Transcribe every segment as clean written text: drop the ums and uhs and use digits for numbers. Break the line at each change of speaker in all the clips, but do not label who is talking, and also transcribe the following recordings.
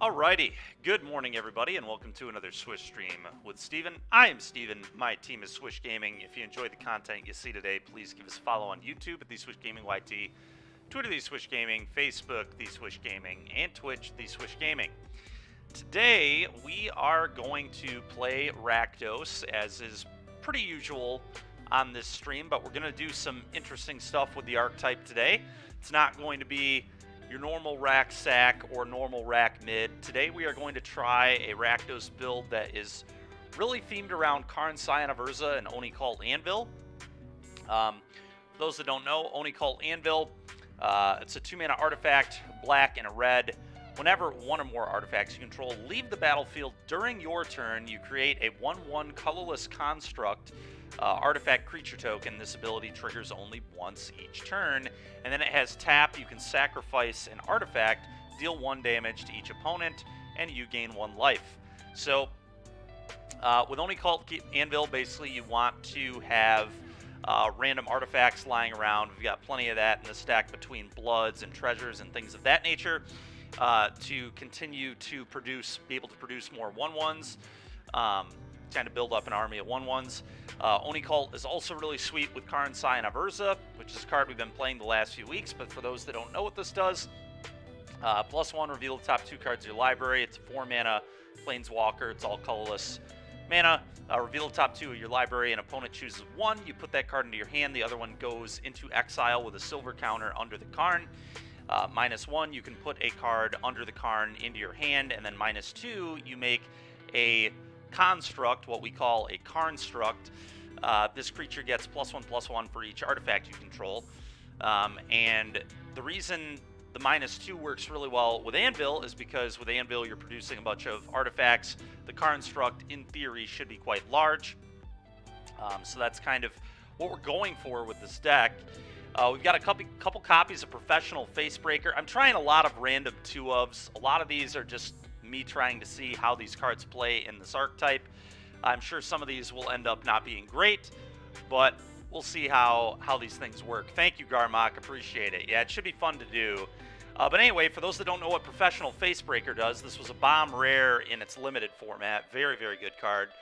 Alrighty, good morning everybody and welcome to another Swish stream with Steven. I am Steven, my team is Swish Gaming. If you enjoy the content you see today, please give us a follow on YouTube at The Swish Gaming YT, Twitter The Swish Gaming, Facebook The Swish Gaming, and Twitch The Swish Gaming. Today we are going to play Rakdos, as is pretty usual on this stream, but we're going to do some interesting stuff with the archetype today. It's not going to be your normal rack sack or normal rack mid. Today we are going to try a Rakdos build that is really themed around Karn, Scion of Urza, and Oni Cult Anvil. For those that don't know, Oni Cult Anvil, it's a 2-mana artifact, black and a red. Whenever one or more artifacts you control leave the battlefield during your turn, you create a 1/1 colorless construct artifact creature token. This ability triggers only once each turn, and then it has tap. You can sacrifice an artifact, deal 1 damage to each opponent, and you gain 1 life. So with Oni Cult Anvil, basically you want to have random artifacts lying around. We've got plenty of that in the stack between bloods and treasures and things of that nature to continue to be able to produce more 1/1s. Kind of build up an army of 1/1s. Oni Cult is also really sweet with Karn, Scion of Urza, which is a card we've been playing the last few weeks, but for those that don't know what this does, +1, reveal the top 2 cards of your library. It's a 4-mana Planeswalker. It's all colorless mana. Reveal the top 2 of your library. An opponent chooses 1. You put that card into your hand. The other one goes into exile with a silver counter under the Karn. -1, you can put a card under the Karn into your hand, and then -2, you make a construct, what we call a Karnstruct. This creature gets +1/+1 for each artifact you control. And the reason the -2 works really well with Anvil is because with Anvil you're producing a bunch of artifacts. The Karnstruct, in theory, should be quite large. So that's kind of what we're going for with this deck. We've got a couple copies of Professional Facebreaker. I'm trying a lot of random 2-ofs. A lot of these are just me trying to see how these cards play in this archetype. I'm sure some of these will end up not being great, but we'll see how these things work. Thank you, Garmok. Appreciate it. Yeah, it should be fun to do. But anyway, for those that don't know what Professional Facebreaker does, this was a bomb rare in its limited format. Very, very good card.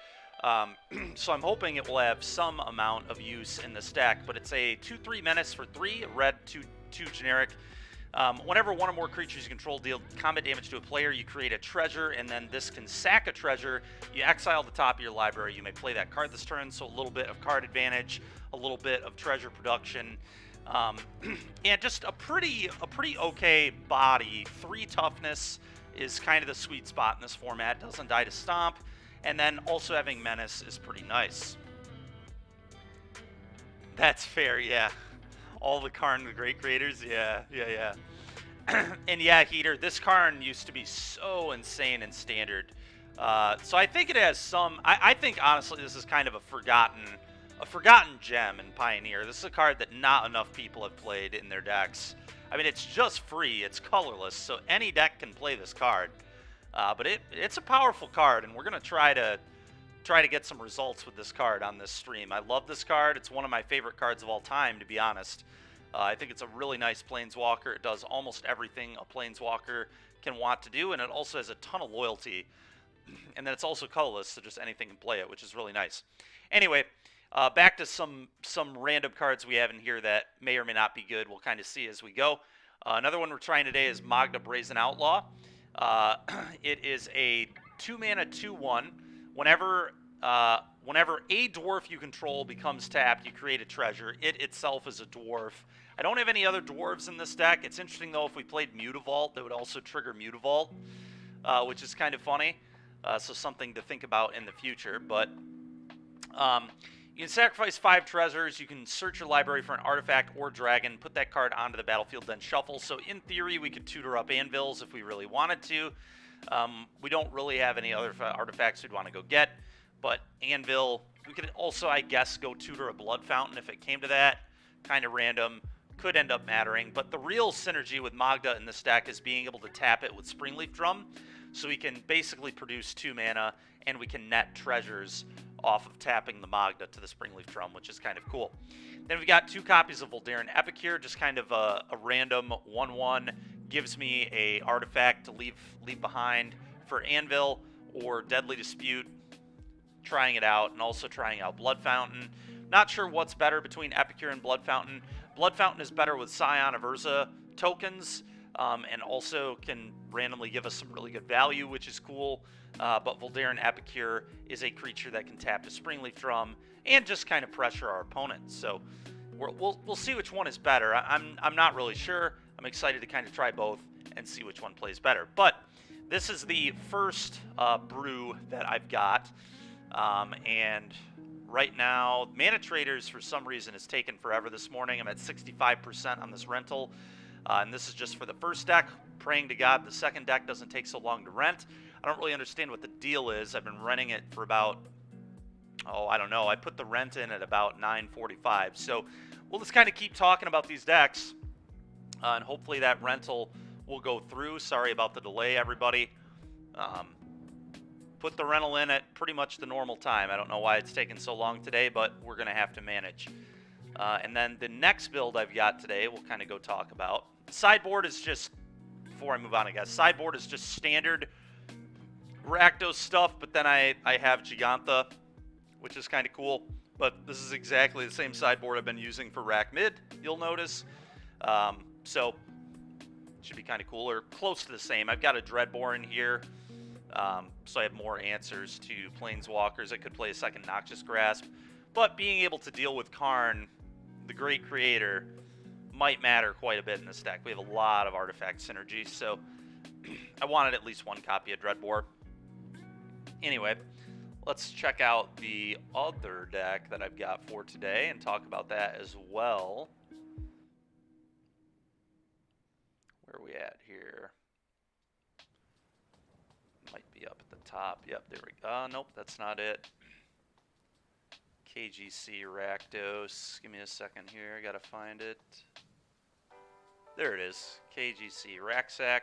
So I'm hoping it will have some amount of use in the stack, but it's a 2/3 menace for 3, red, 2 generic. Whenever one or more creatures you control deal combat damage to a player, you create a treasure, and then this can sack a treasure. You exile the top of your library. You may play that card this turn, so a little bit of card advantage, a little bit of treasure production, and just a pretty okay body. 3 toughness is kind of the sweet spot in this format. Doesn't die to stomp, and then also having menace is pretty nice. That's fair, yeah. All the Karn, the great creators, yeah. And yeah, Heater, this Karn used to be so insane in Standard. So I think it has some. I think honestly, this is kind of a forgotten gem in Pioneer. This is a card that not enough people have played in their decks. I mean, it's just free. It's colorless, so any deck can play this card. But it's a powerful card, and we're gonna try to get some results with this card on this stream. I love this card. It's one of my favorite cards of all time, to be honest. I think it's a really nice Planeswalker. It does almost everything a Planeswalker can want to do, and it also has a ton of loyalty. And then it's also colorless, so just anything can play it, which is really nice. Anyway, back to some random cards we have in here that may or may not be good. We'll kind of see as we go. Another one we're trying today is Magda Brazen Outlaw. It is a 2-mana 2/1. Whenever a dwarf you control becomes tapped, you create a treasure. It itself is a dwarf. I don't have any other dwarves in this deck. It's interesting, though, if we played Mutavault, that would also trigger Mutavault, which is kind of funny. So something to think about in the future. But you can sacrifice 5 treasures. You can search your library for an artifact or dragon, put that card onto the battlefield, then shuffle. So in theory, we could tutor up Anvils if we really wanted to. We don't really have any other artifacts we'd want to go get. But Anvil, we could also, I guess, go tutor a Blood Fountain if it came to that. Kind of random. Could end up mattering. But the real synergy with Magda in this deck is being able to tap it with Springleaf Drum. So we can basically produce 2 mana, and we can net treasures off of tapping the Magda to the Springleaf Drum, which is kind of cool. Then we've got 2 copies of Voldaren Epicure, just kind of a random 1/1 gives me a artifact to leave behind for Anvil or Deadly Dispute, trying it out, and also trying out Blood Fountain. Not sure what's better between Epicure and Blood Fountain. Blood Fountain is better with Scion of Urza tokens, and also can randomly give us some really good value, which is cool. But Voldaren Epicure is a creature that can tap to Springleaf Drum and just kind of pressure our opponents. So we'll see which one is better. I'm not really sure. I'm excited to kind of try both and see which one plays better. But this is the first brew that I've got, and right now, Mana Traders, for some reason, has taken forever this morning. I'm at 65% on this rental, and this is just for the first deck. Praying to God the second deck doesn't take so long to rent. I don't really understand what the deal is. I've been renting it for about, I don't know. I put the rent in at about 9:45. So we'll just kind of keep talking about these decks, and hopefully that rental will go through. Sorry about the delay, everybody. Put the rental in at pretty much the normal time. I don't know why it's taken so long today, but we're going to have to manage. And then the next build I've got today, we'll kind of go talk about. Sideboard is just, before I move on, I guess, sideboard is just standard Rakdos stuff, but then I have Gigantha, which is kind of cool. But this is exactly the same sideboard I've been using for Rack Mid, you'll notice. So, it should be kind of cool, or close to the same. I've got a Dreadbore here. So I have more answers to Planeswalkers. I could play a second Noxious Grasp. But being able to deal with Karn, the Great Creator, might matter quite a bit in this deck. We have a lot of artifact synergy, so I wanted at least one copy of Dreadbore. Anyway, let's check out the other deck that I've got for today and talk about that as well. Where are we at here? Might be up at the top. Yep, there we go. Nope, that's not it. KGC Rakdos. Give me a second here. I gotta find it. There it is. KGC Raksack.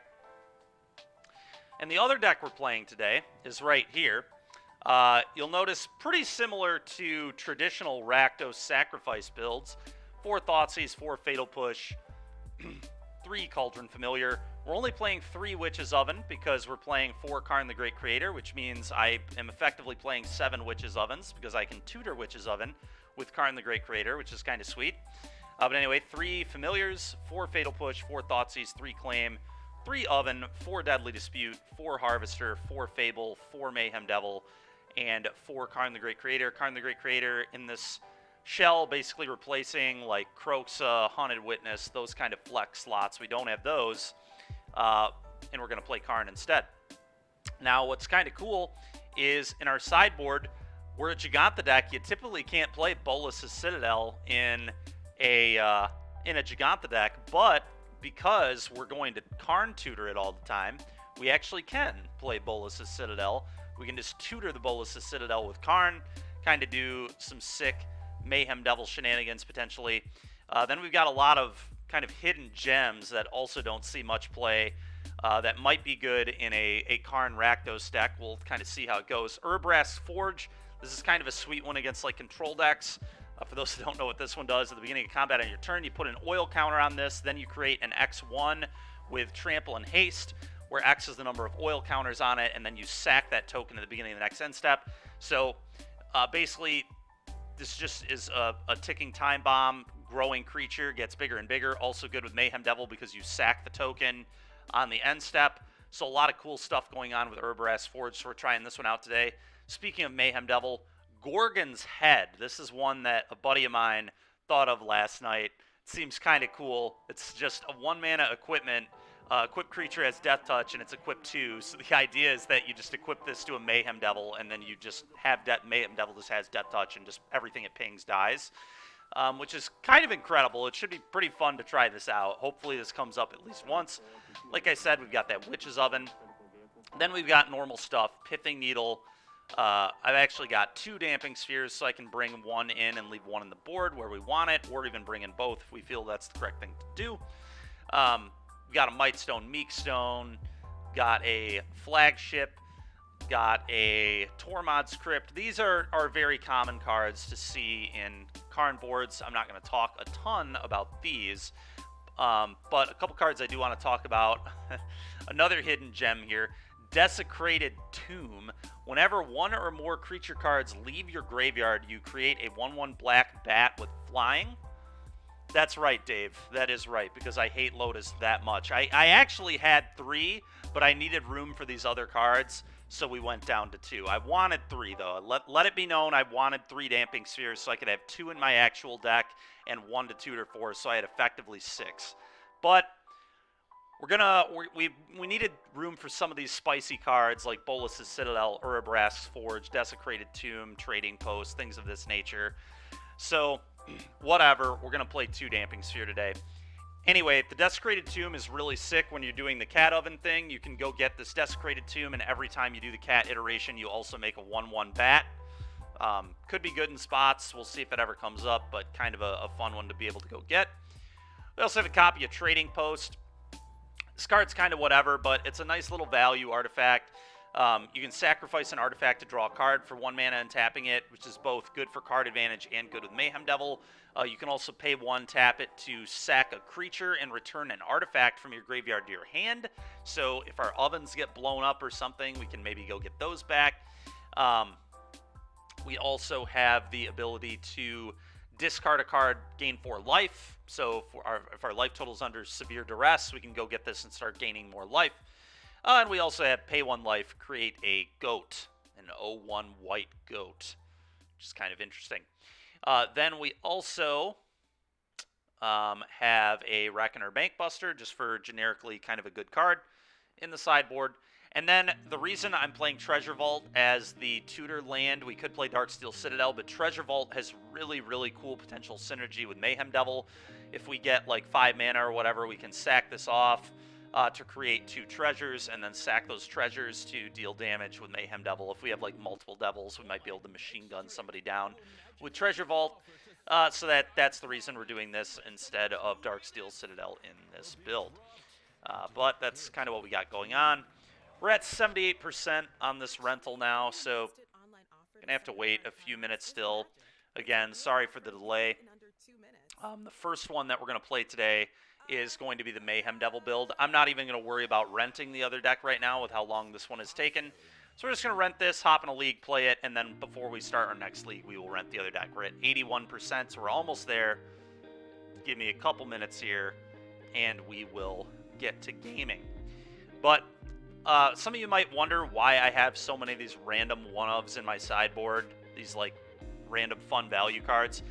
And the other deck we're playing today is right here. You'll notice pretty similar to traditional Rakdos sacrifice builds. 4 Thoughtseize, 4 Fatal Push, 3 Cauldron Familiar. We're only playing 3 Witch's Oven because we're playing 4 Karn the Great Creator, which means I am effectively playing 7 Witch's Ovens because I can tutor Witch's Oven with Karn the Great Creator, which is kind of sweet. But anyway, 3 Familiars, 4 Fatal Push, 4 Thoughtseize, 3 Claim, 3 Oven, 4 Deadly Dispute, 4 Harvester, 4 Fable, 4 Mayhem Devil, and 4 Karn the Great Creator. Karn the Great Creator in this shell, basically replacing like Kroxa, Haunted Witness, those kind of flex slots. We don't have those. And we're going to play Karn instead. Now, what's kind of cool is in our sideboard, we're a Gigantha deck. You typically can't play Bolas's Citadel in a Gigantha deck, but because we're going to Karn tutor it all the time, we actually can play Bolas's Citadel. We can just tutor the Bolas's Citadel with Karn, kind of do some sick Mayhem Devil shenanigans potentially. Then we've got a lot of kind of hidden gems that also don't see much play that might be good in a Karn Rakdos deck. We'll kind of see how it goes. Urbrask Forge, this is kind of a sweet one against like control decks. For those who don't know what this one does, at the beginning of combat on your turn, you put an oil counter on this, then you create an X1 with Trample and Haste, where X is the number of oil counters on it, and then you sack that token at the beginning of the next end step. So basically, this just is a ticking time bomb. Growing creature, gets bigger and bigger. Also good with Mayhem Devil because you sack the token on the end step. So a lot of cool stuff going on with Urbrask Forge, so we're trying this one out today. Speaking of Mayhem Devil, Gorgon's Head. This is one that a buddy of mine thought of last night. It seems kind of cool. It's just a 1-mana equipment. Equipped creature has Death Touch, and it's equipped 2. So the idea is that you just equip this to a Mayhem Devil, and then you just have Mayhem Devil just has Death Touch, and just everything it pings dies. Which is kind of incredible. It should be pretty fun to try this out. Hopefully this comes up at least once. Like I said, we've got that Witch's Oven. Then we've got normal stuff. Pithing Needle. I've actually got 2 Damping Spheres, so I can bring 1 in and leave 1 on the board where we want it, or even bring in both if we feel that's the correct thing to do. We've got a Mightstone, Meekstone. Got a Flagship. Got a Tormod's Crypt. These are very common cards to see in Karn boards. I'm not going to talk a ton about these. But a couple cards I do want to talk about. Another hidden gem here. Desecrated Tomb. Whenever one or more creature cards leave your graveyard, you create a 1/1 black bat with flying. That's right, Dave. That is right, because I hate Lotus that much. I actually had 3, but I needed room for these other cards, so we went down to 2. I wanted 3, though. Let it be known I wanted 3 Damping Spheres so I could have 2 in my actual deck and 1 to tutor for, so I had effectively 6. But we needed room for some of these spicy cards like Bolas's Citadel, Urabrask's Forge, Desecrated Tomb, Trading Post, things of this nature. So whatever, we're going to play 2 Damping Sphere today. Anyway, the Desecrated Tomb is really sick when you're doing the cat oven thing. You can go get this Desecrated Tomb, and every time you do the cat iteration, you also make a 1/1 bat. Could be good in spots. We'll see if it ever comes up, but kind of a fun one to be able to go get. We also have a copy of Trading Post. This card's kind of whatever, but it's a nice little value artifact. You can sacrifice an artifact to draw a card for 1 mana and tapping it, which is both good for card advantage and good with Mayhem Devil. You can also pay 1, tap it to sack a creature and return an artifact from your graveyard to your hand. So if our ovens get blown up or something, we can maybe go get those back. We also have the ability to discard a card, gain 4 life. So if our life total is under severe duress, we can go get this and start gaining more life. And we also have pay 1 life, create a goat, an 0/1 white goat, which is kind of interesting. Then we also have a Reckoner Bankbuster, just for generically kind of a good card in the sideboard. And then the reason I'm playing Treasure Vault as the tutor land, we could play Darksteel Citadel, but Treasure Vault has really, really cool potential synergy with Mayhem Devil. If we get like 5 mana or whatever, we can sack this off to create 2 treasures, and then sack those treasures to deal damage with Mayhem Devil. If we have like multiple devils, we might be able to machine gun somebody down with Treasure Vault. So that's the reason we're doing this instead of Darksteel Citadel in this build. But that's kind of what we got going on. We're at 78% on this rental now, so gonna have to wait a few minutes still. Again, sorry for the delay. The first one that we're gonna play today is going to be the Mayhem Devil build. I'm not even gonna worry about renting the other deck right now with how long this one has taken. So we're just gonna rent this, hop in a league, play it, and then before we start our next league, we will rent the other deck. We're at 81%, so we're almost there. Give me a couple minutes here, and we will get to gaming. But some of you might wonder why I have so many of these random one-ofs in my sideboard, these like random fun value cards.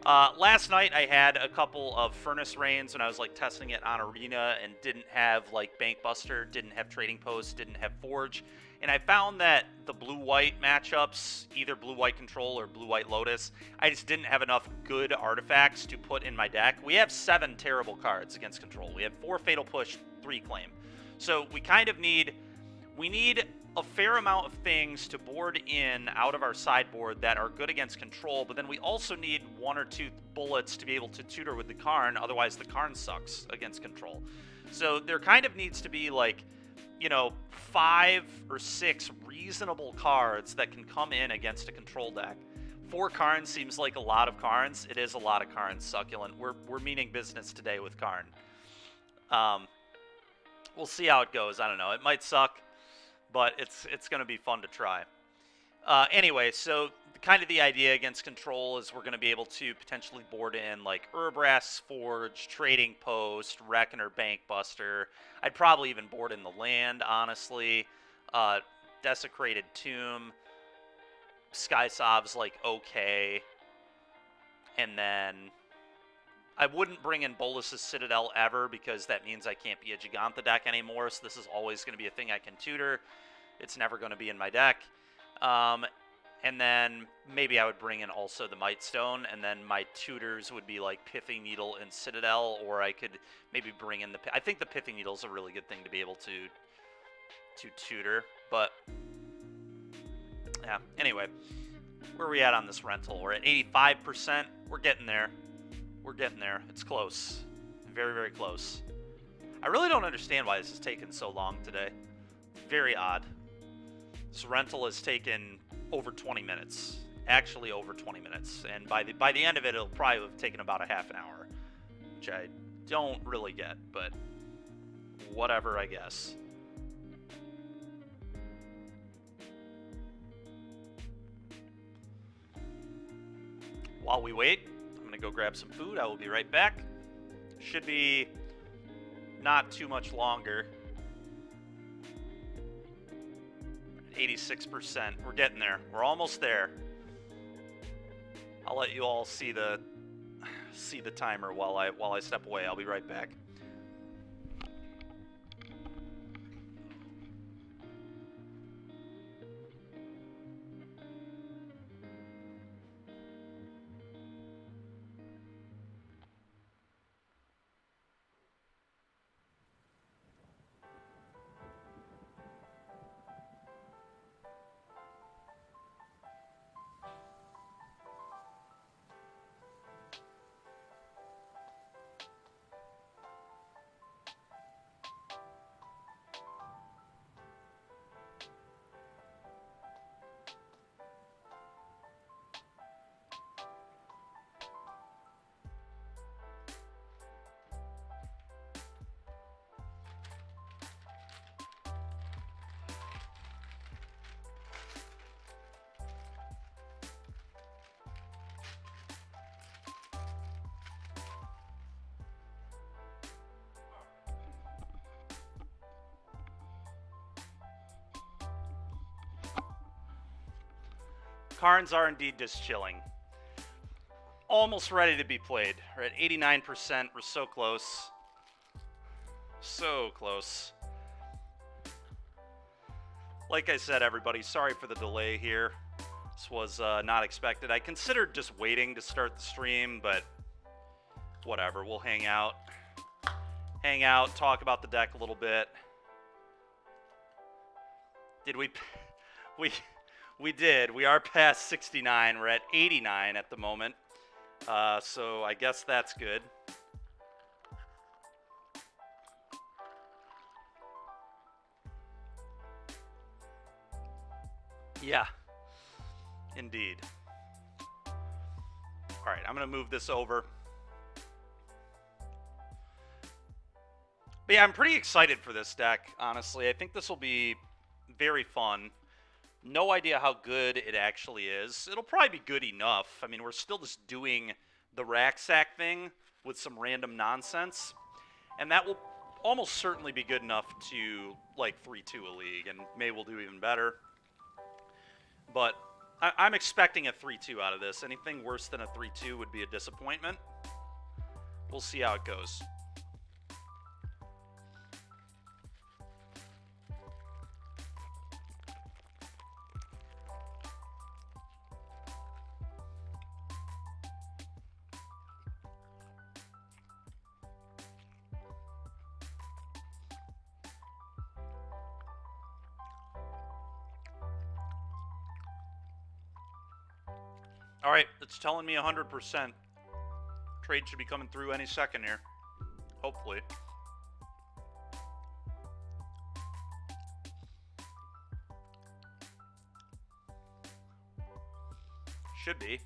Last night I had a couple of Furnace Rains when I was like testing it on Arena and didn't have like Bankbuster, didn't have Trading Post, didn't have Forge. And I found that the blue-white matchups, either blue-white Control or blue-white Lotus, I just didn't have enough good artifacts to put in my deck. We have 7 terrible cards against Control. We have 4 Fatal Push, 3 Claim. So we kind of need a fair amount of things to board in out of our sideboard that are good against Control, but then we also need 1 or 2 bullets to be able to tutor with the Karn, otherwise the Karn sucks against Control. So there kind of needs to be like, 5 or 6 reasonable cards that can come in against a Control deck. 4 Karn seems like a lot of Karns. It is a lot of Karns, Succulent. We're meaning business today with Karn. We'll see how it goes. I don't know. It might suck, but it's going to be fun to try. Anyway, so kind of the idea against Control is we're going to be able to potentially board in like Urabrask's Forge, Trading Post, Reckoner Bankbuster. I'd probably even board in the land, honestly. Desecrated Tomb. Skysov's like okay. And then I wouldn't bring in Bolas's Citadel ever because that means I can't be a Giganta deck anymore, so this is always going to be a thing I can tutor. It's never going to be in my deck. And then maybe I would bring in also the Mightstone, and then my tutors would be like Pithing Needle and Citadel, or I could maybe bring in I think the Pithing Needle is a really good thing to be able to tutor, but yeah, anyway. Where are we at on this rental? We're at 85%. We're getting there. We're getting there. It's close. Very, very close. I really don't understand why this has taken so long today. Very odd. This rental has taken over 20 minutes. Actually over 20 minutes. And by the end of it, it'll probably have taken about a half an hour, which I don't really get, but whatever, I guess. While we wait, I'm going to go grab some food. I will be right back. Should be not too much longer. 86%. We're getting there. We're almost there. I'll let you all see the timer while I step away. I'll be right back. Karns are indeed just chilling. Almost ready to be played. We're at 89%. We're so close. So close. Like I said, everybody, sorry for the delay here. This was not expected. I considered just waiting to start the stream, but whatever. We'll hang out. Hang out, talk about the deck a little bit. Did we... We did. We are past 69. We're at 89 at the moment. So I guess that's good. Yeah. Indeed. All right, I'm going to move this over. But yeah, I'm pretty excited for this deck, honestly. I think this will be very fun. No idea how good it actually is. It'll probably be good enough. I mean, we're still just doing the rack sack thing with some random nonsense. And that will almost certainly be good enough to, like, 3-2 a league. And maybe we'll do even better. But I'm expecting a 3-2 out of this. Anything worse than a 3-2 would be a disappointment. We'll see how it goes. All right, it's telling me 100%. Trade should be coming through any second here. Hopefully. Should be.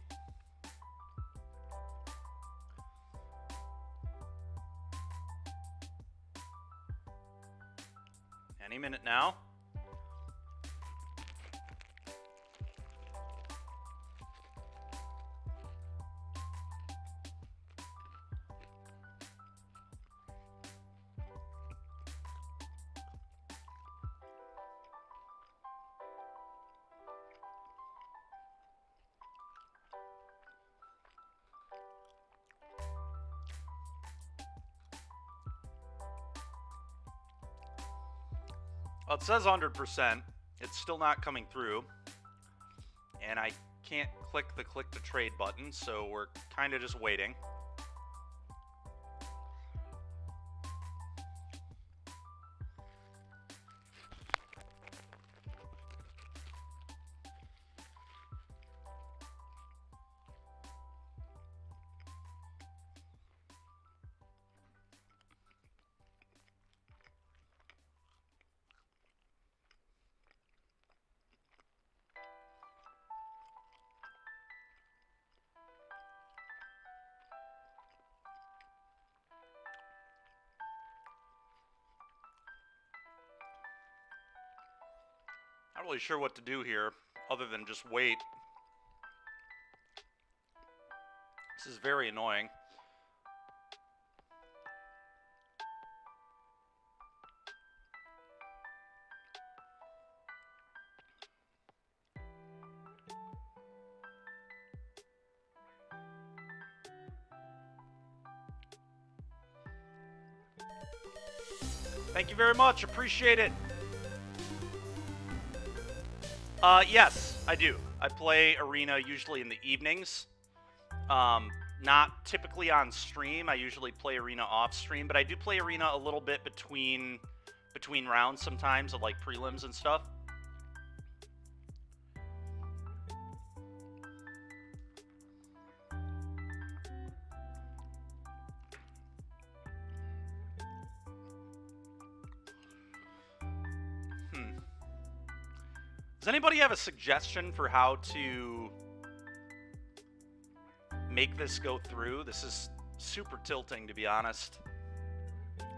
Any minute now. Well, it says 100%. It's still not coming through. And I can't click the click to trade button, so we're kind of just waiting. really sure what to do here other than just wait. This is very annoying. Thank you very much. Appreciate it. Yes, I do. I play Arena usually in the evenings. Not typically on stream. I usually play Arena off stream, but I do play Arena a little bit between rounds sometimes of like prelims and stuff. Does anybody have a suggestion for how to make this go through? This is super tilting, to be honest.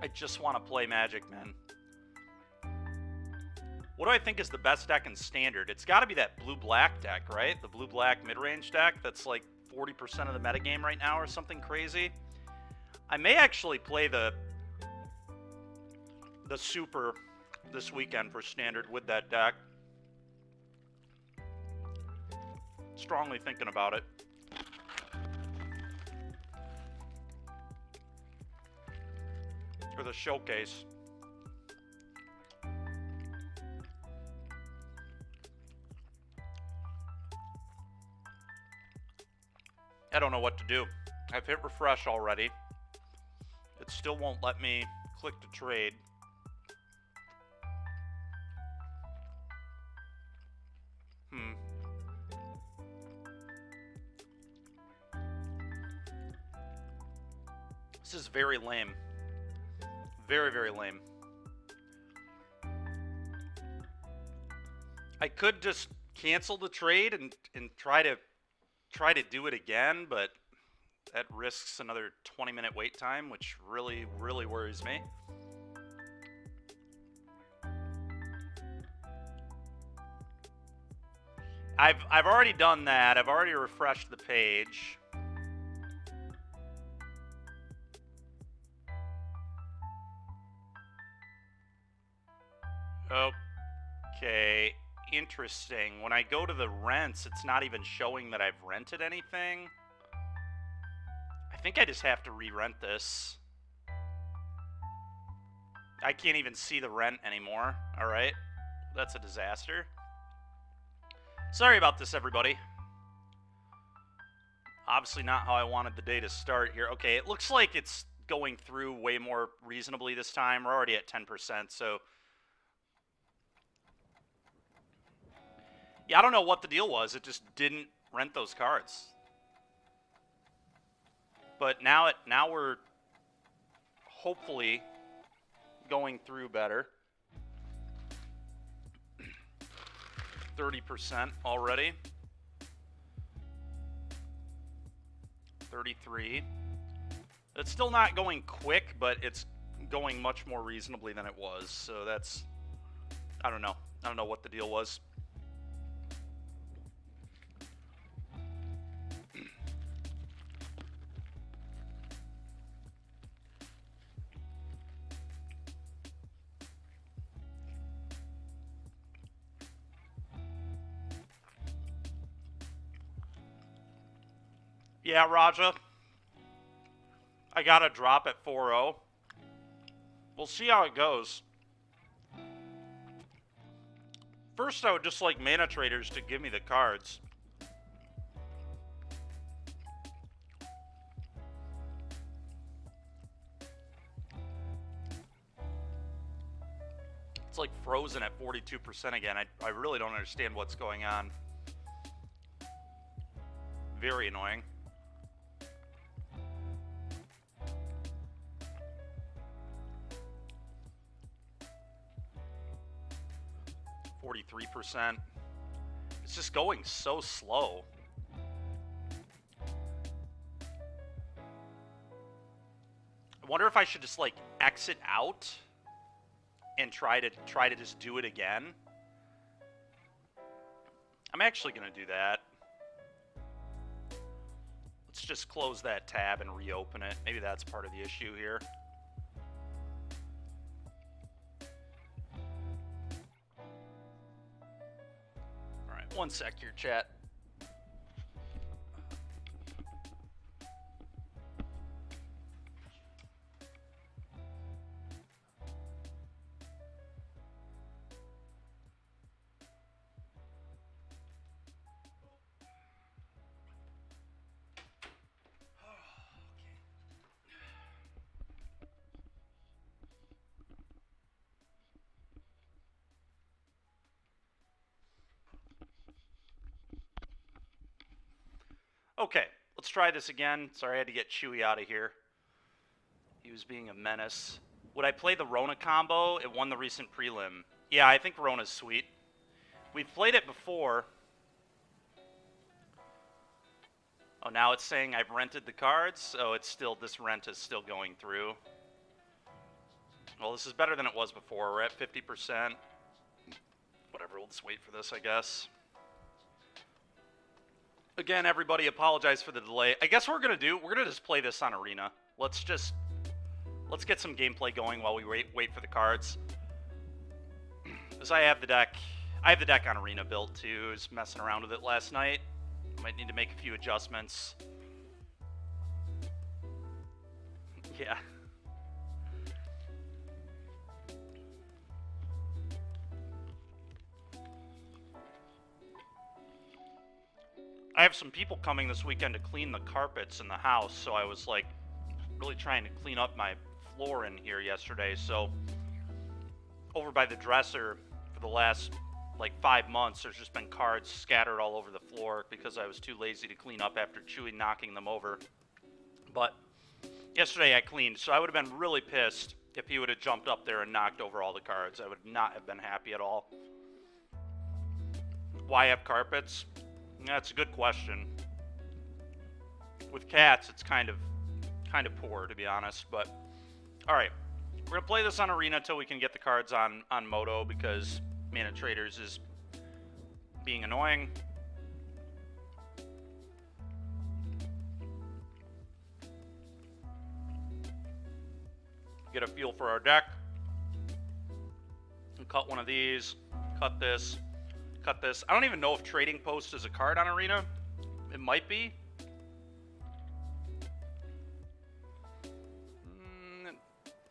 I just want to play Magic, man. What do I think is the best deck in Standard? It's got to be that blue-black deck, right? The blue-black mid-range deck that's like 40% of the metagame right now or something crazy. I may actually play the Super this weekend for Standard with that deck. Strongly thinking about it. Or the Showcase. I don't know what to do. I've hit refresh already. It still won't let me click to trade. This is very lame. Very, very lame. I could just cancel the trade and try to do it again, but that risks another 20-minute wait time, which really, really worries me. I've already done that. I've already refreshed the page. Okay, interesting. When I go to the rents, it's not even showing that I've rented anything. I think I just have to re-rent this. I can't even see the rent anymore. All right, that's a disaster. Sorry about this, everybody. Obviously not how I wanted the day to start here. Okay, it looks like it's going through way more reasonably this time. We're already at 10%, so... Yeah, I don't know what the deal was. It just didn't rent those cards. But now we're hopefully going through better. 30% already. 33. It's still not going quick, but it's going much more reasonably than it was. So that's, I don't know. I don't know what the deal was. Yeah, Raja. I got a drop at 4-0. We'll see how it goes. First, I would just like mana traders to give me the cards. It's like frozen at 42% again. I really don't understand what's going on. Very annoying. 43%. It's just going so slow. I wonder if I should just like exit out and try to just do it again. I'm actually going to do that. Let's just close that tab and reopen it. Maybe that's part of the issue here. All right, one sec here, chat. Okay, let's try this again. Sorry, I had to get Chewy out of here. He was being a menace. Would I play the Rona combo? It won the recent prelim. Yeah, I think Rona's sweet. We've played it before. Oh, now it's saying I've rented the cards. Oh, it's still, this rent is still going through. Well, this is better than it was before. We're at 50%. Whatever, we'll just wait for this, I guess. Again, everybody, apologize for the delay. I guess what we're going to just play this on Arena. Let's get some gameplay going while we wait for the cards. Because I have the deck on Arena built too. Just messing around with it last night. Might need to make a few adjustments. Yeah. I have some people coming this weekend to clean the carpets in the house, so I was like really trying to clean up my floor in here yesterday. So over by the dresser for the last like 5 months, there's just been cards scattered all over the floor because I was too lazy to clean up after Chewy knocking them over. But yesterday I cleaned, so I would have been really pissed if he would have jumped up there and knocked over all the cards. I would not have been happy at all. Why have carpets? That's a good question. With cats, it's kind of poor, to be honest. But all right, we're gonna play this on Arena until we can get the cards on Moto, because Mana Traders is being annoying. Get a feel for our deck. And cut one of these. Cut this. Cut this. I don't even know if Trading Post is a card on Arena. It might be.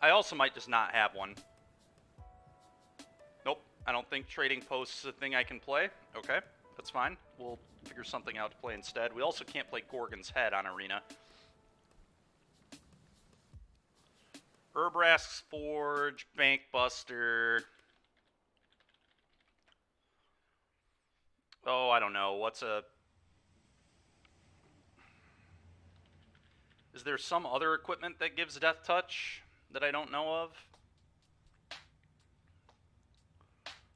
I also might just not have one. Nope. I don't think Trading Post is a thing I can play. Okay. That's fine. We'll figure something out to play instead. We also can't play Gorgon's Head on Arena. Urbrask's Forge. Bankbuster. Oh, I don't know. What's a... Is there some other equipment that gives Death Touch that I don't know of?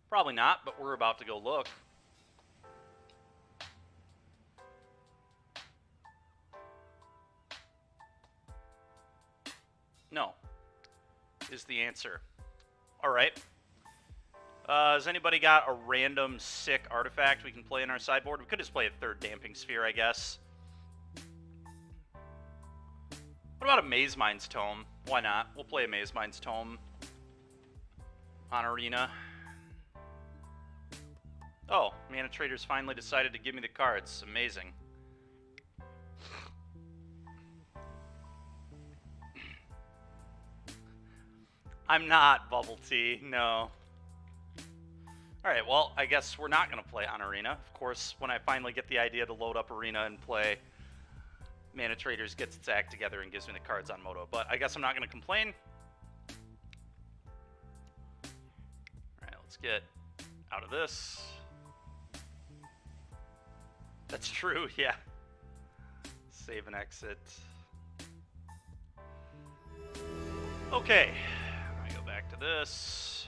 Probably not, but we're about to go look. No, is the answer. All right. Has anybody got a random sick artifact we can play in our sideboard? We could just play a third Damping Sphere, I guess. What about a Maze Mind's Tome? Why not? We'll play a Maze Mind's Tome on Arena. Oh, Mana Traders finally decided to give me the cards. Amazing. I'm not Bubble Tea, no. Alright, well, I guess we're not going to play on Arena. Of course, when I finally get the idea to load up Arena and play, Mana Traders gets its act together and gives me the cards on Moto. But I guess I'm not going to complain. Alright, let's get out of this. That's true, yeah. Save and exit. Okay, I go back to this.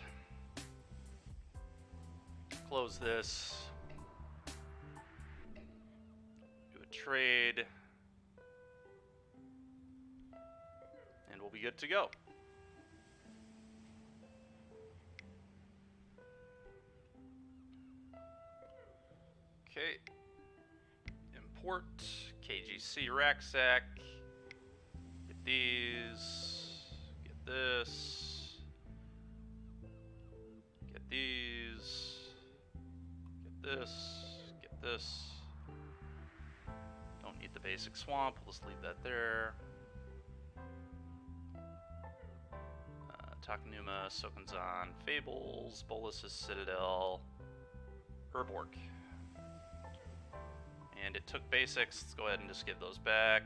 Close this. Do a trade. And we'll be good to go. Port, KGC Rucksack. Get these. Get this. Get these. Get this. Get this. Don't need the basic swamp. We'll just leave that there. Takanuma, Sokanzan, Fables, Bolus's Citadel, Herborg. And it took basics. Let's go ahead and just give those back.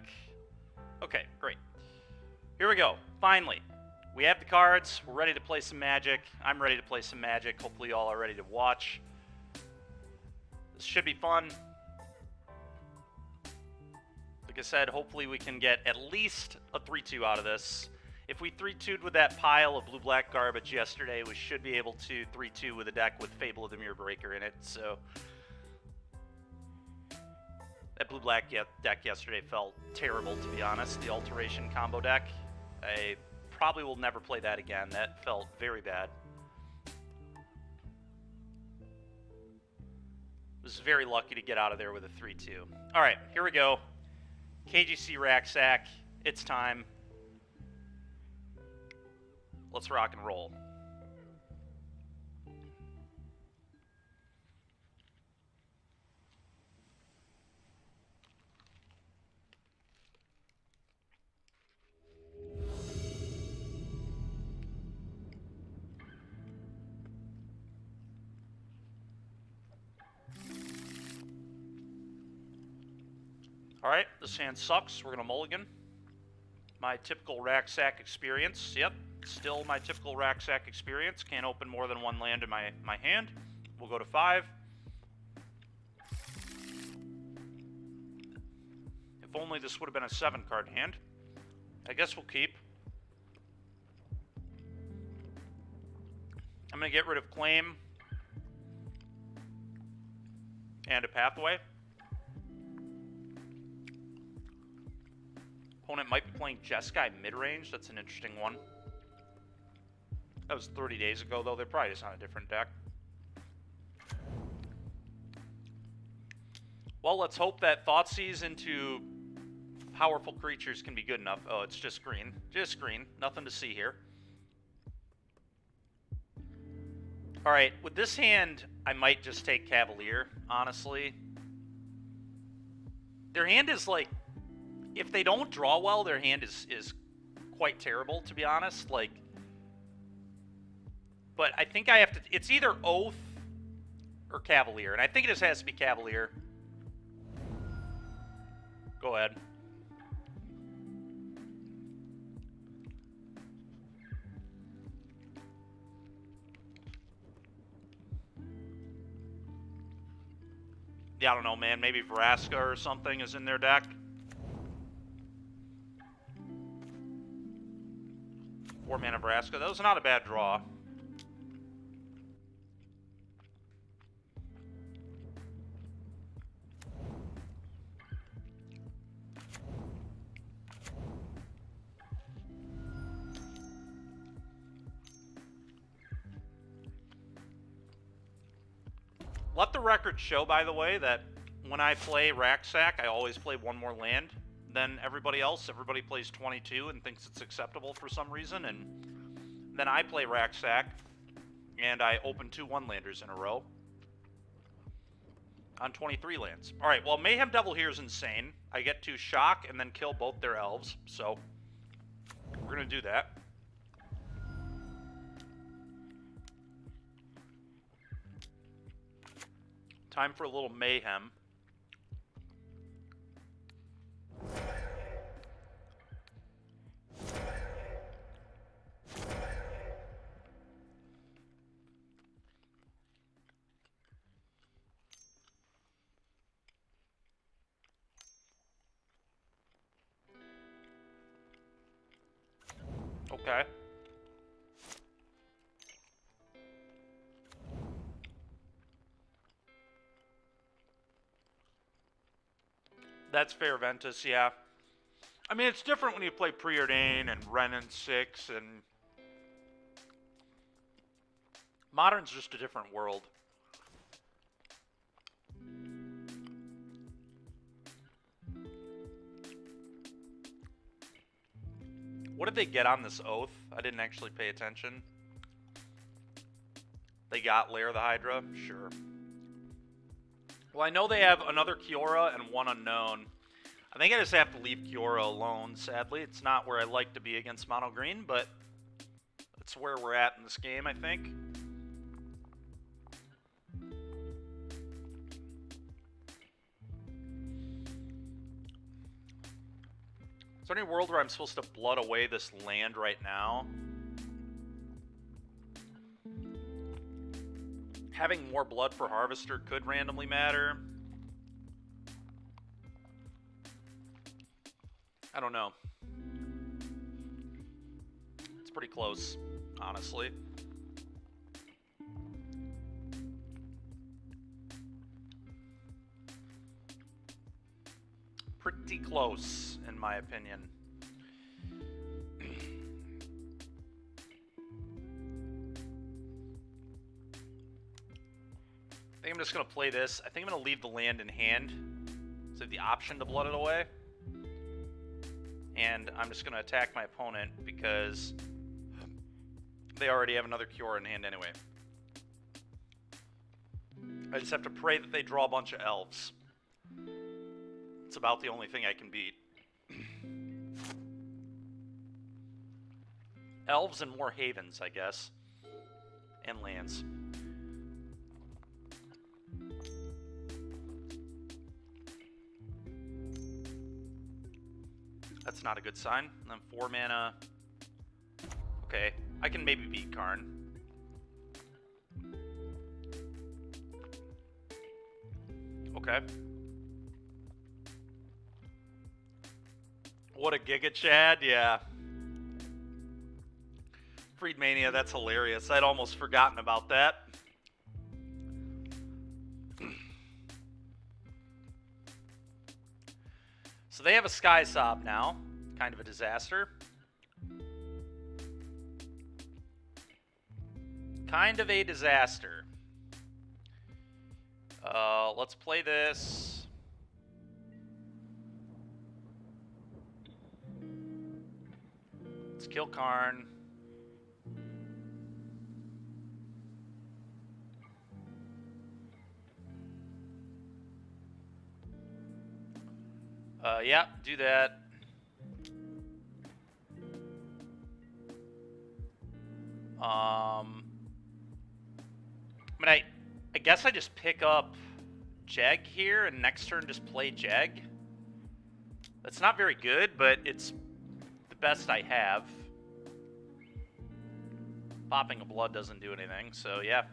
Okay, great. Here we go. Finally. We have the cards. We're ready to play some Magic. I'm ready to play some Magic. Hopefully you all are ready to watch. This should be fun. Like I said, hopefully we can get at least a 3-2 out of this. If we 3-2'd with that pile of blue-black garbage yesterday, we should be able to 3-2 with a deck with Fable of the Mirror Breaker in it, so... That blue-black deck yesterday felt terrible, to be honest, the Alteration combo deck. I probably will never play that again. That felt very bad. Was very lucky to get out of there with a 3-2. Alright, here we go. KGC Rucksack. It's time. Let's rock and roll. Alright, this hand sucks. We're going to mulligan. My typical Rucksack experience. Yep, still my typical Rucksack experience. Can't open more than one land in my hand. We'll go to 5. If only this would have been a 7-card hand. I guess we'll keep. I'm going to get rid of Claim. And a Pathway. Opponent might be playing Jeskai mid-range. That's an interesting one. That was 30 days ago, though. They're probably just on a different deck. Well, let's hope that Thoughtseize into powerful creatures can be good enough. Oh, it's just green. Just green. Nothing to see here. Alright, with this hand, I might just take Cavalier, honestly. Their hand is like... If they don't draw well, their hand is quite terrible, to be honest. Like, but I think I have to... It's either Oath or Cavalier, and I think it just has to be Cavalier. Go ahead. Yeah, I don't know, man. Maybe Vraska or something is in their deck. Four-mana Vraska. That was not a bad draw. Let the record show, by the way, that when I play Rucksack, I always play one more land than everybody else. Everybody plays 22 and thinks it's acceptable for some reason, and then I play Rucksack, and I open 2 one-landers in a row on 23 lands. All right, well, Mayhem Devil here is insane. I get to shock and then kill both their elves, so we're going to do that. Time for a little mayhem. Okay. That's fair, Ventus, yeah. I mean, it's different when you play Preordain and Renin 6, and... Modern's just a different world. What did they get on this oath? I didn't actually pay attention. They got Lair of the Hydra? Sure. Well, I know they have another Kiora and one unknown. I think I just have to leave Kiora alone, sadly. It's not where I like to be against mono green, but it's where we're at in this game, I think. Is there any world where I'm supposed to blood away this land right now? Having more blood for Harvester could randomly matter. I don't know. It's pretty close, honestly. Pretty close, in my opinion. I think I'm just going to play this. I think I'm going to leave the land in hand. So I have the option to blood it away. And I'm just going to attack my opponent because they already have another cure in hand anyway. I just have to pray that they draw a bunch of elves. It's about the only thing I can beat. Elves and more havens, I guess. And lands. That's not a good sign. And then 4 mana. Okay, I can maybe beat Karn. Okay. What a Giga Chad, yeah. Freedmania, that's hilarious. I'd almost forgotten about that. So they have a Sky Sob now. Kind of a disaster. Kind of a disaster. Let's play this. Let's kill Karn. Yeah, do that. I mean, I guess I just pick up Jeg here, and next turn just play Jeg. That's not very good, but it's the best I have. Popping a blood doesn't do anything, so yeah.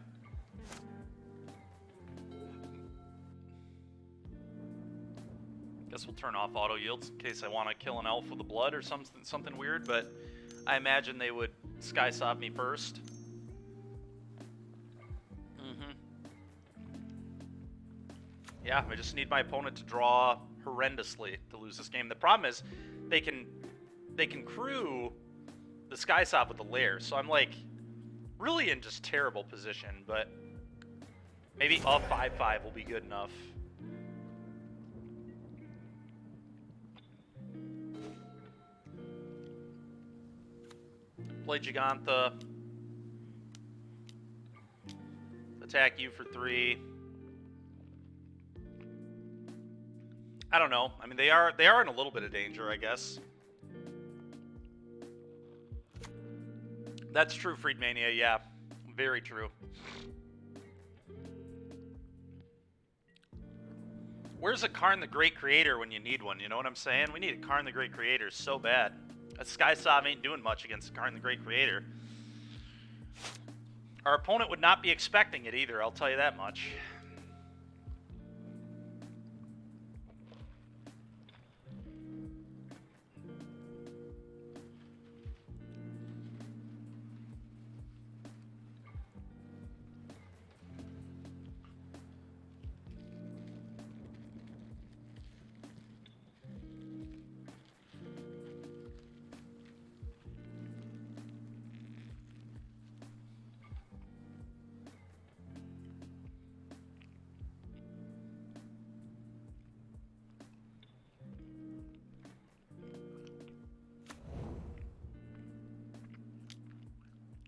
Guess we'll turn off auto yields in case I want to kill an elf with a blood or something weird, but I imagine they would Sky Sob me first. Yeah, I just need my opponent to draw horrendously to lose this game. The problem is they can crew the Sky Sob with the Lair, so I'm like really in just terrible position, but maybe a 5/5 will be good enough. Play Gigantha. Attack you for 3. I don't know. I mean, they are in a little bit of danger, I guess. That's true, Freedmania. Yeah, very true. Where's a Karn the Great Creator when you need one? You know what I'm saying? We need a Karn the Great Creator so bad. A Sky Sob ain't doing much against Karn the Great Creator. Our opponent would not be expecting it either, I'll tell you that much.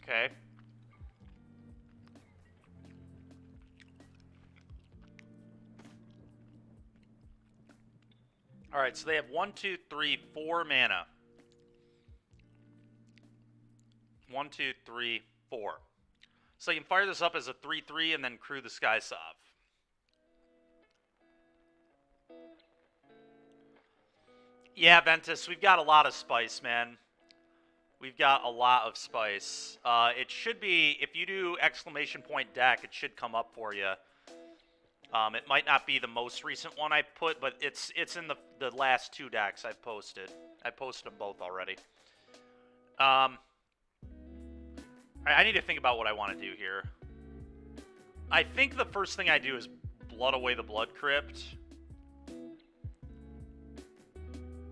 Okay. Alright, so they have 1, 2, 3, 4 mana. 1, 2, 3, 4. So you can fire this up as a 3/3 and then crew the Sky Sov. Yeah, Ventus, we've got a lot of spice, man. We've got a lot of spice. It should be, if you do ! deck, it should come up for you. It might not be the most recent one I put, but it's in the last 2 decks I've posted. I posted them both already. I need to think about what I want to do here. I think the first thing I do is blood away the Blood Crypt.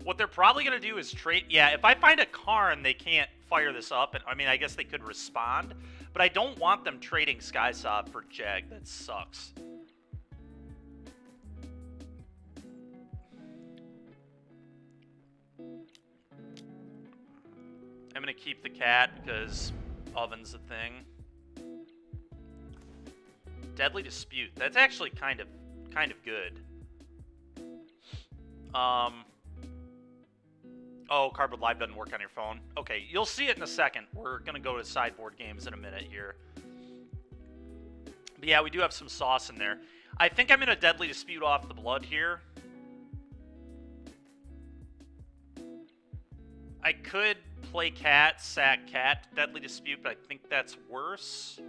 What they're probably going to do is trade... Yeah, if I find a Karn, they can't fire this up. And I mean, I guess they could respond. But I don't want them trading Sky Sov for Jag. That sucks. I'm going to keep the cat because Oven's a thing. Deadly Dispute. That's actually kind of good. Oh, Cardboard Live doesn't work on your phone. Okay, you'll see it in a second. We're going to go to sideboard games in a minute here. But yeah, we do have some sauce in there. I think I'm going to Deadly Dispute off the blood here. I could play cat, sack cat, Deadly Dispute, but I think that's worse.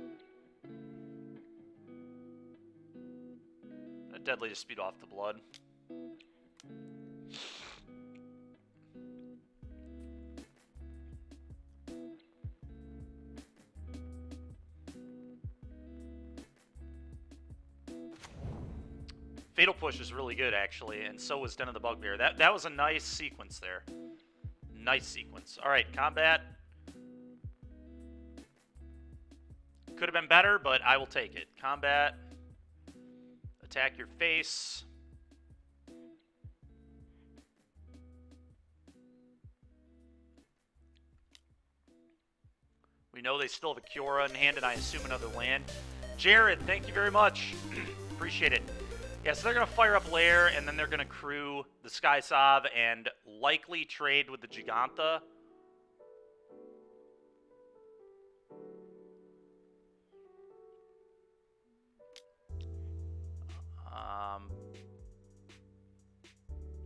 A Deadly Dispute off the blood. Fatal Push is really good, actually, and so was Den of the Bugbear. That was a nice sequence there. Nice sequence. All right, combat. Could have been better, but I will take it. Combat. Attack your face. We know they still have a Kiora in hand, and I assume another land. Jared, thank you very much. Appreciate it. Yeah, so they're going to fire up Lair, and then they're going to crew the Sky Sov and likely trade with the Giganta.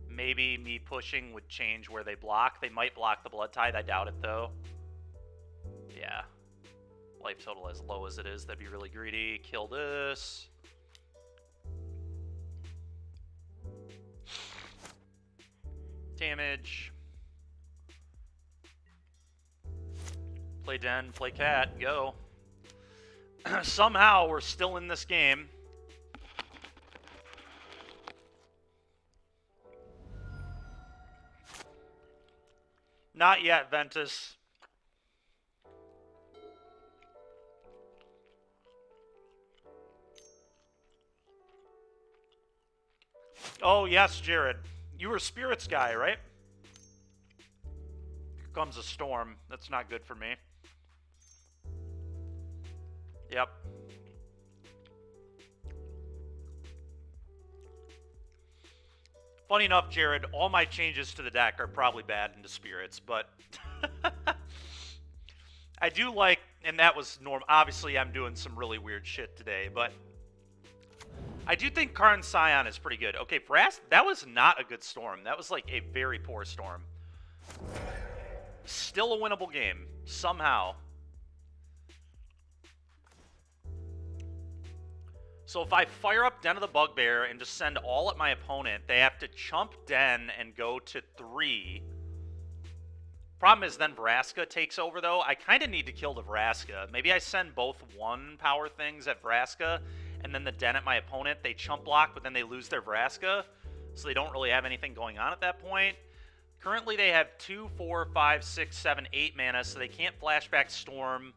Maybe me pushing would change where they block. They might block the Blood Tithe. I doubt it, though. Yeah. Life total as low as it is. That'd be really greedy. Kill this. Damage. Play Den, play cat, go. Somehow we're still in this game. Not yet, Ventus. Oh, yes, Jared. You were Spirits guy, right? Here comes a storm. That's not good for me. Yep. Funny enough, Jared, all my changes to the deck are probably bad into Spirits, but I do like, and that was normal. Obviously, I'm doing some really weird shit today, but I do think Karn Scion is pretty good. Okay, Vrask, that was not a good storm. That was like a very poor storm. Still a winnable game, somehow. So if I fire up Den of the Bugbear and just send all at my opponent, they have to chump Den and go to 3. Problem is then Vraska takes over, though. I kind of need to kill the Vraska. Maybe I send both 1 power things at Vraska, and then the Den at my opponent. They chump block, but then they lose their Vraska, so they don't really have anything going on at that point. Currently, they have 2, 4, 5, 6, 7, 8 mana, so they can't Flashback Storm.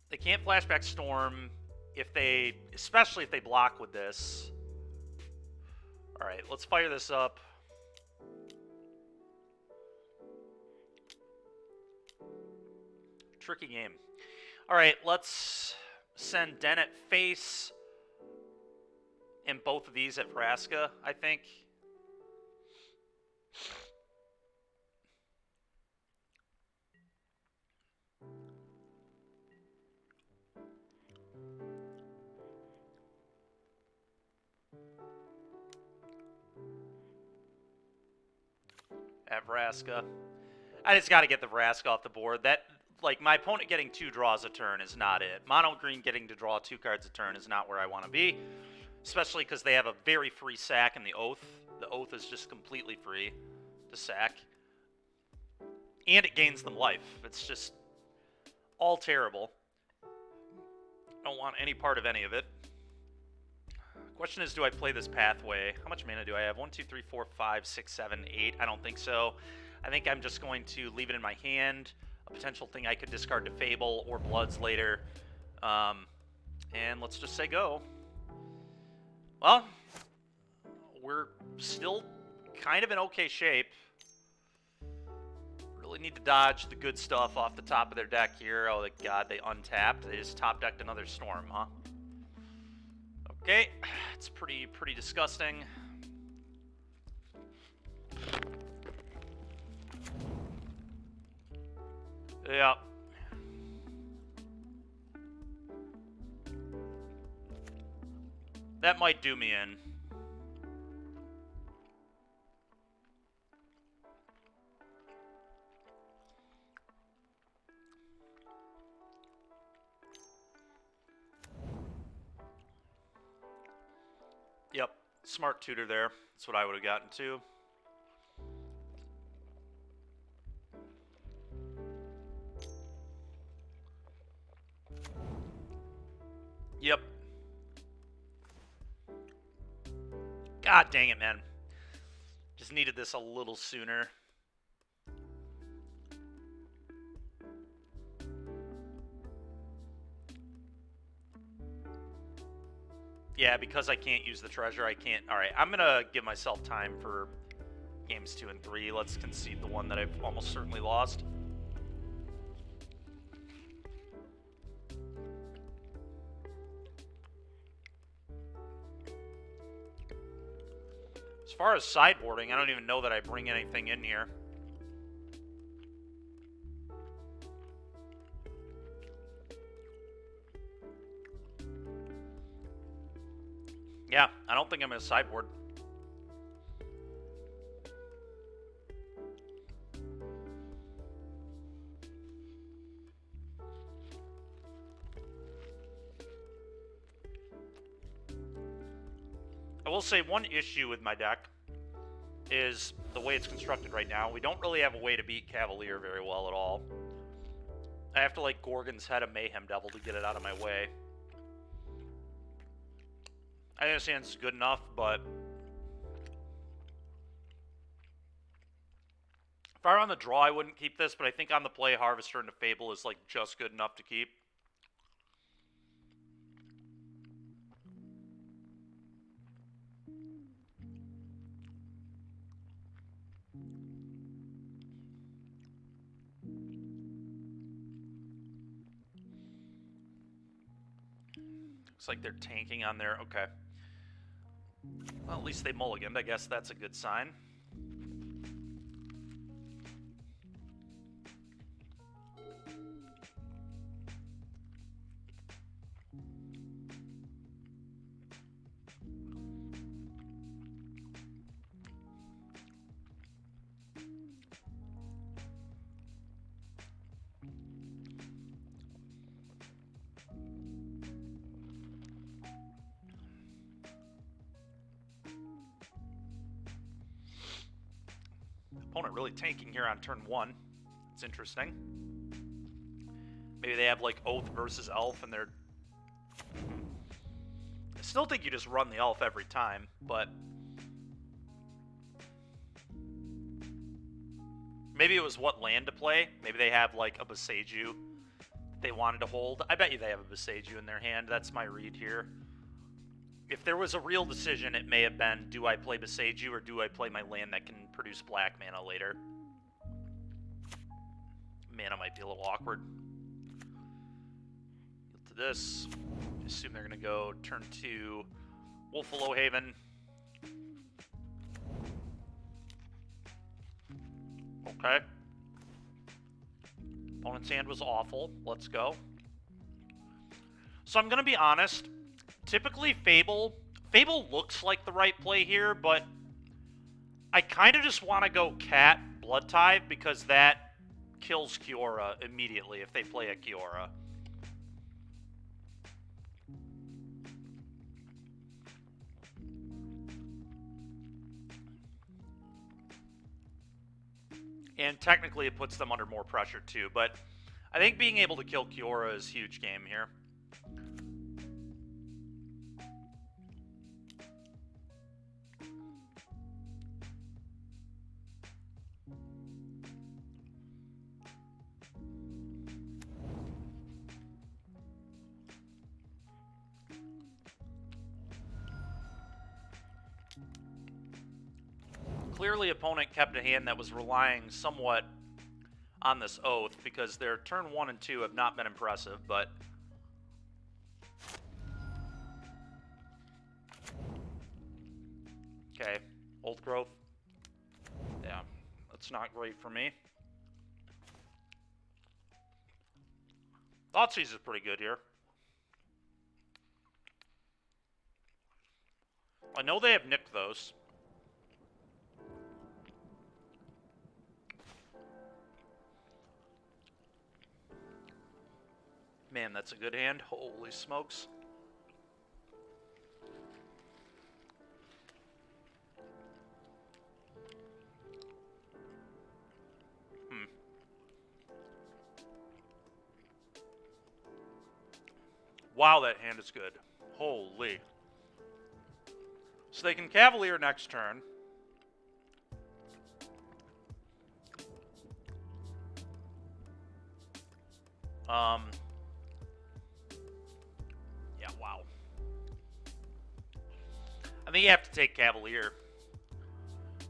They can't Flashback Storm if they, especially if they block with this. All right, let's fire this up. tricky game. All right, let's send Den at face. And both of these at Vraska, I think. At Vraska. I just got to get the Vraska off the board. That, like, my opponent getting 2 draws a turn is not it. Mono green getting to draw 2 cards a turn is not where I want to be. Especially because they have a very free sack in the Oath. The Oath is just completely free to sack. And it gains them life. It's just all terrible. I don't want any part of any of it. Question is, do I play this pathway? How much mana do I have? 1, 2, 3, 4, 5, 6, 7, 8. I don't think so. I think I'm just going to leave it in my hand. A potential thing I could discard to Fable or Bloods later. And let's just say go. Well, we're still kind of in okay shape. Really need to dodge the good stuff off the top of their deck here. Oh, God, they untapped. They just top-decked another Storm, huh? Okay, it's pretty disgusting. Yeah. That might do me in. Yep, smart tutor there. That's what I would have gotten too. Yep. God dang it, man. Just needed this a little sooner. Yeah, because I can't use the treasure, I can't... Alright, I'm going to give myself time for games 2 and 3. Let's concede the one that I've almost certainly lost. As far as sideboarding, I don't even know that I bring anything in here. Yeah, I don't think I'm going to sideboard. I will say one issue with my deck is the way it's constructed right now. We don't really have a way to beat Cavalier very well at all. I have to, like, Gorgon's Head of Mayhem Devil to get it out of my way. I understand it's good enough, but if I were on the draw, I wouldn't keep this, but I think on the play, Harvester into Fable is, like, just good enough to keep. Looks like they're tanking on there. Okay. Well, at least they mulliganed. I guess that's a good sign. Opponent really tanking here on turn 1. It's interesting. Maybe they have, like, Oath versus Elf, and they're... I still think you just run the Elf every time, but... Maybe it was what land to play. Maybe they have, like, a Boseiju they wanted to hold. I bet you they have a Boseiju in their hand. That's my read here. If there was a real decision, it may have been, do I play Boseiju or do I play my land that can produce black mana later? Mana might be a little awkward. this. Assume they're going to go turn 2 Wolfalo Haven. Okay. Opponent's hand was awful. Let's go. So I'm going to be honest. Typically, Fable looks like the right play here, but I kind of just want to go Cat Blood Tithe because that kills Kiora immediately if they play a Kiora. And technically it puts them under more pressure too, but I think being able to kill Kiora is a huge game here. Clearly, opponent kept a hand that was relying somewhat on this Oath because their turn 1 and 2 have not been impressive, but okay, Old Growth. Yeah, that's not great for me. Thoughtseize is pretty good here. I know they have Nykthos. Man, that's a good hand. Holy smokes. Wow, that hand is good. Holy. So they can Cavalier next turn. Yeah, wow. I think you have to take Cavalier.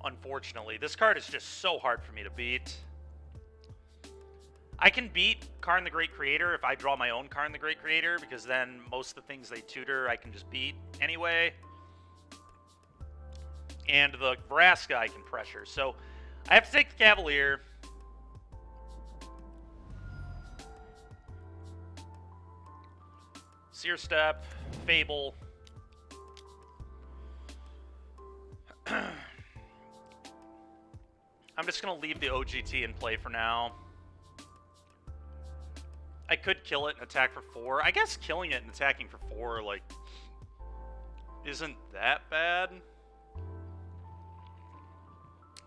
Unfortunately, this card is just so hard for me to beat. I can beat Karn the Great Creator if I draw my own Karn the Great Creator, because then most of the things they tutor I can just beat anyway. And the Vraska I can pressure. So I have to take the Cavalier. Seer Step, Fable. I'm just going to leave the OGT in play for now. I could kill it and attack for 4. I guess killing it and attacking for 4, like, isn't that bad.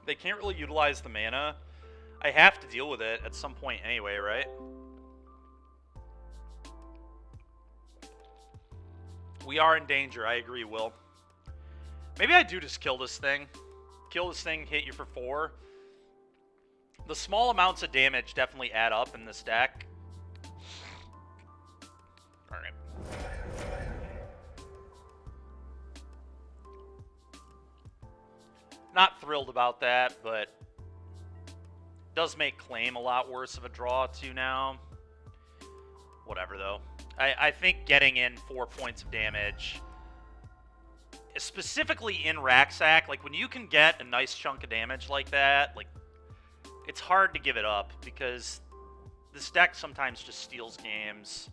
They can't really utilize the mana. I have to deal with it at some point anyway, right? We are in danger, I agree, Will. Maybe I do just kill this thing. Kill this thing, hit you for 4. The small amounts of damage definitely add up in this deck. Alright. Not thrilled about that, but does make Claim a lot worse of a draw too now. Whatever, though. I think getting in 4 points of damage, specifically in Raksack, like when you can get a nice chunk of damage like that, like it's hard to give it up because this deck sometimes just steals games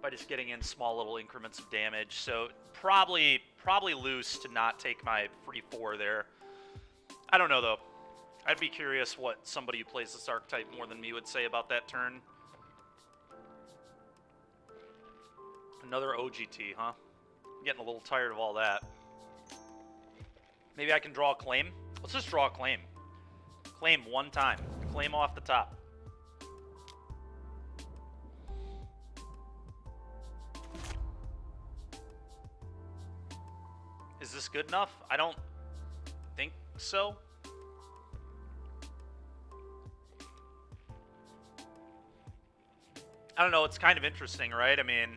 by just getting in small little increments of damage. So probably loose to not take my free 4 there. I don't know though. I'd be curious what somebody who plays this archetype more than me would say about that turn. Another OGT, huh? I'm getting a little tired of all that. Maybe I can draw a Claim. Let's just draw a Claim. Claim one time. Claim off the top. Is this good enough? I don't think so. I don't know, it's kind of interesting, right? I mean,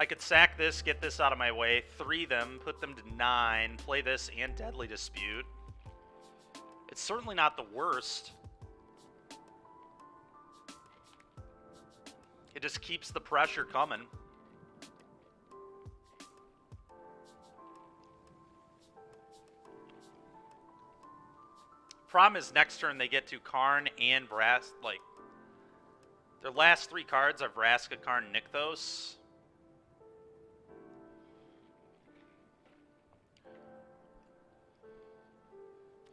I could sack this, get this out of my way, 3 them, put them to 9, play this and Deadly Dispute. It's certainly not the worst. It just keeps the pressure coming. Problem is, next turn they get to Karn and Brass. Like, their last 3 cards are Vraska, Karn, Nykthos.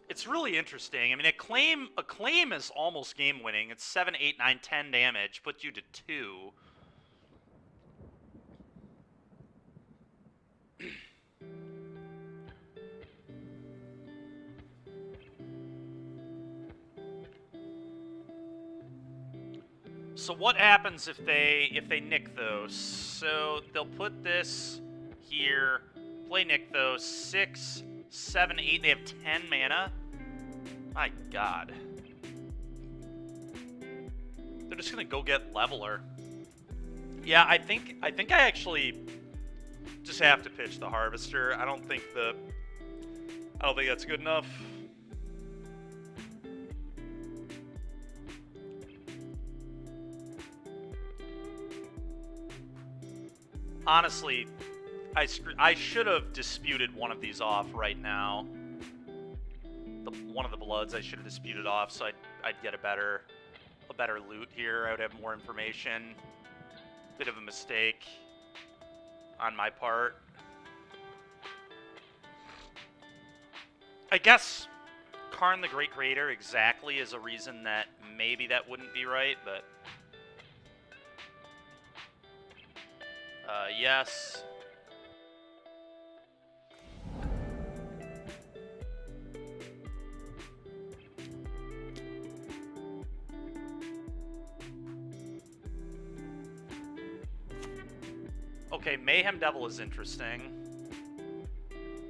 It's really interesting. I mean, a claim is almost game winning. It's 7, 8, 9, 10 damage, puts you to 2. So what happens if they Nykthos? So they'll put this here, play Nykthos, 6, 7, 8. They have 10 mana. My God. They're just gonna go get Leveler. Yeah, I think I actually just have to pitch the Harvester. I don't think that's good enough. Honestly, I should have disputed one of these off right now. One of the Bloods I should have disputed off, so I'd get a better loot here. I would have more information. Bit of a mistake on my part. I guess Karn the Great Creator exactly is a reason that maybe that wouldn't be right, but yes. Okay, Mayhem Devil is interesting.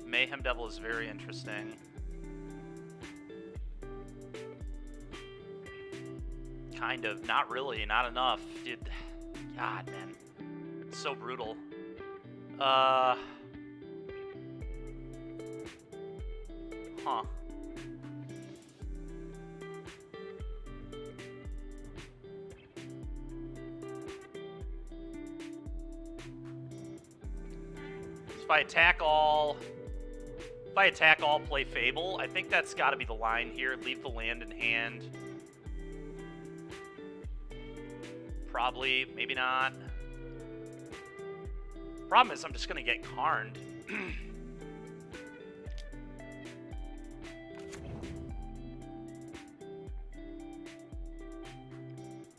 Mayhem Devil is very interesting. Kind of. Not really. Not enough. Dude. God, man. It's so brutal. Huh. If I attack all, play Fable. I think that's got to be the line here. Leave the land in hand. Probably, maybe not. Problem is, I'm just gonna get Karned.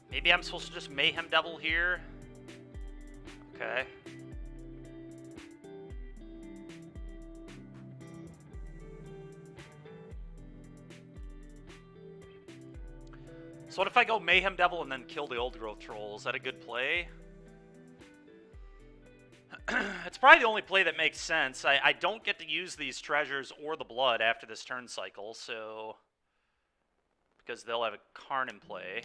Maybe I'm supposed to just Mayhem Devil here. Okay. So what if I go Mayhem Devil and then kill the Old Growth Troll? Is that a good play? It's probably the only play that makes sense. I don't get to use these treasures or the blood after this turn cycle, so... because they'll have a Karn in play.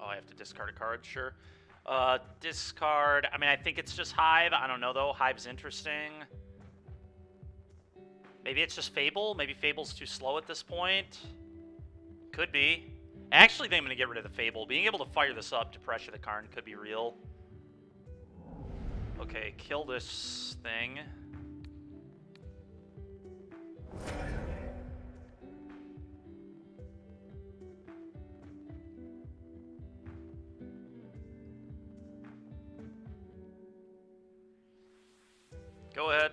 Oh, I have to discard a card, sure. Discard. I mean, I think it's just Hive. I don't know, though. Hive's interesting. Maybe it's just Fable. Maybe Fable's too slow at this point. Could be. Actually, I think I'm going to get rid of the Fable. Being able to fire this up to pressure the Karn could be real. Okay, kill this thing. Go ahead.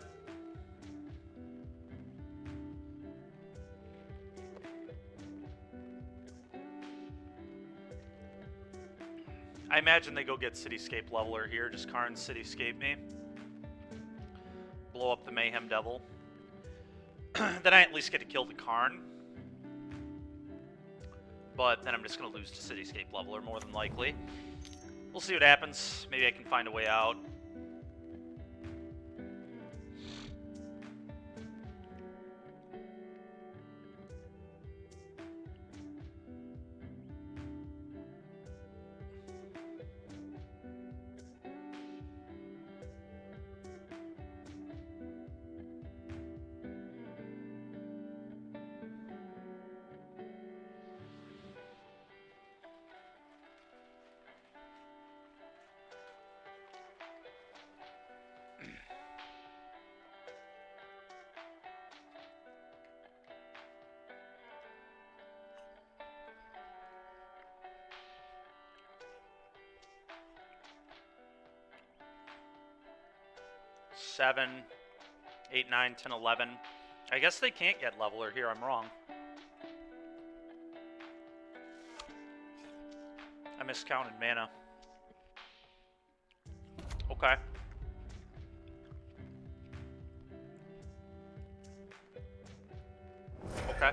I imagine they go get Cityscape Leveler here. Just Karn Cityscape me. Blow up the Mayhem Devil. Then I at least get to kill the Karn. But then I'm just going to lose to Cityscape Leveler, more than likely. We'll see what happens. Maybe I can find a way out. 7, 8, 9, 10, 11. I guess they can't get Leveler here. I'm wrong. I miscounted mana. Okay. Okay.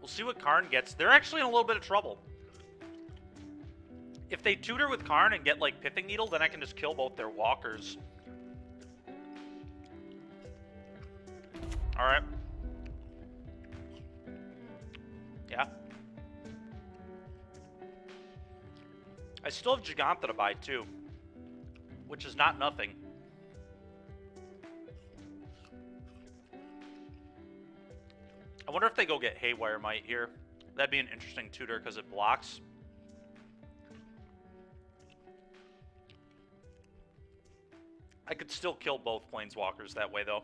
We'll see what Karn gets. They're actually in a little bit of trouble. If they tutor with Karn and get, like, Pithing Needle, then I can just kill both their walkers. Alright. Yeah. I still have Giganta to buy, too. Which is not nothing. I wonder if they go get Haywire Might here. That'd be an interesting tutor because it blocks. I could still kill both Planeswalkers that way, though.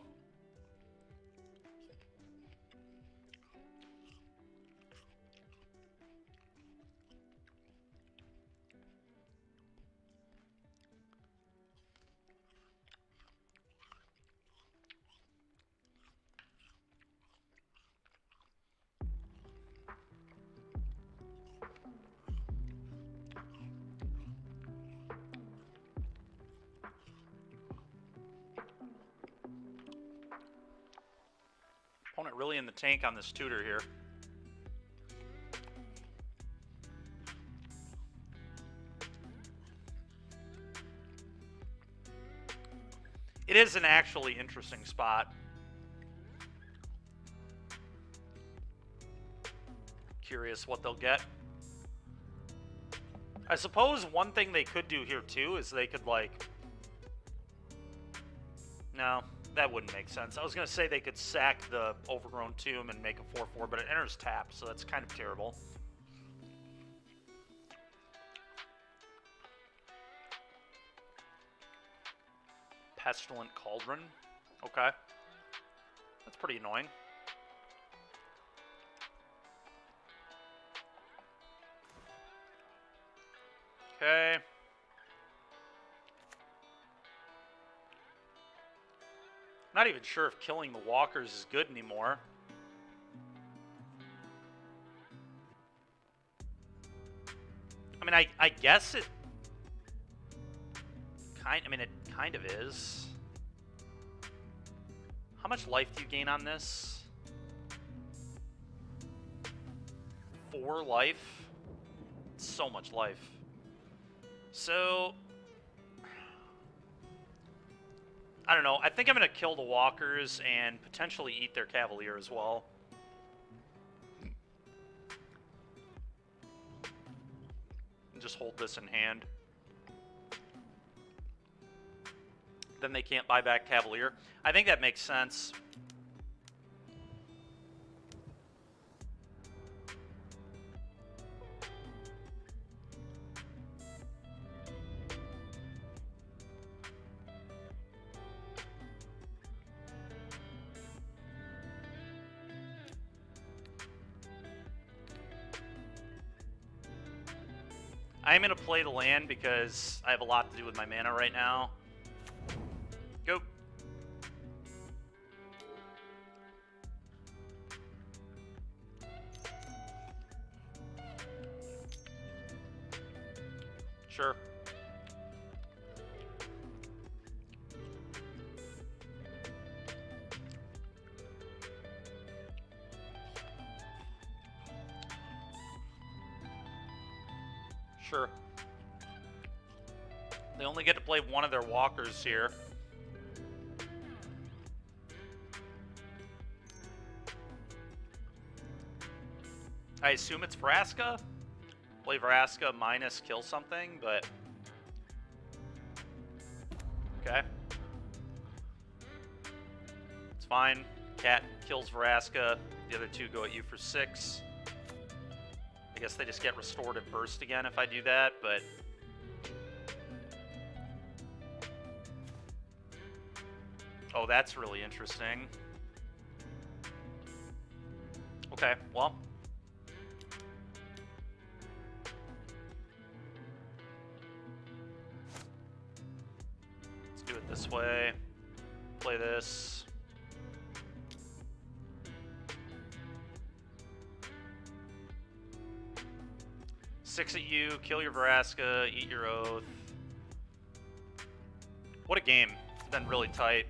Opponent really in the tank on this tutor here. It is an actually interesting spot. Curious what they'll get. I suppose one thing they could do here too is they could, like... No, that wouldn't make sense. I was going to say they could sack the Overgrown Tomb and make a 4/4, but it enters tap, so that's kind of terrible. Pestilent Cauldron. Okay. That's pretty annoying. Okay. Not even sure if killing the walkers is good anymore. I mean, I guess it it kind of is. How much life do you gain on this? 4 life? So much life. So, I don't know. I think I'm going to kill the walkers and potentially eat their Cavalier as well. And just hold this in hand. Then they can't buy back Cavalier. I think that makes sense. I'm going to play the land because I have a lot to do with my mana right now. Go. Sure. Sure. They only get to play one of their walkers here. I assume it's Vraska. Play Vraska minus kill something, but... Okay. It's fine. Cat kills Vraska. The other two go at you for 6. I guess they just get Restorative Burst again if I do that, but... Oh, that's really interesting. Okay, well... this way. Play this. Six at you, kill your Vraska, eat your oath. What a game. It's been really tight.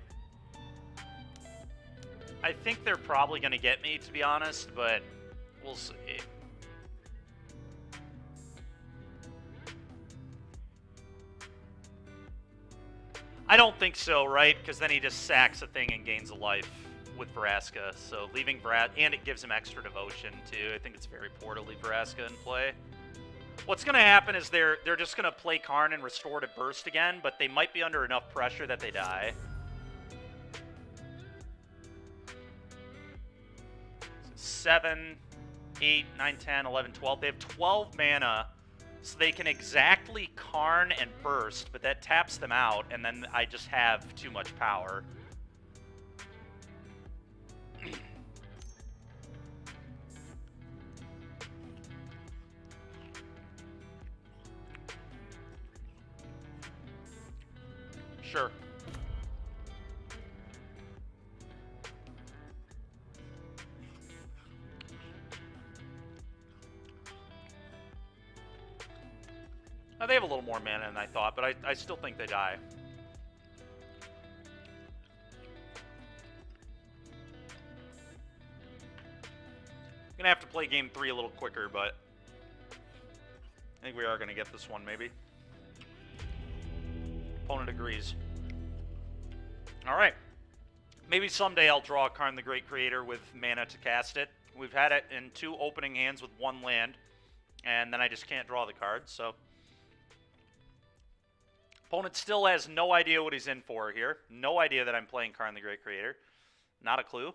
I think they're probably going to get me, to be honest, but we'll see. I don't think so, right? Because then he just sacks a thing and gains a life with Vraska. So leaving and it gives him extra devotion, too. I think it's very poor to leave Vraska in play. What's going to happen is they're just going to play Karn and Restorative Burst again, but they might be under enough pressure that they die. 7, 8, 9, 10, 11, 12. They have 12 mana, so they can exactly Karn and Burst, but that taps them out, and then I just have too much power. Sure. They have a little more mana than I thought, but I still think they die. I'm gonna have to play game 3 a little quicker, but I think we are gonna get this one, maybe. Opponent agrees. Alright. Maybe someday I'll draw Karn the Great Creator with mana to cast it. We've had it in 2 opening hands with 1 land, and then I just can't draw the card, so... Opponent still has no idea what he's in for here. No idea that I'm playing Karn the Great Creator. Not a clue.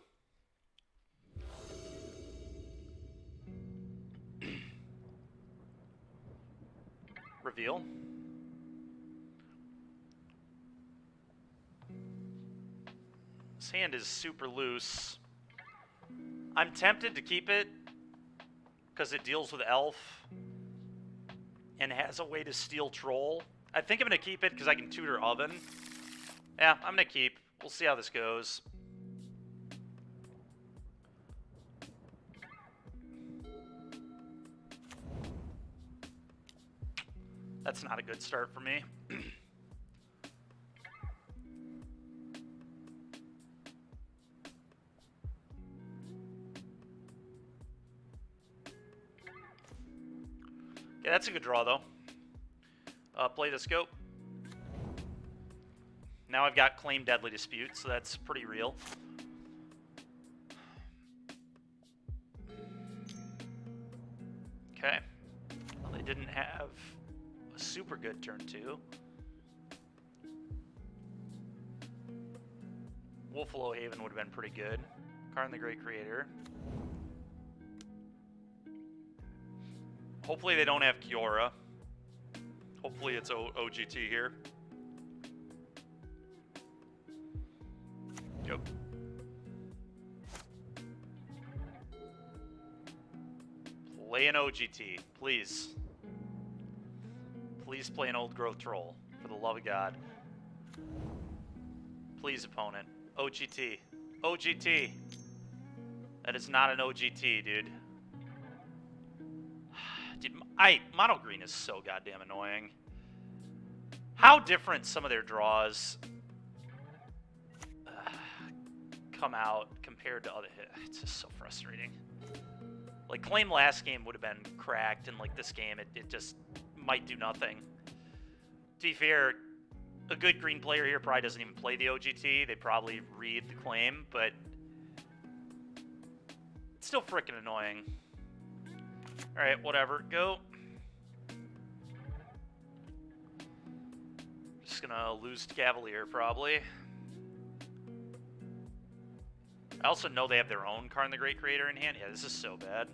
Reveal. This hand is super loose. I'm tempted to keep it because it deals with Elf and has a way to steal Troll. I think I'm going to keep it because I can tutor Oven. Yeah, I'm going to keep. We'll see how this goes. That's not a good start for me. Yeah, that's a good draw, though. Play the scope. Now I've got Claim Deadly Dispute, so that's pretty real. Okay. Well, they didn't have a super good turn 2. Wolfalo Haven would have been pretty good. Karn the Great Creator. Hopefully they don't have Kiora. Hopefully it's OGT here. Yep. Play an OGT, please. Please play an Old Growth Troll, for the love of God. Please, opponent. OGT. OGT. That is not an OGT, dude. Dude, mono green is so goddamn annoying. How different some of their draws come out compared to other. It's just so frustrating. Like, Claim last game would have been cracked, and like this game, it just might do nothing. To be fair, a good green player here probably doesn't even play the OGT. They probably read the Claim, but it's still freaking annoying. Alright, whatever. Go. Just gonna lose to Cavalier, probably. I also know they have their own Karn the Great Creator in hand. Yeah, this is so bad.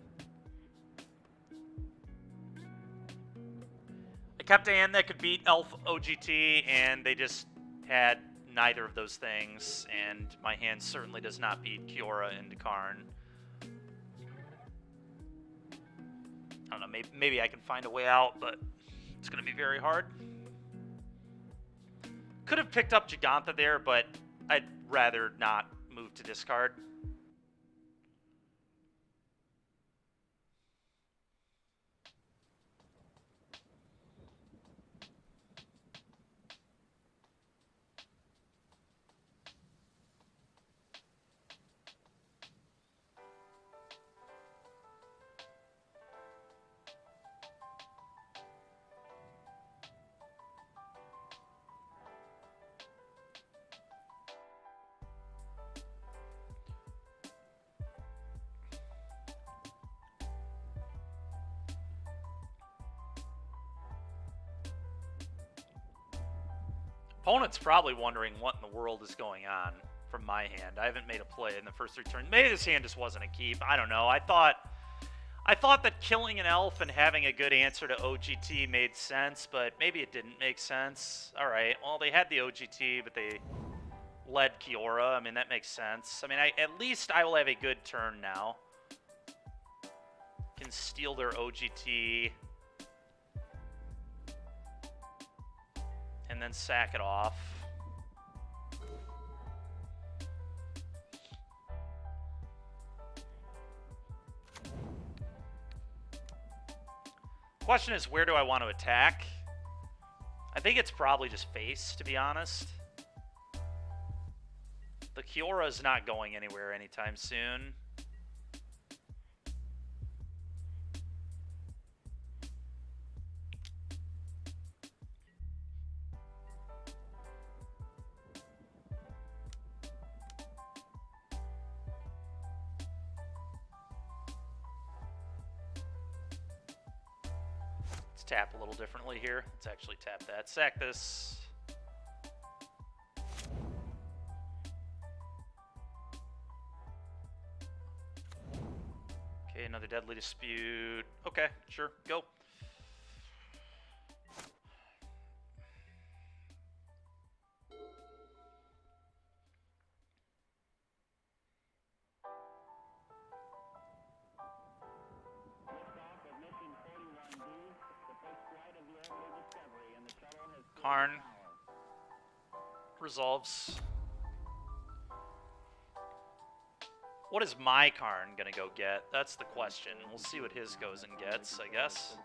I kept a hand that could beat Elf OGT, and they just had neither of those things, and my hand certainly does not beat Kiora into Karn. I don't know, maybe I can find a way out, but it's going to be very hard. Could have picked up Giganta there, but I'd rather not move to discard. Opponent's probably wondering what in the world is going on from my hand. I haven't made a play in the first 3 turns. Maybe this hand just wasn't a keep. I don't know. I thought that killing an elf and having a good answer to OGT made sense, but maybe it didn't make sense. All right. Well, they had the OGT, but they led Kiora. I mean, that makes sense. I mean, at least I will have a good turn now. Can steal their OGT. And then sack it off. Question is, where do I want to attack? I think it's probably just face, to be honest. The Kiora is not going anywhere anytime soon. Tap a little differently here. Let's actually tap that. Sack this. Okay, another deadly dispute. Okay, sure, go. Karn resolves. What is my Karn gonna go get? That's the question. We'll see what his goes and gets, I guess.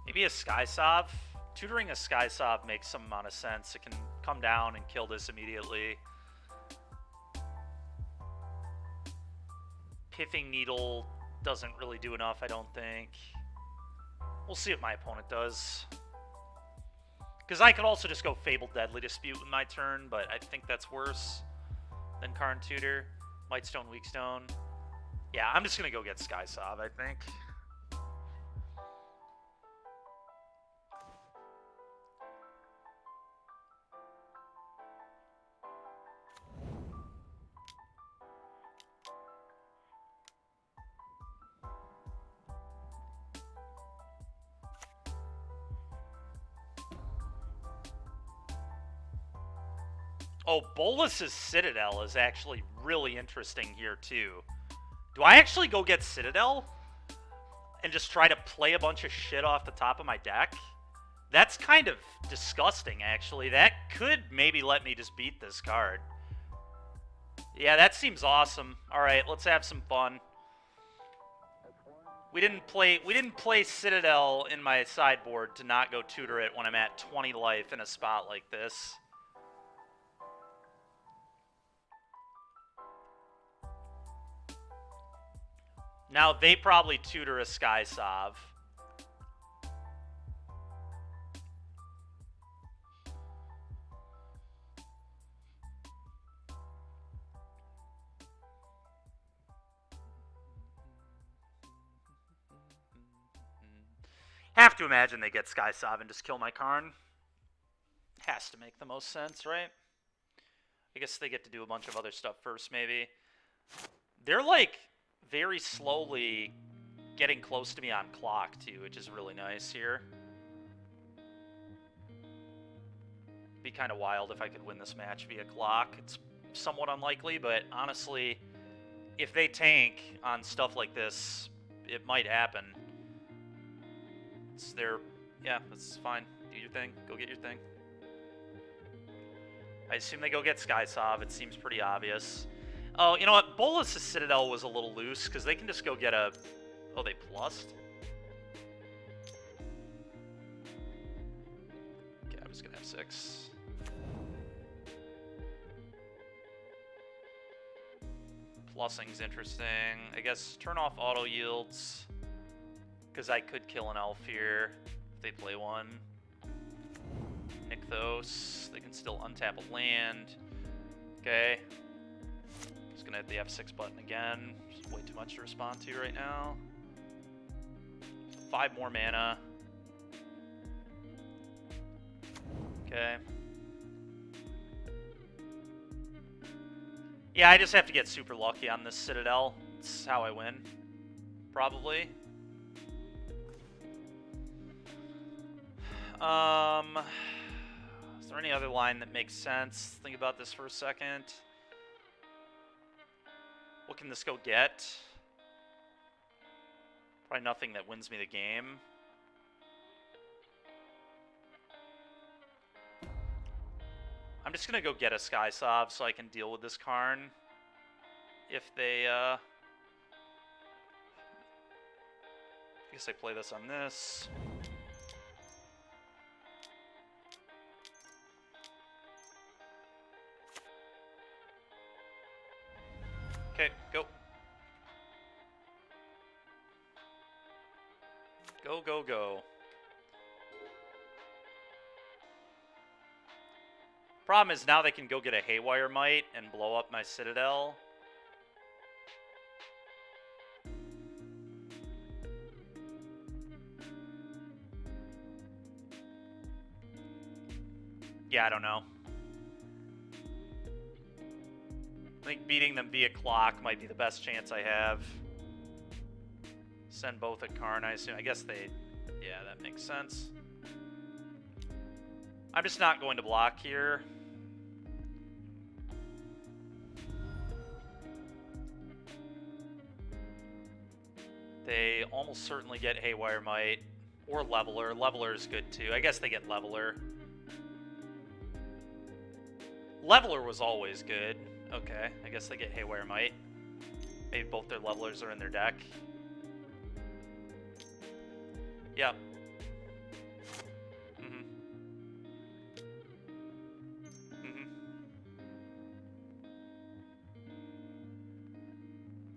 Maybe a Skysov. Tutoring a Skysov makes some amount of sense. It can come down and kill this immediately. Piffing Needle doesn't really do enough, I don't think. We'll see what my opponent does. Because I could also just go Fabled Deadly Dispute with my turn, but I think that's worse than Karn Tutor. Mightstone, Weakstone. Yeah, I'm just going to go get Skysov, I think. Oh, Bolus's Citadel is actually really interesting here, too. Do I actually go get Citadel and just try to play a bunch of shit off the top of my deck? That's kind of disgusting, actually. That could maybe let me just beat this card. Yeah, that seems awesome. All right, let's have some fun. We didn't play Citadel in my sideboard to not go tutor it when I'm at 20 life in a spot like this. Now, they probably tutor a Skysov. Have to imagine they get Skysov and just kill my Karn. Has to make the most sense, right? I guess they get to do a bunch of other stuff first, maybe. They're like very slowly getting close to me on clock, too, which is really nice here. Be kind of wild if I could win this match via clock. It's somewhat unlikely, but honestly, if they tank on stuff like this, it might happen. It's their... Yeah, that's fine. Do your thing. Go get your thing. I assume they go get Skysov. It seems pretty obvious. Oh, you know what? Bolas' Citadel was a little loose, because they can just go get a... Oh, they plussed? Okay, I was going to have 6. Plussing's interesting. I guess turn off auto yields, because I could kill an elf here if they play one. Nykthos. They can still untap a land. Okay. Just gonna hit the F6 button again. Just way too much to respond to right now. 5 more mana. Okay. Yeah, I just have to get super lucky on this Citadel. It's how I win. Probably. Is there any other line that makes sense? Think about this for a second. What can this go get? Probably nothing that wins me the game. I'm just going to go get a Skysov so I can deal with this Karn. If they, I guess I play this on this. Okay, go. Go, go, go. Problem is now they can go get a Haywire Might and blow up my Citadel. Yeah, I don't know. I think beating them via clock might be the best chance I have. Send both at Karn, I assume. I guess they... Yeah, that makes sense. I'm just not going to block here. They almost certainly get Haywire Might. Or Leveler. Leveler is good too. I guess they get Leveler. Leveler was always good. Okay, I guess they get Haywire Might. Maybe both their Levelers are in their deck. Yeah.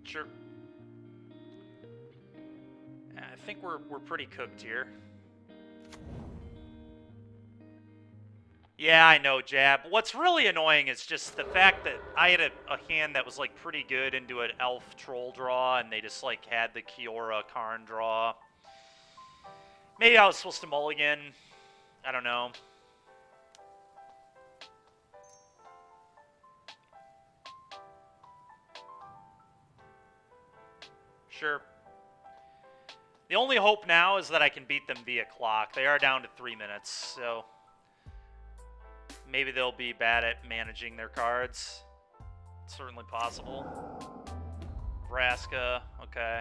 Sure. I think we're pretty cooked here. Yeah, I know, Jab. What's really annoying is just the fact that I had a hand that was like pretty good into an elf troll draw, and they just like had the Kiora Karn draw. Maybe I was supposed to mulligan. I don't know. Sure. The only hope now is that I can beat them via clock. They are down to 3 minutes, so maybe they'll be bad at managing their cards. It's certainly possible. Vraska, okay,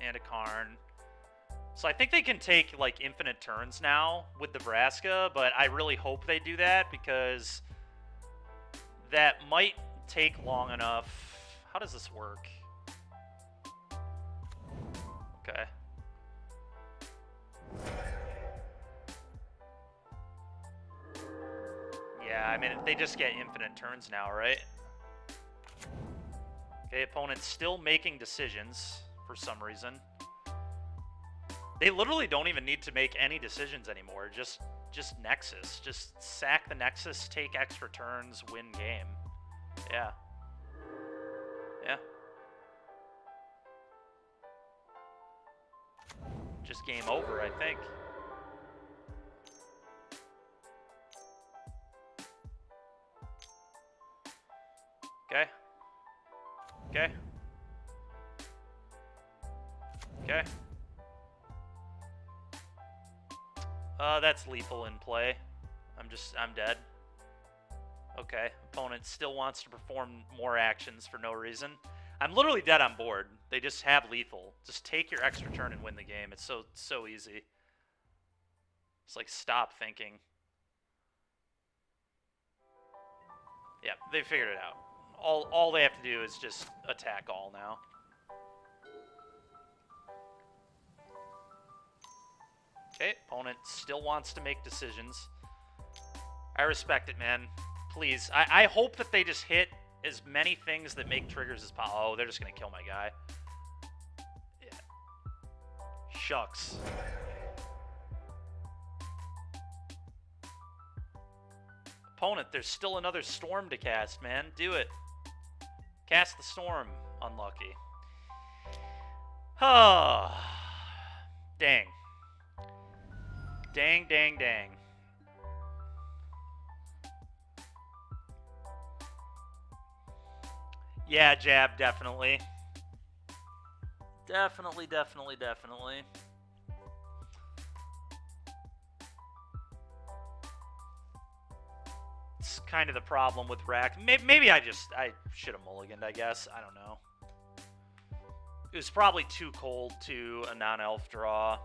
and a Karn. So I think they can take like infinite turns now with the Vraska, but I really hope they do that because that might take long enough. How does this work? Okay. Yeah, I mean, they just get infinite turns now, right? Okay, opponent's still making decisions for some reason. They literally don't even need to make any decisions anymore. Just Nexus. Just sack the Nexus, take extra turns, win game. Yeah. Yeah. Just game over, I think. Okay. Okay. Okay. That's lethal in play. I'm dead. Okay, opponent still wants to perform more actions for no reason. I'm literally dead on board. They just have lethal. Just take your extra turn and win the game. It's so easy. It's like, stop thinking. Yeah, they figured it out. All they have to do is just attack all now. Okay, opponent still wants to make decisions. I respect it, man. Please. I hope that they just hit as many things that make triggers as possible. Oh, they're just going to kill my guy. Yeah. Shucks. Opponent, there's still another storm to cast, man. Do it. Cast the storm. Unlucky. Oh. Dang. Dang, dang, dang. Yeah, jab, definitely. Definitely. It's kind of the problem with rack. Maybe I should have mulliganed, I guess. I don't know. It was probably too cold to a non-elf draw.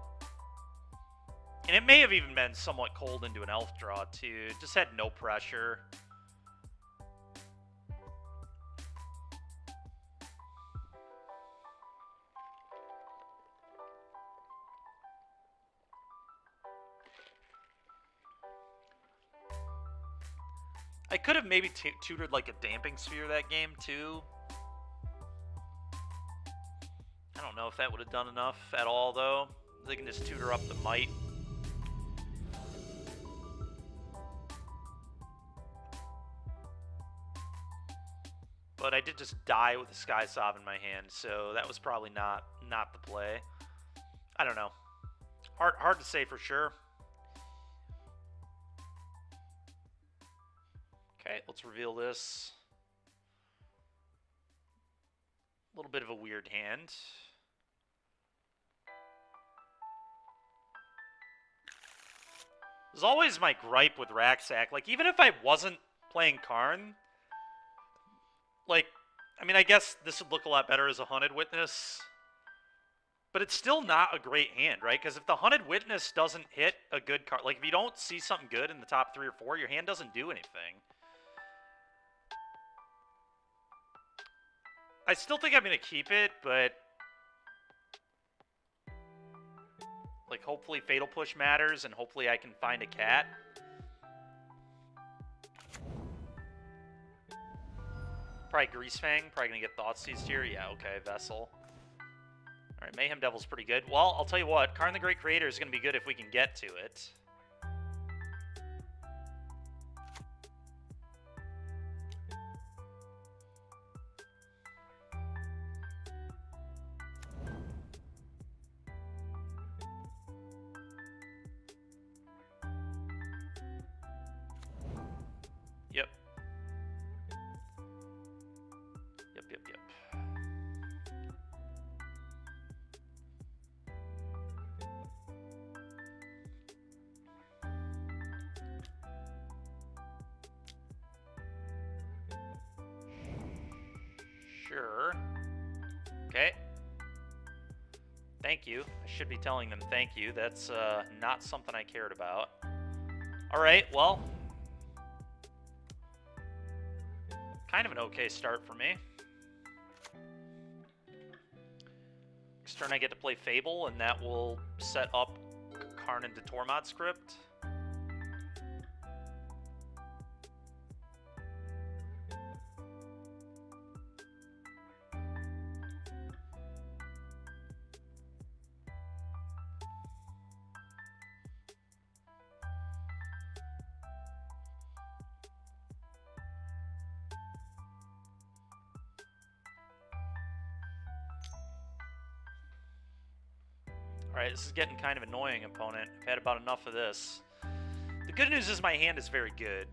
And it may have even been somewhat cold into an elf draw, too. Just had no pressure. I could have maybe tutored like a damping sphere that game, too. I don't know if that would have done enough at all, though. They can just tutor up the might. But I did just die with the Sky Sob in my hand, so that was probably not the play. I don't know. Hard to say for sure. Okay, let's reveal this. A little bit of a weird hand. There's always my gripe with Racksack. Like, even if I wasn't playing Karn, like, I mean, I guess this would look a lot better as a Hunted Witness. But it's still not a great hand, right? Because if the Hunted Witness doesn't hit a good card, like if you don't see something good in the top 3 or 4, your hand doesn't do anything. I still think I'm going to keep it, but like hopefully Fatal Push matters, and hopefully I can find a cat. Probably Greasefang. Probably going to get Thoughtseize here. Yeah, okay, Vessel. Alright, Mayhem Devil's pretty good. Well, I'll tell you what, Karn the Great Creator is going to be good if we can get to it. Yep. Yep. Sure. Okay. Thank you. I should be telling them thank you. That's not something I cared about. Alright, well. Kind of an okay start for me. Next turn I get to play Fable, and that will set up Karn into Tormod script. Alright, this is getting kind of annoying, opponent. I've had about enough of this. The good news is my hand is very good.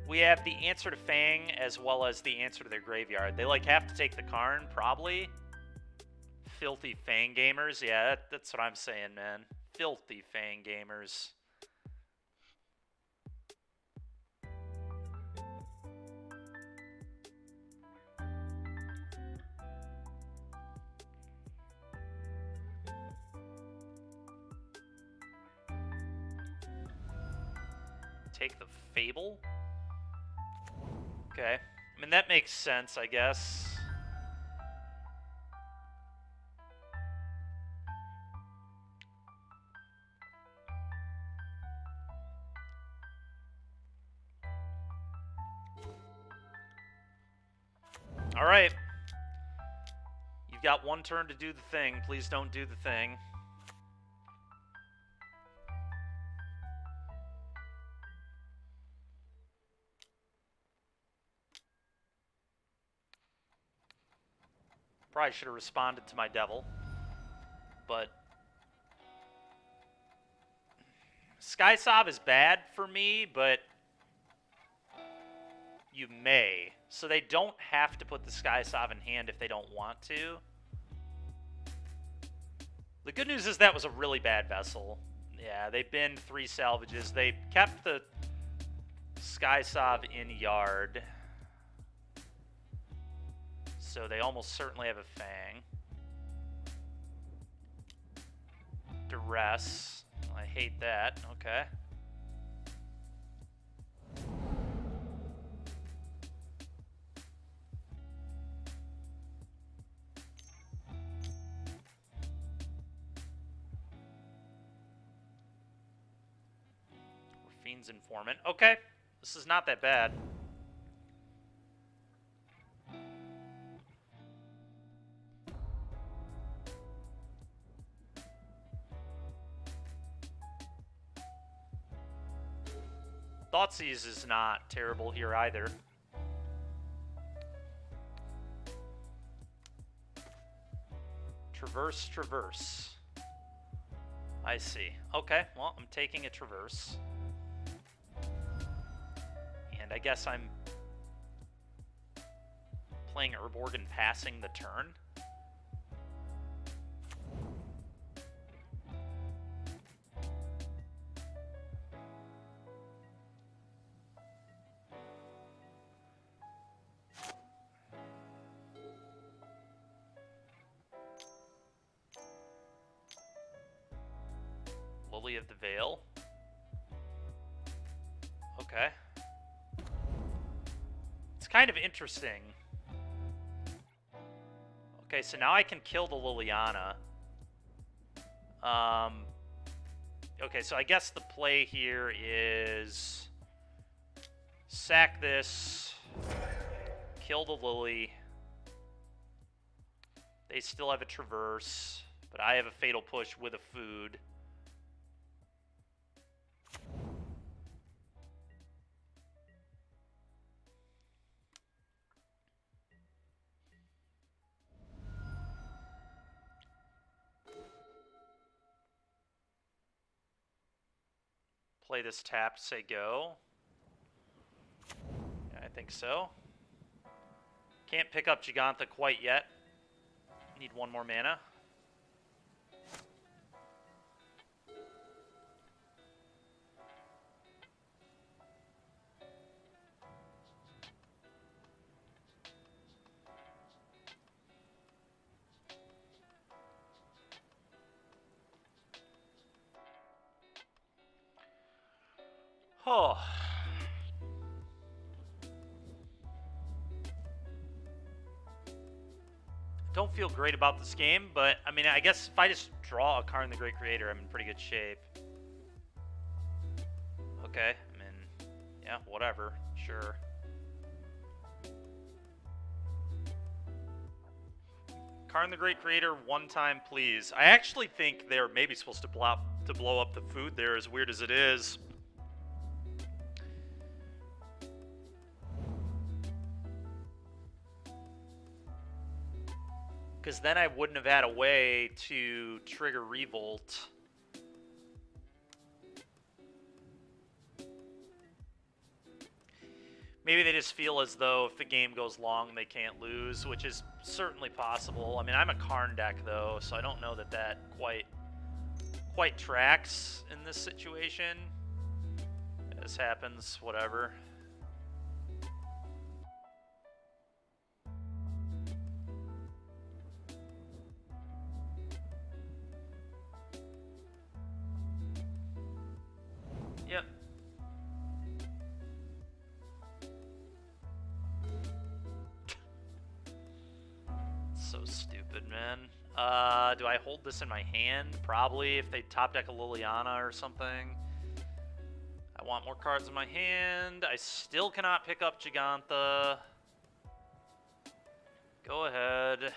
We have the answer to Fang as well as the answer to their graveyard. They like have to take the Karn, probably. Filthy Fang gamers. Yeah, that's what I'm saying, man. Filthy Fang gamers. take the Fable. Okay. I mean, that makes sense, I guess. All right. You've got one turn to do the thing. Please don't do the thing. Probably should have responded to my devil. But Sky Sob is bad for me, but you may. So they don't have to put the Sky Sob in hand if they don't want to. The good news is that was a really bad vessel. Yeah, they binned 3 salvages. They kept the Sky Sob in yard. So they almost certainly have a Fang. Duress. I hate that. Okay. Fiend's Informant. Okay. This is not that bad. Thoughtseize is not terrible here either. Traverse, Traverse. I see. Okay, well, I'm taking a Traverse. And I guess I'm playing Urborg and passing the turn. Lily of the Veil. Okay. It's kind of interesting. Okay, so now I can kill the Liliana. Okay, so I guess the play here is sack this, kill the Lily. They still have a Traverse, but I have a Fatal Push with a food. Play this tap, say go. Yeah, I think so. Can't pick up Gigantha quite yet. Need one more mana. Oh. Don't feel great about this game, but I mean, I guess if I just draw a Karn the Great Creator, I'm in pretty good shape. Okay, I mean, yeah, whatever, sure. Karn the Great Creator, one time, please. I actually think they're maybe supposed to blow up the food there, as weird as it is. Because then I wouldn't have had a way to trigger Revolt. Maybe they just feel as though if the game goes long, they can't lose, which is certainly possible. I mean, I'm a Karn deck, though, so I don't know that that quite tracks in this situation. This happens, whatever. Yep. stupid, man. Do I hold this in my hand? Probably, if they top deck a Liliana or something. I want more cards in my hand. I still cannot pick up Gigantha. Go ahead.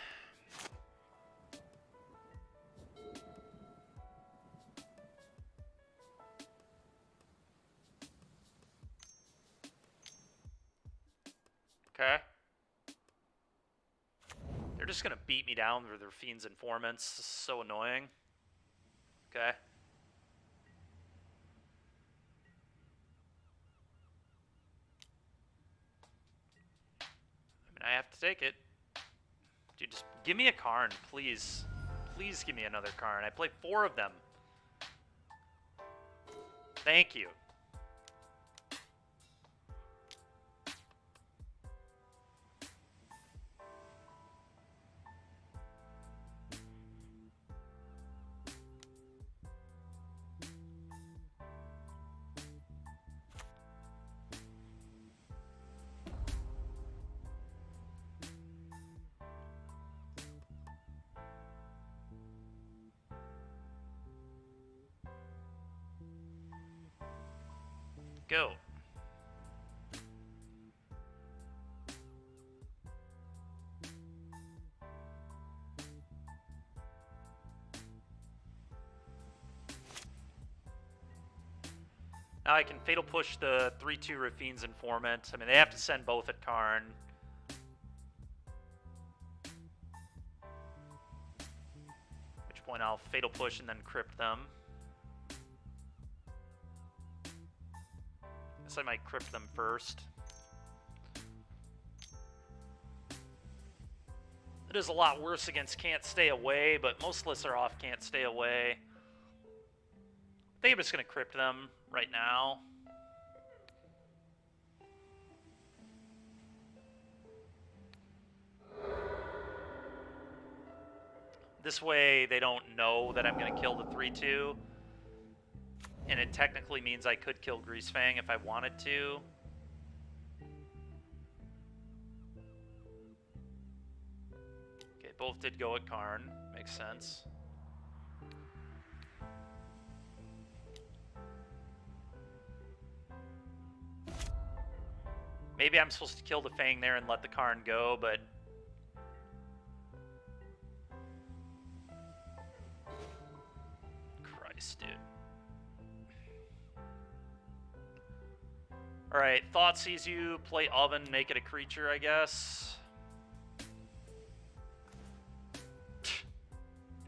Okay. They're just going to beat me down with their Fiends Informants. This is so annoying. Okay. I mean, I have to take it. Dude, just give me a Karn, please. Please give me another Karn. I play 4 of them. Thank you. Go. Now I can Fatal Push the 3-2 Rafine's Informant. I mean, they have to send both at Karn. At which point I'll Fatal Push and then Crypt them. Guess I might Crypt them first. It is a lot worse against Can't Stay Away, but most lists are off Can't Stay Away. I think I'm just going to Crypt them right now. This way they don't know that I'm going to kill the 3-2. And it technically means I could kill Greasefang if I wanted to. Okay, both did go at Karn. Makes sense. Maybe I'm supposed to kill the Fang there and let the Karn go, but... Christ, dude. Alright, Thought sees you, play Oven, make it a creature, I guess.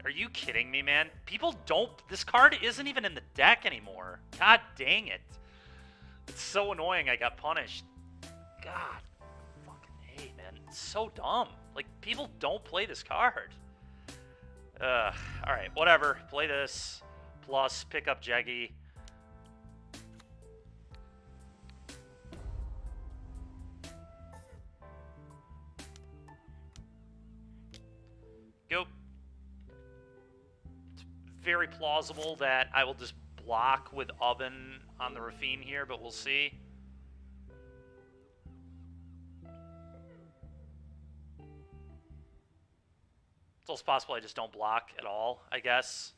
Are you kidding me, man? People don't... This card isn't even in the deck anymore. God dang it. It's so annoying I got punished. God, fucking hey, man. It's so dumb. Like, people don't play this card. Alright, whatever. Play this. Plus, pick up Jeggy. Go. It's very plausible that I will just block with Oven on the Rafine here, but we'll see. It's also possible I just don't block at all, I guess.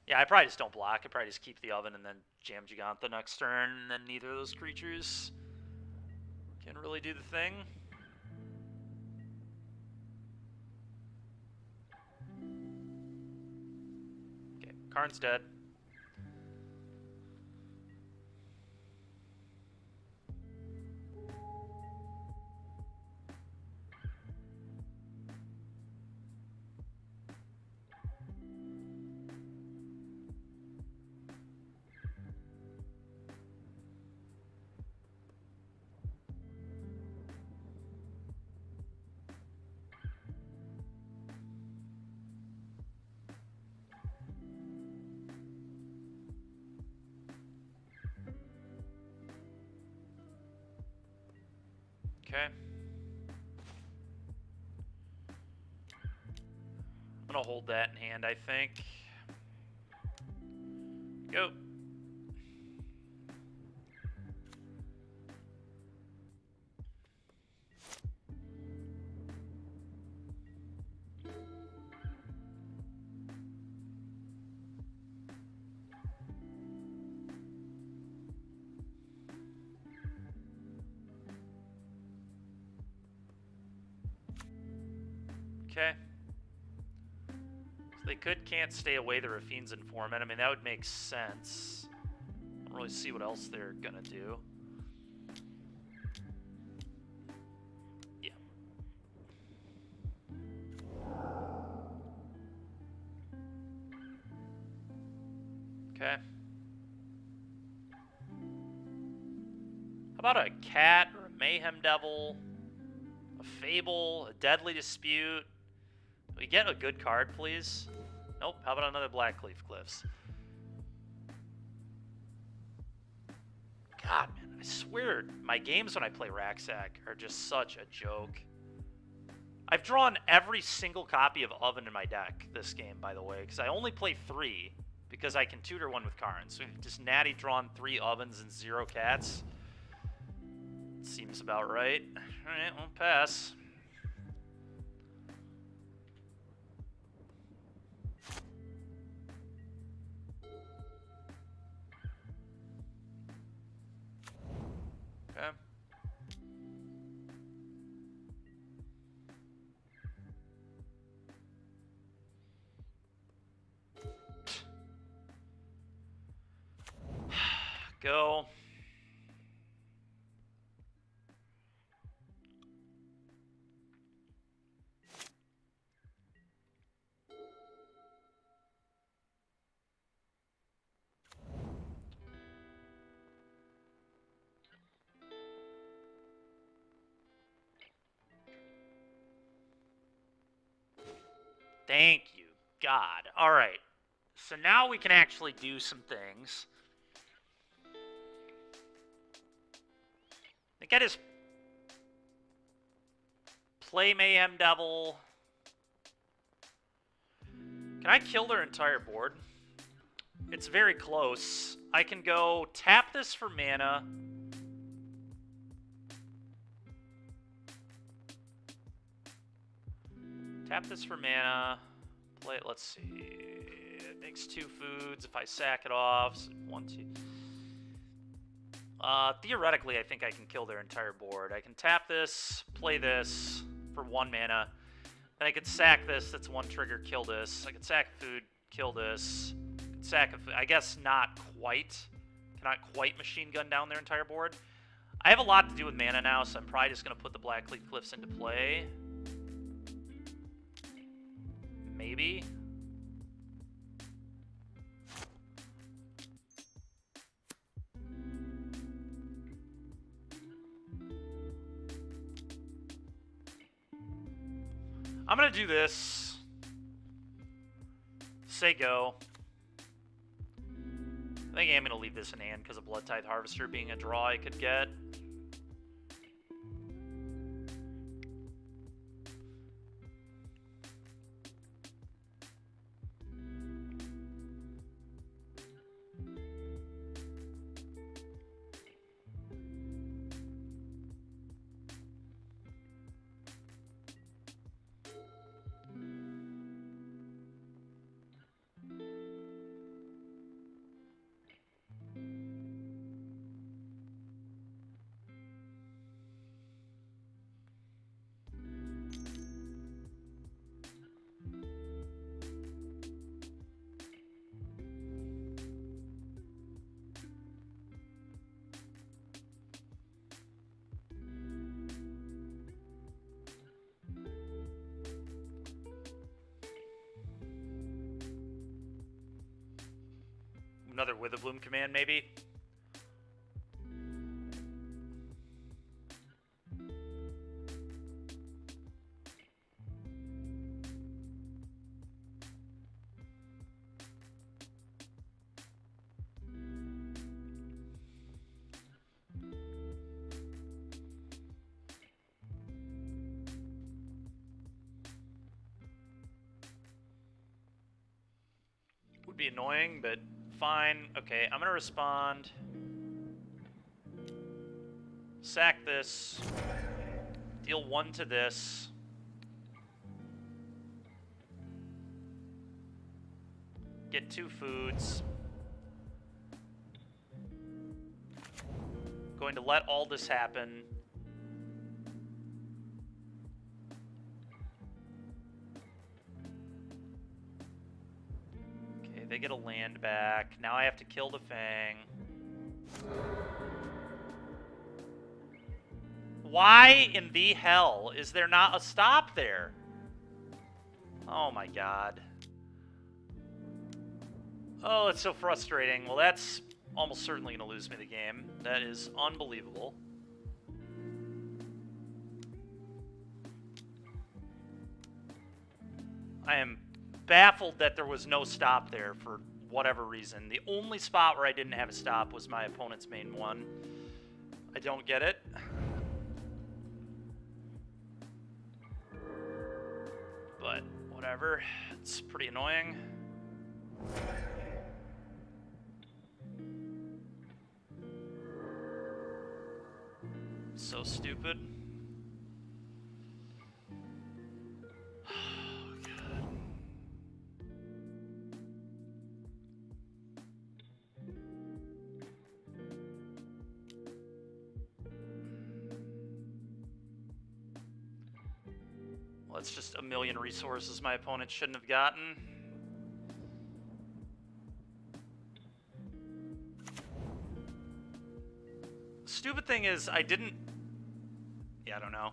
Yeah, I probably just don't block. I probably just keep the Oven and then jam Gigantha next turn, and then neither of those creatures can really do the thing. Okay, Karn's dead. Okay. I'm gonna hold that in hand, I think. Go. Okay. So they can't stay away the Rafine's informant. I mean, that would make sense. I don't really see what else they're gonna do. Yeah. Okay. How about a cat or a mayhem devil? A fable, a deadly dispute. Can we get a good card, please? Nope. How about another Blackleaf Cliffs? God, man, I swear, my games when I play Racksack are just such a joke. I've drawn every single copy of Oven in my deck this game, by the way, because I only play 3, because I can tutor one with Karn. So we've just natty drawn 3 Ovens and 0 cats. Seems about right. Alright, we'll pass. Okay. Go. Thank you, God. All right. So now we can actually do some things. I think I just play Mayhem Devil. Can I kill their entire board? It's very close. I can go tap this for mana. Tap this for mana. Play it, let's see. It makes 2 foods if I sack it off. So 1, 2. Theoretically, I think I can kill their entire board. I can tap this, play this for 1 mana. Then I could sack this, that's 1 trigger, kill this. I could sack food, kill this. Sack of food. I guess not quite. Cannot quite machine gun down their entire board. I have a lot to do with mana now, so I'm probably just going to put the Blackleaf Cliffs into play. Maybe. I'm going to do this. Say go. I think I'm going to leave this in hand because of Blood Tithe Harvester being a draw I could get. Another Witherbloom command, maybe? Would be annoying, but fine. Okay, I'm gonna respond. Sack this. Deal 1 to this. Get 2 foods. Going to let all this happen. They get a land back. Now I have to kill the Fang. Why in the hell is there not a stop there? Oh my god. Oh, it's so frustrating. Well, that's almost certainly going to lose me the game. That is unbelievable. I am baffled that there was no stop there for whatever reason. The only spot where I didn't have a stop was my opponent's main one. I don't get it. But whatever. It's pretty annoying. So stupid. Oh, God. Well, that's just a million resources my opponent shouldn't have gotten. Stupid thing is, I didn't... Yeah, I don't know.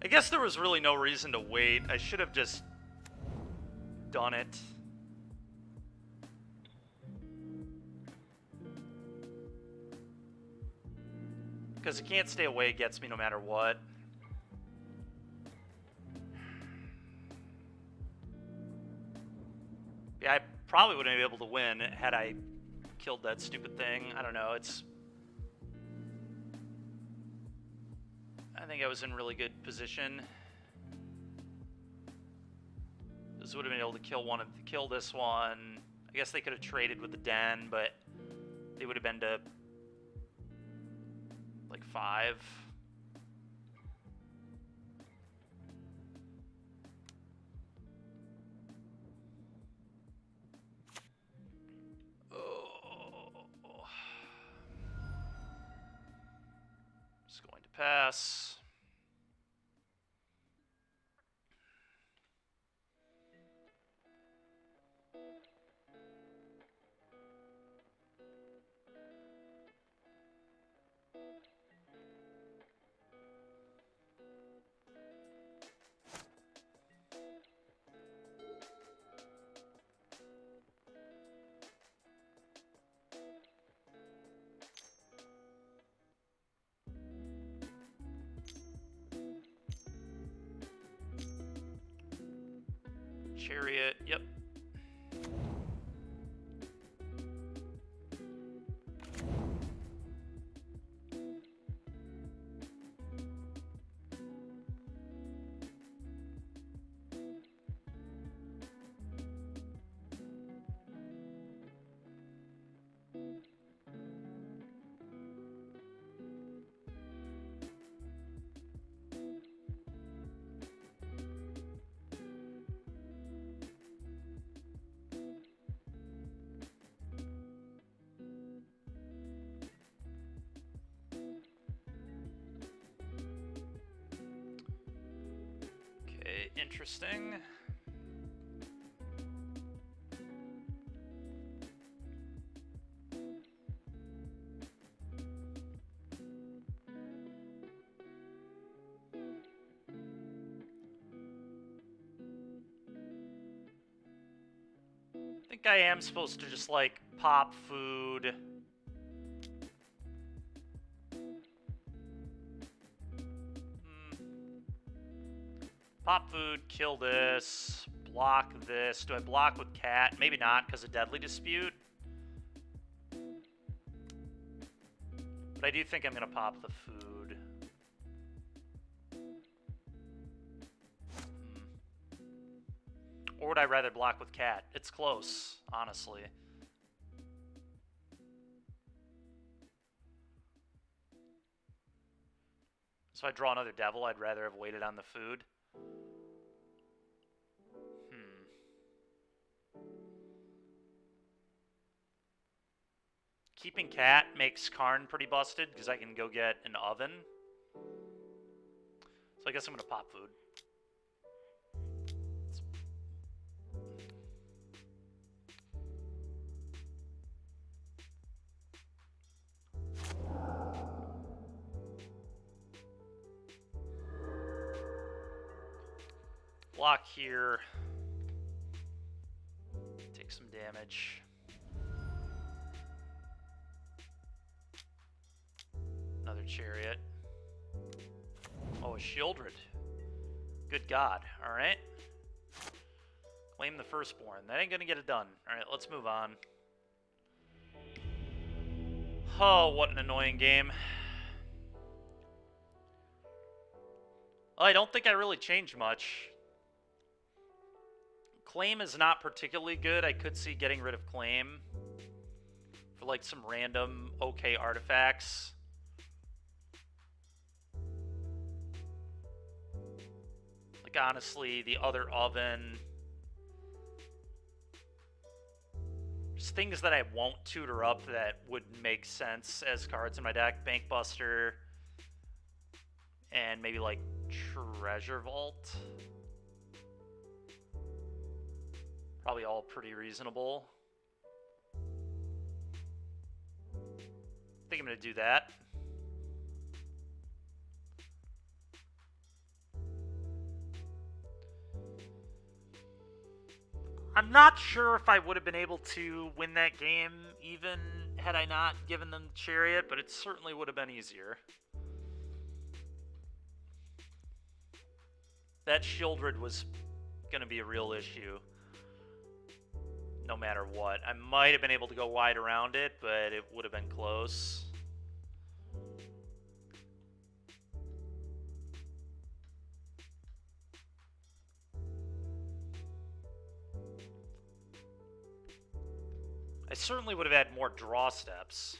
I guess there was really no reason to wait. I should have just done it. Because it can't stay away gets me no matter what. Yeah, I probably wouldn't have been able to win had I killed that stupid thing. I don't know, it's... I think I was in really good position. This would have been able to kill this one. I guess they could have traded with the den, but they would have been to like 5. Oh. Just going to pass. Chariot, yep. Interesting. I think I am supposed to just like pop food. Pop food, kill this, block this. Do I block with cat? Maybe not, because of Deadly Dispute. But I do think I'm going to pop the food. Or would I rather block with cat? It's close, honestly. So I draw another devil, I'd rather have waited on the food. Keeping cat makes Karn pretty busted because I can go get an oven. So I guess I'm going to pop food. block here. Take some damage. Another chariot. Oh, a Shieldred. Good God. Alright. Claim the firstborn. That ain't gonna get it done. Alright, let's move on. Oh, what an annoying game. I don't think I really changed much. Claim is not particularly good. I could see getting rid of Claim for like some random okay artifacts. Like honestly, the other oven. There's things that I won't tutor up that would make sense as cards in my deck. Bankbuster and maybe like Treasure Vault. Probably all pretty reasonable. I think I'm going to do that. I'm not sure if I would have been able to win that game even had I not given them the Chariot, but it certainly would have been easier. That Shieldred was going to be a real issue. No matter what. I might have been able to go wide around it, but it would have been close. I certainly would have had more draw steps.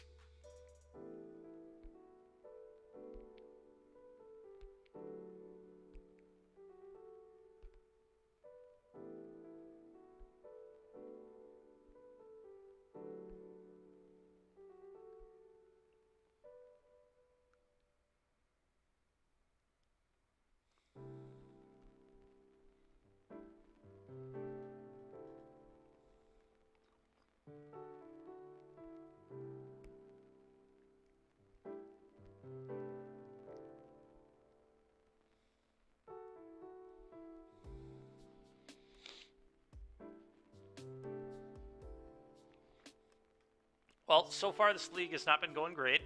Well, so far this league has not been going great.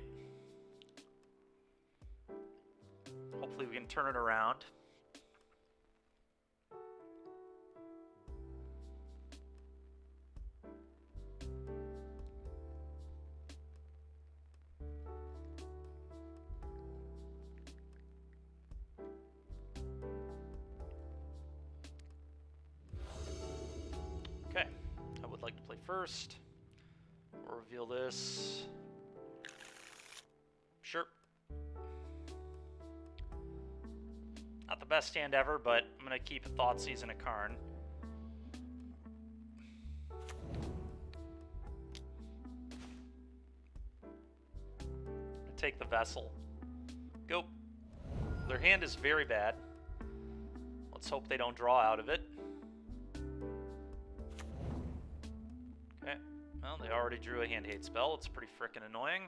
Hopefully we can turn it around. Okay, I would like to play first. We'll reveal this. Sure. Not the best hand ever, but I'm going to keep a Thoughtseize and a Karn. Take the Vessel. Go. Their hand is very bad. Let's hope they don't draw out of it. Okay. Well, they already drew a hand hate spell. It's pretty frickin' annoying.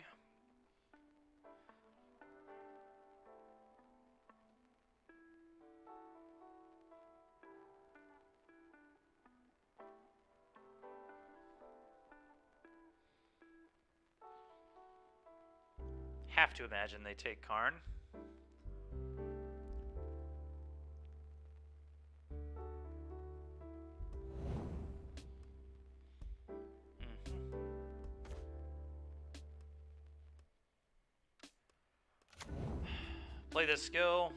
Have to imagine they take Karn. Play this go.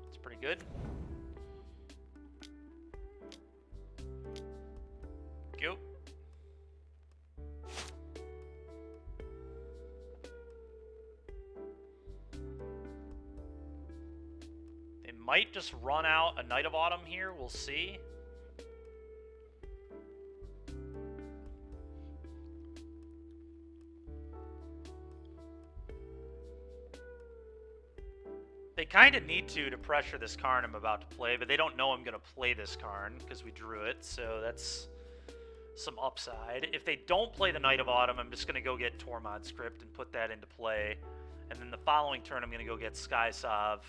It's pretty good. Go. Might just run out a Knight of Autumn here. We'll see. They kind of need to pressure this Karn I'm about to play, but they don't know I'm going to play this Karn because we drew it, so that's some upside. If they don't play the Knight of Autumn, I'm just going to go get Tormod Script and put that into play. And then the following turn, I'm going to go get Skysov.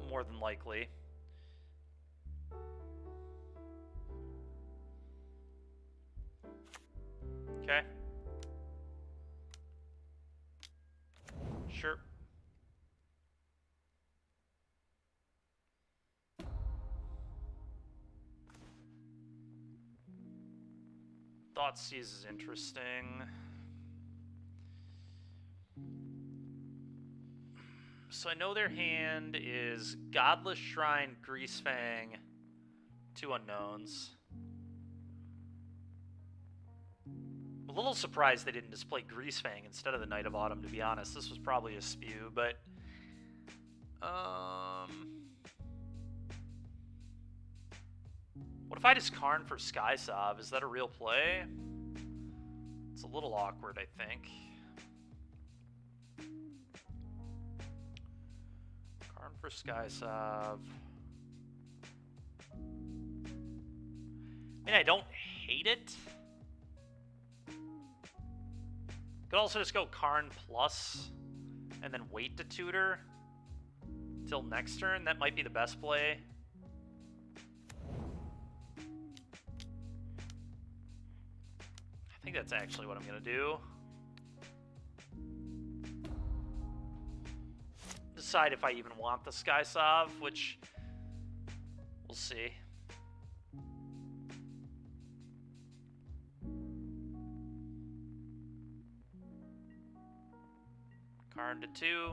More than likely. Okay. Sure. Thoughtseize is interesting. So I know their hand is Godless Shrine, Greasefang, 2 unknowns. I'm a little surprised they didn't display Greasefang instead of the Knight of Autumn, to be honest. This was probably a spew, but... What if I just Karn for Skysov? Is that a real play? It's a little awkward, I think. Karn for Skysov. I mean, I don't hate it. Could also just go Karn plus and then wait to tutor till next turn. That might be the best play. I think that's actually what I'm going to do. Decide if I even want the Skysov, which we'll see. Karn to 2.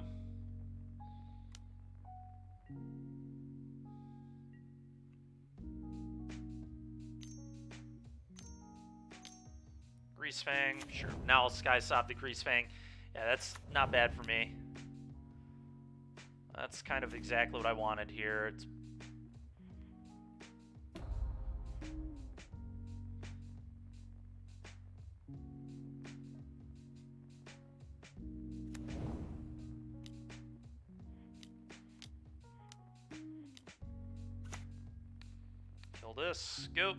Greasefang, sure. Now I'll Skysov the Greasefang. Yeah, that's not bad for me. That's kind of exactly what I wanted here. It's kill this. Go.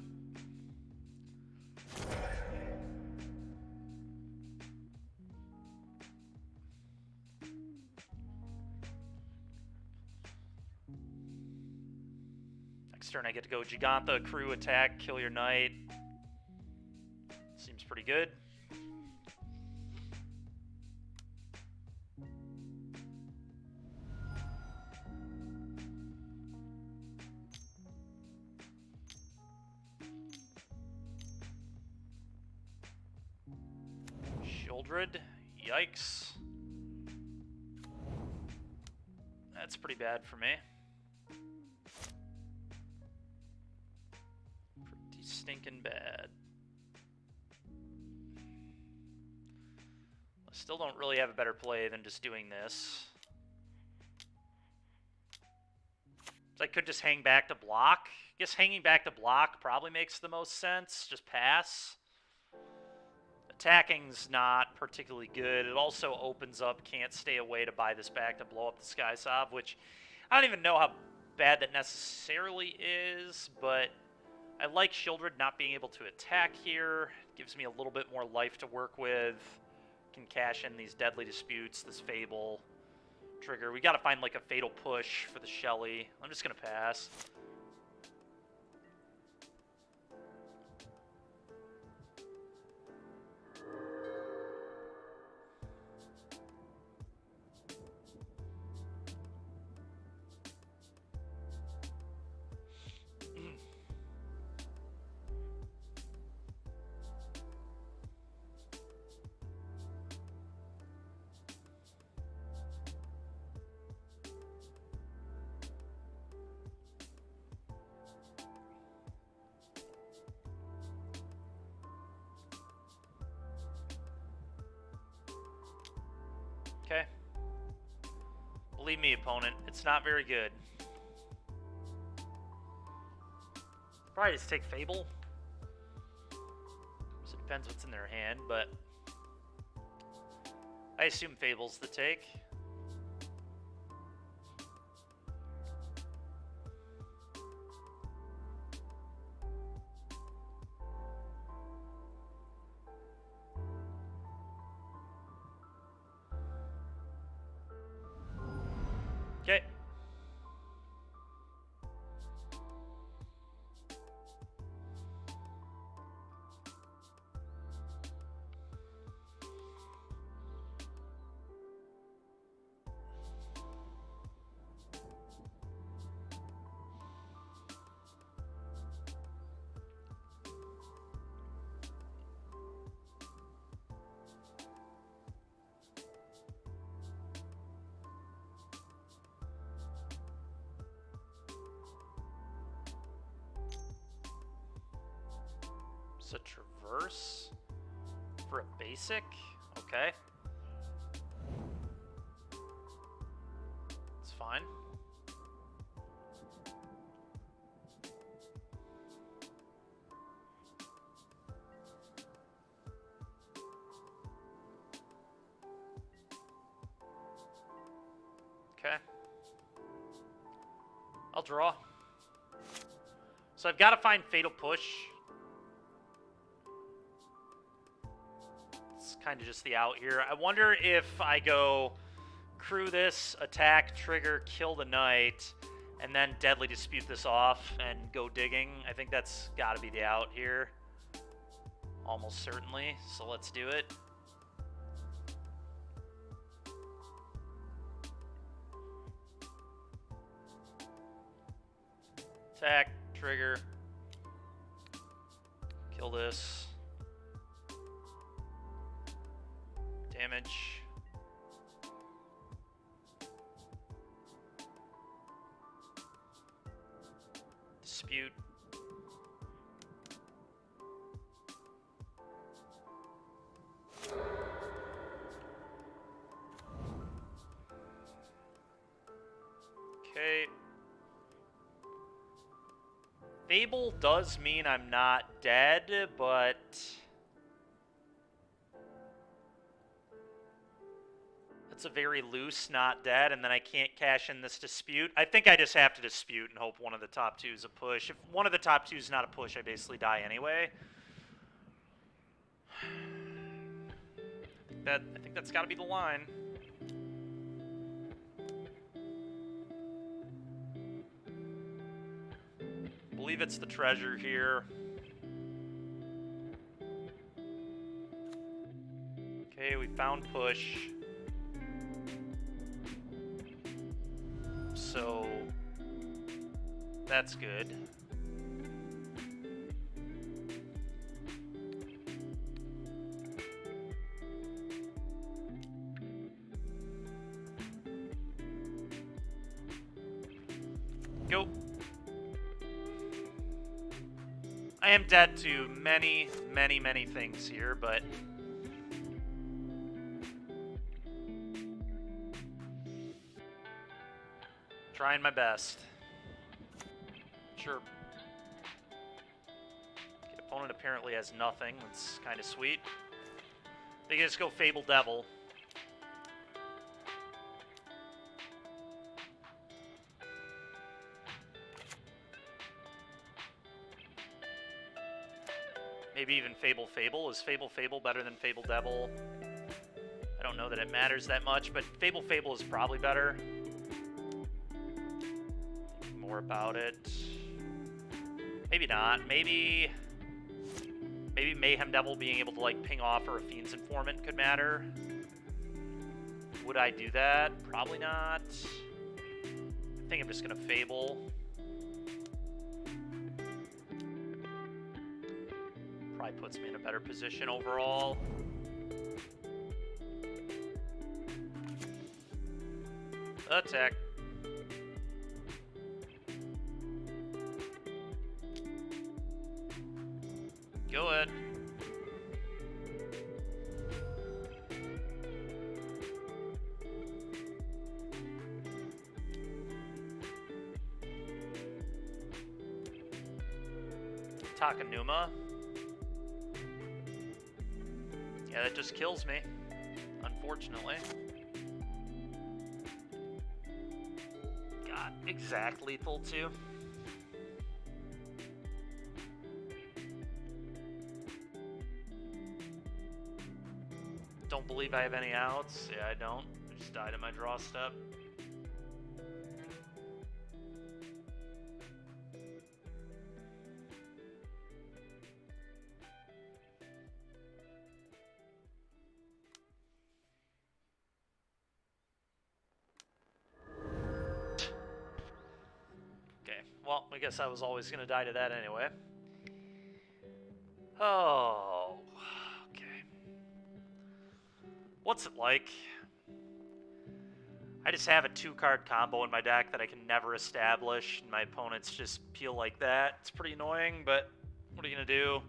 Next turn I get to go Gigantha, crew attack, kill your knight. Seems pretty good. Shieldred, yikes. That's pretty bad for me. Pretty stinking bad. I still don't really have a better play than just doing this. So I could just hang back to block. I guess hanging back to block probably makes the most sense. Just pass. Attacking's not particularly good. It also opens up can't stay away to buy this back to blow up the Skysov, which I don't even know how bad that necessarily is, but I like Shieldred not being able to attack here. It gives me a little bit more life to work with. Can cash in these Deadly Disputes, this Fable trigger. We got to find like a Fatal Push for the Shelly. I'm just going to pass. Okay. Believe me, opponent, it's not very good. Probably just take Fable. So it depends what's in their hand, but I assume Fable's the take. It's a traverse for a basic? Okay. It's fine. Okay. I'll draw. So I've got to find Fatal Push. It's kind of just the out here. I wonder if I go crew this, attack, trigger, kill the knight, and then Deadly Dispute this off and go digging. I think that's got to be the out here. Almost certainly. So let's do it. Attack, trigger, kill this, damage, dispute, okay. Fable does mean I'm not dead, but it's a very loose not dead, and then I can't cash in this dispute. I think I just have to dispute and hope one of the top two is a push. If one of the top two is not a push, I basically die anyway. I think that's got to be the line. I believe it's the treasure here. Okay, we found push. So that's good. Go. I am dead to many, many, many things here, but trying my best. Sure. The opponent apparently has nothing. That's kind of sweet. They can just go Fable Devil. Maybe even Fable Fable. Is Fable Fable better than Fable Devil? I don't know that it matters that much, but Fable Fable is probably better. Thinking more about it. Maybe not. Maybe Mayhem Devil being able to like ping off or a Fiend's Informant could matter. Would I do that? Probably not. I think I'm just gonna Fable. Probably puts me in a better position overall. Attack. Go ahead. Takanuma. Yeah, that just kills me, unfortunately. God, exact lethal too. Don't believe I have any outs. Yeah, I don't. I just died at my draw step. Well, I guess I was always going to die to that anyway. Oh, okay. What's it like? I just have a 2-card combo in my deck that I can never establish, and my opponents just peel like that. It's pretty annoying, but what are you going to do?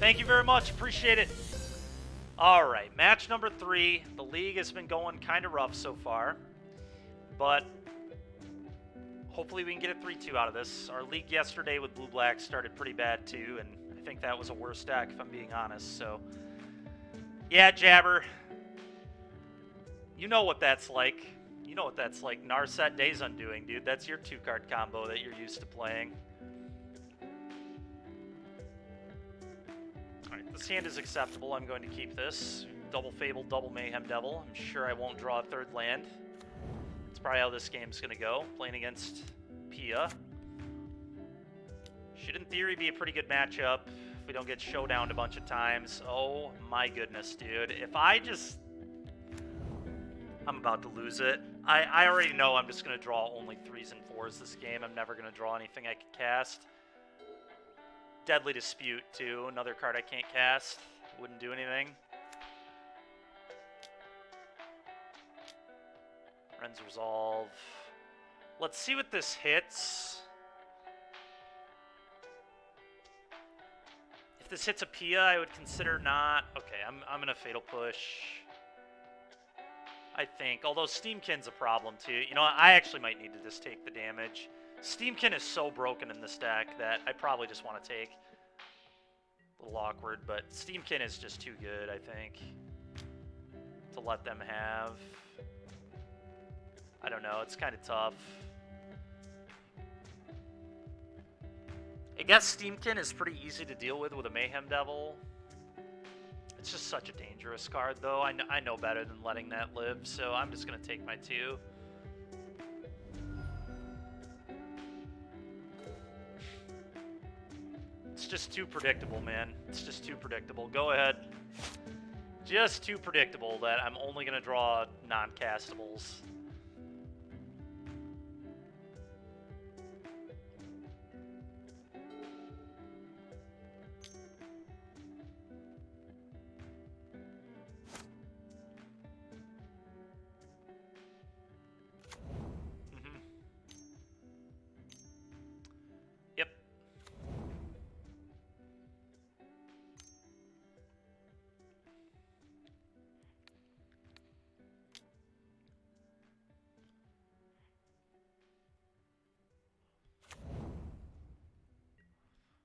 Thank you very much. Appreciate it. All right, match number 3. The league has been going kind of rough so far, but hopefully we can get a 3-2 out of this. Our league yesterday with Blue-Black started pretty bad too, and I think that was a worse deck if I'm being honest. So, yeah, Jabber, you know what that's like. You know what that's like. Narset Days Undoing, dude. That's your 2-card combo that you're used to playing. Alright, this hand is acceptable. I'm going to keep this. Double Fable, double Mayhem Devil. I'm sure I won't draw a 3rd land. That's probably how this game's going to go. Playing against Pia. Should, in theory, be a pretty good matchup if we don't get showdowned a bunch of times. Oh my goodness, dude. If I just... I'm about to lose it. I already know I'm just going to draw only 3s and 4s this game. I'm never going to draw anything I can cast. Deadly Dispute, too. Another card I can't cast. Wouldn't do anything. Ren's Resolve. Let's see what this hits. If this hits a Pia, I would consider not... Okay, I'm going to Fatal Push. I think. Although Steamkin's a problem, too. You know what? I actually might need to just take the damage. Steamkin is so broken in this deck that I probably just want to take. A little awkward, but Steamkin is just too good, I think, to let them have. I don't know. It's kind of tough. I guess Steamkin is pretty easy to deal with a Mayhem Devil. It's just such a dangerous card, though. I know better than letting that live, so I'm just going to take my 2. It's just too predictable, man. It's just too predictable. Go ahead. Just too predictable that I'm only going to draw non-castables.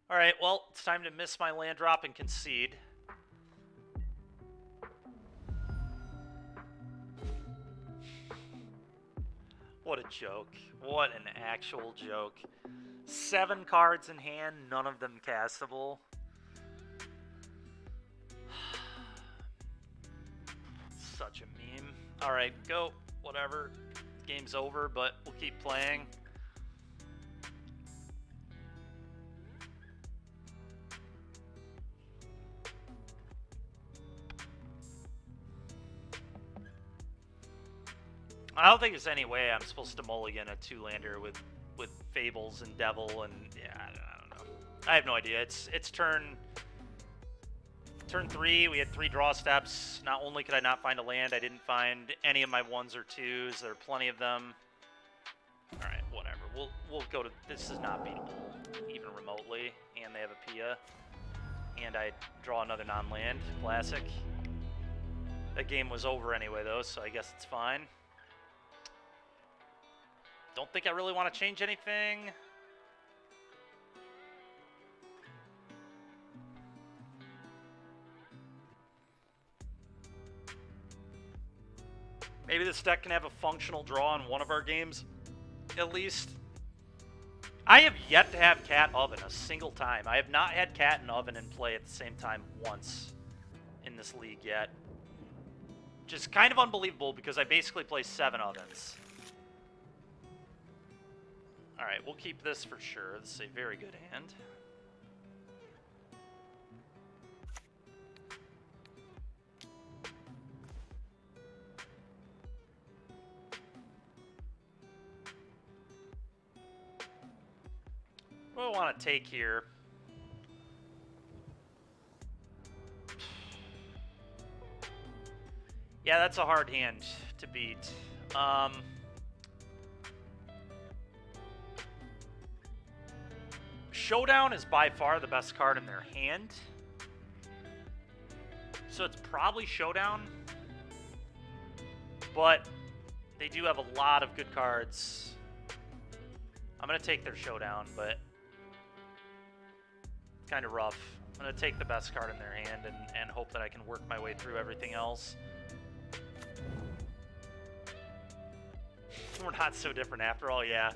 Alright, well, it's time to miss my land drop and concede. What a joke. What an actual joke. 7 cards in hand, none of them castable. Such a meme. Alright, go. Whatever. Game's over, but we'll keep playing. I don't think there's any way I'm supposed to mulligan a 2-lander with Fables and Devil, and yeah, I don't know. I have no idea. It's turn 3. We had 3 draw steps. Not only could I not find a land, I didn't find any of my 1s or 2s. There are plenty of them. All right, whatever. We'll go to. This is not beatable, even remotely. And they have a Pia. And I draw another non-land. Classic. That game was over anyway, though, so I guess it's fine. Don't think I really want to change anything. Maybe this deck can have a functional draw in one of our games, at least. I have yet to have Cat Oven a single time. I have not had Cat and Oven in play at the same time once in this league yet. Which is kind of unbelievable because I basically play 7 Ovens. Alright, we'll keep this for sure. This is a very good hand. What do I want to take here? Yeah, that's a hard hand to beat. Showdown is by far the best card in their hand. So it's probably Showdown. But they do have a lot of good cards. I'm going to take their Showdown, but it's kind of rough. I'm going to take the best card in their hand and hope that I can work my way through everything else. We're not so different after all, yeah.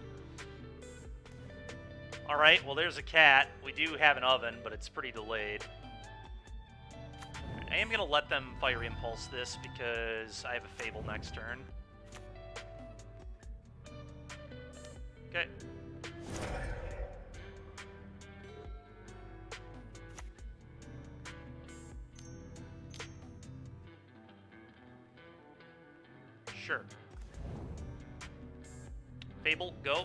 Alright, well there's a cat. We do have an oven, but it's pretty delayed. I am going to let them Fiery Impulse this because I have a Fable next turn. Okay. Sure. Fable, go.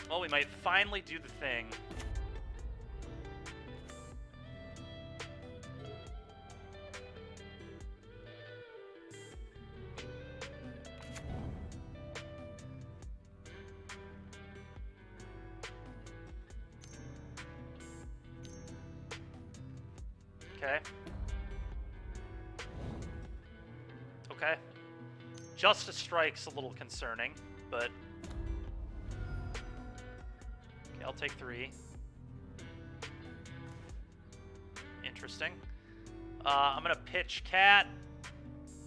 Well, we might finally do the thing. Okay. Okay. Justice Strike's a little concerning, but... Okay, I'll take 3. Interesting. I'm gonna pitch Cat,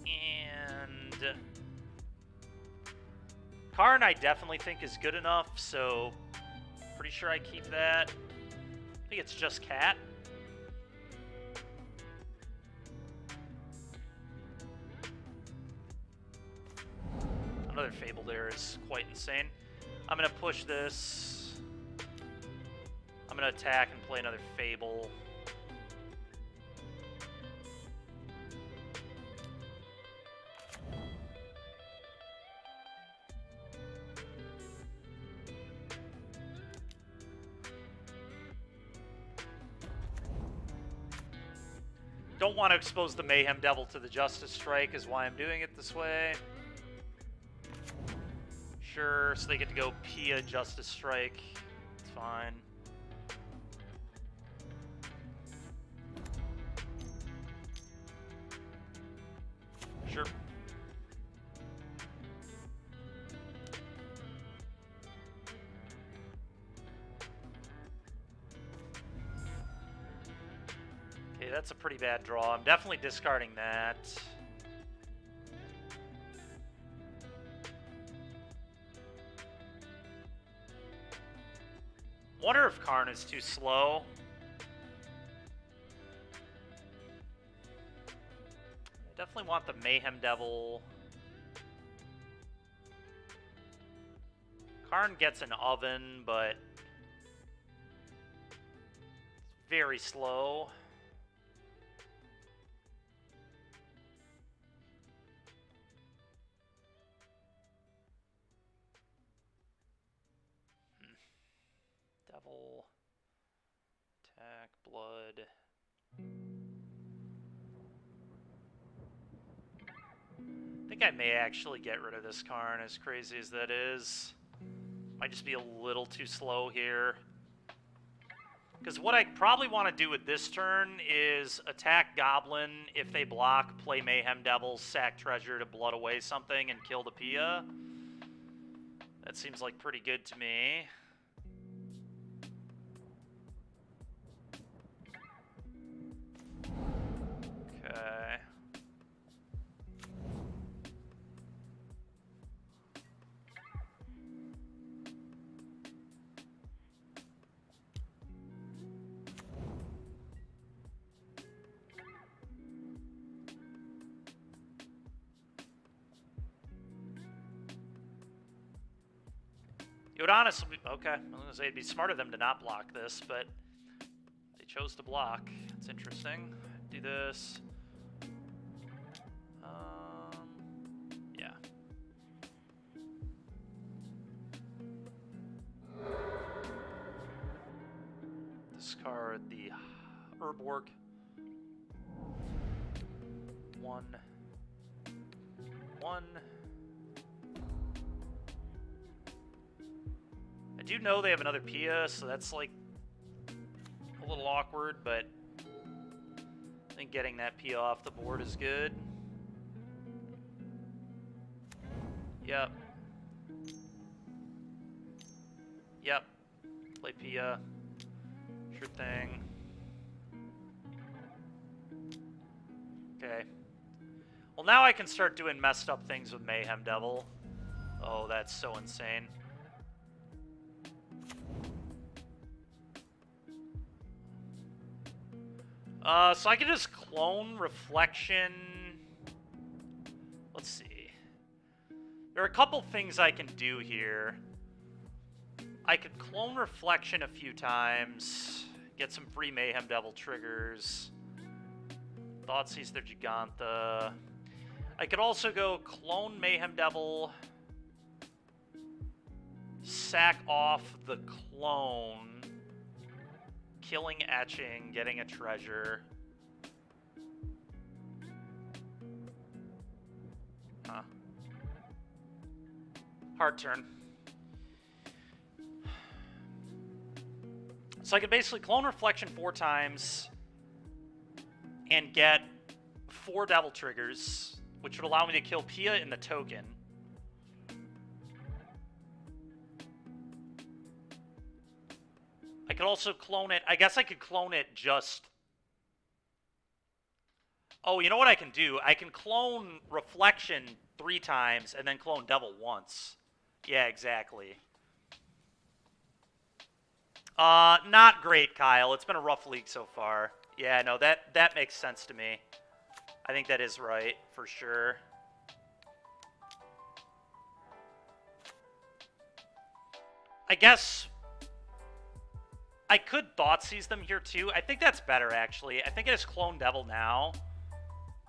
and... Karn I definitely think is good enough, so... Pretty sure I keep that. I think it's just Cat. Another Fable there is quite insane. I'm going to push this. I'm going to attack and play another Fable. Don't want to expose the Mayhem Devil to the Justice Strike is why I'm doing it this way. Sure, so they get to go Pia Justice Strike. It's fine. Sure. Okay, that's a pretty bad draw. I'm definitely discarding that. Wonder if Karn is too slow. I definitely want the Mayhem Devil. Karn gets an oven, but it's very slow. Devil, attack, blood. I think I may actually get rid of this Karn, as crazy as that is. Might just be a little too slow here. Because what I probably want to do with this turn is attack Goblin. If they block, play Mayhem Devil, sack Treasure to blood away something, and kill the Pia. That seems like pretty good to me. Okay. It would honestly, okay, I was gonna say it'd be smart of them to not block this, but they chose to block. It's interesting. Do this. Yeah. Discard the Herborg. 1. 1. I do know they have another Pia, so that's like a little awkward, but I think getting that Pia off the board is good. Yep. Yep. Play Pia. Sure thing. Okay. Well, now I can start doing messed up things with Mayhem Devil. Oh, that's so insane. So I can just clone Reflection. Let's see. There are a couple things I can do here. I could clone Reflection a few times, get some free Mayhem Devil triggers. Thoughtseize their Giganta. I could also go clone Mayhem Devil, sack off the clone, killing Etching, getting a treasure. Huh. Hard turn. So I could basically clone Reflection 4 times and get 4 Devil triggers, which would allow me to kill Pia in the token. I could also clone it. I guess I could clone it just... Oh, you know what I can do? I can clone Reflection 3 times and then clone Devil once. Yeah, exactly. Not great, Kyle. It's been a rough league so far. Yeah, no, that makes sense to me. I think that is right, for sure. I guess I could Thoughtseize them here, too. I think that's better, actually. I think I just clone Devil now.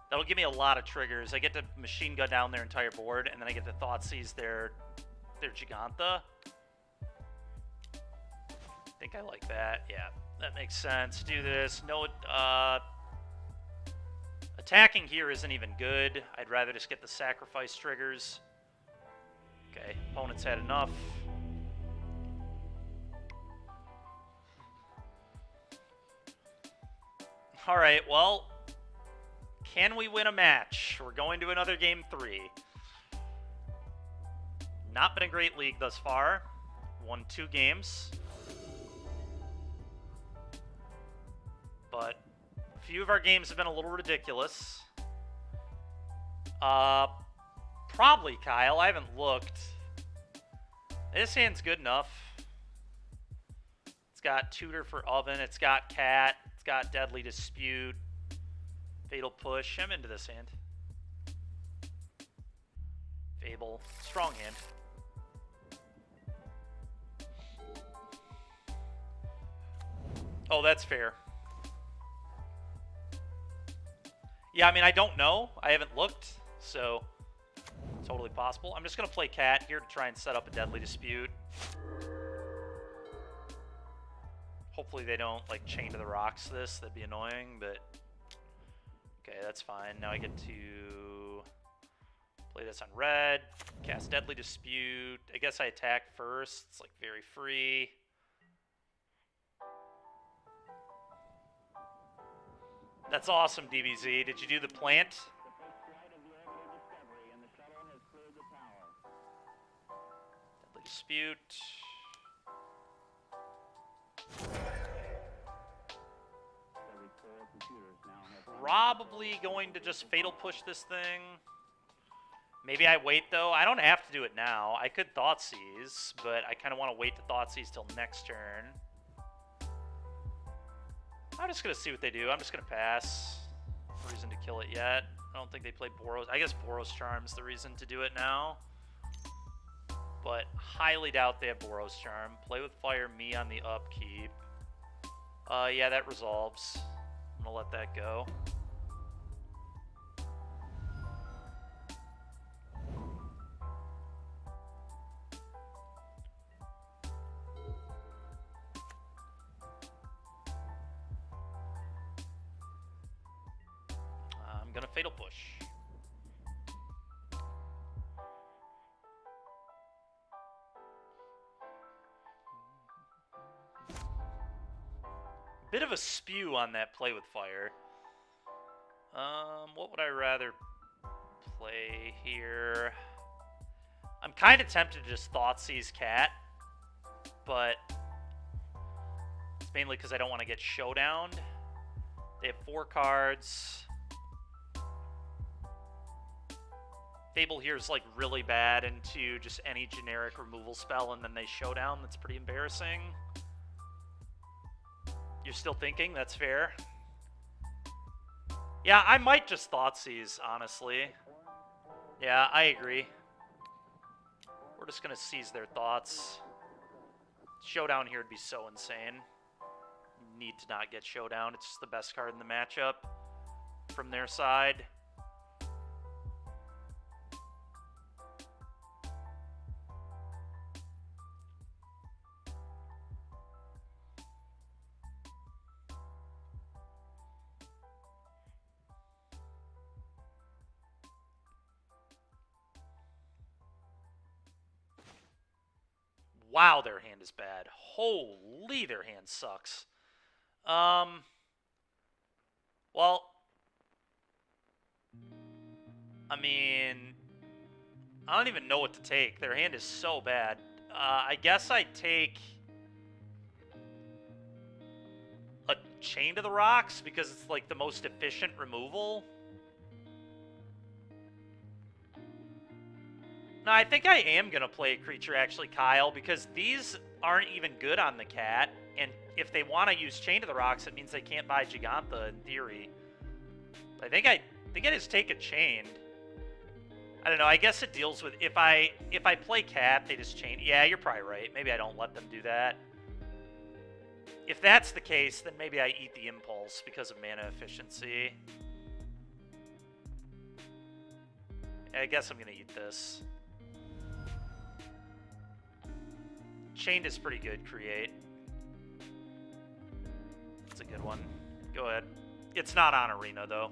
That'll give me a lot of triggers. I get to Machine Gun down their entire board, and then I get to Thoughtseize their Giganta. I think I like that. Yeah, that makes sense. Do this. No, attacking here isn't even good. I'd rather just get the sacrifice triggers. Okay, opponent's had enough. All right, well, can we win a match? We're going to another game 3. Not been a great league thus far. Won 2 games. But a few of our games have been a little ridiculous. Probably, Kyle. I haven't looked. This hand's good enough. It's got Tutor for Oven. It's got Cat. It's got Deadly Dispute. Fatal Push. I'm into this hand. Fable. Strong hand. Oh, that's fair. Yeah, I mean, I don't know. I haven't looked, so totally possible. I'm just going to play Cat here to try and set up a Deadly Dispute. Hopefully they don't, like, Chain to the Rocks this. That'd be annoying, but... Okay, that's fine. Now I get to play this on red, cast Deadly Dispute. I guess I attack first. It's, like, very free. That's awesome, DBZ. Did you do the plant? Deadly Dispute. Probably going to just Fatal Push this thing. Maybe I wait, though. I don't have to do it now. I could Thoughtseize, but I kind of want to wait to Thoughtseize till next turn. I'm just going to see what they do. I'm just going to pass. No reason to kill it yet. I don't think they play Boros. I guess Boros Charm's the reason to do it now. But highly doubt they have Boros Charm. Play with Fire, me on the upkeep. Yeah, that resolves. I'm going to let that go. I'm going to Fatal Push. Bit of a spew on that Play with Fire. What would I rather play here? I'm kind of tempted to just Thoughtseize Cat, but it's mainly because I don't want to get showdowned. They have 4 cards. Fable here is like really bad into just any generic removal spell, and then they showdown. That's pretty embarrassing. You're still thinking? That's fair. Yeah, I might just Thoughtseize, honestly. Yeah, I agree. We're just going to seize their thoughts. Showdown here would be so insane. Need to not get showdown. It's just the best card in the matchup from their side. Wow, their hand is bad. Holy, their hand sucks. Well, I mean, I don't even know what to take. Their hand is so bad. I guess I take a Chain to the Rocks because it's like the most efficient removal. No, I think I am going to play a creature, actually, Kyle, because these aren't even good on the cat, and if they want to use Chain to the Rocks, it means they can't buy Gigantha, in theory. I think I just take a Chain. I don't know, I guess it deals with, if I play cat, they just Chain. Yeah, you're probably right. Maybe I don't let them do that. If that's the case, then maybe I eat the Impulse because of mana efficiency. I guess I'm going to eat this. Chained is pretty good, create. It's a good one. Go ahead. It's not on Arena, though.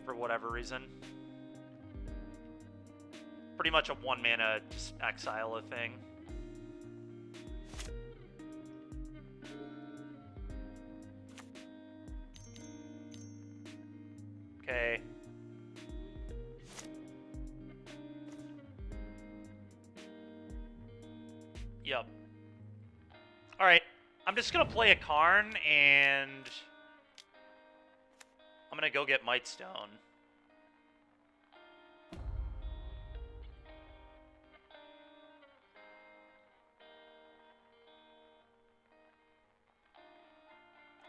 For whatever reason. Pretty much a 1-mana just exile a thing. Okay. Yep. Alright. I'm just going to play a Karn, and I'm going to go get Mightstone.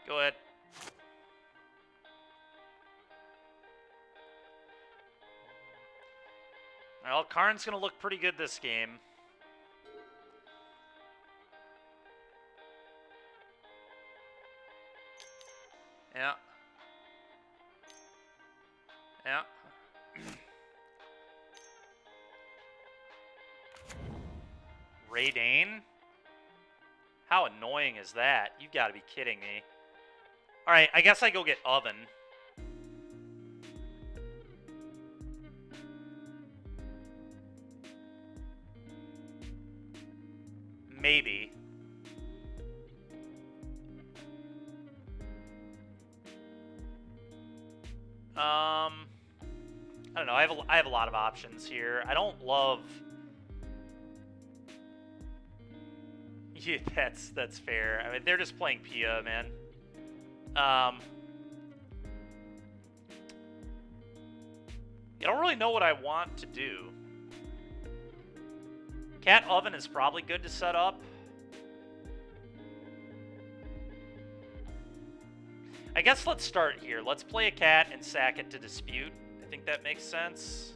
Go ahead. Well, Karn's going to look pretty good this game. Yeah. Yeah. Raydane? How annoying is that? You've got to be kidding me. Alright, I guess I go get Oven. Maybe. I don't know. I have a lot of options here. I don't love. Yeah, that's fair. I mean, they're just playing Pia, man. I don't really know what I want to do. Cat Oven is probably good to set up. I guess let's start here. Let's play a cat and sack it to dispute. I think that makes sense.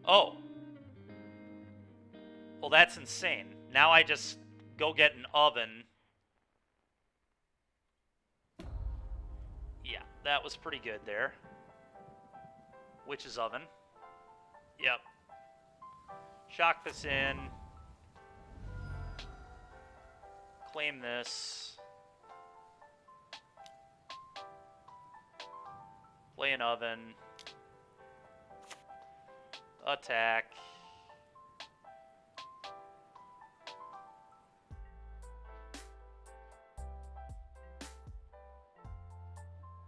Oh. Well, that's insane. Now I just go get an Oven. Yeah, that was pretty good there. Witch's Oven. Yep. Shock this in. Claim this. Play an oven. Attack.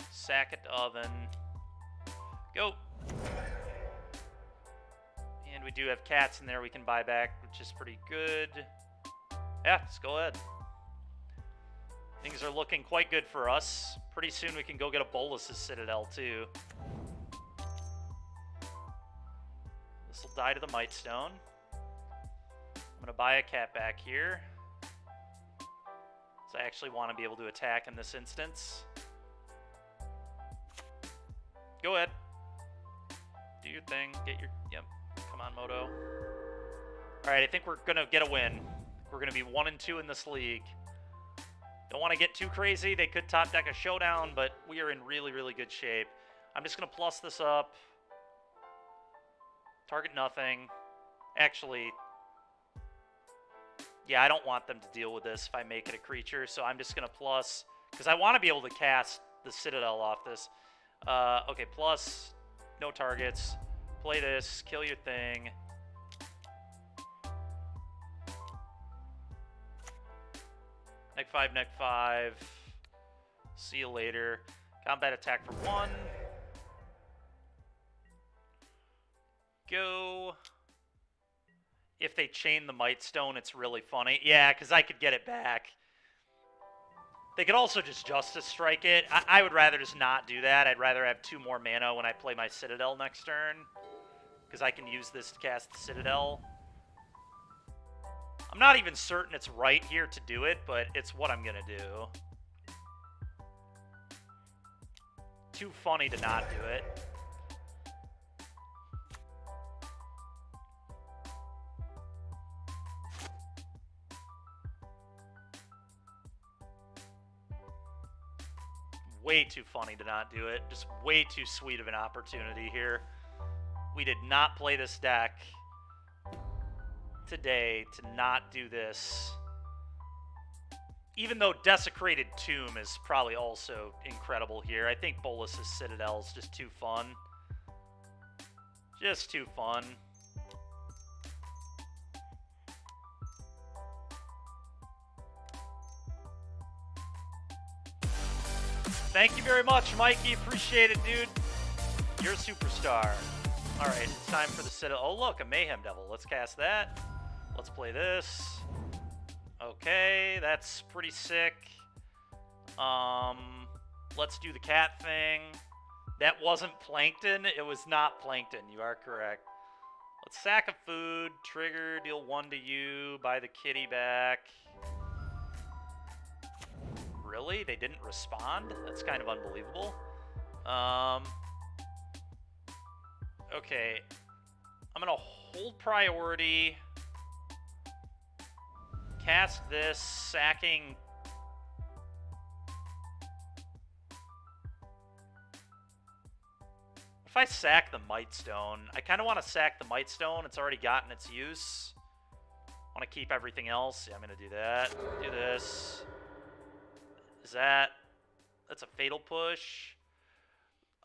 Sack it to oven. Go. And we do have cats in there we can buy back, which is pretty good. Yeah, let's go ahead. Things are looking quite good for us. Pretty soon we can go get a Bolus's Citadel, too. This will die to the Might Stone. I'm going to buy a cat back here. So I actually want to be able to attack in this instance. Go ahead. Do your thing. Get your... Yep. Come on, Moto. Alright, I think we're going to get a win. We're going to be 1-2 in this league. Don't want to get too crazy. They could top deck a showdown, but we are in really, really good shape. I'm just going to plus this up. Target nothing. Actually, yeah, I don't want them to deal with this if I make it a creature, so I'm just going to plus, because I want to be able to cast the Citadel off this. Okay, plus, no targets. Play this, kill your thing. Neg 5, neg 5. See you later. Combat attack for 1. Go. If they chain the Might Stone, it's really funny. Yeah, because I could get it back. They could also just Justice Strike it. I would rather just not do that. I'd rather have 2 more mana when I play my Citadel next turn. Because I can use this to cast the Citadel. I'm not even certain it's right here to do it, but it's what I'm going to do. Too funny to not do it. Way too funny to not do it. Just way too sweet of an opportunity here. We did not play this deck today to not do this. Even though Desecrated Tomb is probably also incredible here. I think Bolus's Citadel is just too fun. Just too fun. Thank you very much, Mikey. Appreciate it, dude. You're a superstar. All right, it's time for the Citadel. Oh, look, a Mayhem Devil. Let's cast that. Let's play this. Okay, that's pretty sick. Let's do the cat thing. That wasn't Plankton. It was not Plankton. You are correct. Let's sack a food. Trigger, deal 1 to you. Buy the kitty back. Really? They didn't respond? That's kind of unbelievable. Okay. I'm going to hold priority. Cast this, sacking. If I sack the Might Stone, I kind of want to sack the Might Stone. It's already gotten its use. I want to keep everything else. Yeah, I'm going to do that. Do this. Is that... That's a Fatal Push.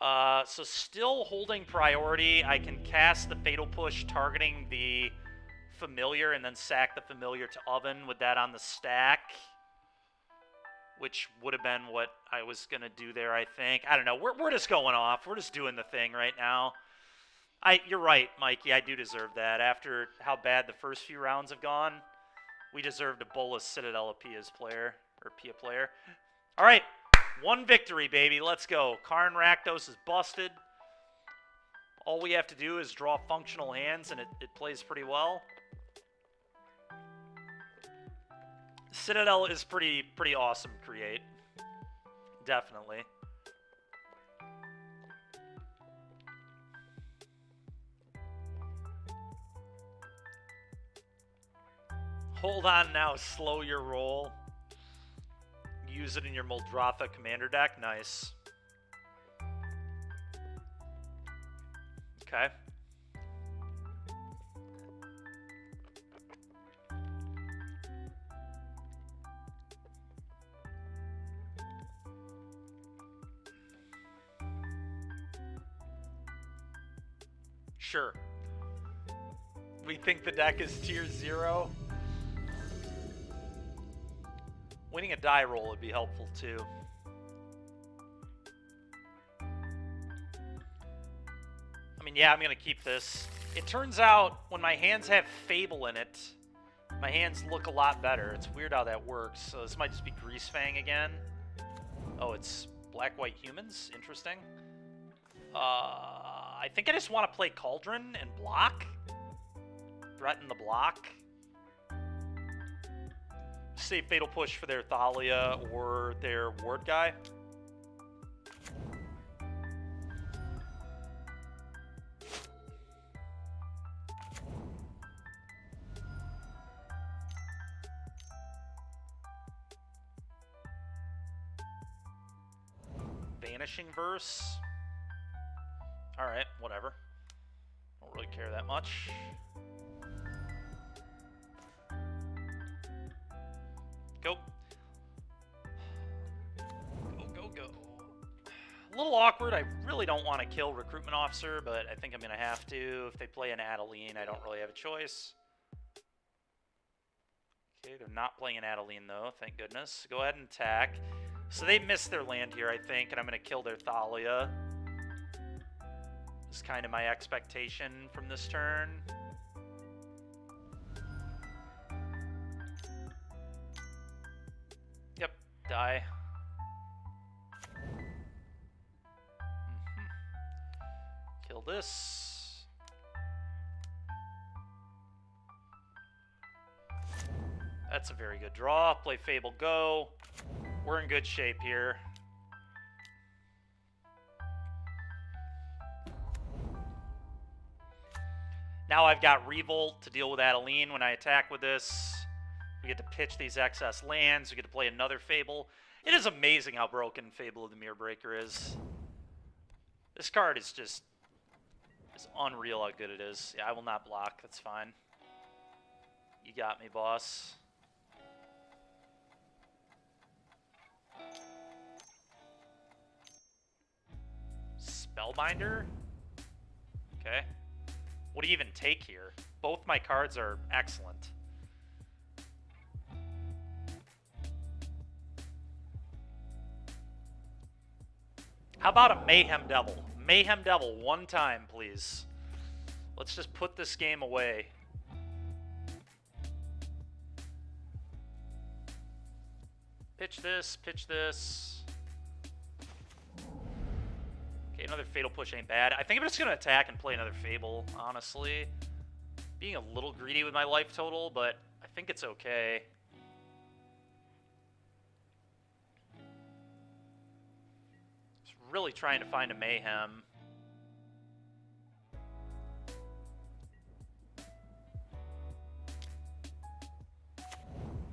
So still holding priority. I can cast the Fatal Push targeting the Familiar and then sack the Familiar to Oven with that on the stack. Which would have been what I was going to do there, I think. I don't know. We're just going off. We're just doing the thing right now. You're right, Mikey. I do deserve that. After how bad the first few rounds have gone, we deserved a Bolus Citadel a Pia's player. Or Pia player. All right. 1 victory, baby. Let's go. Karn Rakdos is busted. All we have to do is draw functional hands, and it plays pretty well. Citadel is pretty awesome to create. Definitely. Hold on now. Slow your roll. Use it in your Muldrotha commander deck. Nice. Okay. Sure. We think the deck is tier 0. Winning a die roll would be helpful too. I mean, yeah, I'm going to keep this. It turns out when my hands have Fable in it, my hands look a lot better. It's weird how that works. So this might just be Greasefang again. Oh, it's Black-White Humans? Interesting. I think I just want to play Cauldron and block. Threaten the block. Save Fatal Push for their Thalia or their Ward guy. Vanishing Verse. Alright, whatever. Don't really care that much. Go. Go. A little awkward. I really don't want to kill Recruitment Officer, but I think I'm going to have to. If they play an Adeline, I don't really have a choice. Okay, they're not playing an Adeline, though. Thank goodness. Go ahead and attack. So they missed their land here, I think, and I'm going to kill their Thalia. Is kind of my expectation from this turn. Yep, die. Kill this. That's a very good draw. Play Fable, go. We're in good shape here. Now I've got Revolt to deal with Adeline when I attack with this. We get to pitch these excess lands. We get to play another Fable. It is amazing how broken Fable of the Mirror Breaker is. This card is just... it's unreal how good it is. Yeah, I will not block. That's fine. You got me, boss. Spellbinder? Okay. What do you even take here? Both my cards are excellent. How about a Mayhem Devil? Mayhem Devil, one time, please. Let's just put this game away. Pitch this, pitch this. Okay, another Fatal Push ain't bad. I think I'm just going to attack and play another Fable, honestly. Being a little greedy with my life total, but I think it's okay. Just really trying to find a Mayhem.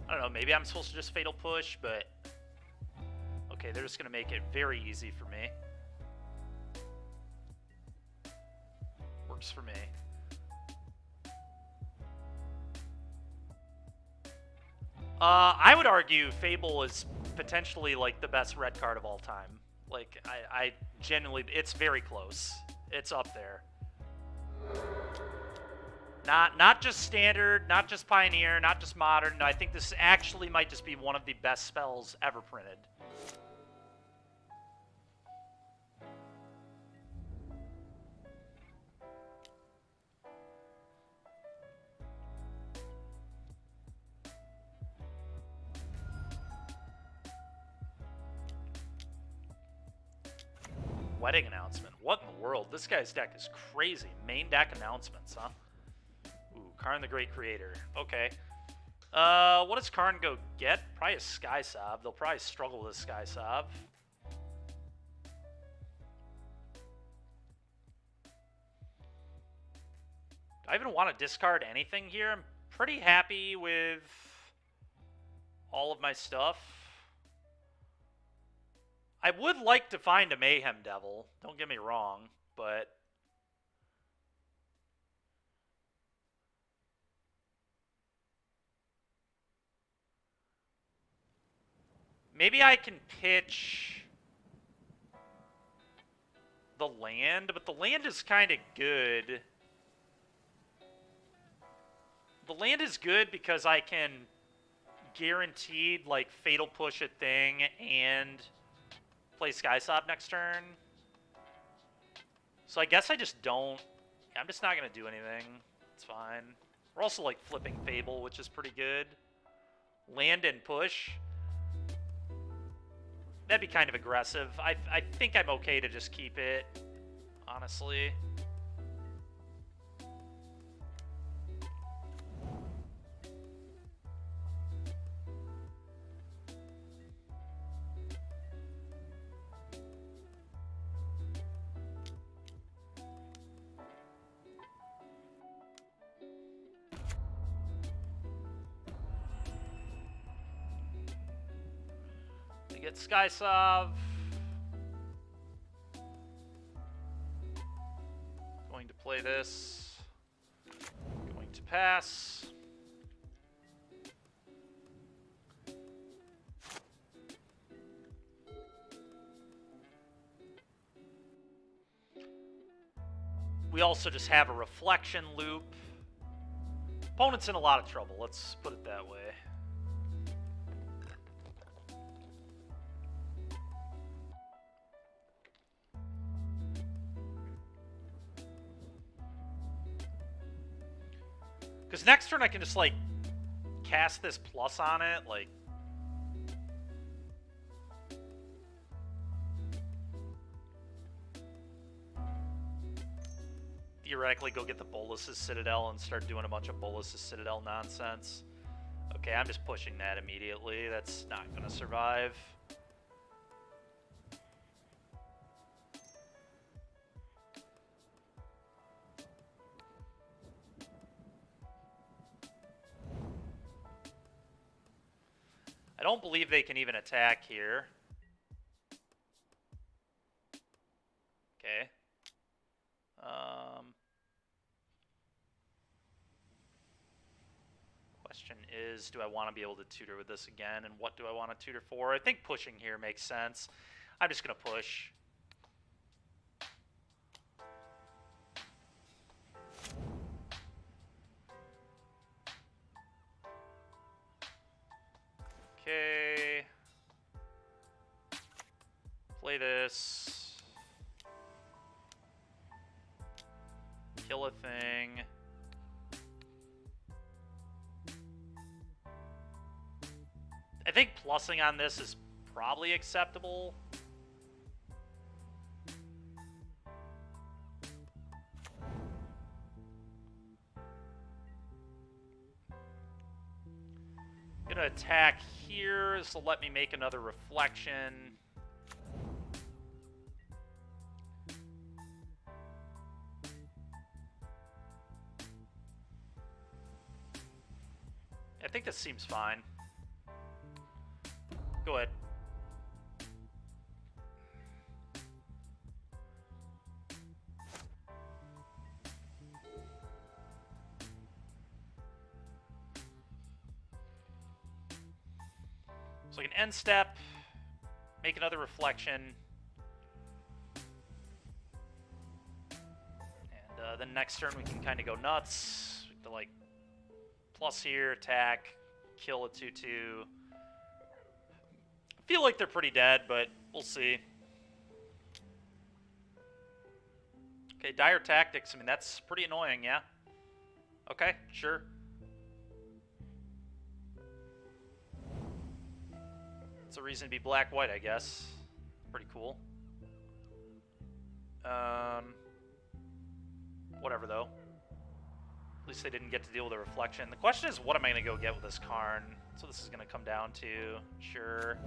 I don't know, maybe I'm supposed to just Fatal Push, but... okay, they're just going to make it very easy for me. Works for me. I would argue Fable is potentially like the best red card of all time. Like, I genuinely, it's very close. It's up there. Not just standard, not just pioneer, not just modern. No, I think this actually might just be one of the best spells ever printed. Wedding announcement. What in the world? This guy's deck is crazy. Main deck announcements, huh? Ooh, Karn the Great Creator. Okay. What does Karn go get? Probably a Sky Sob. They'll probably struggle with a Sky Sob. Do I even want to discard anything here? I'm pretty happy with all of my stuff. I would like to find a Mayhem Devil, don't get me wrong, but... maybe I can pitch the land, but the land is kind of good. The land is good because I can guaranteed, like, fatal push a thing and play Skysob next turn. So I guess I just don't... I'm just not going to do anything. It's fine. We're also, like, flipping Fable, which is pretty good. Land and push. That'd be kind of aggressive. I think I'm okay to just keep it, honestly. We get Skysob. Going to play this. Going to pass. We also just have a reflection loop. Opponent's in a lot of trouble, let's put it that way. Because next turn I can just, like, cast this plus on it, like... Theoretically go get the Bolas's Citadel and start doing a bunch of Bolas's Citadel nonsense. Okay, I'm just pushing that immediately. That's not going to survive. I don't believe they can even attack here. Okay. Question is, do I want to be able to tutor with this again, and what do I want to tutor for? I think pushing here makes sense. I'm just going to push. Okay. Play this. Kill a thing. I think plussing on this is probably acceptable. Gonna attack here, so let me make another reflection. I think this seems fine. Go ahead. So I can end step, make another reflection, and then next turn we can kind of go nuts. We have to, like, plus here, attack, kill a 2/2. I feel like they're pretty dead, but we'll see. Okay, dire tactics. I mean, that's pretty annoying, yeah? Okay, sure. It's a reason to be black-white, I guess. Pretty cool. Whatever, though. At least they didn't get to deal with the reflection. The question is, what am I going to go get with this Karn? That's what this is going to come down to. Sure.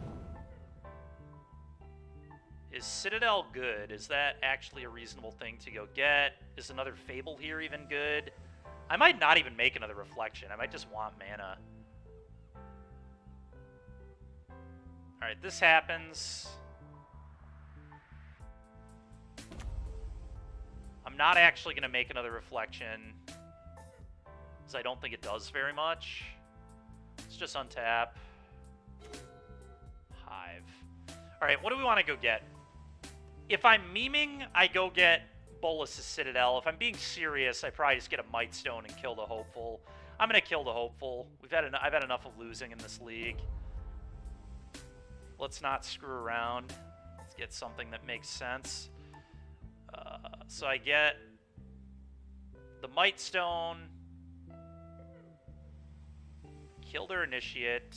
Is Citadel good? Is that actually a reasonable thing to go get? Is another Fable here even good? I might not even make another reflection. I might just want mana. Alright, this happens. I'm not actually going to make another reflection, because I don't think it does very much. Let's just untap. Hive. Alright, what do we want to go get? If I'm memeing, I go get Bolas's Citadel. If I'm being serious, I probably just get a Might Stone and kill the Hopeful. I'm gonna kill the hopeful. I've had enough of losing in this league. Let's not screw around. Let's get something that makes sense. So I get the Might Stone. Kill their initiate.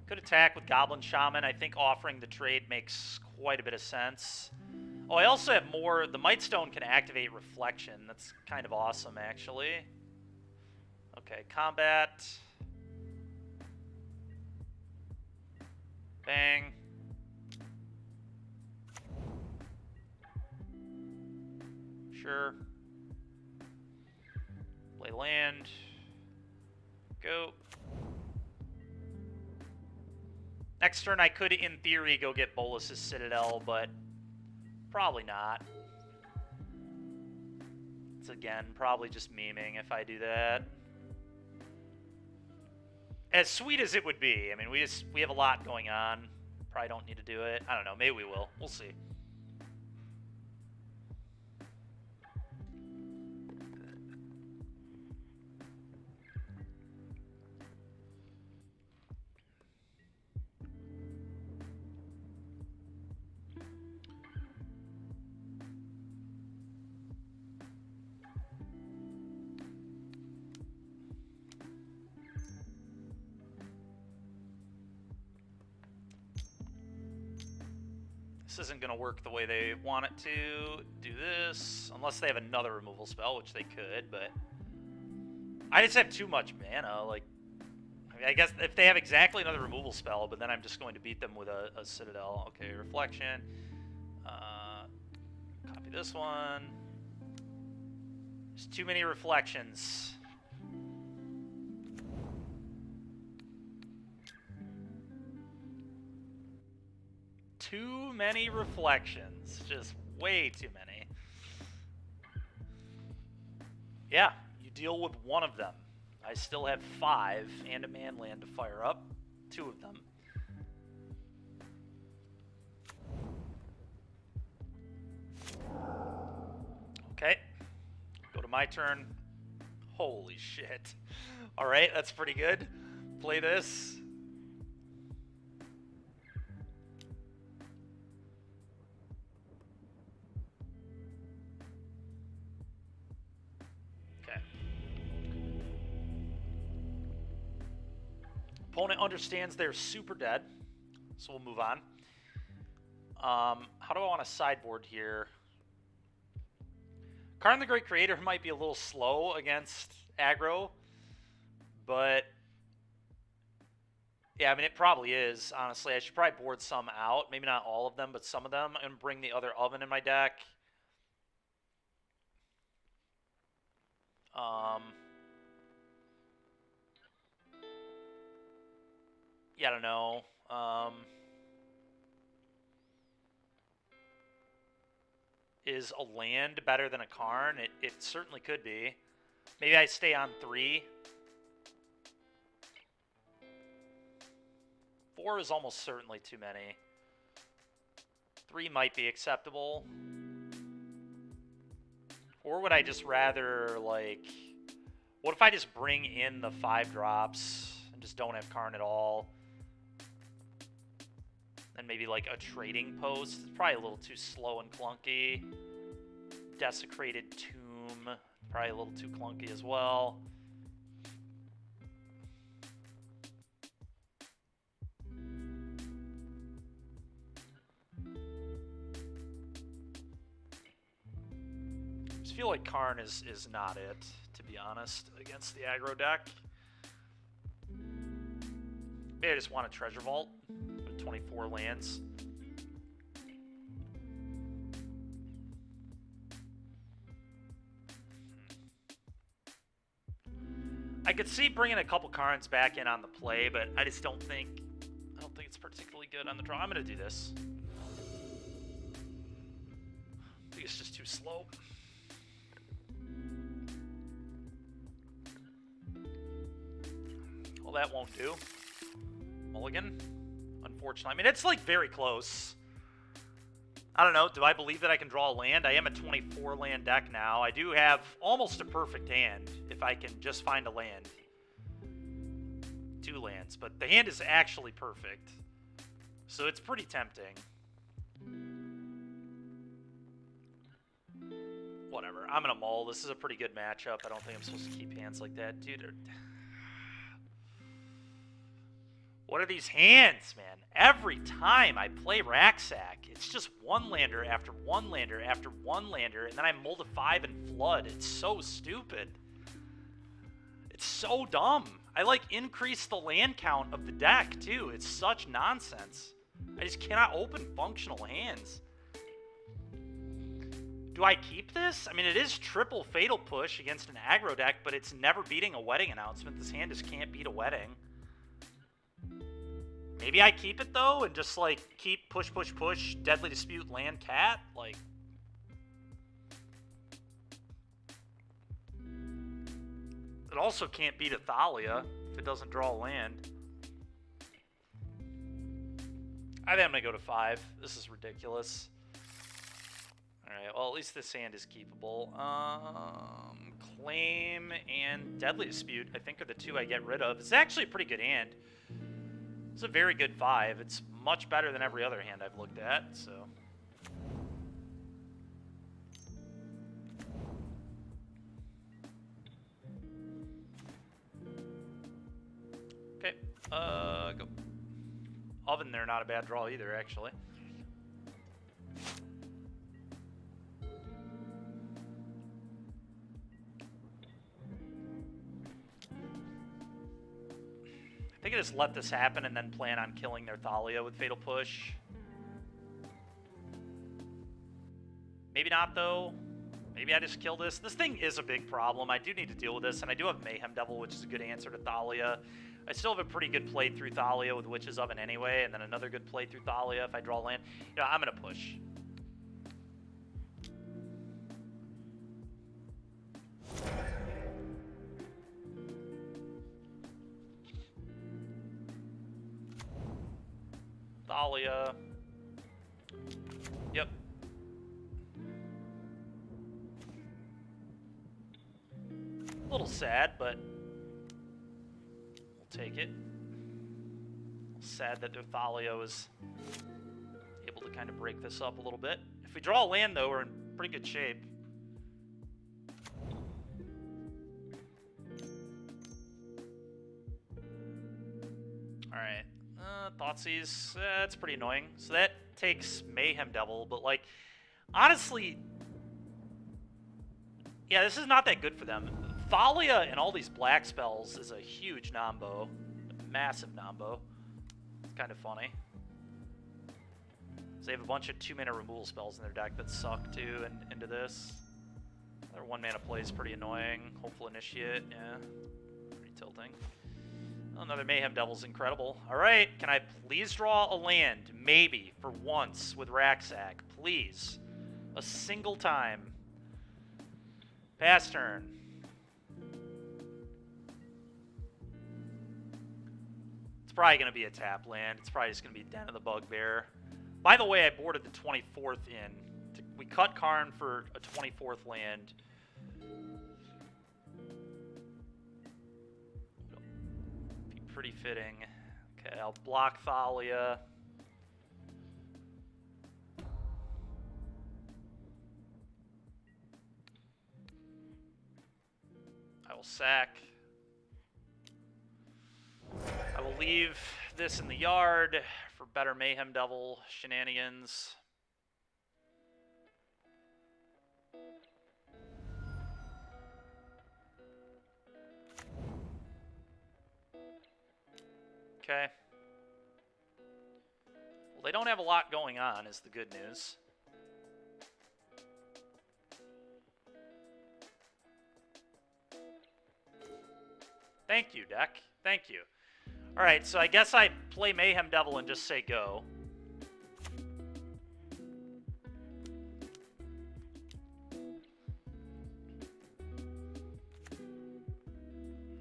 Could attack with Goblin Shaman. I think offering the trade makes quite a bit of sense. Oh, I also have more. The Might Stone can activate Reflection. That's kind of awesome, actually. Okay, combat. Bang. Sure. Play land. Go. Next turn, I could, in theory, go get Bolus's Citadel, but probably not. It's, again, probably just memeing if I do that. As sweet as it would be, I mean, we have a lot going on. Probably don't need to do it. I don't know. Maybe we will. We'll see. This isn't going to work the way they want it to. Do this, unless they have another removal spell, which they could, but I just have too much mana. Like, I mean, I guess if they have exactly another removal spell, but then I'm just going to beat them with a Citadel. Okay, Reflection. Copy this one. There's too many reflections. Too many reflections. Just way too many. Yeah, you deal with one of them. I still have 5 and a man land to fire up. 2 of them. Okay. Go to my turn. Holy shit. Alright, that's pretty good. Play this. Opponent understands they're super dead, so we'll move on. How do I want to sideboard here? Karn the Great Creator might be a little slow against aggro, but yeah, I mean, it probably is, honestly. I should probably board some out. Maybe not all of them, but some of them, and bring the other oven in my deck. Yeah, I don't know. Is a land better than a Karn? It certainly could be. Maybe I stay on 3. 4 is almost certainly too many. 3 might be acceptable. Or would I just rather, like... What if I just bring in the 5 drops and just don't have Karn at all? And maybe like a trading post. It's probably a little too slow and clunky. Desecrated Tomb. Probably a little too clunky as well. I just feel like Karn is not it, to be honest, against the aggro deck. Maybe I just want a Treasure Vault. 24 lands. I could see bringing a couple Karns back in on the play, but I just don't think it's particularly good on the draw. I'm gonna do this. I think it's just too slow. that won't do. Mulligan. Unfortunately. I mean, it's like very close. I don't know. Do I believe that I can draw a land? I am a 24 land deck now. I do have almost a perfect hand if I can just find a land. 2 lands, but the hand is actually perfect. So it's pretty tempting. Whatever. I'm going to mull. This is a pretty good matchup. I don't think I'm supposed to keep hands like that. Dude, what are these hands, man? Every time I play Racksack, it's just one lander after one lander after one lander, and then I mull to 5 and flood. It's so stupid. It's so dumb. I, like, increase the land count of the deck, too. It's such nonsense. I just cannot open functional hands. Do I keep this? I mean, it is triple Fatal Push against an aggro deck, but it's never beating a wedding announcement. This hand just can't beat a wedding. Maybe I keep it, though, and just, like, keep push, push, push, Deadly Dispute, land, cat? Like... It also can't beat a Thalia if it doesn't draw a land. I think I'm going to go to 5. This is ridiculous. Alright, well, at least this hand is keepable. Claim and Deadly Dispute, I think, are the 2 I get rid of. It's actually a pretty good hand. It's a very good 5. It's much better than every other hand I've looked at, so... Okay, go. Oven there, not a bad draw either, actually. I think I just let this happen and then plan on killing their Thalia with Fatal Push. Maybe not, though. Maybe I just kill this. This thing is a big problem. I do need to deal with this, and I do have Mayhem Devil, which is a good answer to Thalia. I still have a pretty good play through Thalia with Witch's Oven anyway, and then another good play through Thalia if I draw land. You know, I'm going to push. Thalia. Yep. A little sad, but we'll take it. Sad that their Thalia is able to kind of break this up a little bit. If we draw a land, though, we're in pretty good shape. Alright. Thoughtseize, that's pretty annoying. So that takes Mayhem Devil, but, like, honestly, yeah, this is not that good for them. Thalia and all these black spells is a huge nombo. A massive nombo. It's kind of funny. So they have a bunch of 2-mana removal spells in their deck that suck, too, and into this. Their 1-mana play is pretty annoying. Hopeful Initiate, yeah. Pretty tilting. Another Mayhem Devil's incredible. Alright, can I please draw a land? Maybe, for once, with Racksack. Please. A single time. Pass turn. It's probably going to be a tap land. It's probably just going to be Den of the Bugbear. By the way, I boarded the 24th in. We cut Karn for a 24th land. Be pretty fitting. Okay, I'll block Thalia. I will sack. I will leave this in the yard for better Mayhem Devil shenanigans. Okay. Well, they don't have a lot going on, is the good news. Thank you, deck. Thank you. Alright, so I guess I play Mayhem Devil and just say go.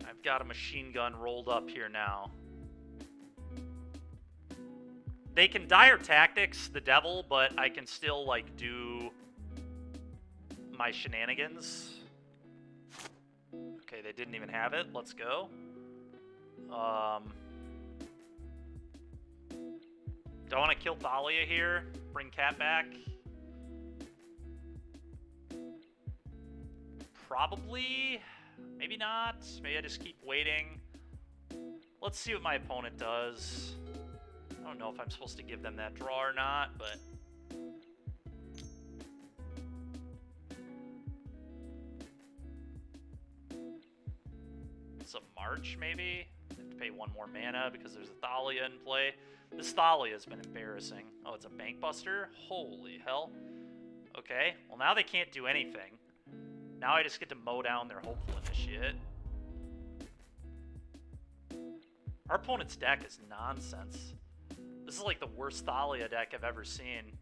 I have got a machine gun rolled up here now. They can dire tactics the devil, but I can still, like, do my shenanigans. Okay, they didn't even have it. Let's go. Do I want to kill Thalia here? Bring Cat back? Probably. Maybe not. Maybe I just keep waiting. Let's see what my opponent does. I don't know if I'm supposed to give them that draw or not, but... It's a March, maybe? I have to pay 1 more mana because there's a Thalia in play. This Thalia has been embarrassing. Oh, it's a Bank Buster? Holy hell. Okay, well now they can't do anything. Now I just get to mow down their Hopeful Initiate. Our opponent's deck is nonsense. This is like the worst Thalia deck I've ever seen.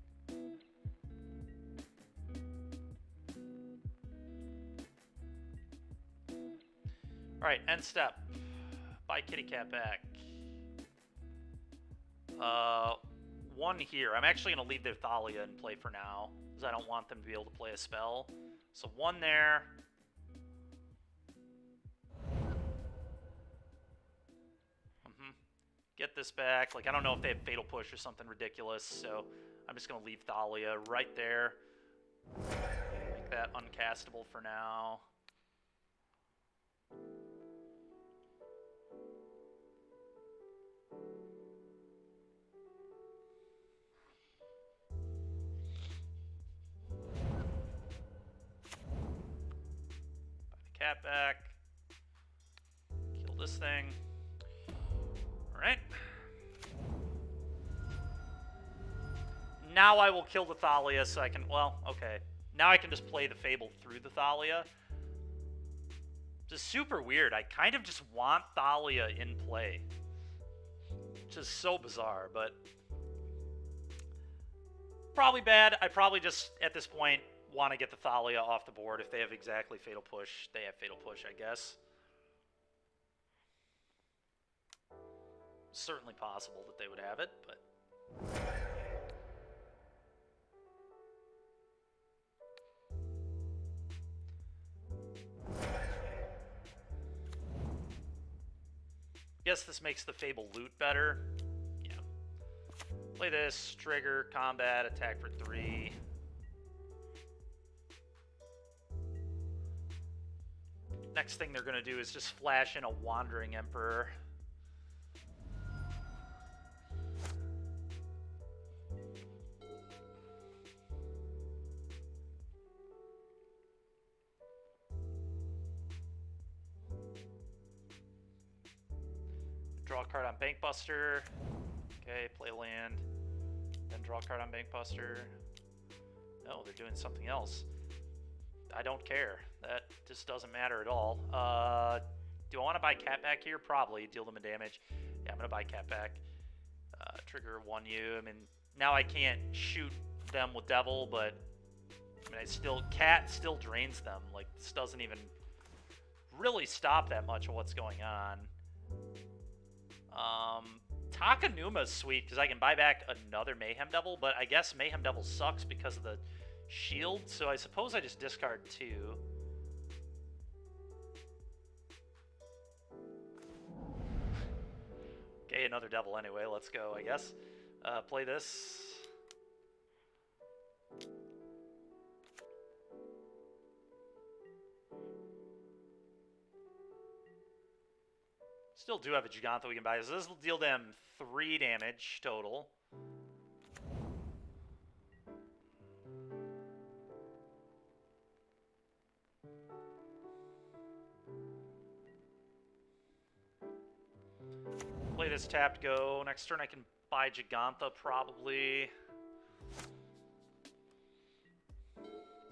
Alright, end step. Buy Kitty Cat back. 1 here. I'm actually going to leave their Thalia in play for now, because I don't want them to be able to play a spell. So 1 there. Get this back. Like, I don't know if they have Fatal Push or something ridiculous, so I'm just going to leave Thalia right there. Make that uncastable for now. Cat back. Kill this thing. Alright. Now I will kill the Thalia so I can... Well, okay. Now I can just play the Fable through the Thalia. Just super weird. I kind of just want Thalia in play. Which is so bizarre, but... Probably bad. I probably just, at this point, want to get the Thalia off the board. If they have exactly Fatal Push, they have Fatal Push, I guess. Certainly possible that they would have it, but... Guess this makes the Fable loot better. Yeah. Play this, trigger, combat, attack for 3. Next thing they're going to do is just flash in a Wandering Emperor. Draw a card on Bank Buster. Okay, play land. Then draw a card on Bank Buster. No, they're doing something else. I don't care. That just doesn't matter at all. Do I want to buy Cat back here? Probably. Deal them a damage. Yeah, I'm going to buy Cat back. Trigger 1U. I mean, now I can't shoot them with Devil, but I mean, Cat still drains them. Like, this doesn't even really stop that much of what's going on. Takanuma's sweet because I can buy back another Mayhem Devil, but I guess Mayhem Devil sucks because of the shield, so I suppose I just discard 2. Okay, another Devil anyway. Let's go, I guess. Play this. Still do have a Gigantha we can buy, so this will deal them 3 damage total. Play this tapped go. Next turn I can buy Gigantha probably.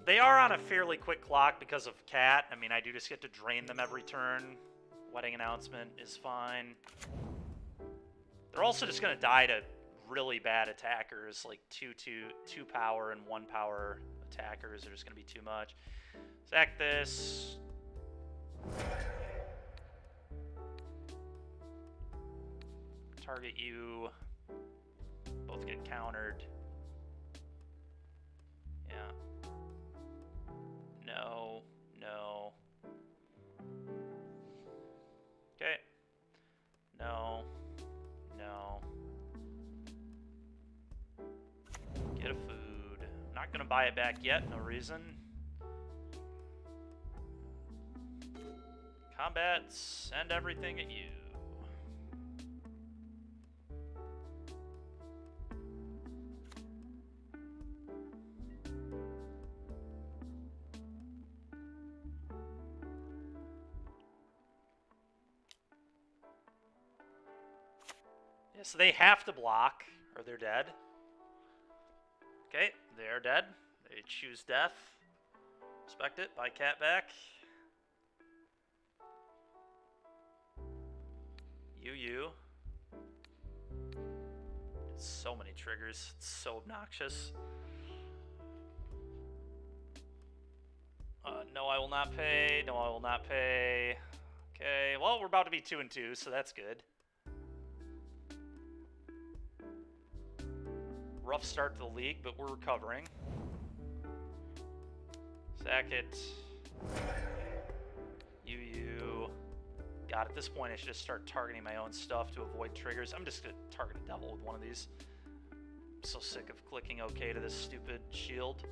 They are on a fairly quick clock because of Cat. I mean, I do just get to drain them every turn. Wedding Announcement is fine. They're also just going to die to really bad attackers, like 2 power and 1 power attackers are just going to be too much. Sack this. target you. Both get countered. Yeah. No. No. Okay. No. No. Get a food. I'm not gonna buy it back yet, no reason. Combat, send everything at you. Yeah, so they have to block, or they're dead. Okay, they're dead. They choose death. Respect it. Buy cat back. You. So many triggers. It's so obnoxious. No, I will not pay. No, I will not pay. Okay, well, we're about to be 2-2, so that's good. Rough start to the league, but we're recovering. Sack it. You. God, at this point, I should just start targeting my own stuff to avoid triggers. I'm just going to target a devil with one of these. I'm so sick of clicking OK to this stupid shield.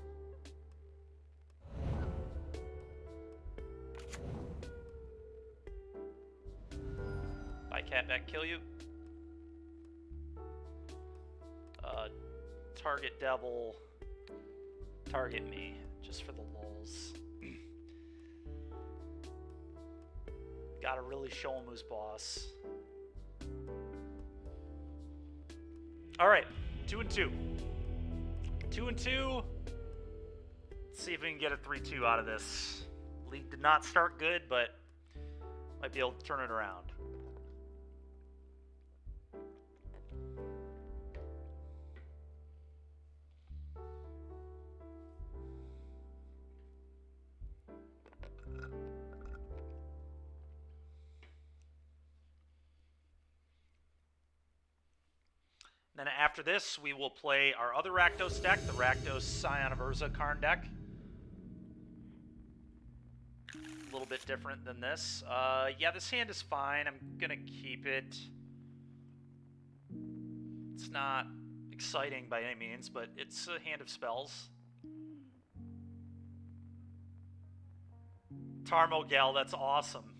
Buy cat back, kill you. Target devil. Target me, just for the lulz. Gotta really show him who's boss. Alright, 2-2. 2-2. Let's see if we can get a 3-2 out of this. League did not start good, but might be able to turn it around. Then after this, we will play our other Rakdos deck, the Rakdos Scion of Urza Karn deck. A little bit different than this. Yeah, this hand is fine. I'm going to keep it. It's not exciting by any means, but it's a hand of spells. Tarmogel, that's awesome.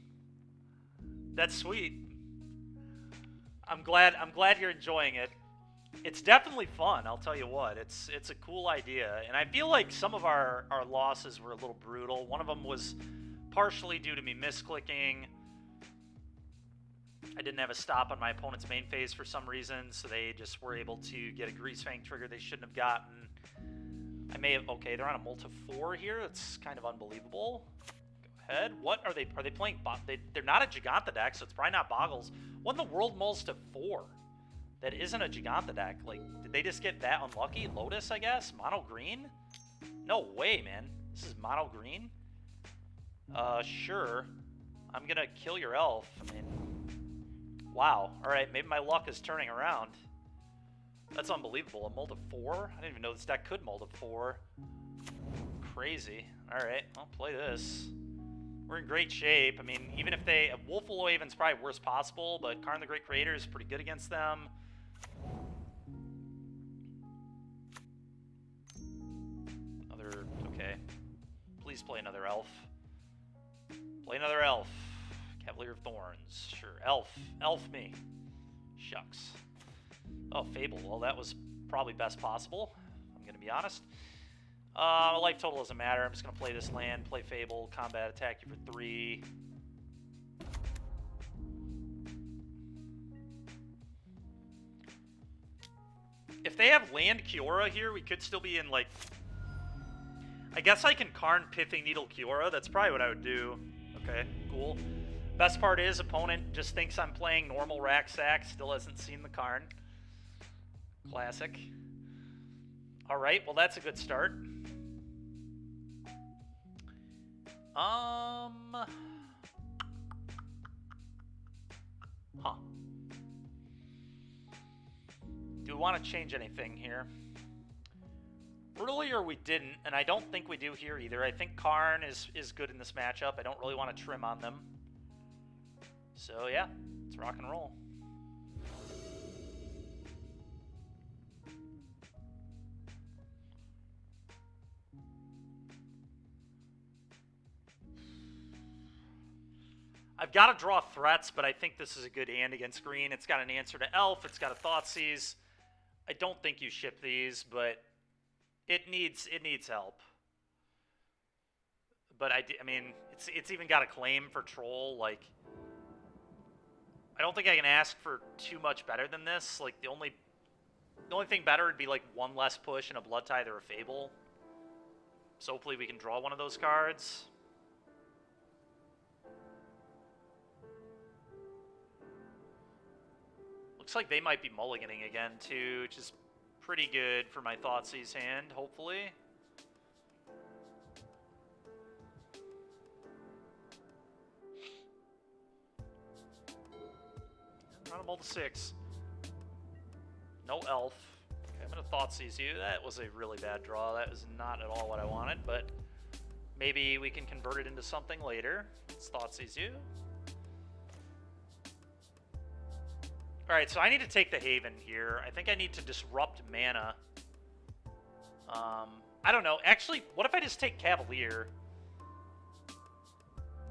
That's sweet. I'm glad you're enjoying it. It's definitely fun, I'll tell you what. It's a cool idea. And I feel like some of our losses were a little brutal. One of them was partially due to me misclicking. I didn't have a stop on my opponent's main phase for some reason, so they just were able to get a Greasefang trigger they shouldn't have gotten. I may have... Okay, they're on a multi 4 here. It's kind of unbelievable. Go ahead. What are they playing? They're not a Giganta deck, so it's probably not Boggles. What in the world mulls to 4? That isn't a Giganta deck. Like, did they just get that unlucky? Lotus, I guess? Mono green? No way, man. This is mono green? Sure. I'm gonna kill your elf. I mean, wow. Alright, maybe my luck is turning around. That's unbelievable. A mold of 4? I didn't even know this deck could mold of 4. Crazy. Alright, I'll play this. We're in great shape. I mean, even if they... Wolfwolf Haven's probably worst possible, but Karn the Great Creator is pretty good against them. Okay. Please play another elf. Play another elf. Cavalier of Thorns. Sure. Elf. Elf me. Shucks. Oh, Fable. Well, that was probably best possible. I'm going to be honest. Life total doesn't matter. I'm just going to play this land, play Fable, combat attack you for 3. If they have land Kiora here, we could still be in, like... I guess I can Karn Pithing Needle Kiora. That's probably what I would do. Okay, cool. Best part is, opponent just thinks I'm playing normal Rack Sack, still hasn't seen the Karn. Classic. Alright, well that's a good start. Huh. Do we want to change anything here? Earlier we didn't, and I don't think we do here either. I think Karn is good in this matchup. I don't really want to trim on them. So yeah, let's rock and roll. I've got to draw threats, but I think this is a good hand against green. It's got an answer to Elf. It's got a Thoughtseize. I don't think you ship these, but it needs help. But I mean, it's even got a claim for Troll. Like, I don't think I can ask for too much better than this. Like, the only thing better would be like one less push and a Blood Tithe or a Fable. So hopefully we can draw one of those cards. Looks like they might be mulliganing again too, which is pretty good for my Thoughtseize hand, hopefully. Run them all to 6. No Elf. Okay, I'm going to Thoughtseize you. That was a really bad draw. That was not at all what I wanted, but maybe we can convert it into something later. Let's Thoughtseize you. Alright, so I need to take the Haven here. I think I need to disrupt mana. I don't know. Actually, what if I just take Cavalier?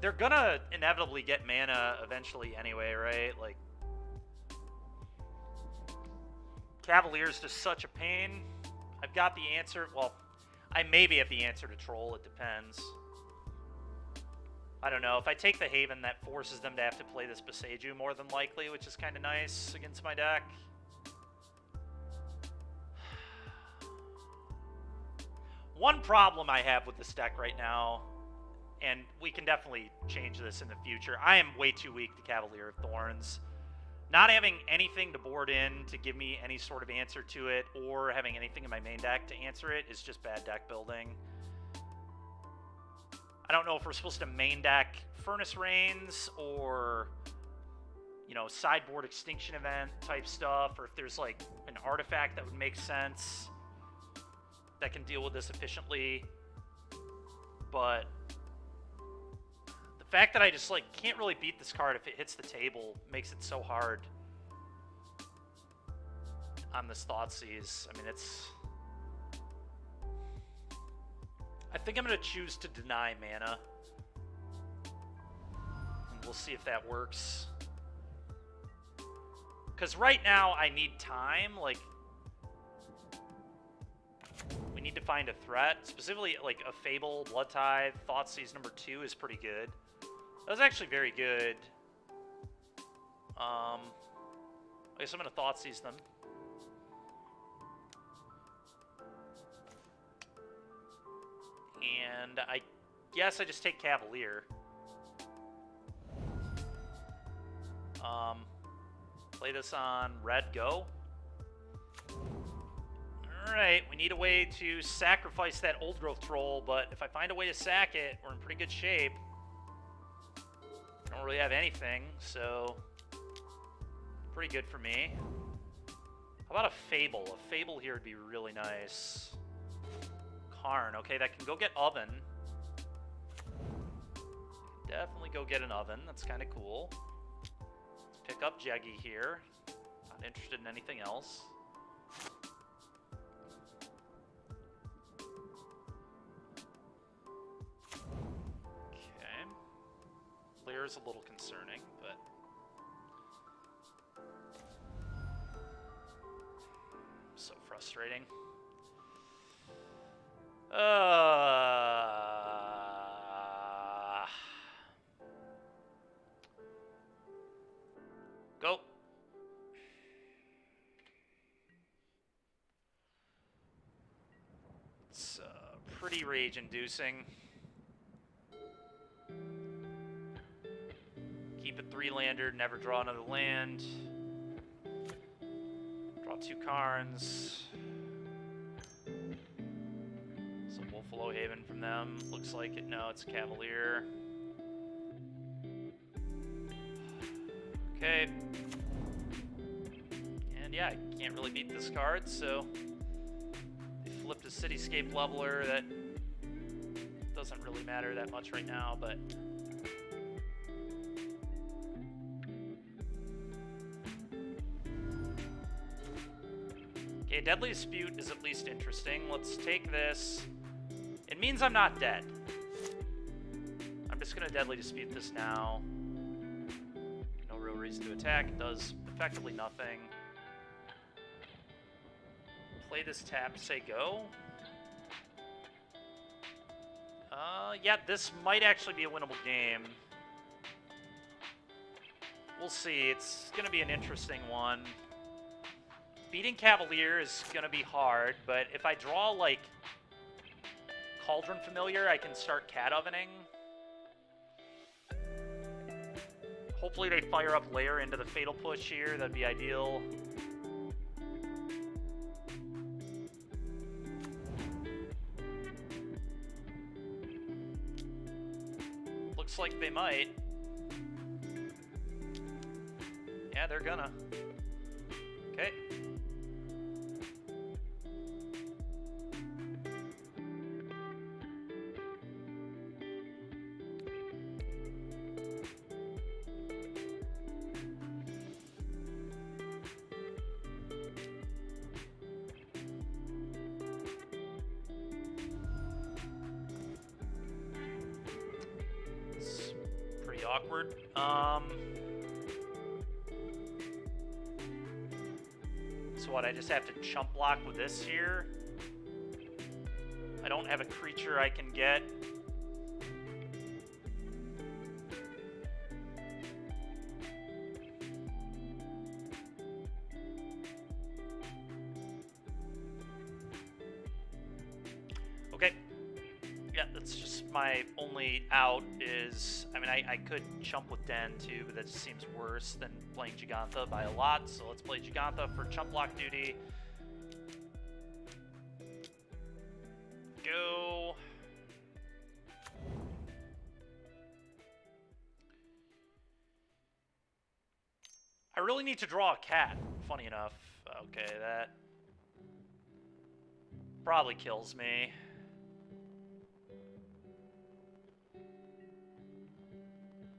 They're gonna inevitably get mana eventually anyway, right? Like, Cavalier's just such a pain. I've got the answer. Well, I maybe have the answer to Troll. It depends. I don't know. If I take the Haven, that forces them to have to play this Boseiju more than likely, which is kind of nice against my deck. One problem I have with this deck right now, and we can definitely change this in the future, I am way too weak to Cavalier of Thorns. Not having anything to board in to give me any sort of answer to it, or having anything in my main deck to answer it, is just bad deck building. I don't know if we're supposed to main deck Furnace Rains or, you know, sideboard Extinction Event type stuff, or if there's like an artifact that would make sense that can deal with this efficiently. But the fact that I just like can't really beat this card if it hits the table makes it so hard on this Thoughtseize. I mean, it's... I think I'm going to choose to deny mana. And we'll see if that works. Because right now I need time. Like, we need to find a threat. Specifically, like a Fable, Blood Tithe, Thoughtseize number 2 is pretty good. That was actually very good. I guess I'm going to Thoughtseize them. And I guess I just take Cavalier. Play this on red, go. Alright, we need a way to sacrifice that Old Growth Troll, but if I find a way to sack it, we're in pretty good shape. I don't really have anything, so pretty good for me. How about a Fable? A Fable here would be really nice. Karn. Okay, that can go get Oven. Definitely go get an Oven. That's kind of cool. Let's pick up Jeggy here. Not interested in anything else. Okay. Clear is a little concerning, but... so frustrating. Go. It's pretty rage-inducing. Keep it 3-lander, never draw another land. Draw 2 Karns. Buffalo Haven from them. Looks like it. No, it's Cavalier. Okay. And yeah, I can't really beat this card, so they flipped a Cityscape Leveler. That doesn't really matter that much right now, but... Okay, Deadly Dispute is at least interesting. Let's take this. It means I'm not dead. I'm just going to Deadly Dispute this now. No real reason to attack. It does effectively nothing. Play this tap, say go. Yeah, this might actually be a winnable game. We'll see. It's going to be an interesting one. Beating Cavalier is going to be hard, but if I draw, like, Cauldron Familiar, I can start Cat Ovening. Hopefully they fire up Lair into the Fatal Push here. That'd be ideal. Looks like they might. Yeah, they're gonna. Okay. It's pretty awkward. So what, I just have to chump block with this here? I don't have a creature I can get. Okay. Yeah, that's just my only out is... I mean, I could chump with Den too, but that just seems worse than playing Giganta by a lot. So let's play Giganta for chump block duty. Go. I really need to draw a cat, funny enough. Okay, that probably kills me.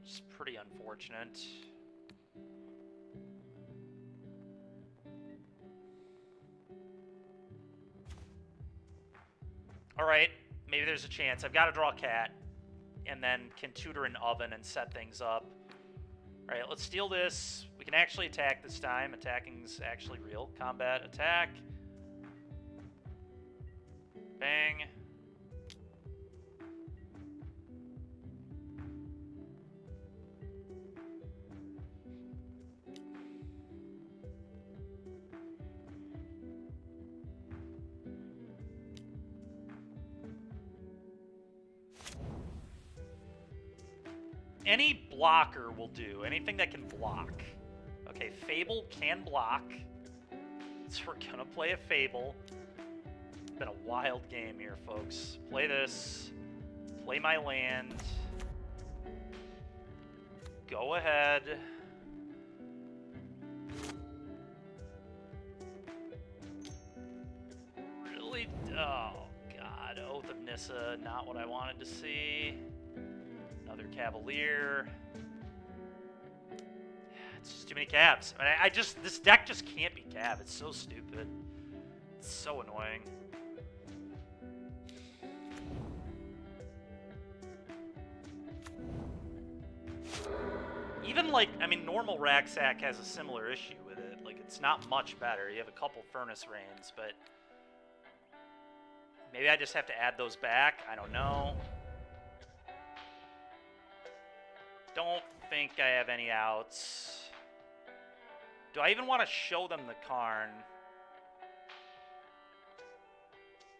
It's pretty unfortunate. Alright, maybe there's a chance. I've got to draw a cat, and then can tutor an oven and set things up. Alright, let's steal this. We can actually attack this time. Attacking's actually real. Combat, attack. Bang. Any blocker will do. Anything that can block. Okay, Fable can block. So we're gonna play a Fable. It's been a wild game here, folks. Play this. Play my land. Go ahead. Really? Oh, God. Oath of Nissa, not what I wanted to see. Another Cavalier. It's just too many Cavs. I mean, this deck just can't be Cav. It's so stupid. It's so annoying. Even like, I mean, normal Racksack has a similar issue with it. Like, it's not much better. You have a couple Furnace Rains, but maybe I just have to add those back. I don't know. Don't think I have any outs. Do I even want to show them the Karn?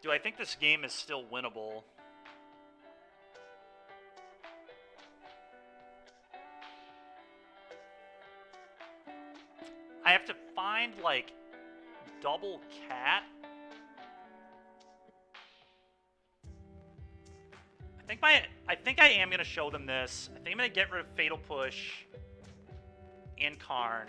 Do I think this game is still winnable? I have to find, like, double cat. I think I am going to show them this. I think I'm going to get rid of Fatal Push and Karn.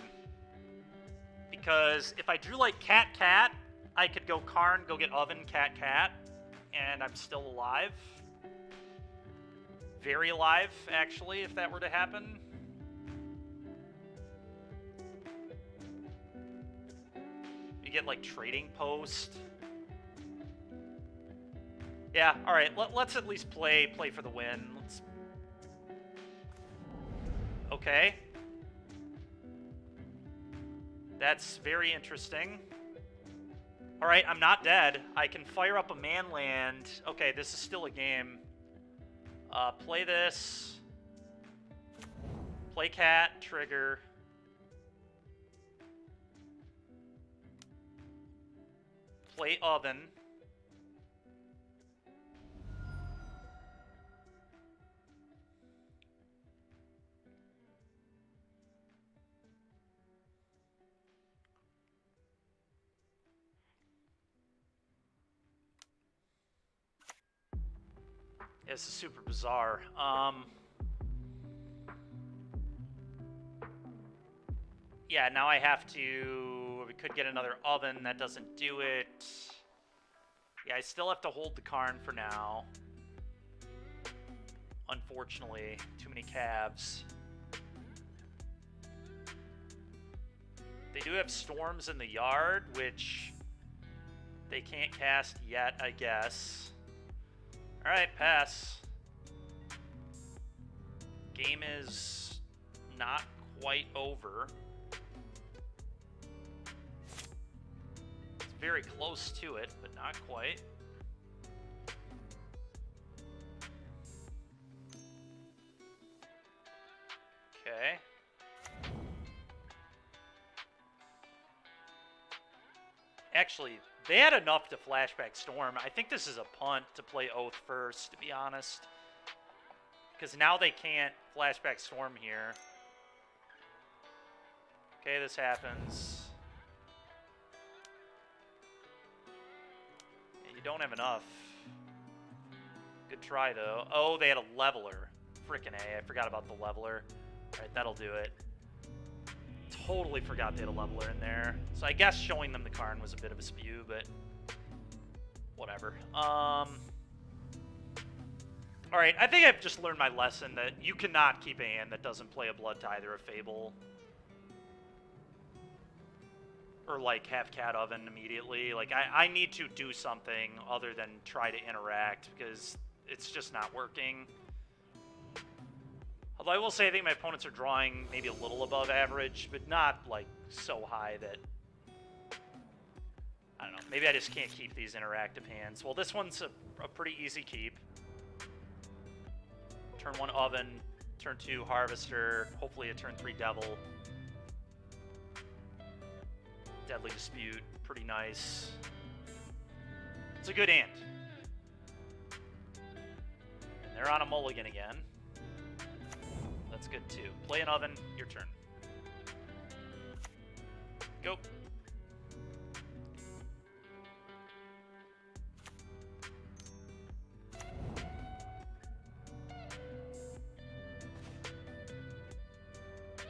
Because if I drew like cat, I could go Karn, go get oven, cat, and I'm still alive. Very alive, actually, if that were to happen. You get like trading post. Yeah, all right. Let's at least play for the win. Let's. Okay. That's very interesting. All right, I'm not dead. I can fire up a man land. Okay, this is still a game. Play this. Play cat, trigger. Play oven. Yeah, this is super bizarre. Yeah, now I have to... We could get another oven. That doesn't do it. Yeah, I still have to hold the Karn for now. Unfortunately, too many calves. They do have storms in the yard, which they can't cast yet, I guess. Alright, pass. Game is not quite over. It's very close to it, but not quite. Okay. Actually, they had enough to flashback Storm. I think this is a punt to play Oath first, to be honest. Because now they can't flashback Storm here. Okay, this happens. Yeah, you don't have enough. Good try, though. Oh, they had a leveler. Frickin' A, I forgot about the leveler. Alright, that'll do it. Totally forgot they had a leveler in there. So I guess showing them the Karn was a bit of a spew, but whatever. Alright, I think I've just learned my lesson that you cannot keep a hand that doesn't play a Blood Tithe or a Fable. Or, like, have Cat Oven immediately. Like, I need to do something other than try to interact, because it's just not working. Although I will say I think my opponents are drawing maybe a little above average, but not, like, so high that... I don't know. Maybe I just can't keep these interactive hands. Well, this one's a pretty easy keep. Turn 1 Oven, turn 2 Harvester, hopefully a turn 3 Devil. Deadly Dispute, pretty nice. It's a good hand. And they're on a mulligan again. That's good too. Play an oven, your turn. Go.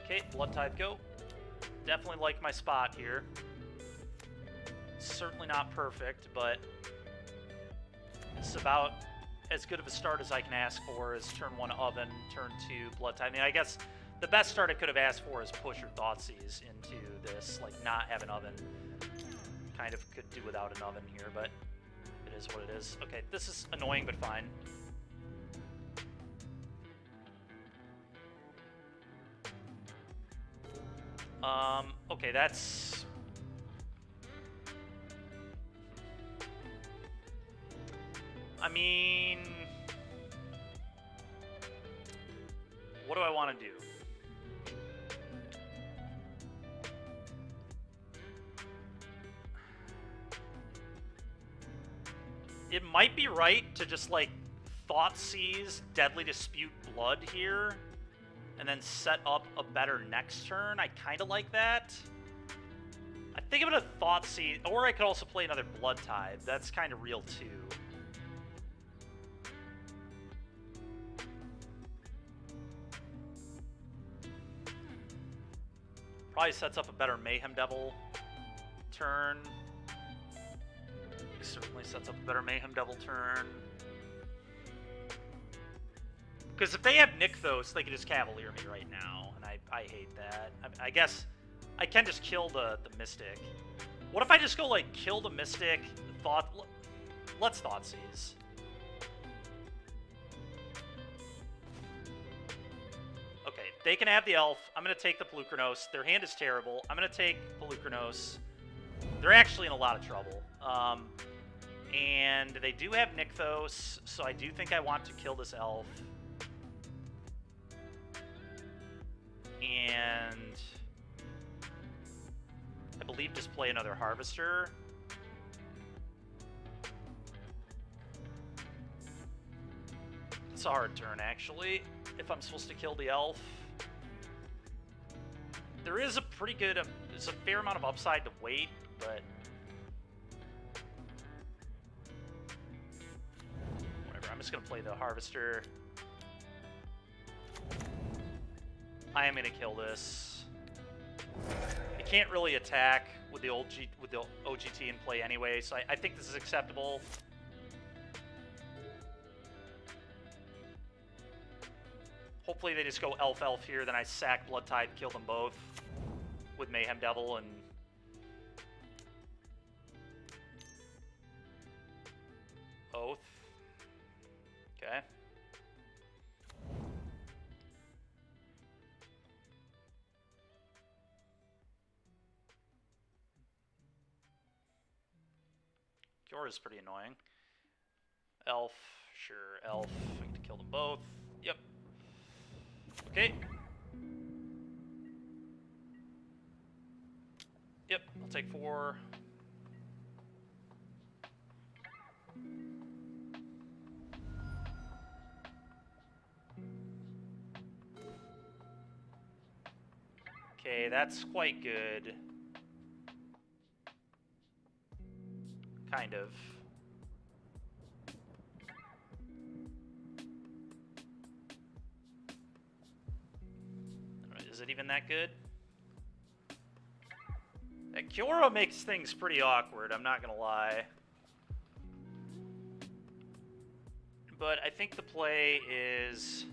Okay, Blood Tithe, go. Definitely like my spot here. Certainly not perfect, but it's about as good of a start as I can ask for is turn 1 oven, turn 2 Blood Tithe. I mean, I guess the best start I could have asked for is push your Thoughtseize into this, like not have an oven. Kind of could do without an oven here, but it is what it is. Okay, this is annoying, but fine. Okay, that's... I mean... What do I want to do? It might be right to just, like, Thoughtseize, Deadly Dispute Blood here, and then set up a better next turn. I kind of like that. I think I'm going to Thoughtseize, or I could also play another Blood Tithe. That's kind of real, too. Probably sets up a better Mayhem Devil. turn. He certainly sets up a better Mayhem Devil turn. Because if they have Nykthos, they can just Cavalier me right now, and I hate that. I guess I can just kill the Mystic. What if I just go, like, kill the Mystic, let's Thoughtseize. Okay, they can have the Elf. I'm going to take the Pelucranos. Their hand is terrible. I'm going to take Pelucranos. They're actually in a lot of trouble. And they do have Nykthos, so I do think I want to kill this Elf. And I believe just play another Harvester. It's a hard turn, actually, if I'm supposed to kill the Elf. There is a pretty good, there's a fair amount of upside to wait, but whatever, I'm just going to play the Harvester. I am going to kill this. I can't really attack with the OGT in play anyway, so I think this is acceptable. Hopefully they just go Elf here, then I sack Blood Tide, kill them both with Mayhem Devil, and Oath. Okay. Kyora's pretty annoying. Elf, sure, Elf. I get to kill them both. Yep. Okay. Yep, I'll take 4. Okay, that's quite good. Kind of. Is it even that good? That Kiora makes things pretty awkward, I'm not gonna lie. But I think the play is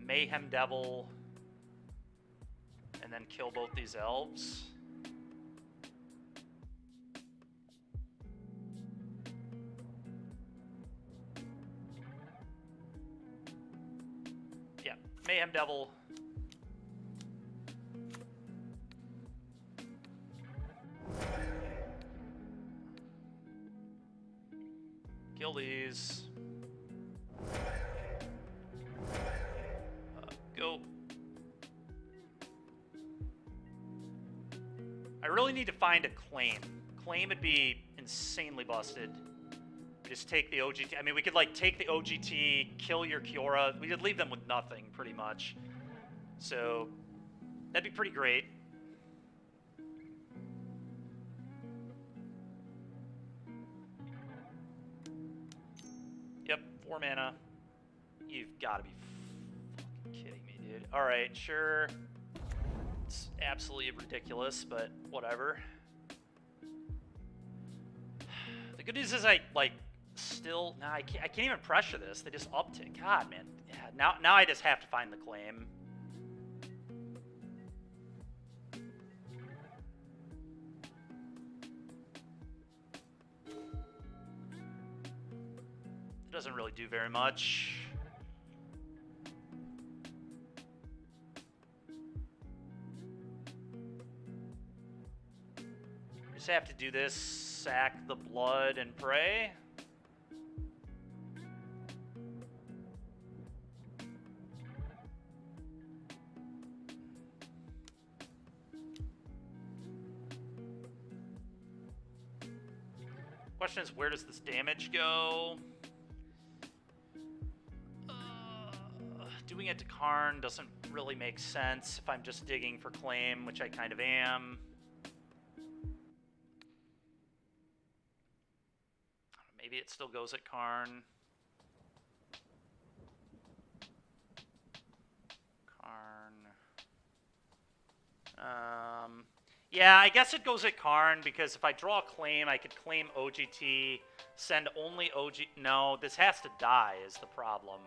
Mayhem Devil and then kill both these elves. Yeah, Mayhem Devil. Kill these. Go. I really need to find a claim. Claim would be insanely busted. We just take the OGT. I mean, we could like take the OGT, kill your Kiora. We could leave them with nothing, pretty much. So that'd be pretty great. Yep, 4 mana. You've got to be fucking kidding me, dude. All right, sure. It's absolutely ridiculous, but whatever. The good news is I, like, still... Nah, I can't even pressure this. They just upped it. God, man. Yeah, now I just have to find the claim. It doesn't really do very much. Just have to do this, sack the blood and pray. Question is, where does this damage go? Doing it to Karn doesn't really make sense if I'm just digging for claim, which I kind of am. Maybe it still goes at Karn. Karn. Yeah, I guess it goes at Karn, because if I draw a claim, I could claim OGT, send only OG... No, this has to die is the problem.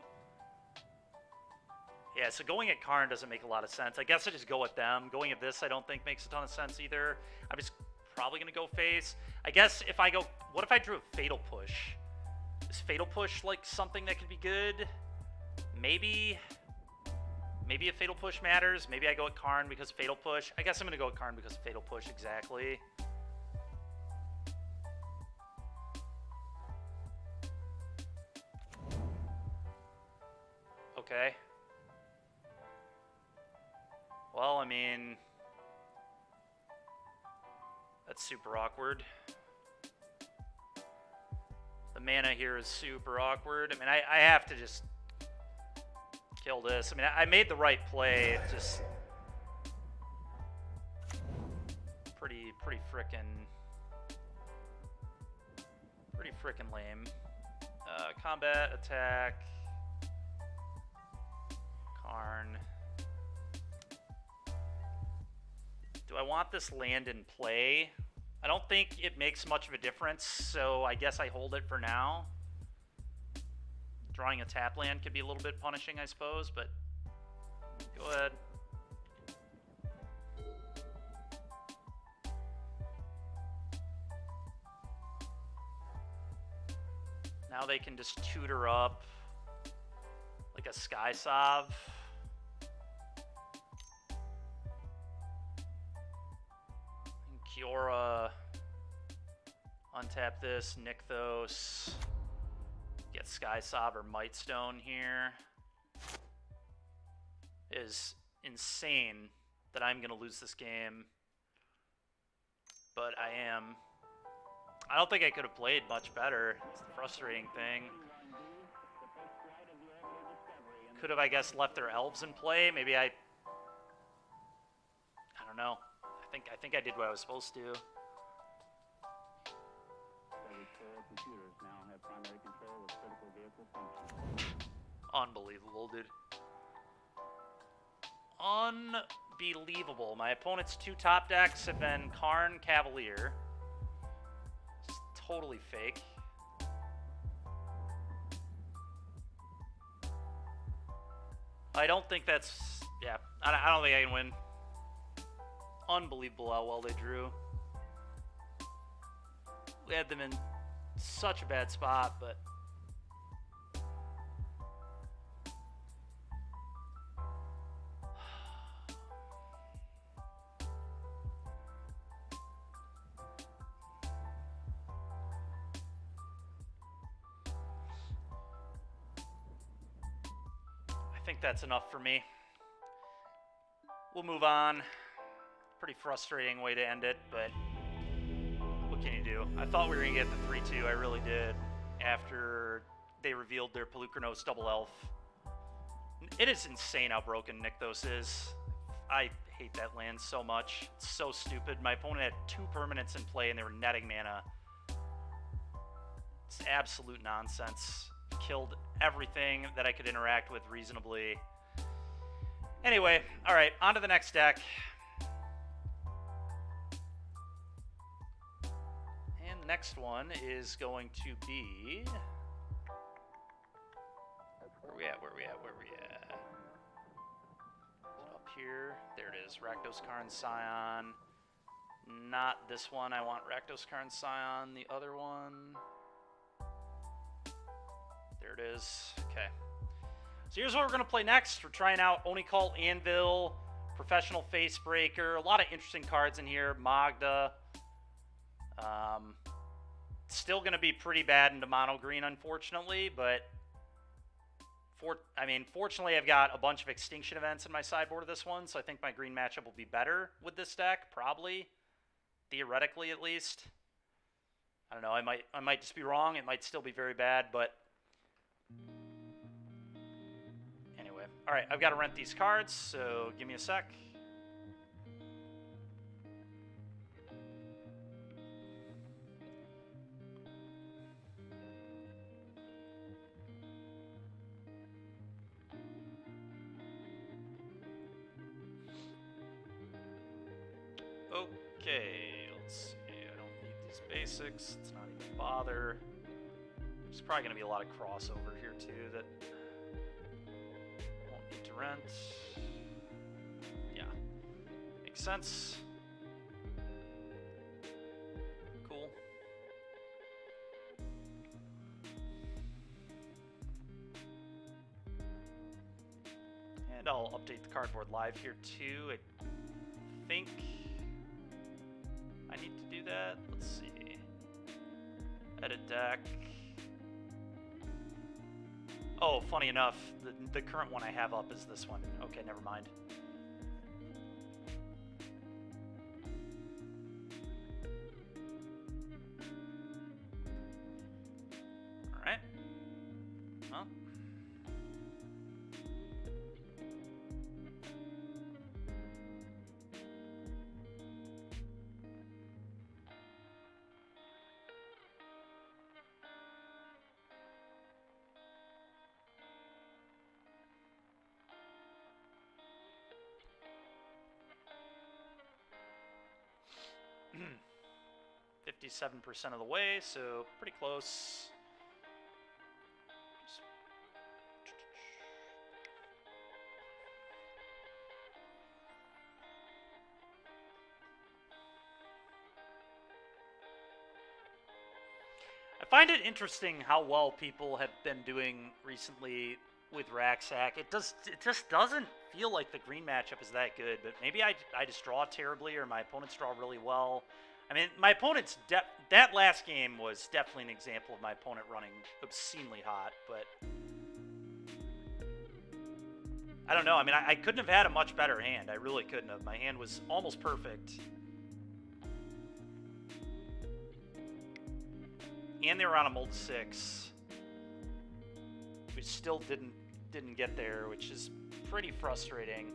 Yeah, so going at Karn doesn't make a lot of sense. I guess I just go at them. Going at this I don't think makes a ton of sense either. I'm just probably going to go face. I guess if I go... What if I drew a Fatal Push? Is Fatal Push, like, something that could be good? Maybe... Maybe a Fatal Push matters. Maybe I go at Karn because of Fatal Push. I guess I'm going to go at Karn because of Fatal Push, exactly. Okay. Well, I mean... That's super awkward. The mana here is super awkward. I mean, I have to just... kill this. I mean, I made the right play. It's just pretty frickin' lame. Combat, attack, Karn. Do I want this land in play? I don't think it makes much of a difference, so I guess I hold it for now. Drawing a tap land could be a little bit punishing, I suppose, but go ahead. Now they can just tutor up like a Sky Sov. Kiora, untap this, Nykthos. Get Sky Sov or Mightstone here. It is insane that I'm going to lose this game. But I am. I don't think I could have played much better. It's the frustrating thing. Could have, I guess, left their elves in play. Maybe I don't know. I think I did what I was supposed to.
Computers now have primary control of critical vehicle functions.
Unbelievable, dude. Unbelievable. My opponent's two top decks have been Karn, Cavalier. It's totally fake. I don't think that's... Yeah, I don't think I can win. Unbelievable how well they drew. We had them in such a bad spot, but... I think that's enough for me. We'll move on. Pretty frustrating way to end it, but what can you do? I thought we were going to get the 3-2. I really did. After they revealed their Pelucranos double elf. It is insane how broken Nykthos is. I hate that land so much. It's so stupid. My opponent had 2 permanents in play and they were netting mana. It's absolute nonsense. Killed everything that I could interact with reasonably. Anyway, alright, on to the next deck. And the next one is going to be... Where we at? Up here. There it is. Rakdos, Karn, Scion. Not this one. I want Rakdos, Karn, Scion. The other one. There it is. Okay. So here's what we're going to play next. We're trying out Onikal Anvil, Professional Facebreaker. A lot of interesting cards in here. Magda. Still going to be pretty bad into mono green, unfortunately, but fortunately I've got a bunch of extinction events in my sideboard of this one, so I think my green matchup will be better with this deck, probably. Theoretically, at least. I don't know, I might just be wrong. It might still be very bad, but anyway. Alright, I've got to rent these cards, so give me a sec. Okay, let's see. I don't need these basics. Let's not even bother. There's probably going to be a lot of crossover here too that won't need to rent. Yeah, makes sense. Cool. And I'll update the cardboard live here too. I think I need to do that. Let's see. Edit deck. Oh, funny enough, the current one I have up is this one. Okay, never mind. Alright. Well. Hmm. 57% of the way, so pretty close. I find it interesting how well people have been doing recently with Racksack. It just doesn't feel like the green matchup is that good, but maybe I just draw terribly or my opponents draw really well. I mean, my opponent's that last game was definitely an example of my opponent running obscenely hot, but I don't know. I mean, I couldn't have had a much better hand. I really couldn't have. My hand was almost perfect. And they were on a mold 6. We still didn't get there, which is pretty frustrating.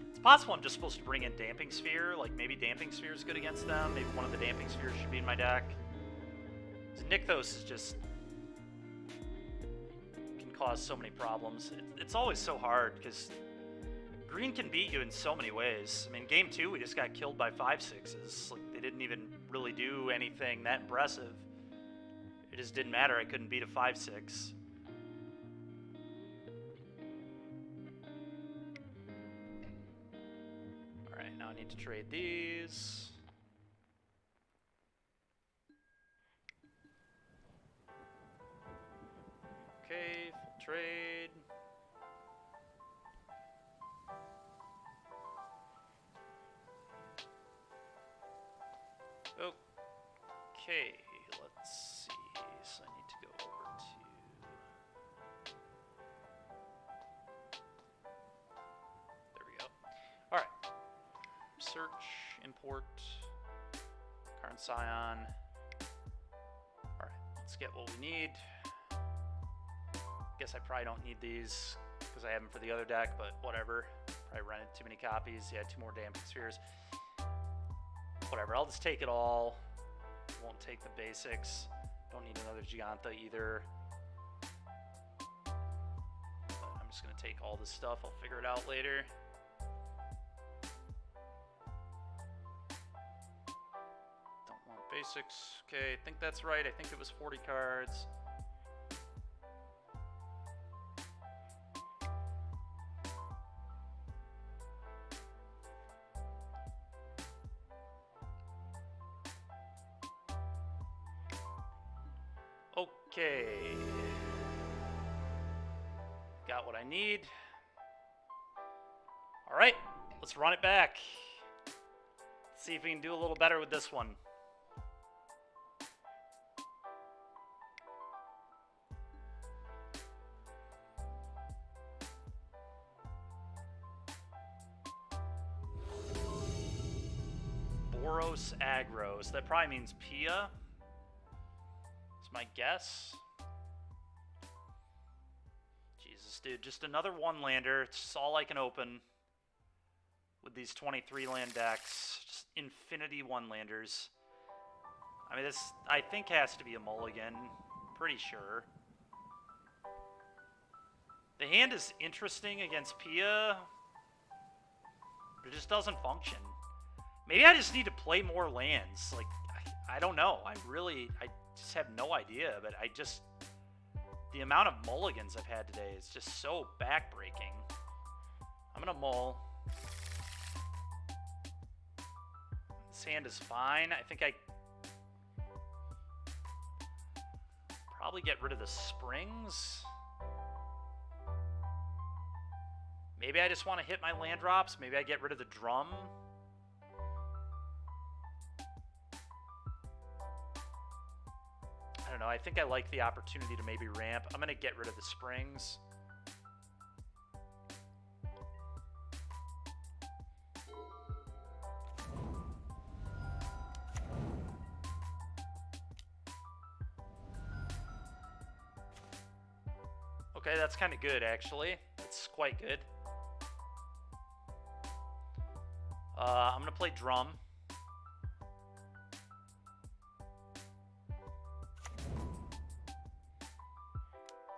It's possible I'm just supposed to bring in Damping Sphere. Like, maybe Damping Sphere is good against them. Maybe one of the Damping Spheres should be in my deck. Nykthos is just can cause so many problems. It's always so hard because green can beat you in so many ways. I mean, game 2 we just got killed by 5/6s. Like, they didn't even really do anything that impressive. It just didn't matter. I couldn't beat a 5/6. All right, now I need to trade these. Okay, full trade. Okay, let's see. So I need to go over to... There we go. Alright. Search, import, Karn Scion. Alright, let's get what we need. Guess I probably don't need these because I have them for the other deck, but whatever. Probably rented too many copies. Yeah, 2 more Damping Spheres. Whatever, I'll just take it all. Won't take the basics. Don't need another Giganta either. But I'm just going to take all this stuff. I'll figure it out later. Don't want basics. Okay, I think that's right. I think it was 40 cards. Okay. Got what I need. All right, let's run it back. See if we can do a little better with this one. Boros aggro. So that probably means Pia. That's my guess. Jesus, dude. Just another one-lander. It's just all I can open. with these 23 land decks. Just infinity one-landers. I mean, this, I think, has to be a mulligan. Pretty sure. The hand is interesting against Pia, but it just doesn't function. Maybe I just need to play more lands. Like, I don't know. I just have no idea, but the amount of mulligans I've had today is just so backbreaking. I'm going to mull. This hand is fine. I think I probably get rid of the springs. Maybe I just want to hit my land drops. Maybe I get rid of the drum. I don't know. I think I like the opportunity to maybe ramp. I'm going to get rid of the springs. Okay, that's kind of good, actually. That's quite good. I'm going to play drum.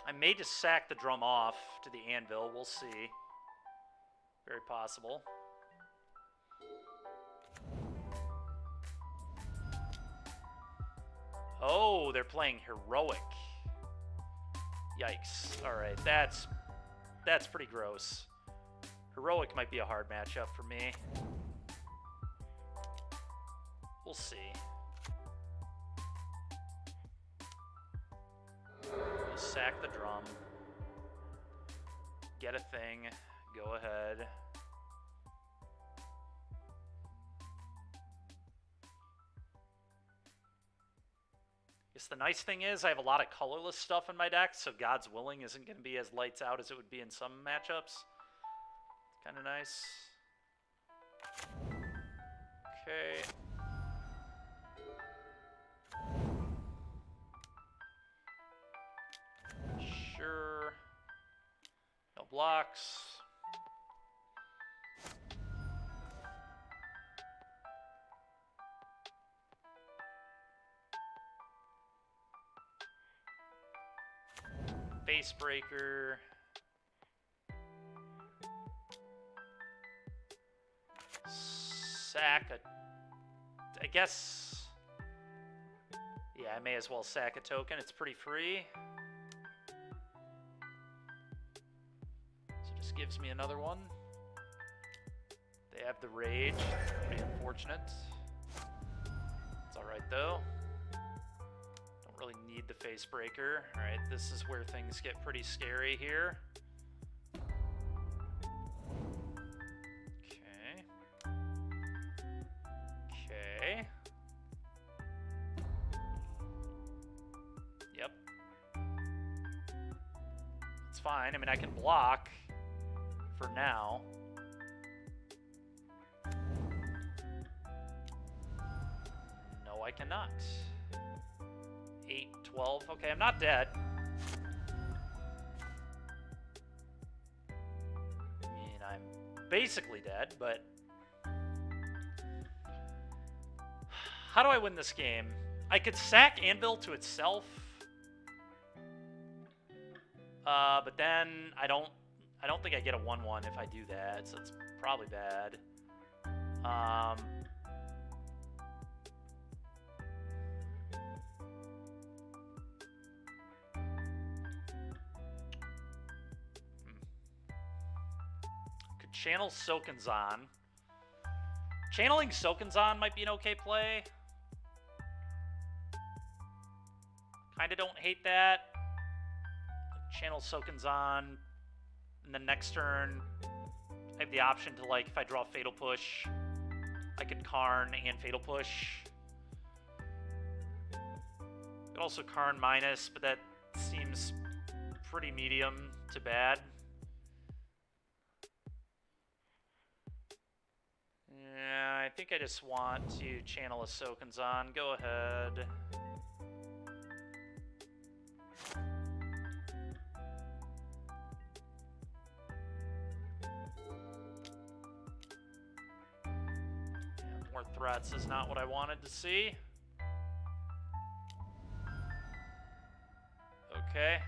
I may just sack the drum off to the anvil. We'll see. Very possible. Oh, they're playing heroic. Yikes. Alright, that's pretty gross. Heroic might be a hard matchup for me. We'll see. We'll sack the drum. Get a thing. Go ahead. Guess the nice thing is I have a lot of colorless stuff in my deck, so God's Willing isn't going to be as lights out as it would be in some matchups. It's kind of nice. Okay. Sure. No blocks. Face breaker. Sack a... I guess... Yeah, I may as well sack a token. It's pretty free. So just gives me another one. They have the rage. Pretty unfortunate. It's alright though. Don't really need the face breaker. Alright, this is where things get pretty scary here. Okay. Yep. It's fine. I mean, I can block for now. No, I cannot. 8, 12. Okay, I'm not dead. I mean, I'm basically dead, but... How do I win this game? I could sack Anvil to itself. But then I don't think I get a 1-1 if I do that, so it's probably bad. Could channel Sokenzan. Channeling Sokenzan might be an okay play. Kinda don't hate that. Channel Sokenzan, and then next turn, I have the option to, like, if I draw Fatal Push, I could Karn and Fatal Push. Could also Karn minus, but that seems pretty medium to bad. Yeah, I think I just want to channel a Sokenzan. Go ahead.
More threats is not what I wanted to see. Okay.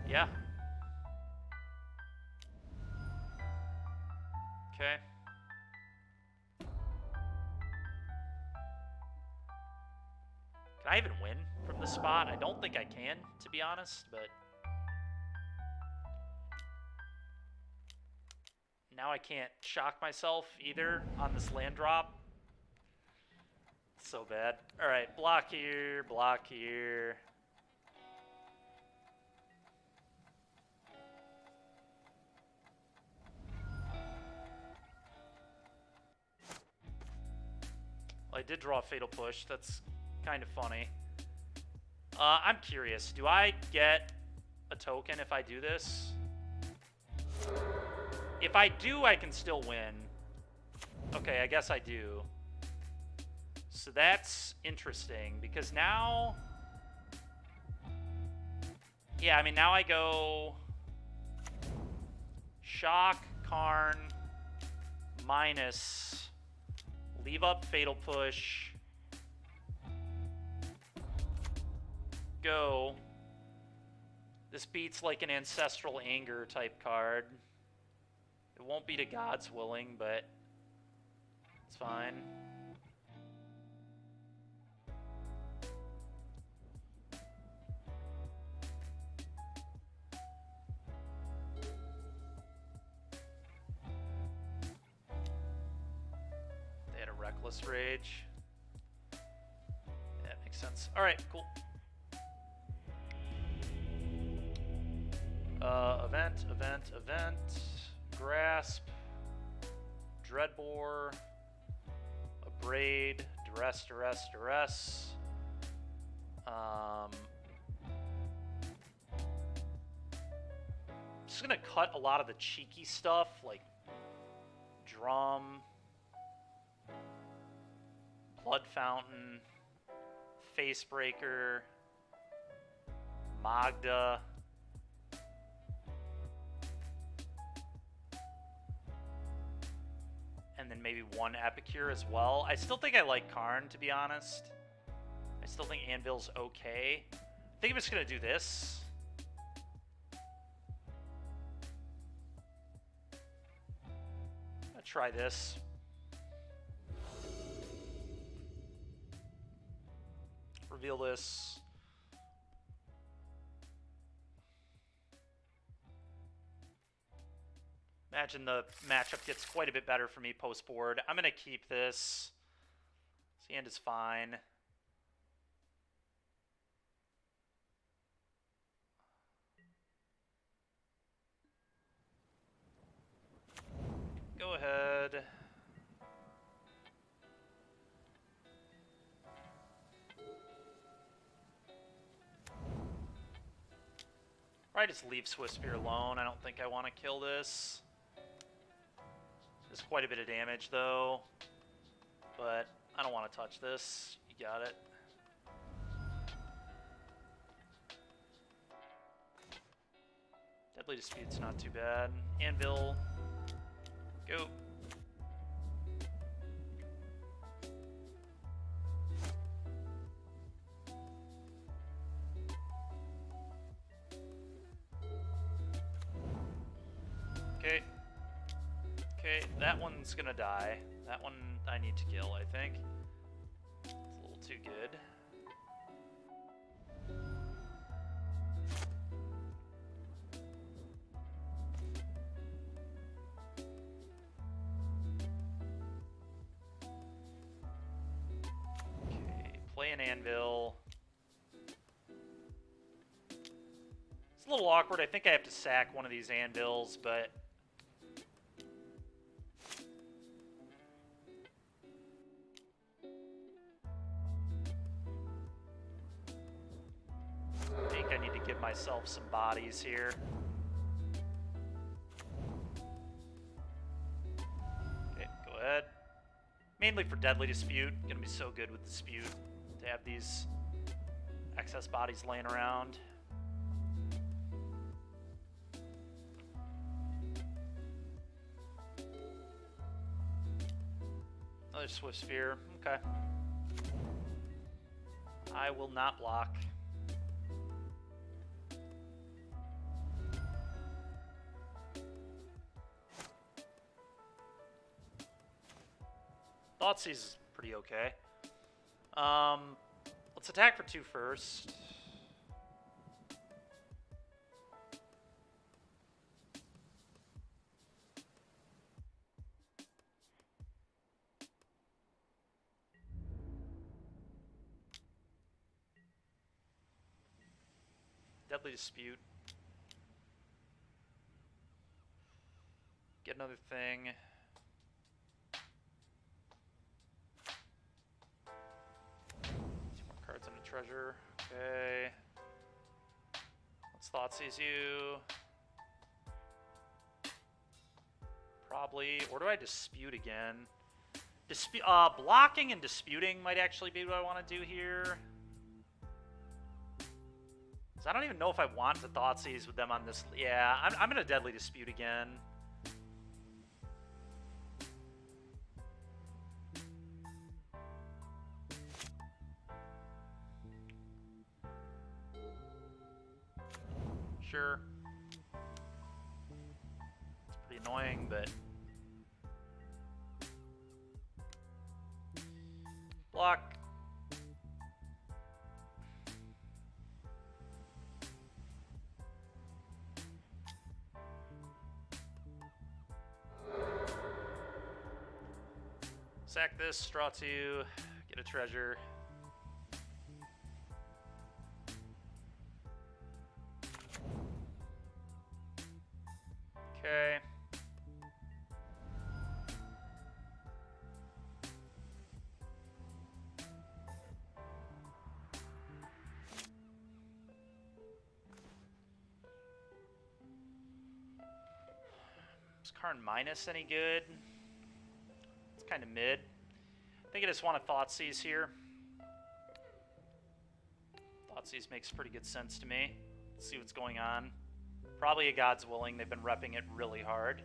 Yeah. Okay. Can I even win from this spot? I don't think I can, to be honest, but... Now I can't shock myself either on this land drop. So bad. Alright, block here, block here. Well, I did draw a Fatal Push. That's kind of funny. I'm curious. Do I get a token if I do this? If I do, I can still win. Okay, I guess I do. So that's interesting, because now... Yeah, I mean, now I go... Shock, Karn, minus... Leave up Fatal Push. Go. This beats like an Ancestral Anger type card. It won't be to God's willing, but it's fine. They had a Reckless Rage. Yeah, that makes sense. Alright, cool. Event. Grasp. Dreadbore. Abrade. Duress. Just gonna cut a lot of the cheeky stuff, like Drum, Blood Fountain, Facebreaker, Magda. And then maybe one Epicure as well. I still think I like Karn, to be honest. I still think Anvil's okay. I think I'm just going to do this. I'm going to try this. Reveal this. Imagine the matchup gets quite a bit better for me post-board. I'm going to keep this. This hand is fine. Go ahead. Probably just leave Swiftspear alone. I don't think I want to kill this. There's quite a bit of damage, though. But I don't want to touch this. You got it. Deadly Dispute's not too bad. Anvil. Go. Okay. Okay, that one's gonna die. That one I need to kill, I think. It's a little too good. Okay, play an Anvil. It's a little awkward. I think I have to sack one of these Anvils, but... I need to give myself some bodies here. Okay, go ahead. Mainly for Deadly Dispute. Gonna be so good with Dispute to have these excess bodies laying around. Another Swift Spear. Okay. I will not block. Thoughtseize is pretty okay. Let's attack for 2 first. Deadly Dispute. Get another thing. 2 more cards and a treasure. Okay. Let's Thoughtseize you. Probably. Or do I Dispute again? Blocking and disputing might actually be what I want to do here. I don't even know if I want to Thoughtseize with them on this. Yeah, I'm going to Deadly Dispute again. Sure. It's pretty annoying, but... Block. Sack this, draw 2, get a treasure. Okay. Is Karn minus any good? Kind of mid. I think I just want to Thoughtseize here. Thoughtseize makes pretty good sense to me. Let's see what's going on. Probably a God's Willing. They've been repping it really hard.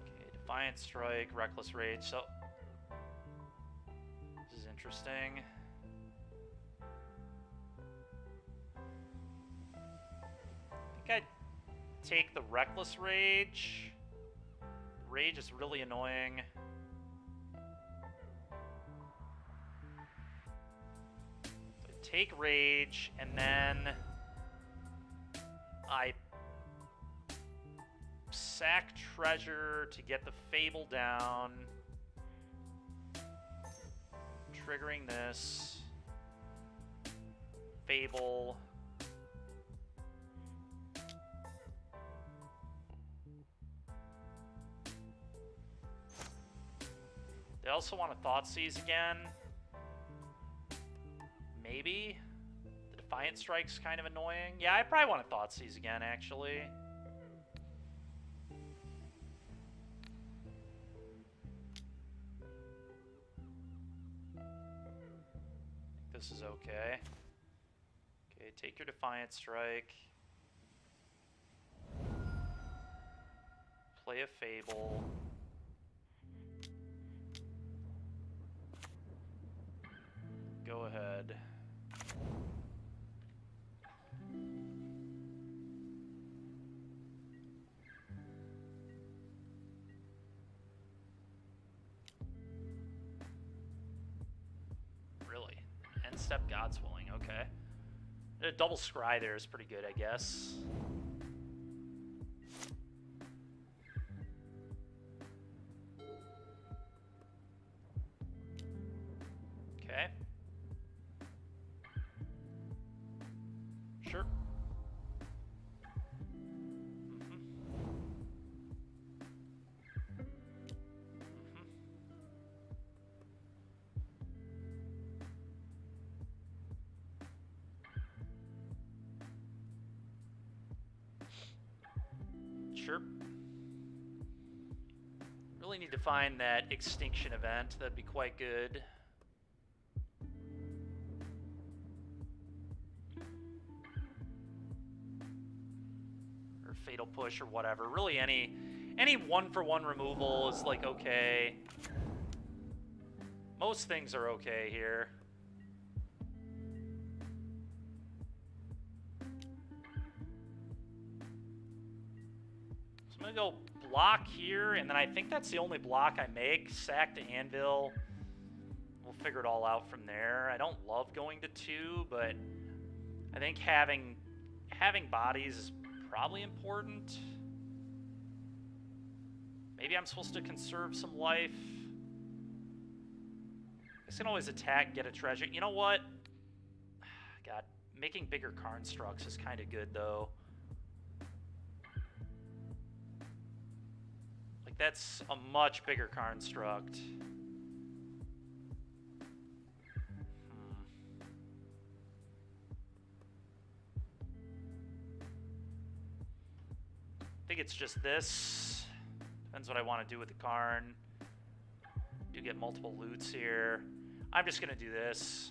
Okay, Defiant Strike, Reckless Rage. So interesting. I think I'd take the Reckless Rage. Rage is really annoying. So I take Rage, and then I sack Treasure to get the Fable down. Triggering this. Fable. They also want to Thoughtseize again. Maybe. The Defiant Strike's kind of annoying. Yeah, I probably want to Thoughtseize again, actually. This is okay. Okay, take your Defiant Strike. Play a Fable. Go ahead. Really? End step God's Willing, okay. A double scry there is pretty good, I guess. Okay. Sure. Sure. Really need to find that extinction event. That'd be quite good. Fatal Push or whatever. Really, any 1-for-1 removal is, like, okay. Most things are okay here. So I'm going to go block here, and then I think that's the only block I make. Sack to Anvil. We'll figure it all out from there. I don't love going to 2, but I think having bodies is probably important. Maybe I'm supposed to conserve some life. I can always attack, get a treasure. You know what? God, making bigger Karn structs is kind of good, though. Like, that's a much bigger Karn struct. I think it's just this. Depends what I want to do with the Karn. Do get multiple loots here. I'm just going to do this.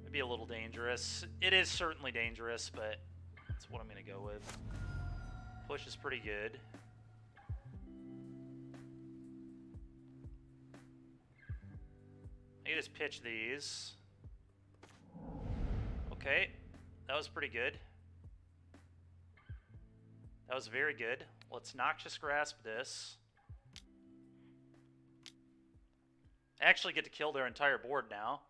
It'd be a little dangerous. It is certainly dangerous, but that's what I'm going to go with. Push is pretty good. I can just pitch these. Okay, that was pretty good. That was very good. Let's Noxious Grasp this. I actually get to kill their entire board now.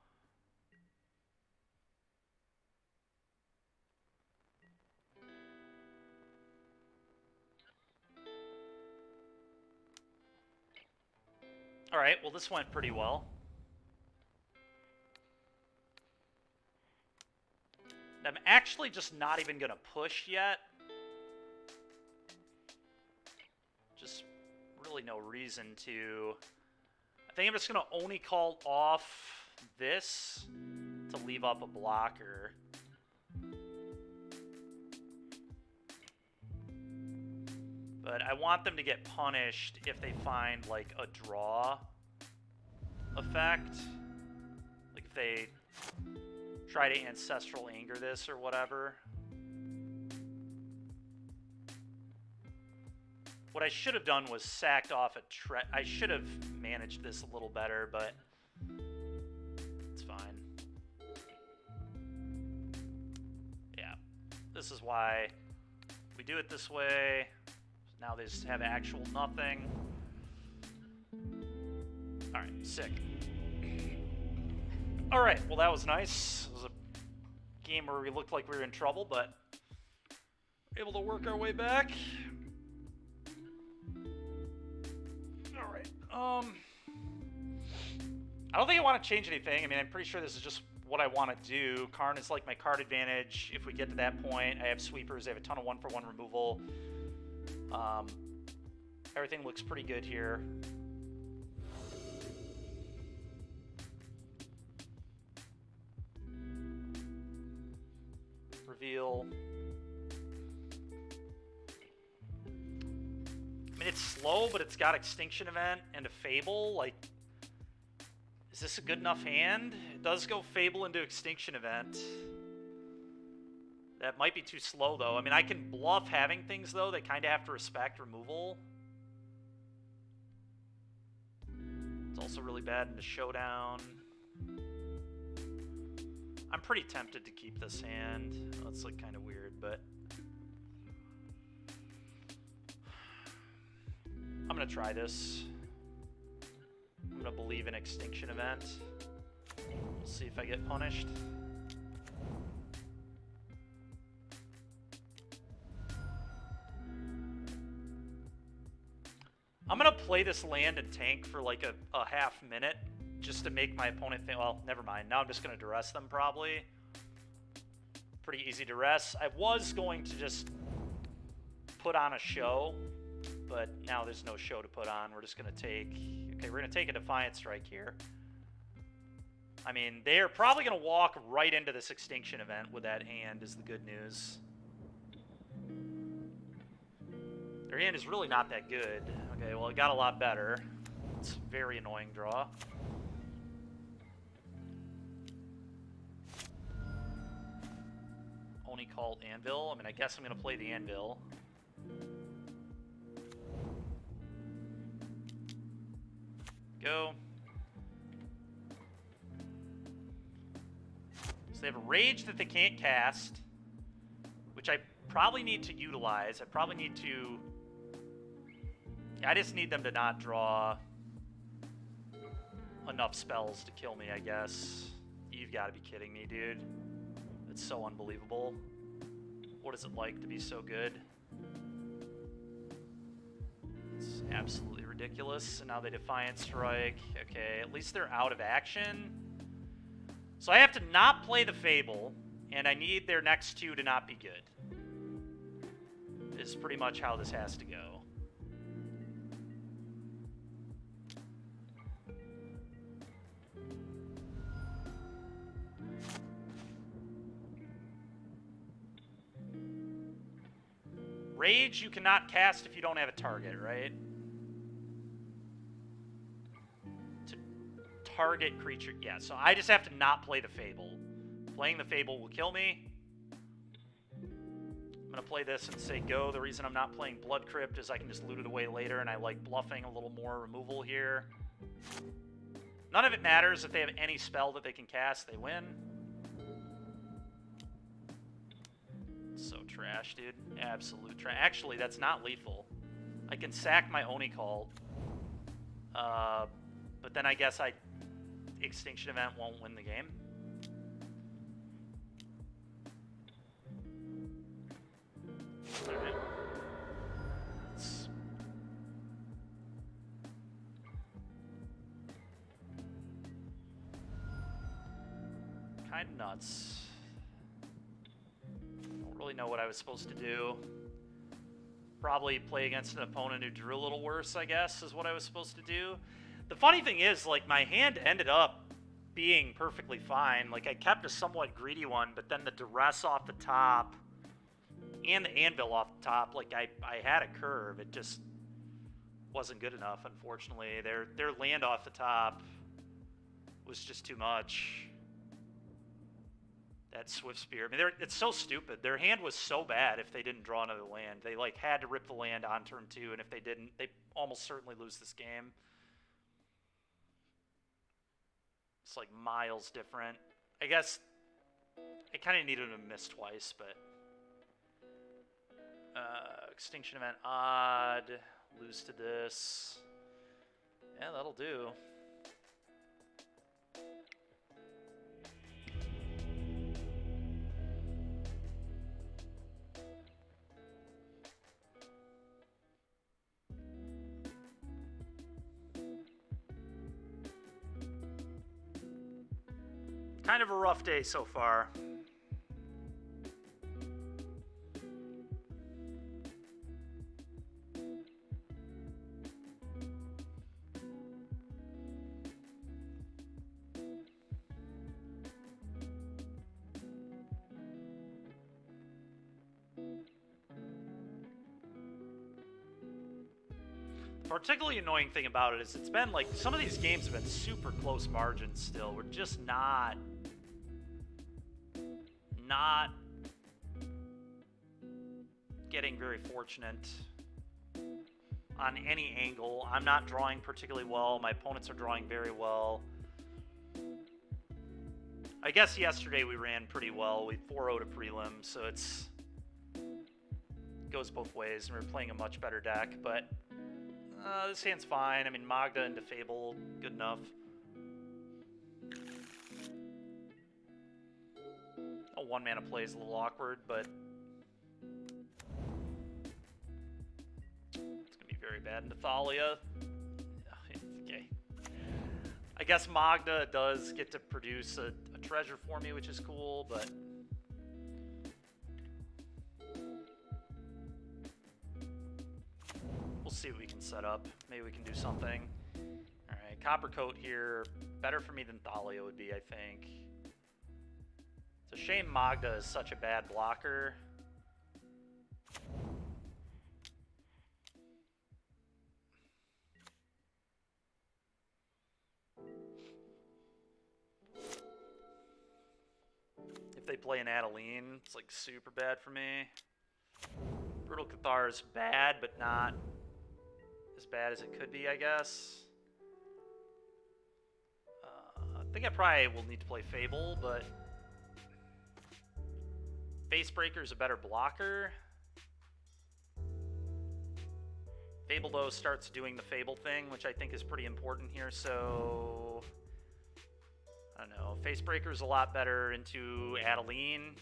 Alright, well this went pretty well. I'm actually just not even going to push yet. Just really no reason to. I think I'm just going to only call off this to leave up a blocker. But I want them to get punished if they find, like, a draw effect. Like, if they try to Ancestral Anger this or whatever. What I should have done was sacked off a I should have managed this a little better, but it's fine. Yeah, this is why we do it this way. Now they just have actual nothing. Alright, sick. Alright, well that was nice. It was a game where we looked like we were in trouble, but able to work our way back. Alright, I don't think I want to change anything. I mean, I'm pretty sure this is just what I want to do. Karn is like my card advantage. If we get to that point, I have sweepers. I have a ton of 1-for-1 removal. Everything looks pretty good here. Reveal. I mean, it's slow, but it's got Extinction Event and a Fable. Like, is this a good enough hand? It does go Fable into Extinction Event. That might be too slow, though. I mean, I can bluff having things, though, that kind of have to respect removal. It's also really bad in the Showdown. I'm pretty tempted to keep this hand. That's, like, kind of weird, but I'm going to try this. I'm going to believe in Extinction Event. We'll see if I get punished. I'm going to play this land and tank for like a half minute just to make my opponent think, well, never mind. Now I'm just going to duress them probably. Pretty easy duress. I was going to just put on a show, but now there's no show to put on. We're just going to take... Okay, we're going to take a Defiant Strike here. I mean, they're probably going to walk right into this Extinction Event with that hand is the good news. Their hand is really not that good. Okay, well, it got a lot better. It's a very annoying draw. Oni Cult Anvil. I mean, I guess I'm going to play the Anvil. Go. So they have a Rage that they can't cast, which I probably need to utilize. I probably need to... I just need them to not draw enough spells to kill me, I guess. You've got to be kidding me, dude. It's so unbelievable. What is it like to be so good? It's absolutely ridiculous. And now they Defiant Strike. Okay, at least they're out of action. So I have to not play the Fable, and I need their next two to not be good. Is pretty much how this has to go. Rage you cannot cast if you don't have a target, right? To target creature, yeah, so I just have to not play the Fable. Playing the Fable will kill me. I'm going to play this and say go. The reason I'm not playing Blood Crypt is I can just loot it away later, and I like bluffing a little more removal here. None of it matters. If they have any spell that they can cast, they win. So trash, dude. Absolute trash. Actually, that's not lethal. I can sack my Oni Cult. But then I guess Extinction Event won't win the game. Alright. It's kind of nuts. Really know what I was supposed to do. Probably play against an opponent who drew a little worse, I guess, is what I was supposed to do. The funny thing is, like, my hand ended up being perfectly fine. Like, I kept a somewhat greedy one, but then the Duress off the top and the Anvil off the top, like, I had a curve. It just wasn't good enough, unfortunately. Their land off the top was just too much. That Swift Spear. I mean, it's so stupid. Their hand was so bad if they didn't draw another land. They, like, had to rip the land on turn 2, and if they didn't, they almost certainly lose this game. It's, like, miles different. I guess I kind of needed to miss twice, but... Extinction Event odd. Lose to this. Yeah, that'll do. Kind of a rough day so far. The particularly annoying thing about it is it's been like, some of these games have been super close margins still. We're just not getting very fortunate on any angle. I'm not drawing particularly well. My opponents are drawing very well. I guess yesterday we ran pretty well. We 4-0'd a prelim, so it goes both ways, and we're playing a much better deck, but this hand's fine. I mean, Magda into Fable, good enough. A one-mana play is a little awkward, but it's going to be very bad into Thalia. Okay. I guess Magda does get to produce a treasure for me, which is cool, but... we'll see what we can set up. Maybe we can do something. Alright, Copper Coat here. Better for me than Thalia would be, I think. It's a shame Magda is such a bad blocker. If they play play an Adeline. It's like super bad for me. Brutal Cathar is bad, but not as bad as it could be, I guess. I think I probably will need to play Fable, but Facebreaker is a better blocker. Fable, though, starts doing the Fable thing, which I think is pretty important here, so I don't know. Facebreaker is a lot better into Adeline.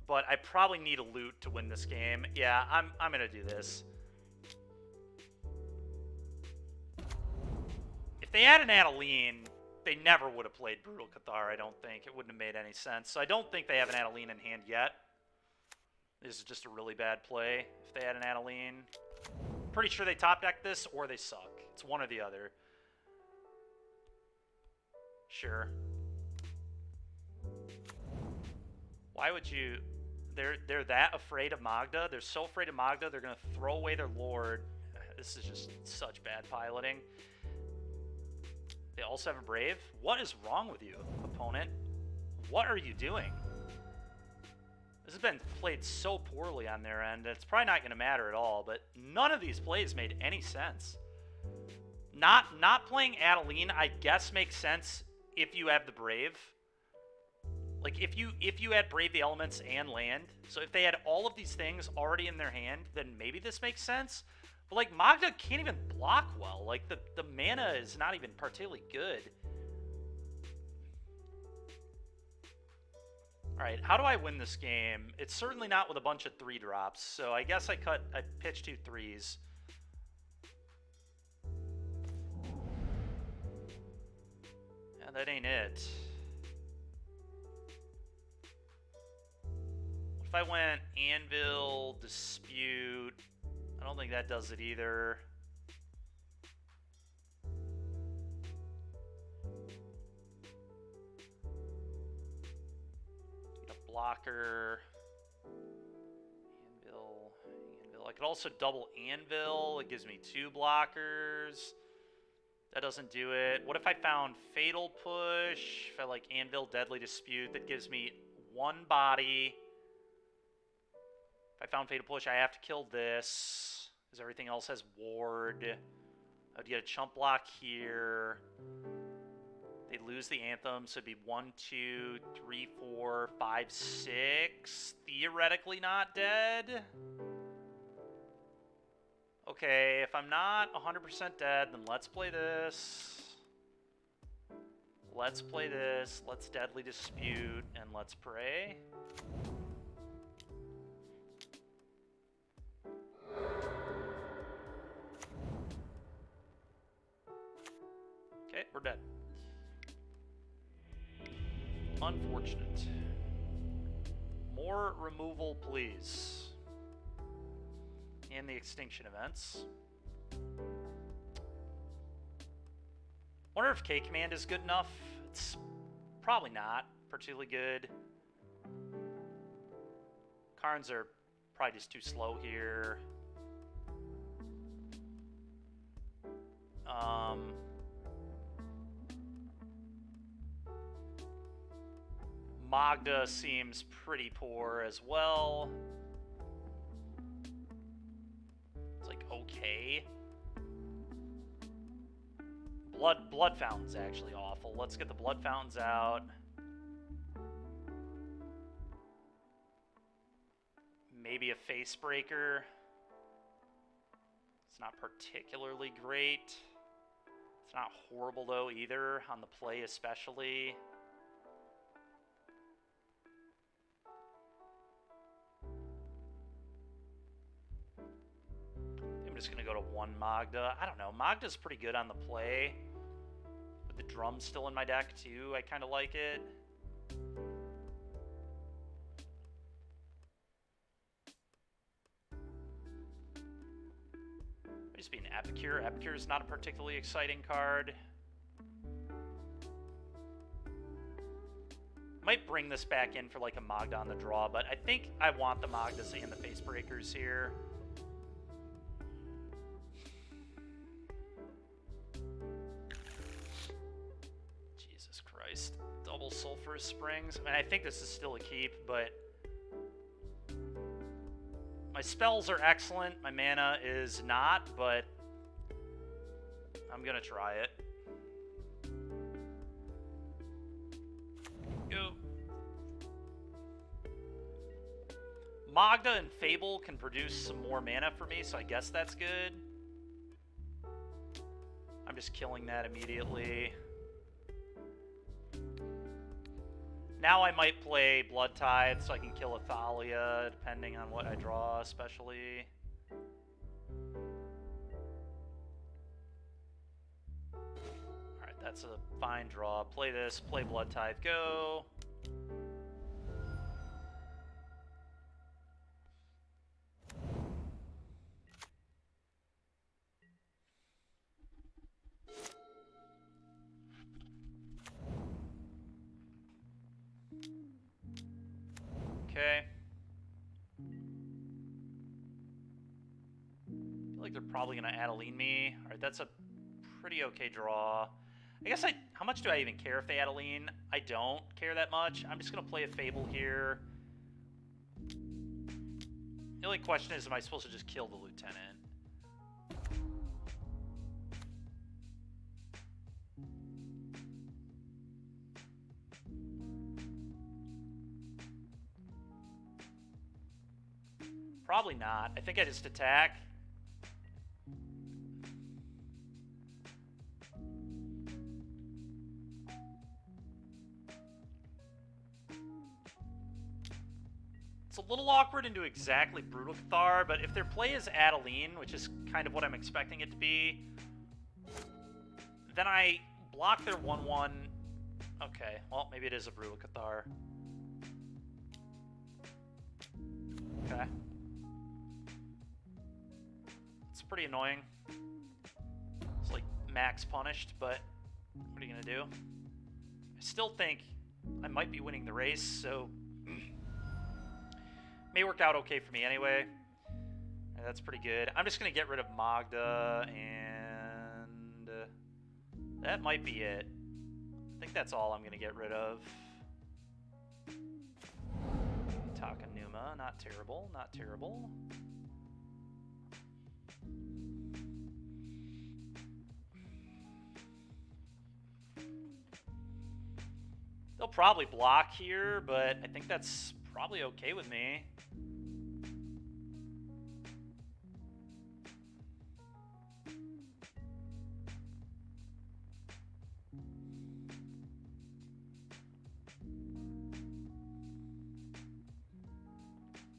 But I probably need a loot to win this game. Yeah, I'm gonna do this. If they had an Adeline, they never would have played Brutal Cathar, I don't think. It wouldn't have made any sense. So I don't think they have an Adeline in hand yet. This is just a really bad play if they had an Adeline. Pretty sure they top deck this or they suck. It's one or the other. Sure. Why would you... They're that afraid of Magda. They're so afraid of Magda, they're going to throw away their Lord. This is just such bad piloting. They also have a Brave. What is wrong with you, opponent? What are you doing? This has been played so poorly on their end. It's probably not going to matter at all, but none of these plays made any sense. Not playing Adeline, I guess, makes sense if you have the Brave. Like, if you had Brave the Elements and land, so if they had all of these things already in their hand, then maybe this makes sense. But, like, Magda can't even block well. Like, the mana is not even particularly good. Alright, how do I win this game? It's certainly not with a bunch of 3-drops, so I guess I pitch 2 3s. Yeah, that ain't it. If I went Anvil, Dispute, I don't think that does it either. Get a blocker. Anvil. I could also double Anvil. It gives me 2 blockers. That doesn't do it. What if I found Fatal Push? If I like Anvil, Deadly Dispute, that gives me 1 body. If I found Fatal Push, I have to kill this, because everything else has Ward. I would get a chump block here. They lose the Anthem, so it'd be 1, 2, 3, 4, 5, 6. Theoretically not dead. Okay, if I'm not 100% dead, then let's play this. Let's play this. Let's Deadly Dispute, and let's pray. Okay, we're dead. Unfortunate. More removal, please. And the extinction events. Wonder if K command is good enough. It's probably not particularly good. Karns are probably just too slow here. Magda seems pretty poor as well. It's like okay. Blood Fountain's actually awful. Let's get the Blood Fountains out. Maybe a Facebreaker. It's not particularly great. It's not horrible though either, on the play especially. I'm just going to go to 1 Magda. I don't know. Magda's pretty good on the play. With the drum still in my deck too, I kind of like it. Just be an Epicure. Epicure is not a particularly exciting card. Might bring this back in for like a Magda on the draw, but I think I want the Magdas and the Facebreakers here. Sulphurous Springs. I mean, I think this is still a keep, but my spells are excellent. My mana is not, but I'm gonna try it. Go. Magda and Fable can produce some more mana for me, so I guess that's good. I'm just killing that immediately. Now I might play Blood Tithe so I can kill Athalia, depending on what I draw, especially. Alright, that's a fine draw. Play this, play Blood Tithe, go. Okay. I feel like they're probably going to Adeline me. Alright, that's a pretty okay draw. I guess how much do I even care if they Adeline? I don't care that much. I'm just going to play a Fable here. The only question is, am I supposed to just kill the Lieutenant? Probably not. I think I just attack. It's a little awkward into exactly Brutal Cathar, but if their play is Adeline, which is kind of what I'm expecting it to be, then I block their 1/1. Okay, well, maybe it is a Brutal Cathar. Okay. It's pretty annoying. It's like max punished, but what are you gonna do? I still think I might be winning the race, so may work out okay for me anyway. And that's pretty good. I'm just gonna get rid of Magda, and that might be it. I think that's all I'm gonna get rid of. Takanuma, not terrible, not terrible. They'll probably block here, but I think that's probably okay with me.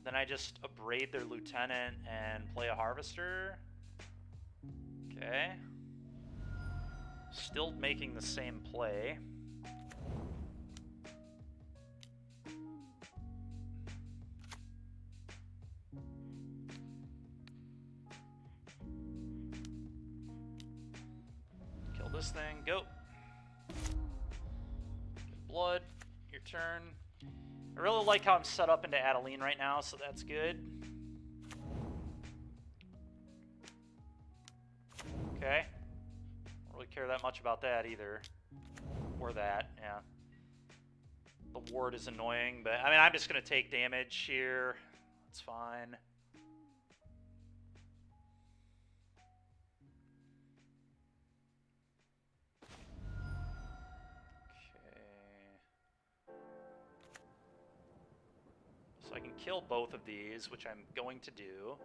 Then I just abrade their Lieutenant and play a Harvester. Okay. Still making the same play. Kill this thing. Go. Get blood. Your turn. I really like how I'm set up into Adeline right now, so that's good. Okay. Don't really care that much about that either. Or that, yeah. The ward is annoying, but I mean, I'm just going to take damage here. That's fine. So I can kill both of these, which I'm going to do.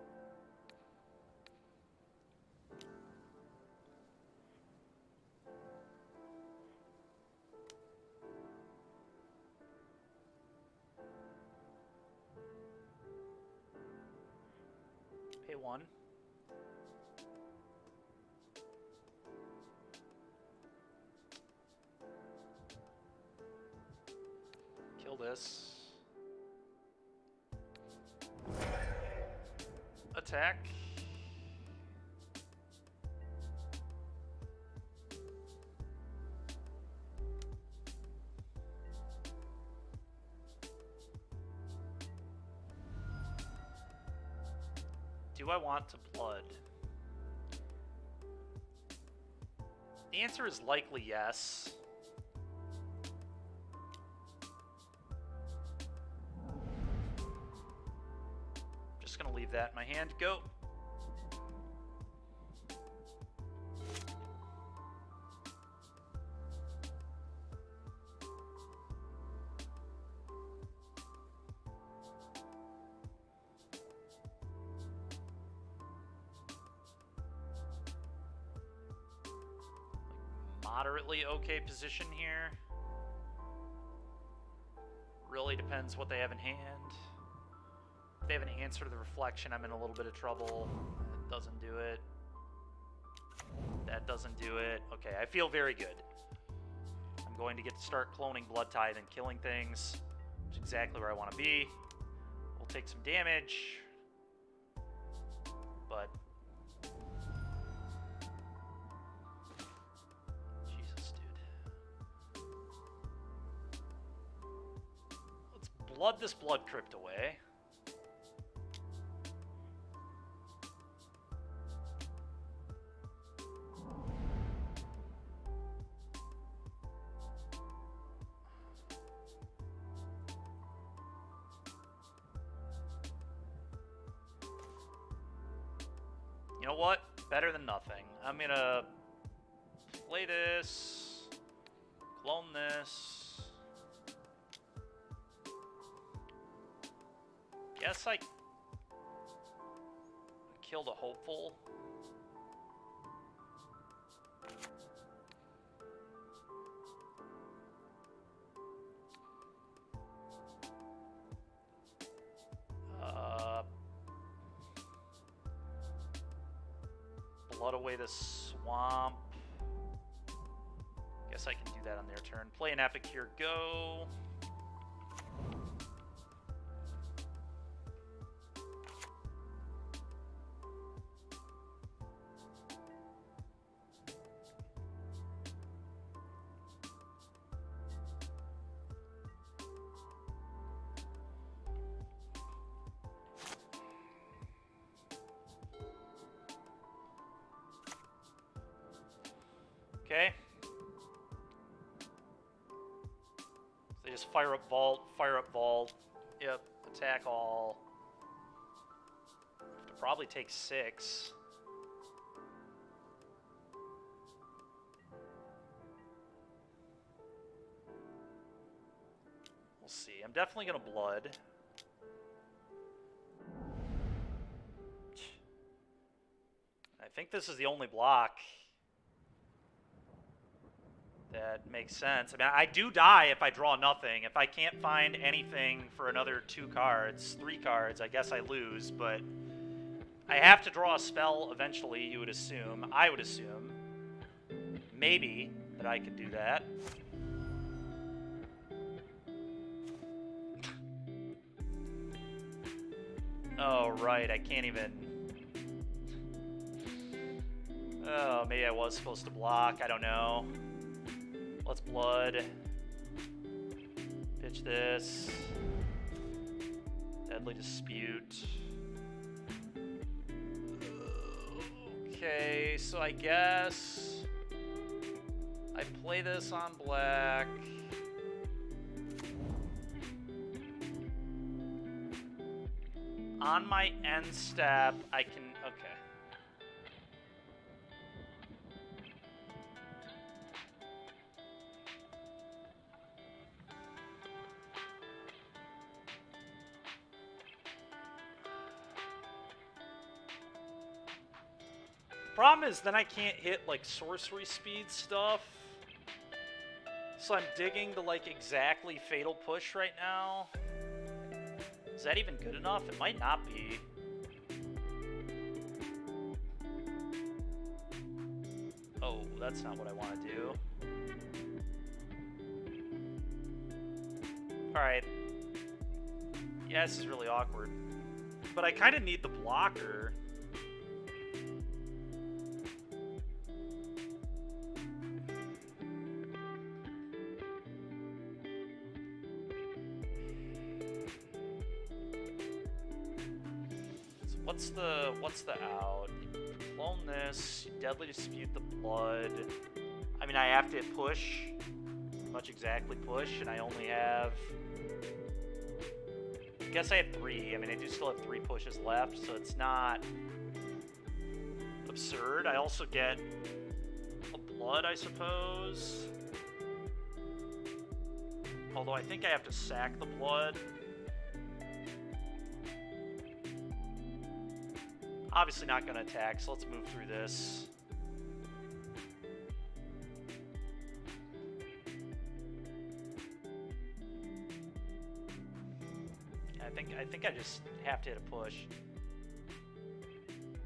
Pay 1. Kill this. Attack. Do I want to blood? The answer is likely yes. just gonna leave that in my hand. Go. Moderately okay position here. Really depends what they have in hand. If they have an answer to the reflection, I'm in a little bit of trouble. That doesn't do it. That doesn't do it. Okay, I feel very good. I'm going to get to start cloning Blood Tithe and killing things, which is exactly where I want to be. We'll take some damage, but Jesus, dude. Let's blood this Blood Crypt away. You know what? Better than nothing. I'm gonna play this, clone this. Guess I killed a hopeful. Blood away the swamp. Guess I can do that on their turn. Play an epic here. Go. Okay. So they just fire up vault, fire up vault. Yep, attack all. Have to probably take 6. We'll see. I'm definitely gonna blood. I think this is the only block that makes sense. I mean, I do die if I draw nothing. If I can't find anything for another 2 cards, 3 cards, I guess I lose, but I have to draw a spell eventually, you would assume. I would assume. Maybe that I could do that. Oh, right, I can't even... Oh, maybe I was supposed to block, I don't know. Let's blood. Pitch this. Deadly Dispute. Okay, so I guess I play this on black. On my end step, I can... Okay. Problem is, then I can't hit, like, sorcery speed stuff. So I'm digging the, like, exactly fatal push right now. Is that even good enough? It might not be. Oh, that's not what I want to do. Alright. Yeah, this is really awkward. But I kind of need the blocker. What's the out? Clone this, Deadly Dispute the blood. I mean, I have to push, pretty much exactly push, and I only have guess I have 3. I mean, I do still have 3 pushes left, so it's not absurd. I also get a blood, I suppose. Although I think I have to sack the blood. Obviously not going to attack, so let's move through this. I think I just have to hit a push.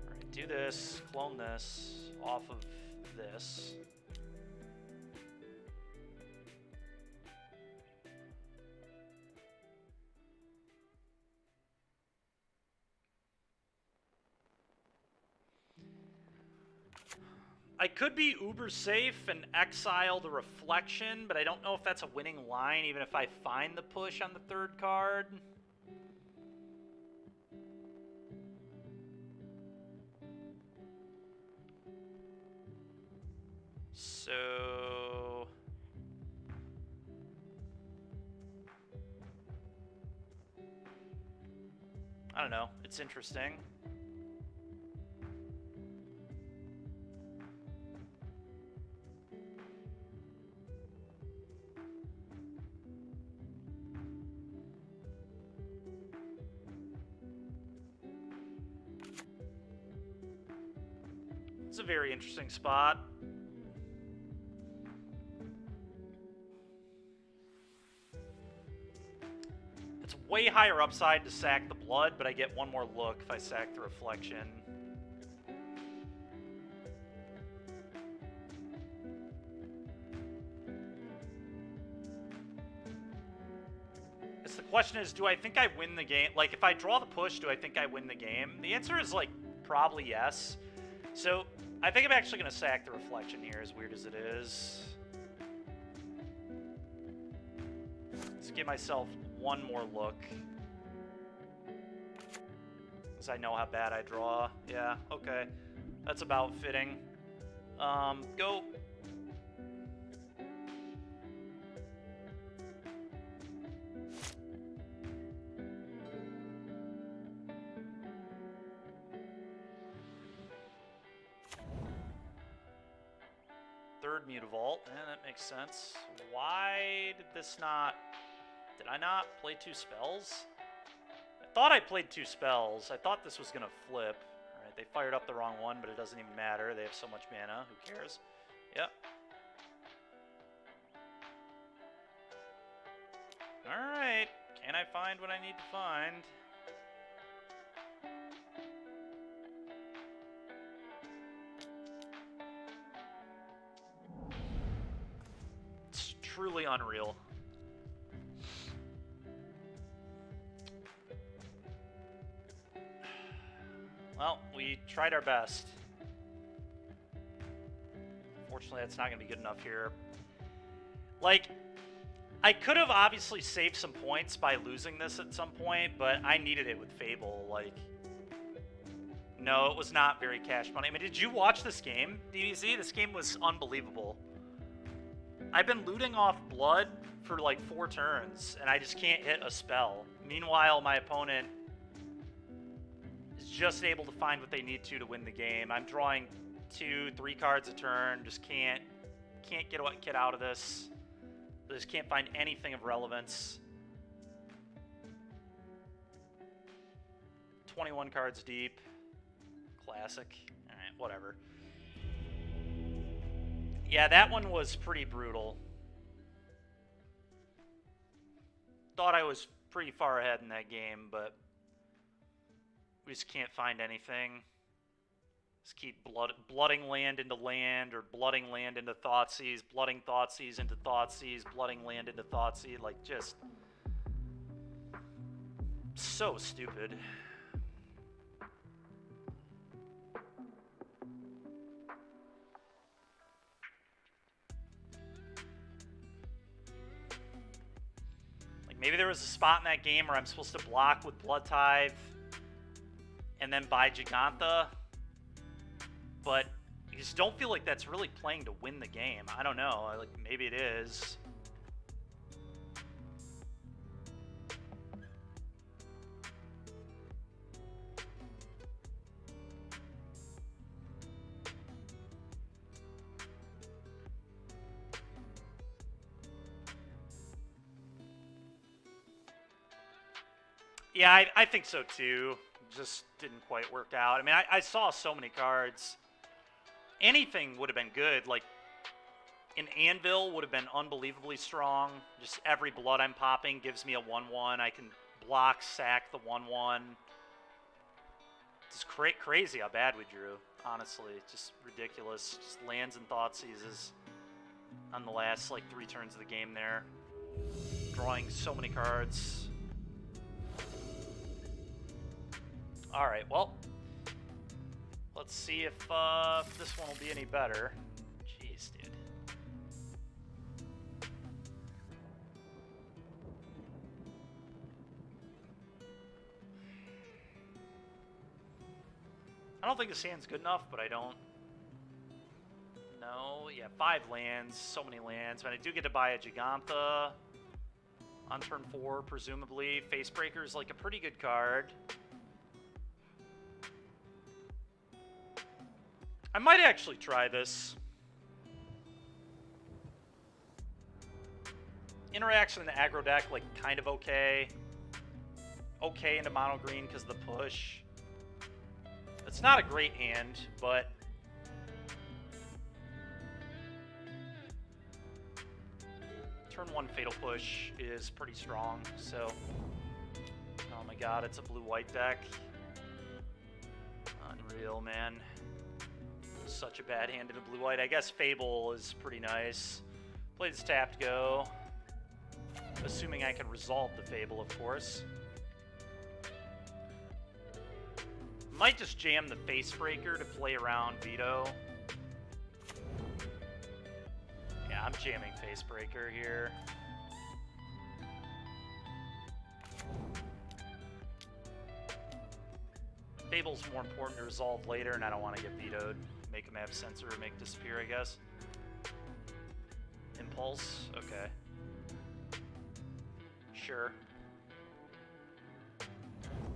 Alright, do this, clone this off of this. I could be uber safe and exile the reflection, but I don't know if that's a winning line, even if I find the push on the 3rd card. So... I don't know. It's interesting. It's a very interesting spot. It's way higher upside to sack the blood, but I get one more look if I sack the reflection. It's the question is, do I think I win the game? Like, if I draw the push, do I think I win the game? The answer is, like, probably yes. So, I think I'm actually going to sack the reflection here, as weird as it is. Let's give myself one more look. Because I know how bad I draw. Yeah, okay. That's about fitting. Go. Third Mutavault. Yeah, that makes sense. Why did this not... Did I not play 2 spells? I thought I played 2 spells. I thought this was going to flip. Alright, they fired up the wrong one, but it doesn't even matter. They have so much mana. Who cares? Yep. Alright. Can I find what I need to find? It's truly unreal. Well, we tried our best. Unfortunately, that's not going to be good enough here. Like, I could have obviously saved some points by losing this at some point, but I needed it with Fable. Like, no, it was not very cash money. I mean, did you watch this game, DBZ? This game was unbelievable. I've been looting off blood for like 4 turns, and I just can't hit a spell. Meanwhile, my opponent is just able to find what they need to win the game. I'm drawing 2, 3 cards a turn. Just can't get out of this. I just can't find anything of relevance. 21 cards deep. Classic. Alright, whatever. Yeah, that one was pretty brutal. Thought I was pretty far ahead in that game, but we just can't find anything. Just keep blooding land into land, or blooding land into Thoughtseize, blooding Thoughtseize into Thoughtseize, blooding land into Thoughtseize. Like, just so stupid. Like, maybe there was a spot in that game where I'm supposed to block with Blood Tithe and then buy Gigantha, but I just don't feel like that's really playing to win the game. I don't know. Like, maybe it is. Yeah, I think so too. Just didn't quite work out. I mean, I saw so many cards. Anything would have been good. Like, an Anvil would have been unbelievably strong. Just every blood I'm popping gives me a 1/1. I can block, sack the 1/1. It's crazy how bad we drew, honestly. Just ridiculous. Just lands and thought seizes on the last, like, 3 turns of the game there. Drawing so many cards. Alright, well, let's see if this one will be any better. Jeez, dude. I don't think this hand's good enough, but I don't know. Yeah, 5 lands, so many lands. But I do get to buy a Giganta on turn 4, presumably. Facebreaker is like a pretty good card. I might actually try this. Interaction in the aggro deck, like, kind of okay. Okay into mono green because of the push. It's not a great hand, but turn 1 Fatal Push is pretty strong, so... Oh my god, it's a blue-white deck. Unreal, man. Such a bad hand in a blue-white. I guess Fable is pretty nice. Play this tapped go. Assuming I can resolve the Fable, of course. Might just jam the Facebreaker to play around Veto. Yeah, I'm jamming Facebreaker here. Fable's more important to resolve later, and I don't want to get vetoed. Make him have Censor or make disappear, I guess. Impulse? Okay. Sure.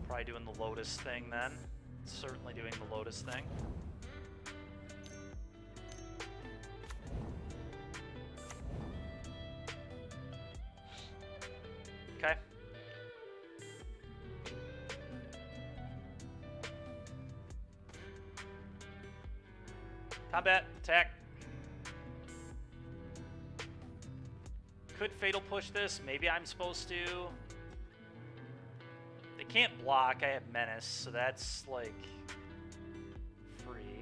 Probably doing the Lotus thing then. Certainly doing the Lotus thing. Okay. Combat, attack. Could Fatal Push this? Maybe I'm supposed to. They can't block. I have Menace, so that's, like, free.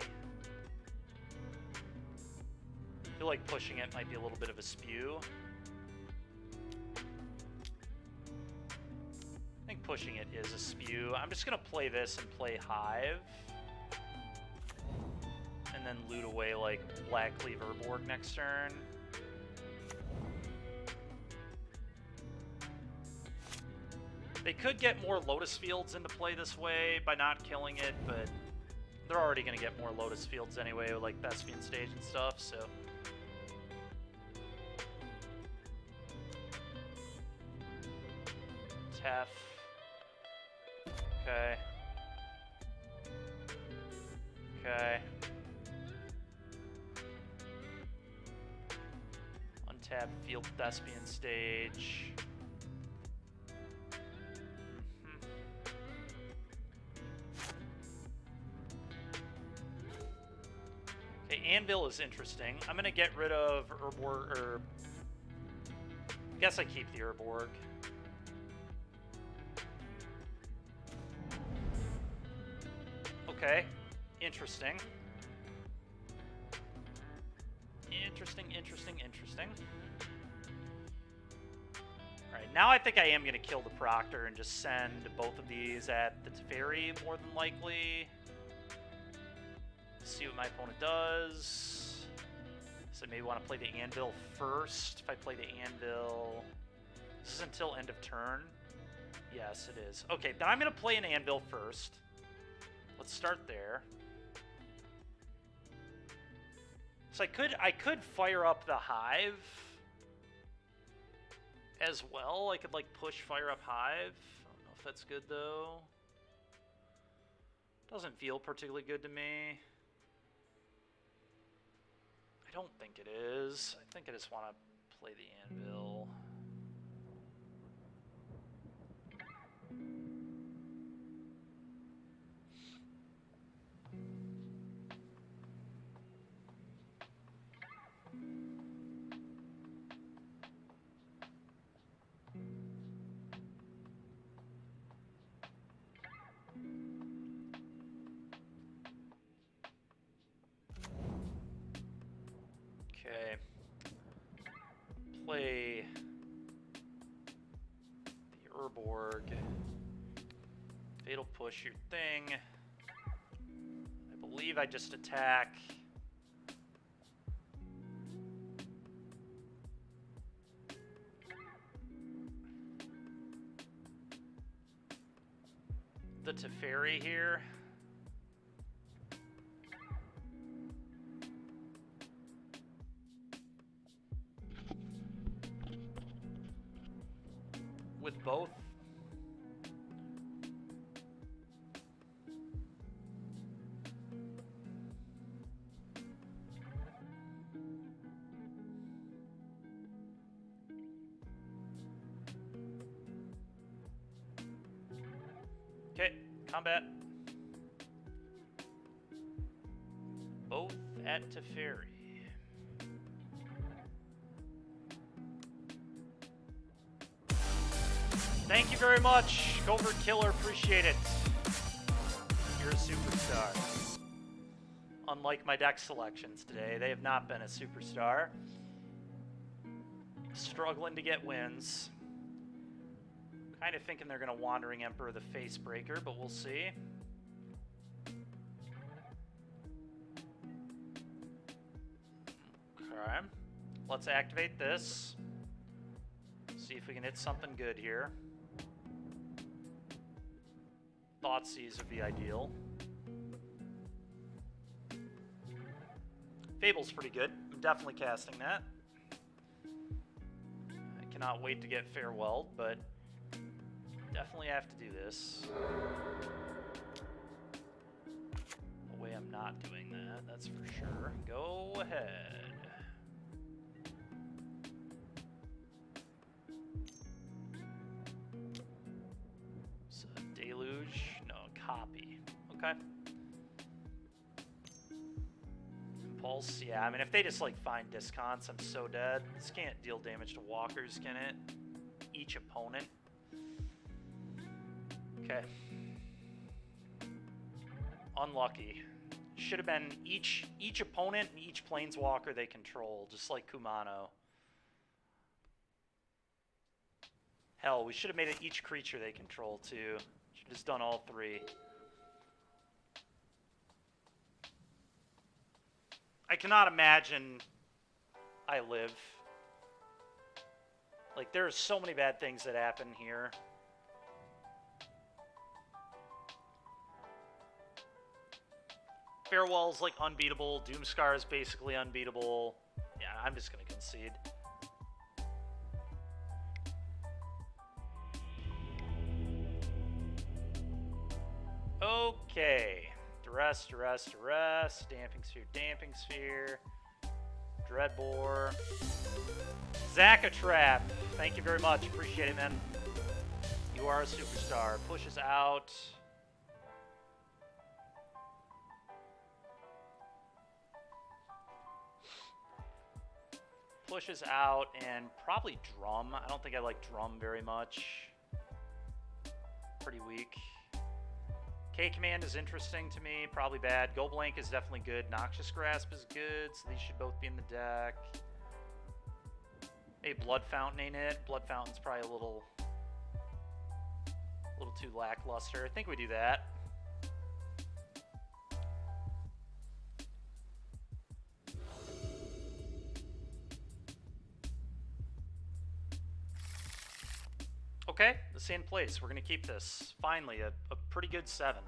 I feel like pushing it might be a little bit of a spew. I think pushing it is a spew. I'm just going to play this and play Hive. And then loot away, like, Black Cleave Urborg next turn. They could get more Lotus Fields into play this way by not killing it, but they're already going to get more Lotus Fields anyway with, like, Thespian Stage and stuff, so... Tef. Okay. Okay. Untap Field Thespian Stage. Okay, Anvil is interesting. I'm gonna get rid of Urborg, or... I guess I keep the Urborg. Okay, interesting. Interesting. Alright, now I think I am going to kill the Proctor and just send both of these at the Teferi, more than likely. See what my opponent does. So maybe want to play the Anvil first. If I play the Anvil... This is until end of turn. Yes, it is. Okay, then I'm going to play an Anvil first. Let's start there. So I could fire up the Hive as well. I could, like, push fire up Hive. I don't know if that's good though. Doesn't feel particularly good to me. I don't think it is. I think I just want to play the Anvil. Okay. Play the Urborg. Fatal push your thing. I believe I just attack. The Teferi here. With both. Okay, combat. Both at Teferi. Thank you very much, Covert Killer. Appreciate it. You're a superstar. Unlike my deck selections today, they have not been a superstar. Struggling to get wins. Kind of thinking they're going to Wandering Emperor the Facebreaker, but we'll see. Okay. Let's activate this. See if we can hit something good here. Thoughtseize would be ideal. Fable's pretty good. I'm definitely casting that. I cannot wait to get Farewell, but definitely have to do this. No way I'm not doing that, that's for sure. Go ahead. So, Deluge? No, copy. Okay. Impulse? Yeah, I mean, if they just, like, find discounts, I'm so dead. This can't deal damage to walkers, can it? Each opponent. Okay. Unlucky. Should have been each opponent and each planeswalker they control, just like Kumano. Hell, we should have made it each creature they control, too. Should have just done all three. I cannot imagine I live. Like, there are so many bad things that happen here. Farewell's like unbeatable. Doomscar is basically unbeatable. Yeah, I'm just gonna concede. Okay. Duress, Duress, Duress. Damping Sphere, Damping Sphere. Dreadbore. Zakatrap. Thank you very much. Appreciate it, man. You are a superstar. Pushes out. Pushes out and probably Drum. I don't think I like Drum very much. Pretty weak. K-Command is interesting to me. Probably bad. Go Blank is definitely good. Noxious Grasp is good, so these should both be in the deck. Maybe Blood Fountain ain't it? Blood Fountain's probably a little too lackluster. I think we do that. Okay, the same place. We're going to keep this. Finally, a pretty good 7.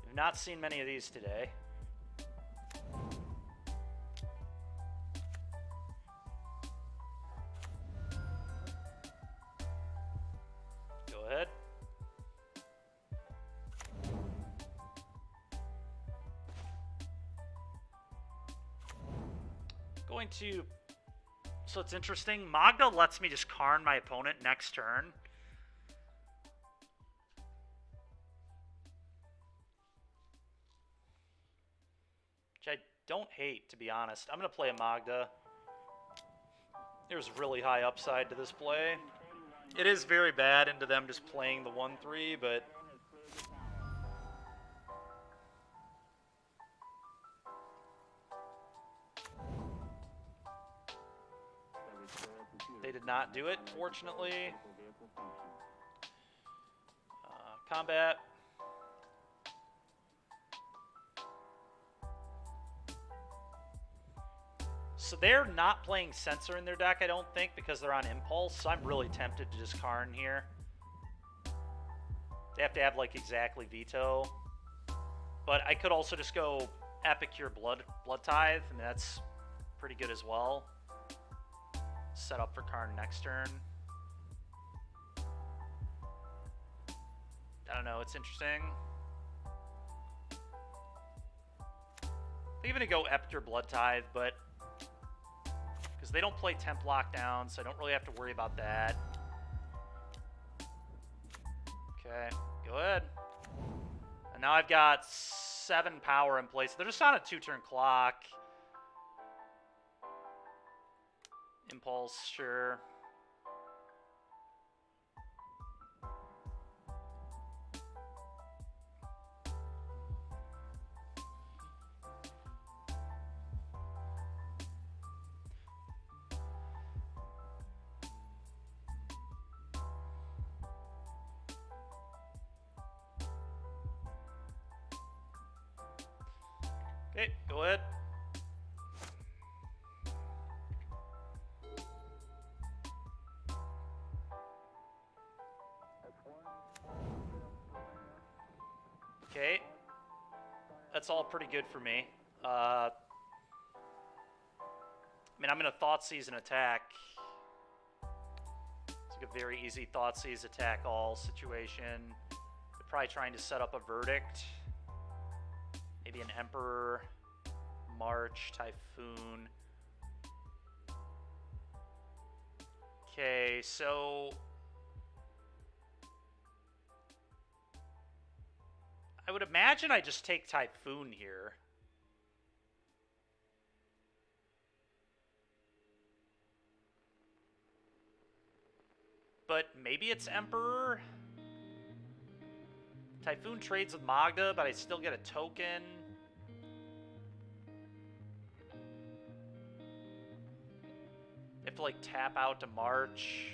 We've not seen many of these today. Go ahead. Going to... So it's interesting. Magda lets me just Karn my opponent next turn. Which I don't hate, to be honest. I'm going to play a Magda. There's really high upside to this play. It is very bad into them just playing the 1-3, but... They did not do it, fortunately.
critical vehicle function.
Combat. So they're not playing Sensor in their deck, I don't think, because they're on Impulse. So I'm really tempted to just Karn here. They have to have, like, exactly Veto. But I could also just go Epicure Blood Tithe. I mean, that's pretty good as well. Set up for Karn next turn. I don't know, it's interesting. I'm going to go Epicure Blood Tithe, but because they don't play Temp Lockdown, so I don't really have to worry about that. Okay, go ahead. And now I've got 7 power in place. They're just on a 2-turn clock. Impulse, sure. Okay, go ahead. Okay. That's all pretty good for me. I mean, I'm going to Thoughtseize an attack. It's like a very easy Thoughtseize attack all situation. They're probably trying to set up a Verdict. Maybe an Emperor, March, Typhoon. Okay, so I would imagine I just take Typhoon here. But maybe it's Emperor. Typhoon trades with Magda, but I still get a token. Have to, like, tap out to March.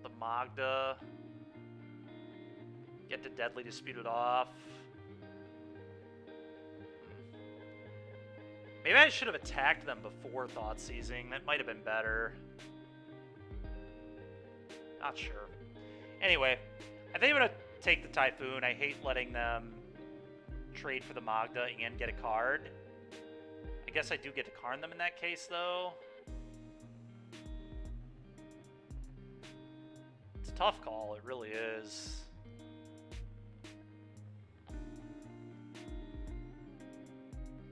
The Magda. Get to Deadly Dispute it off. Maybe I should have attacked them before Thoughtseizing. That might have been better. Not sure. Anyway, I think I'm going to take the Typhoon. I hate letting them trade for the Magda and get a card. I guess I do get to Karn them in that case, though. It's a tough call. It really is.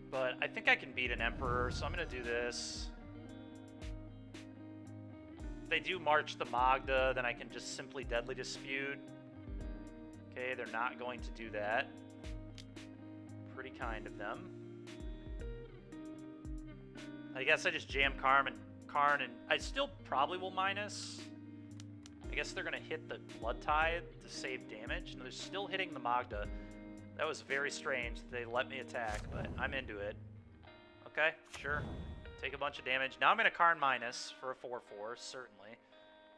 But I think I can beat an Emperor, so I'm going to do this. If they do March the Magda, then I can just simply Deadly Dispute. Okay, they're not going to do that. Pretty kind of them. I guess I just jam Karn, and I still probably will minus. I guess they're going to hit the Blood Tithe to save damage. No, they're still hitting the Magda. That was very strange that they let me attack, but I'm into it. Okay, sure. Take a bunch of damage. Now I'm going to Karn minus for a 4-4, certainly.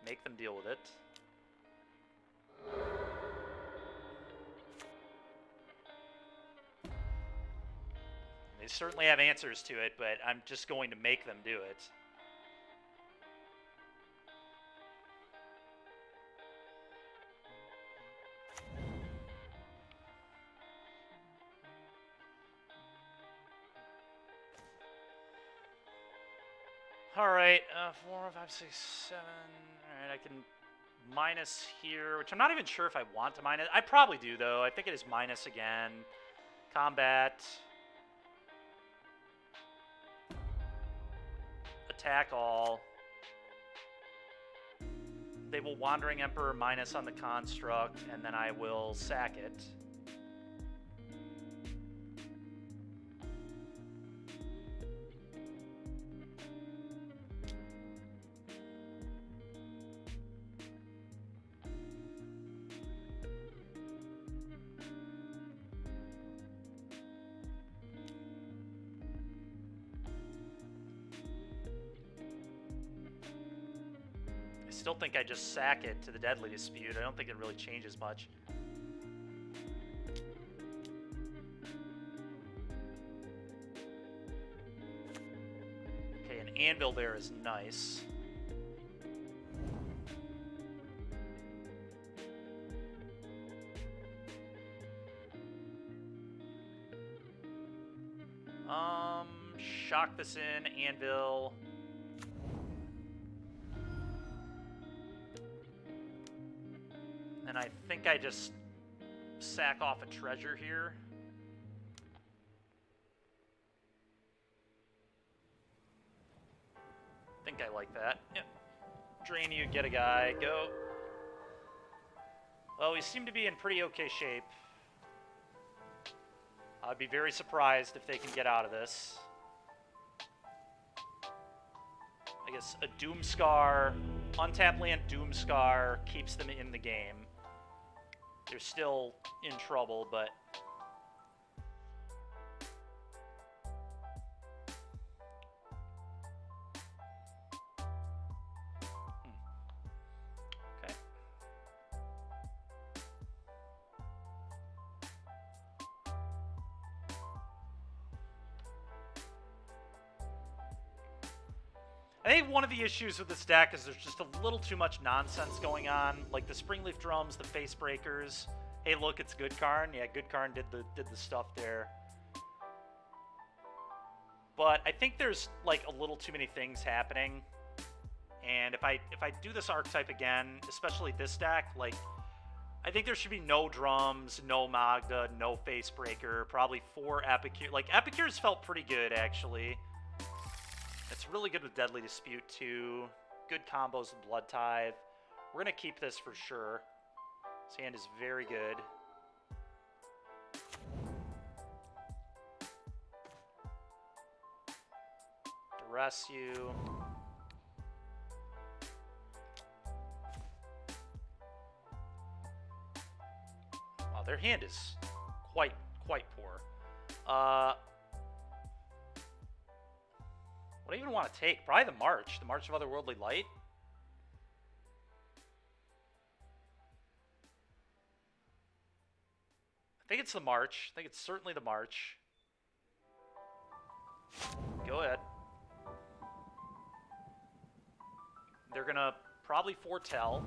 Make them deal with it. They certainly have answers to it, but I'm just going to make them do it. Alright, 4, 5, 6, 7. Alright, I can minus here, which I'm not even sure if I want to minus. I probably do, though. I think it is minus again. Combat. Attack all. They will Wandering Emperor minus on the construct, and then I will sack it. still think I just sack it to the Deadly Dispute. I don't think it really changes much. Okay, an anvil there is nice. Shock this in, anvil. And I think I just sack off a treasure here. I think I like that. Yep. Drain you, get a guy, go. Well, we seem to be in pretty okay shape. I'd be very surprised if they can get out of this. I guess a Doomscar, untapped land Doomscar keeps them in the game. They're still in trouble, but... Okay. I think one of the issues with this deck is there's just a little too much nonsense going on, like the Springleaf Drums, the Face Breakers. Hey, look, it's Good Karn. Yeah, Good Karn did the stuff there. But I think there's like a little too many things happening, and if I do this archetype again, especially this deck, like I think there should be no drums, no Magda, no Face Breaker, probably 4 Epicure. Like Epicure's felt pretty good actually. It's really good with Deadly Dispute, too. Good combos with Blood Tithe. We're going to keep this for sure. This hand is very good. Duress you. Wow, their hand is quite poor. What do I even want to take? Probably the March of Otherworldly Light. I think it's the March. I think it's certainly the March. Go ahead. They're going to probably foretell.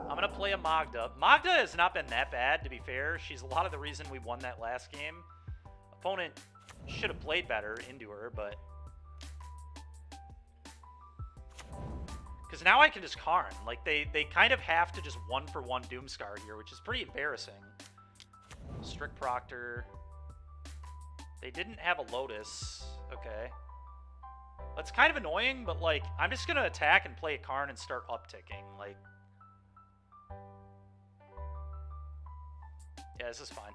I'm going to play a Magda. Magda has not been that bad, to be fair. She's a lot of the reason we won that last game. Opponent should have played better into her, but... Because now I can just Karn. Like, they kind of have to just 1-for-1 Doomscar here, which is pretty embarrassing. Strict Proctor. They didn't have a Lotus. Okay. That's kind of annoying, but, like, I'm just going to attack and play a Karn and start upticking. Like... Yeah, this is fine.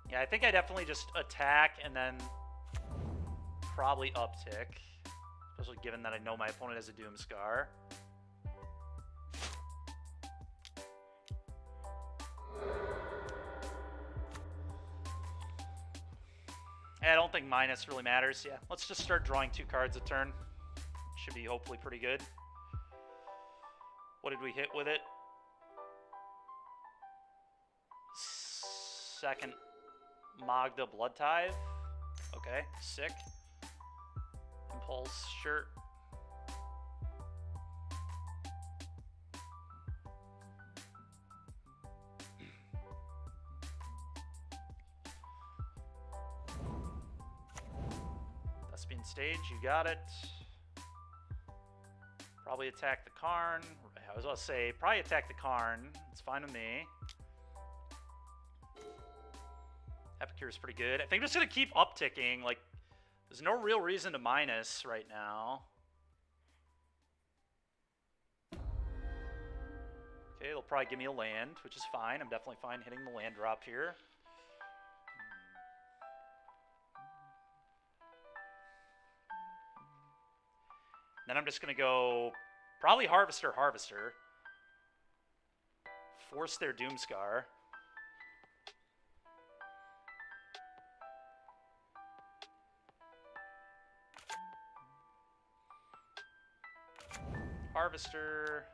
Yeah, I think I definitely just attack and then probably uptick. Especially given that I know my opponent has a Doomscar. I don't think minus really matters. Yeah, let's just start drawing 2 cards a turn. Should be hopefully pretty good. What did we hit with it? Second Magda Blood Tithe. Okay, sick. Impulse, sure. Thespian Stage, you got it. Probably attack the Karn. I was about to say, probably attack the Karn. It's fine with me. Epicure is pretty good. I think I'm just going to keep upticking. Like, there's no real reason to minus right now. Okay, they'll probably give me a land, which is fine. I'm definitely fine hitting the land drop here. Then I'm just going to go probably Harvester. force their Doomscar. Harvester.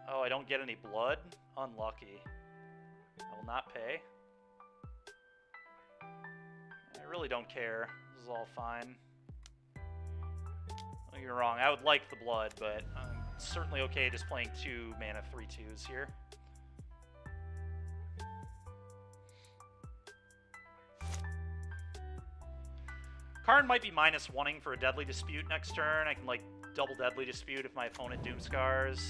Oh, I don't get any blood? Unlucky. I will not pay. I really don't care. This is all fine. Don't get me wrong, I would like the blood, but I'm certainly okay just playing 2 mana 3/2s here. Karn might be -1ing for a Deadly Dispute next turn. I can, like, double Deadly Dispute if my opponent Doomscars.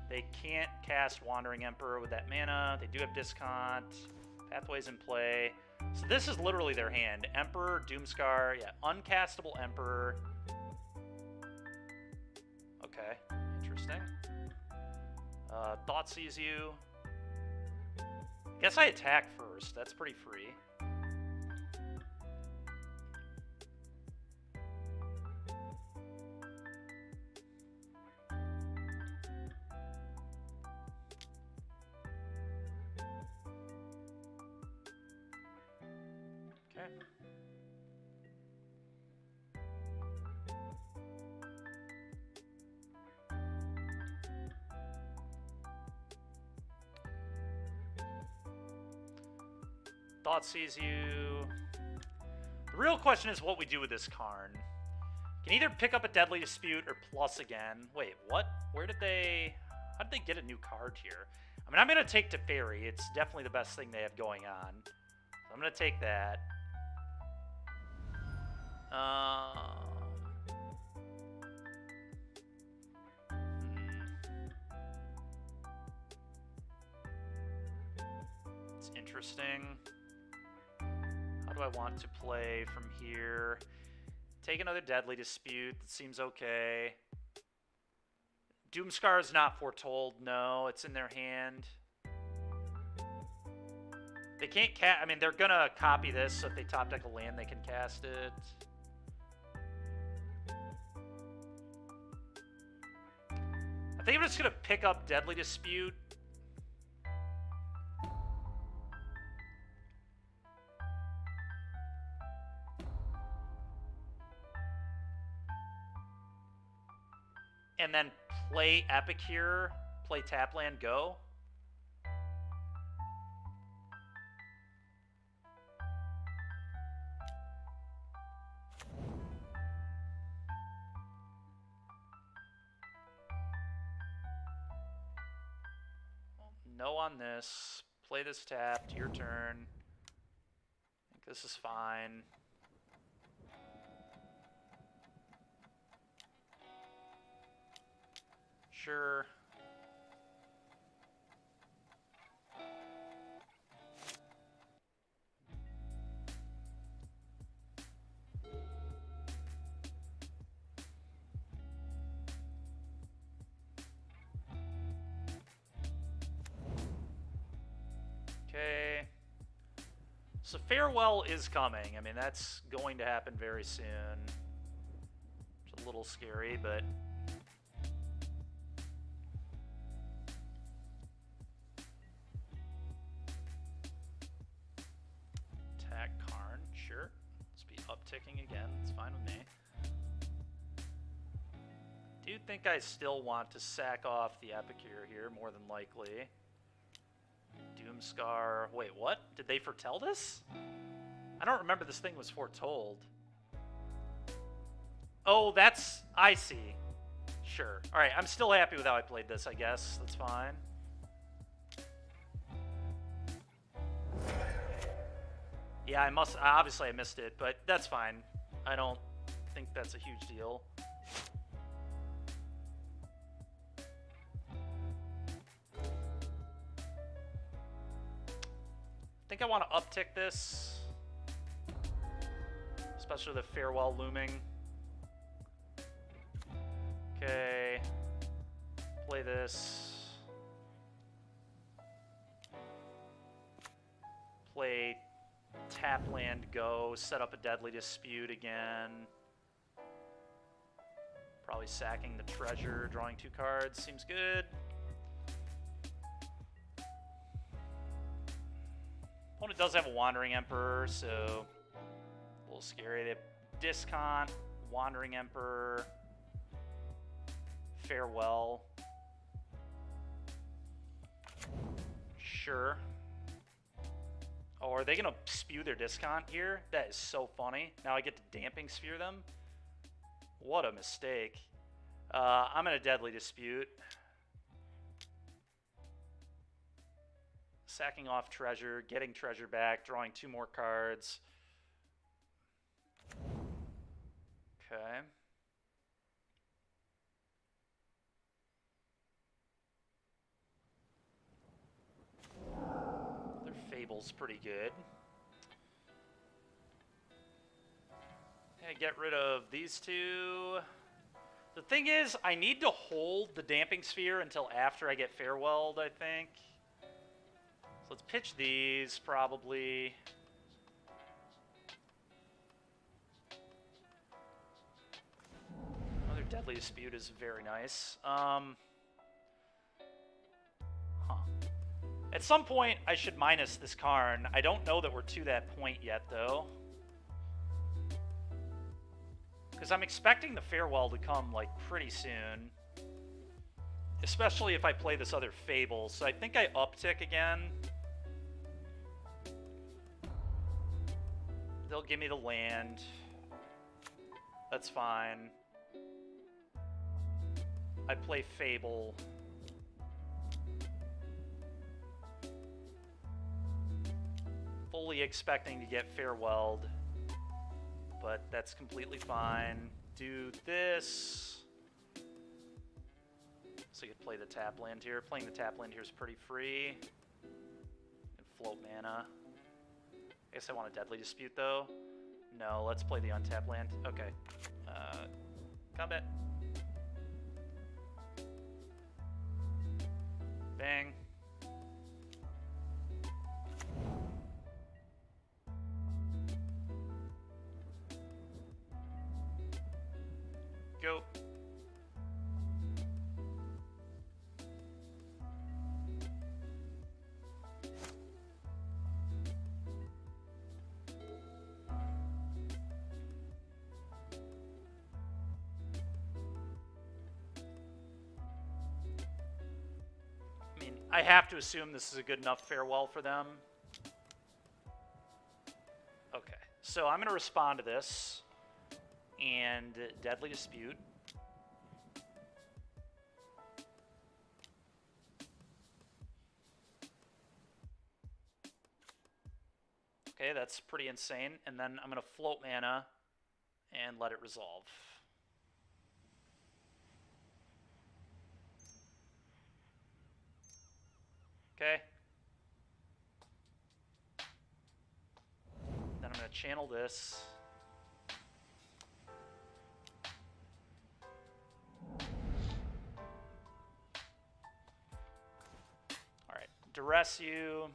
They can't cast Wandering Emperor with that mana. They do have Discount. Pathway's in play. So this is literally their hand. Emperor, Doomscar, yeah, uncastable Emperor. Okay, interesting. Thought Sees You. Guess I attack first. That's pretty free. Okay. Thought Sees You. The real question is what we do with this Karn. Can either pick up a Deadly Dispute or plus again. Wait, what? Where did they... How did they get a new card here? I mean, I'm going to take Teferi. It's definitely the best thing they have going on. So I'm going to take that. It's interesting. How do I want to play from here? Take another Deadly Dispute. That seems okay. Doomscar is not foretold. No, it's in their hand. They can't cast... I mean, they're going to copy this, so if they top deck a land, they can cast it. I think I'm just going to pick up Deadly Dispute. And then play Epicure, play Tapland, go. No on this. Play this tapped. Your turn. I think this is fine. Sure. Okay. So Farewell is coming. I mean, that's going to happen very soon. It's a little scary, but... Attack Karn, sure. Let's be upticking again. It's fine with me. Do you think I still want to sack off the Epicure here, more than likely? Doomscar. Wait, what? Did they foretell this? I don't remember this thing was foretold. Oh, that's... I see. Sure. Alright, I'm still happy with how I played this, I guess. That's fine. Yeah, obviously I missed it, but that's fine. I don't think that's a huge deal. I think I want to uptick this, especially the Farewell looming. Okay, play this. Play tap land, go, set up a Deadly Dispute again. Probably sacking the treasure, drawing 2 cards. Seems good. Opponent does have a Wandering Emperor, so a little scary. They have Discount, Wandering Emperor, Farewell. Sure. Oh, are they going to spew their Discount here? That is so funny. Now I get to Damping Sphere them? What a mistake. I'm going to Deadly Dispute. Sacking off treasure, getting treasure back, drawing 2 more cards. Okay. Their Fable's pretty good. Okay, get rid of these 2. The thing is, I need to hold the Damping Sphere until after I get Farewelled, I think. So let's pitch these, probably. Another Deadly Dispute is very nice. At some point, I should minus this Karn. I don't know that we're to that point yet, though. Because I'm expecting the Farewell to come, like, pretty soon. Especially if I play this other Fable. So I think I uptick again. They'll give me the land. That's fine. I play Fable. Fully expecting to get Farewelled. But that's completely fine. Do this. So you could play the tap land here. Playing the tap land here is pretty free. And float mana. I guess I want a Deadly Dispute, though. No, let's play the untapped land. Okay. Combat. Bang. Go. I have to assume this is a good enough Farewell for them. Okay, so I'm going to respond to this and Deadly Dispute. Okay, that's pretty insane. And then I'm going to float mana and let it resolve. Okay. Then I'm going to channel this. All right, duress you.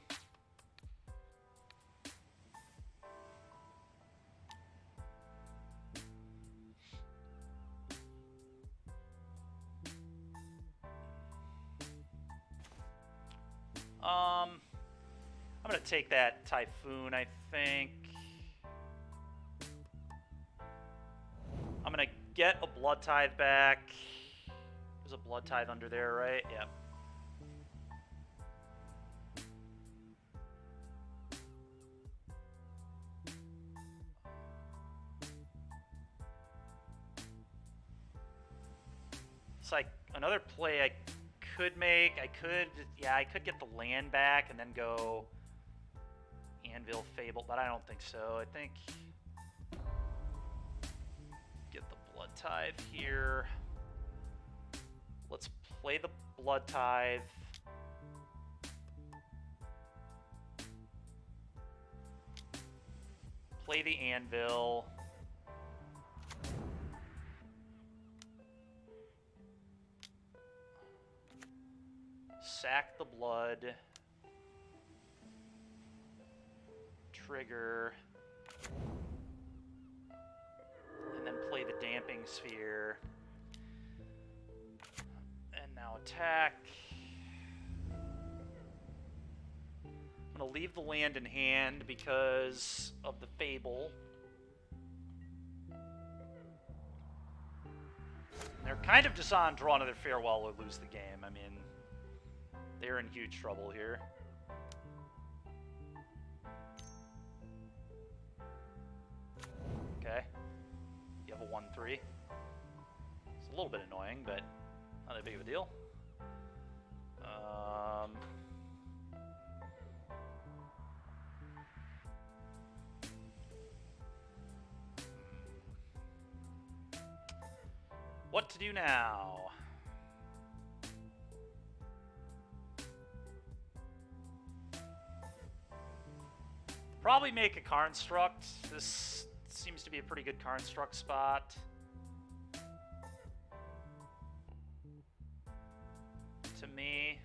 I'm going to take that Typhoon, I think. I'm going to get a Blood Tithe back. There's a Blood Tithe under there, right? Yep. It's like another play I could make. I could get the land back and then go Anvil Fable, but I don't think so. I think get the Blood Tithe here. Let's play the Blood Tithe. Play the Anvil. Sack the blood. Trigger. And then play the Damping Sphere. attack. I'm going to leave the land in hand because of the Fable. And they're kind of just on draw another Farewell or lose the game. I mean, they're in huge trouble here. Okay. You have a 1-3. It's a little bit annoying, but not that big of a deal. What to do now? Probably make a Karn struct. This seems to be a pretty good Karn struct spot. To me.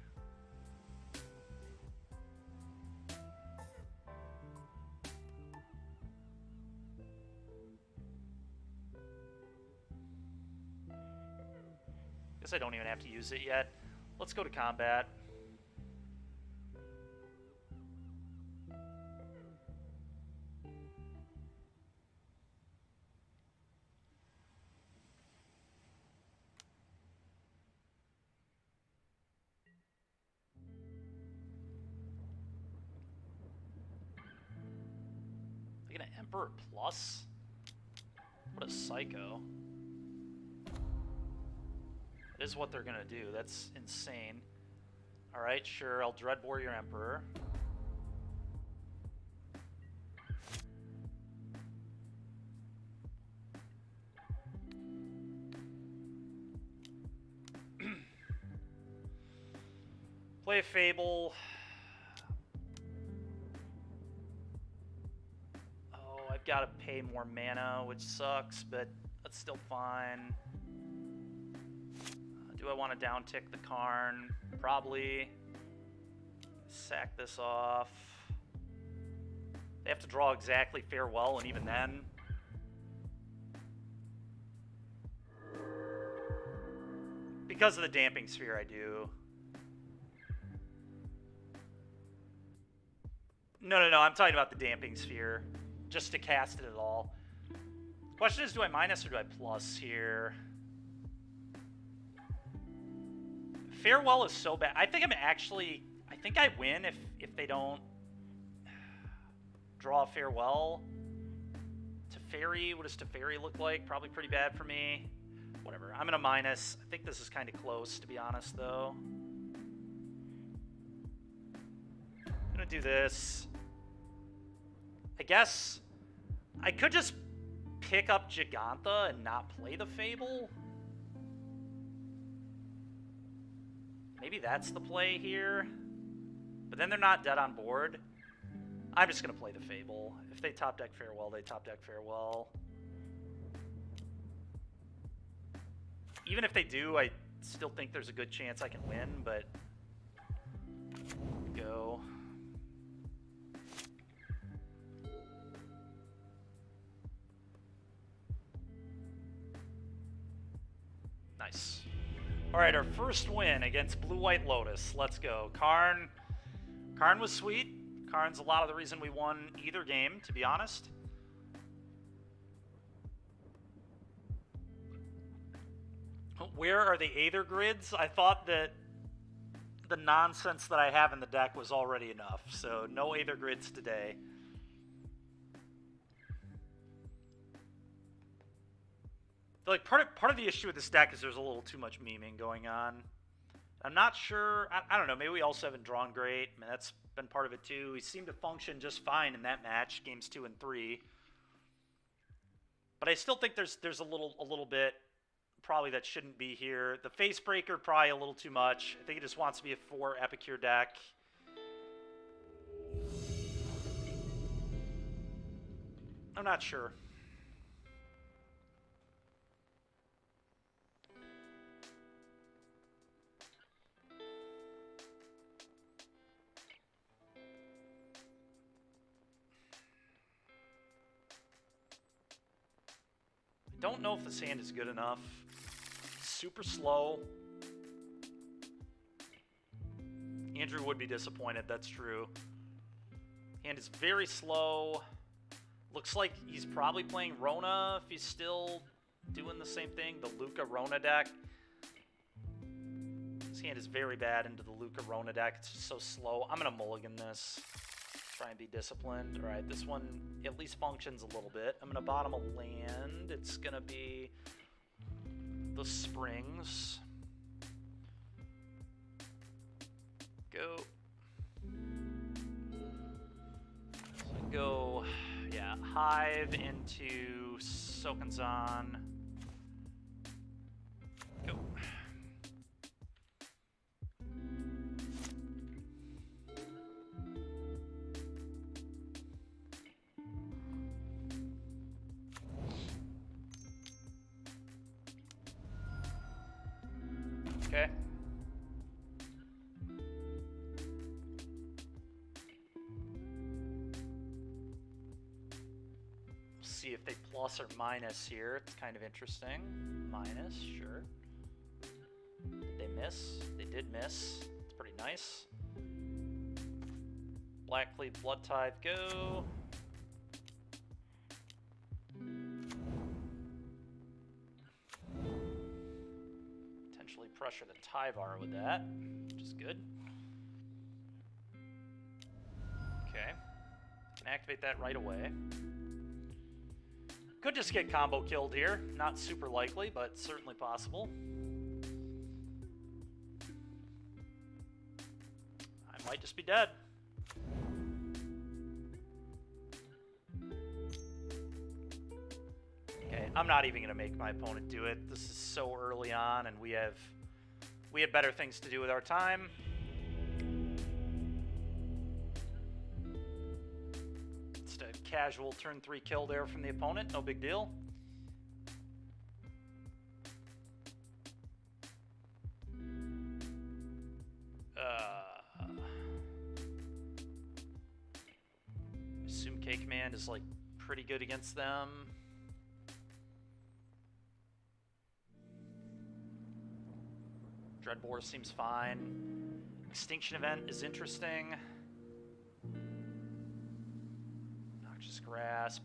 Guess I don't even have to use it yet. Let's go to combat. Like an Emperor Plus? What a psycho. That is what they're gonna do. That's insane. Alright, sure, I'll Dread Warrior Emperor. Play a Fable. Oh, I've got to pay more mana, which sucks, but that's still fine. Do I want to downtick the Karn? Probably. Sack this off. They have to draw exactly Farewell, and even then... Because of the Damping Sphere, I do. No, I'm talking about the Damping Sphere. Just to cast it at all. Question is, do I minus or do I plus here? Farewell is so bad. I think I win if they don't draw a Farewell. Teferi, what does Teferi look like? Probably pretty bad for me. Whatever, I'm gonna minus. I think this is kind of close, to be honest, though. I'm gonna do this. I guess I could just pick up Gigantha and not play the Fable. Maybe that's the play here. But then they're not dead on board. I'm just going to play the Fable. If they top deck Farewell, they top deck Farewell. Even if they do, I still think there's a good chance I can win, but... Go. Nice. Alright, our first win against Blue-White Lotus. Let's go. Karn was sweet. Karn's a lot of the reason we won either game, to be honest. Where are the Aether Grids? I thought that the nonsense that I have in the deck was already enough, so no Aether Grids today. Like part of the issue with this deck is there's a little too much memeing going on. I'm not sure. I don't know. Maybe we also haven't drawn great. I mean, that's been part of it too. We seemed to function just fine in that match, games 2 and 3. But I still think there's a little bit probably that shouldn't be here. The Facebreaker probably a little too much. I think it just wants to be a 4 Epicure deck. I'm not sure. Don't know if the sand is good enough. Super slow. Andrew would be disappointed, that's true. Hand is very slow. Looks like he's probably playing Rona if he's still doing the same thing, the Luca Rona deck. His hand is very bad into the Luca Rona deck. It's just so slow. I'm going to mulligan this. Try and be disciplined. All right, this one at least functions a little bit. I'm going to bottom a land. It's going to be the Springs. Go. So go, yeah, Hive into Sokenzan. Go. Okay. See if they plus or minus here. It's kind of interesting. Minus, sure. Did they miss? They did miss. It's pretty nice. Blackcleave, Blood Tithe, go. Potentially pressure the Tyvar with that, which is good. Okay. Can activate that right away. Could just get combo killed here. Not super likely, but certainly possible. I might just be dead. Okay, I'm not even going to make my opponent do it. This is so early on, and we have better things to do with our time. Just a casual turn 3 kill there from the opponent. No big deal. Assume K-Command is like pretty good against them. Dreadbore seems fine. Extinction Event is interesting. Noxious Grasp.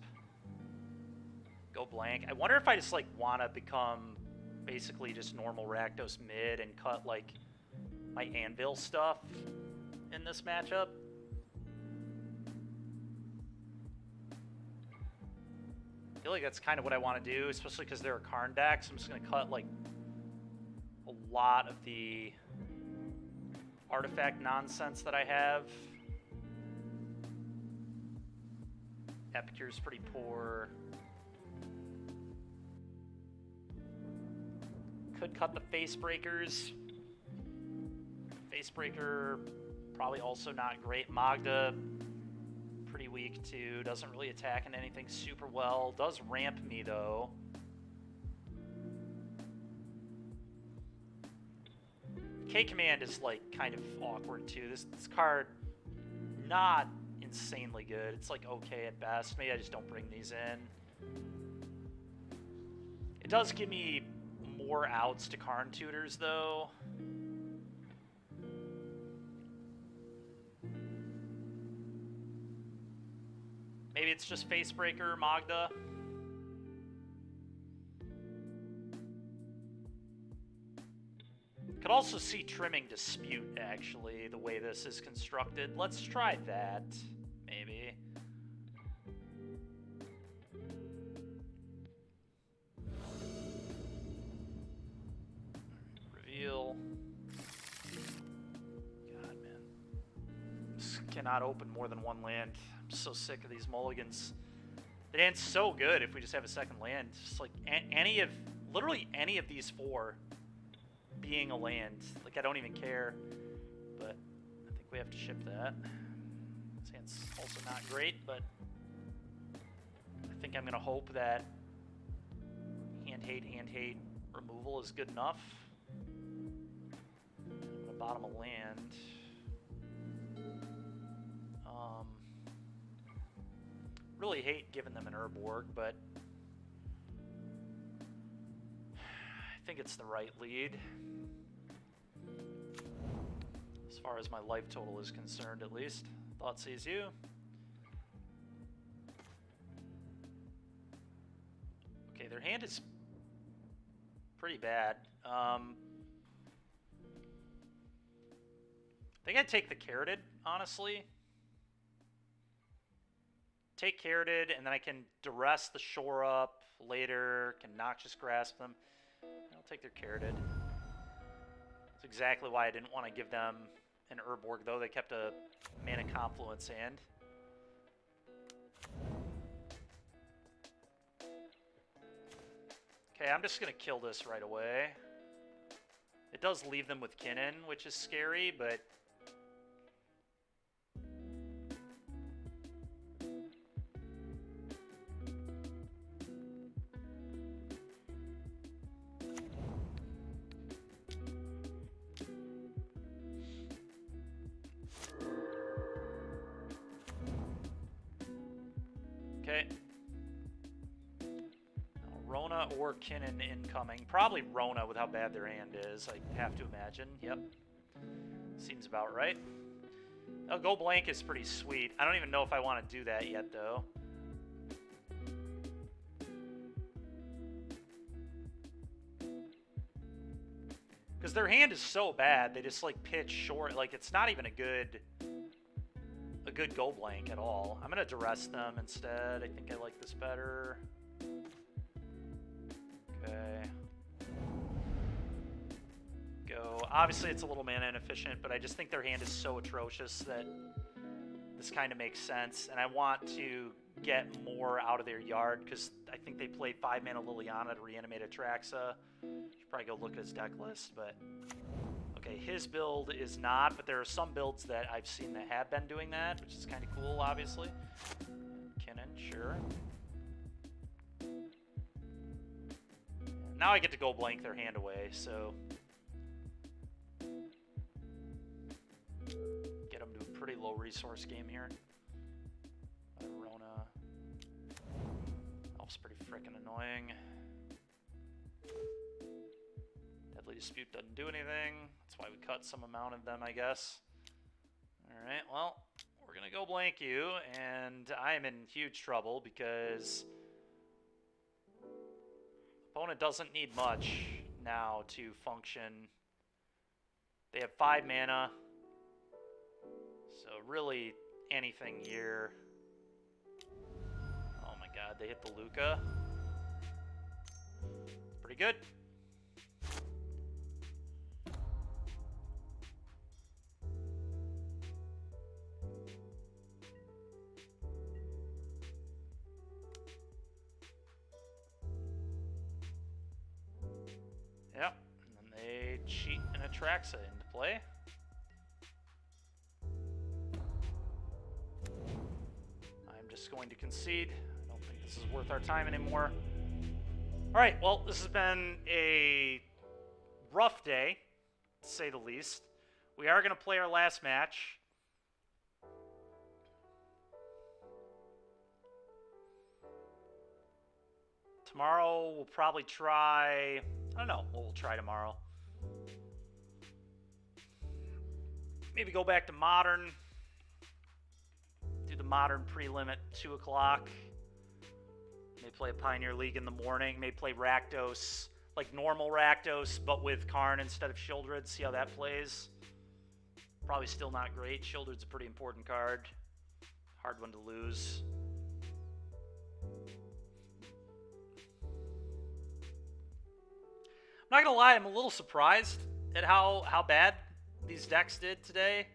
Go blank. I wonder if I just like want to become basically just normal Rakdos mid and cut like my Anvil stuff in this matchup. I feel like that's kind of what I want to do, especially because there are Karn decks. I'm just going to cut like a lot of the artifact nonsense that I have. Epicure's pretty poor. Could cut the Face Breakers. Face Breaker, probably also not great. Magda, pretty weak too. Doesn't really attack in anything super well. Does ramp me though. K-Command is like kind of awkward too. This card, not insanely good. It's like okay at best. Maybe I just don't bring these in. It does give me more outs to Karn tutors though. Maybe it's just Facebreaker, Magda. Could also see Trimming Dispute, actually, the way this is constructed. Let's try that, maybe. Reveal. God, man. This cannot open more than one land. I'm so sick of these mulligans. The hand's so good if we just have a second land. Just like any of, literally any of these four being a land. Like, I don't even care. But I think we have to ship that. This hand's also not great, but I think I'm going to hope that hand hate removal is good enough. I'm going to bottom a land. Really hate giving them an Urborg, but I think it's the right lead. So far as my life total is concerned, at least. Thought sees you. Okay, their hand is pretty bad. I think I'd take the Carroted, honestly. Take Carroted, and then I can duress the Shore Up later, can Noxious Grasp them. I'll take their Carroted. That's exactly why I didn't want to give them an Urborg, though. They kept a Mana Confluence hand. Okay, I'm just going to kill this right away. It does leave them with Kinnan, which is scary, but... Okay. Rona or Kinnan incoming. Probably Rona with how bad their hand is, I have to imagine. Yep. Seems about right. Oh, Go Blank is pretty sweet. I don't even know if I want to do that yet, though. Because their hand is so bad, they just, like, pitch short. Like, it's not even a good Go Blank at all. I'm going to duress them instead. I think I like this better. Okay. Go. Obviously, it's a little mana inefficient, but I just think their hand is so atrocious that this kind of makes sense. And I want to get more out of their yard because I think they play 5-mana Liliana to reanimate Atraxa. Should probably go look at his deck list, but... Okay, his build is not, but there are some builds that I've seen that have been doing that, which is kind of cool, obviously. Kinnan, sure. Now I get to Go Blank their hand away, so... Get them to a pretty low resource game here. Rona. Elf's pretty freaking annoying. Deadly Dispute doesn't do anything. That's why we cut some amount of them, I guess. Alright, well, we're going to Go Blank you, and I am in huge trouble because opponent doesn't need much now to function. They have 5 mana, so really anything here. Oh my god, they hit the Luca. Pretty good. Yep, and then they cheat an Atraxa into play. I'm just going to concede. I don't think this is worth our time anymore. Alright, well, this has been a rough day, to say the least. We are going to play our last match. Tomorrow we'll probably try... I don't know what we'll try tomorrow. Maybe go back to Modern. Do the Modern prelim at 2 o'clock. Maybe play a Pioneer League in the morning. Maybe play Rakdos, like normal Rakdos, but with Karn instead of Shieldred. See how that plays. Probably still not great. Shieldred's a pretty important card. Hard one to lose. I'm not gonna lie, I'm a little surprised at how bad these decks did today.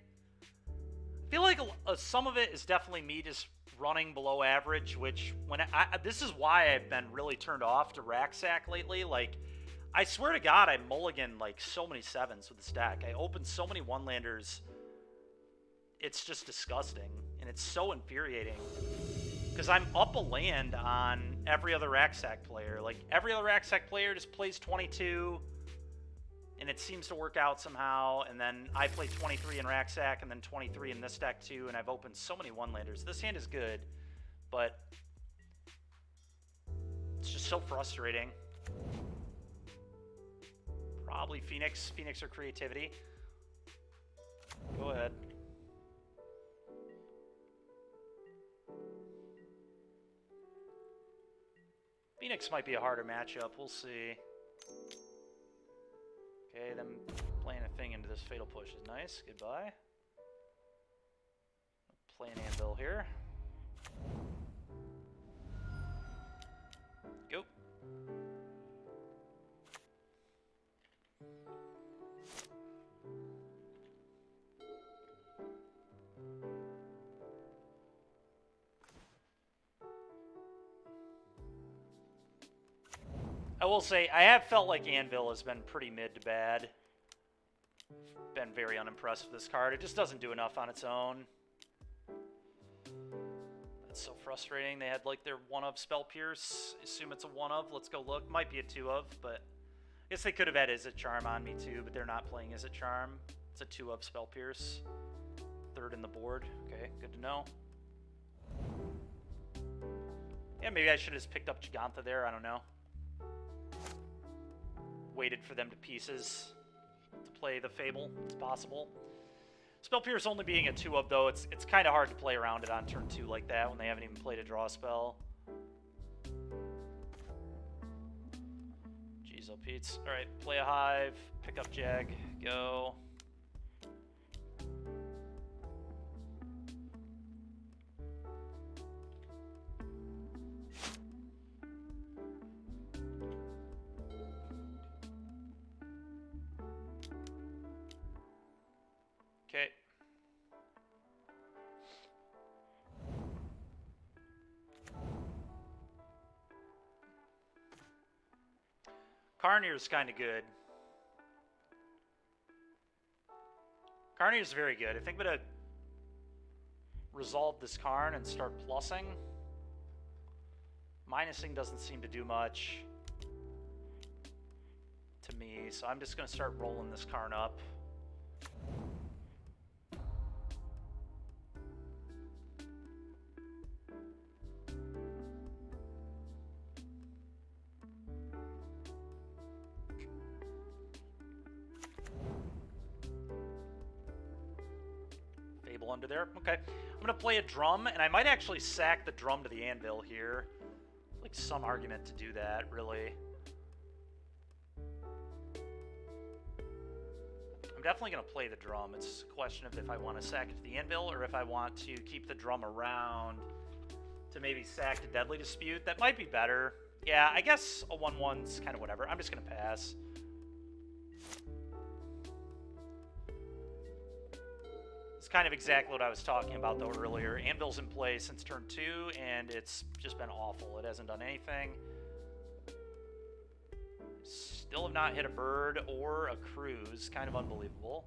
I feel like some of it is definitely me just running below average, which this is why I've been really turned off to Racksack lately. Like, I swear to God, I mulligan like so many 7s with this deck. I opened so many 1-landers. It's just disgusting, and it's so infuriating. Because I'm up a land on every other Racksack player. Like, every other Racksack player just plays 22, and it seems to work out somehow. And then I play 23 in Racksack, and then 23 in this deck too, and I've opened so many 1-landers. This hand is good, but it's just so frustrating. Probably Phoenix or Creativity. Go ahead. Phoenix might be a harder matchup. We'll see. Okay, them playing a thing into this fatal push is nice. Goodbye. Play an anvil here. Go. I will say, I have felt like Anvil has been pretty mid to bad. Been very unimpressed with this card. It just doesn't do enough on its own. That's so frustrating. They had like their 1-of Spell Pierce. Assume it's a 1-of. Let's go look. Might be a 2-of, but I guess they could have had Izzet Charm on me too, but they're not playing Izzet Charm. It's a 2-of Spell Pierce. 3rd in the board. Okay, good to know. Yeah, maybe I should have just picked up Giganta there. I don't know. Waited for them to pieces to play the Fable. It's possible. Spell Pierce only being a 2-of, though, it's kind of hard to play around it on turn 2 like that when they haven't even played a draw spell. Jeez, oh Pete's. Alright, play a Hive, pick up Jag, go. Okay. Karn is kind of good. Karn is very good. I think I'm going to resolve this Karn and start plussing. Minusing doesn't seem to do much to me, so I'm just going to start rolling this Karn up. Fable under there. Okay. I'm going to play a drum, and I might actually sack the drum to the anvil here. Like some argument to do that, really. I'm definitely going to play the drum. It's a question of if I want to sack it to the anvil or if I want to keep the drum around to maybe sack to Deadly Dispute. That might be better. Yeah, I guess a 1-1's kind of whatever. I'm just going to pass. It's kind of exactly what I was talking about, though, earlier. Anvil's in play since turn 2, and it's just been awful. It hasn't done anything. Still have not hit a bird or a cruise. Kind of unbelievable.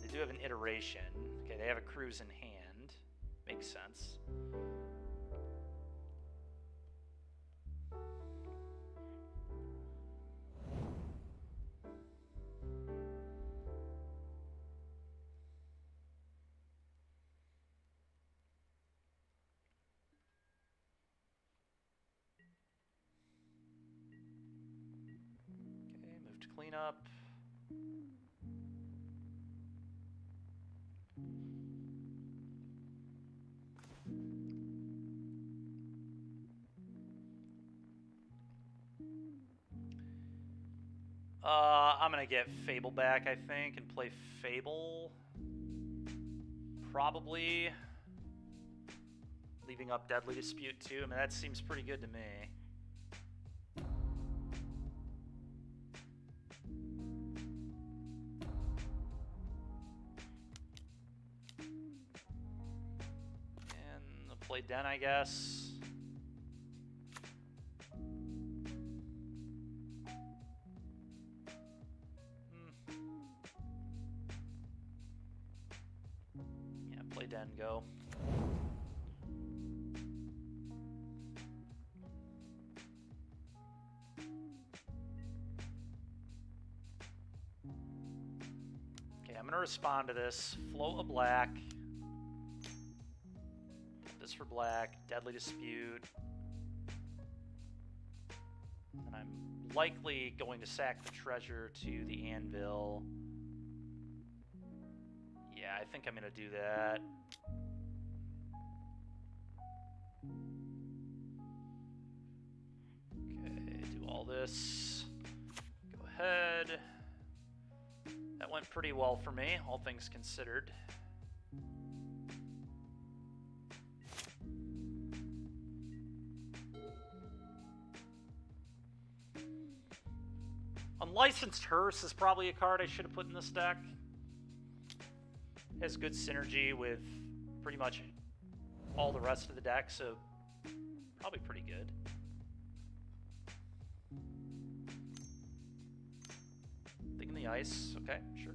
They do have an iteration. Okay, they have a cruise in hand. Makes sense. Clean up. I'm gonna get Fable back, I think, and play Fable. Probably. Leaving up Deadly Dispute too. I mean, that seems pretty good to me. Play Den, I guess. Yeah, play Den, go. Okay, I'm going to respond to this. Float a black. For black, Deadly Dispute. And I'm likely going to sack the treasure to the anvil. Yeah, I think I'm going to do that. Okay, do all this. Go ahead. That went pretty well for me, all things considered. Unlicensed Hearse is probably a card I should have put in this deck. Has good synergy with pretty much all the rest of the deck, so probably pretty good. Thing in the ice, okay, sure.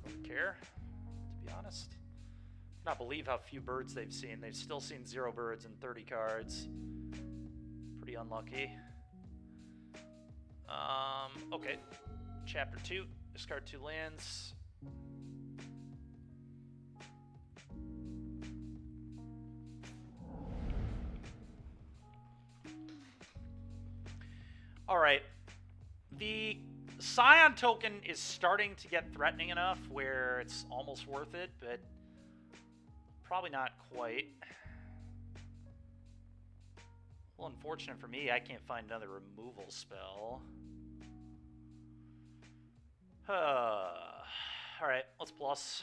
Don't care, to be honest. Cannot believe how few birds they've seen. They've still seen 0 birds and 30 cards. Pretty unlucky. Okay. Chapter 2. Discard 2 lands. Alright. The Scion token is starting to get threatening enough where it's almost worth it, but probably not quite. Well, unfortunate for me, I can't find another removal spell. Alright, let's plus.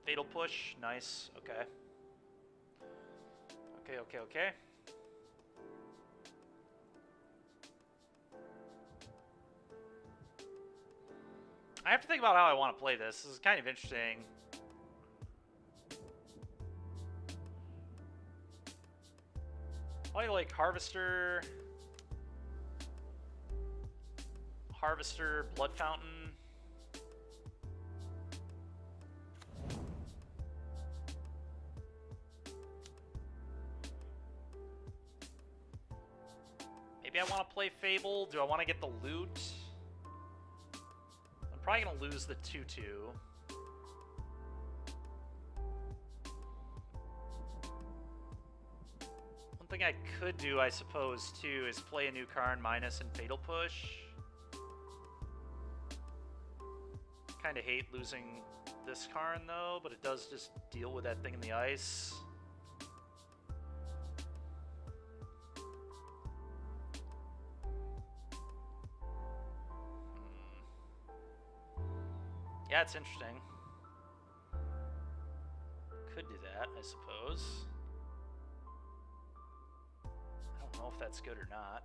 Fatal push, nice, okay. Okay. I have to think about how I want to play this. This is kind of interesting. Probably like Harvester, Blood Fountain. Maybe I want to play Fable. Do I want to get the loot? I'm probably going to lose the 2/2. One thing I could do, I suppose, too, is play a new Karn minus and Fatal Push. Kind of hate losing this Karn, though, but it does just deal with that thing in the ice. Yeah, it's interesting. Could do that, I suppose. I don't know if that's good or not.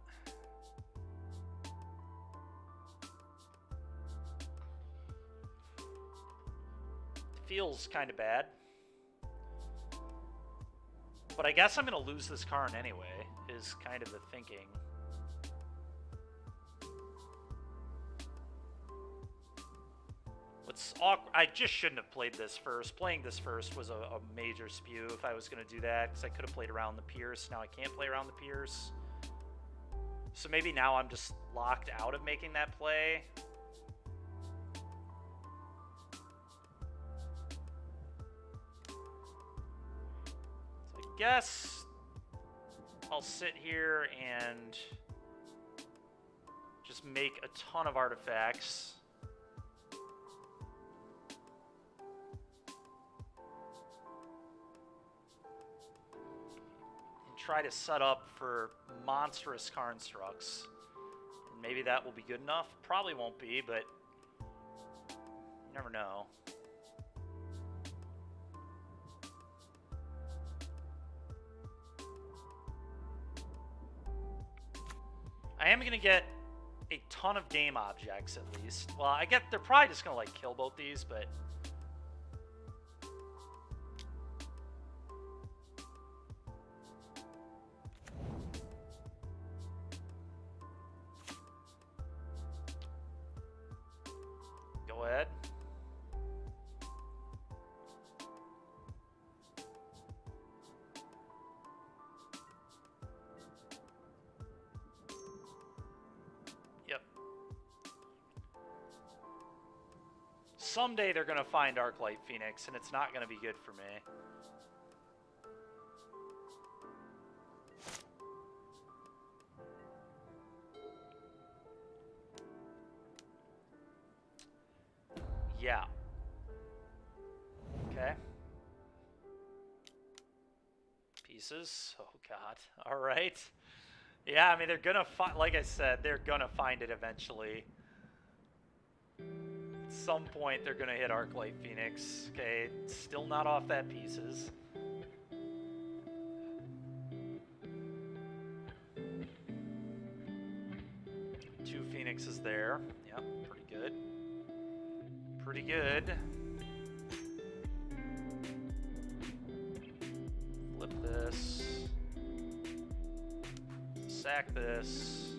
Feels kind of bad. But I guess I'm going to lose this Karn anyway, is kind of the thinking. What's awkward, I just shouldn't have played this first. Playing this first was a major spew if I was going to do that, because I could have played around the Pierce. Now I can't play around the Pierce. So maybe now I'm just locked out of making that play. So I guess I'll sit here and just make a ton of artifacts. Try to set up for monstrous Karnstructs. And maybe that will be good enough. Probably won't be, but you never know. I am going to get a ton of game objects at least. Well, I get they're probably just going to like kill both these, but go ahead. someday they're going to find Arclight Phoenix, and it's not going to be good for me. Yeah. Okay. Pieces. Oh, God. All right. Yeah, I mean, they're going to find, like I said, they're going to find it eventually. At some point, they're going to hit Arclight Phoenix. Okay, still not off that pieces. Two Phoenixes there. Yep, pretty good. Pretty good. Flip this. Sack this.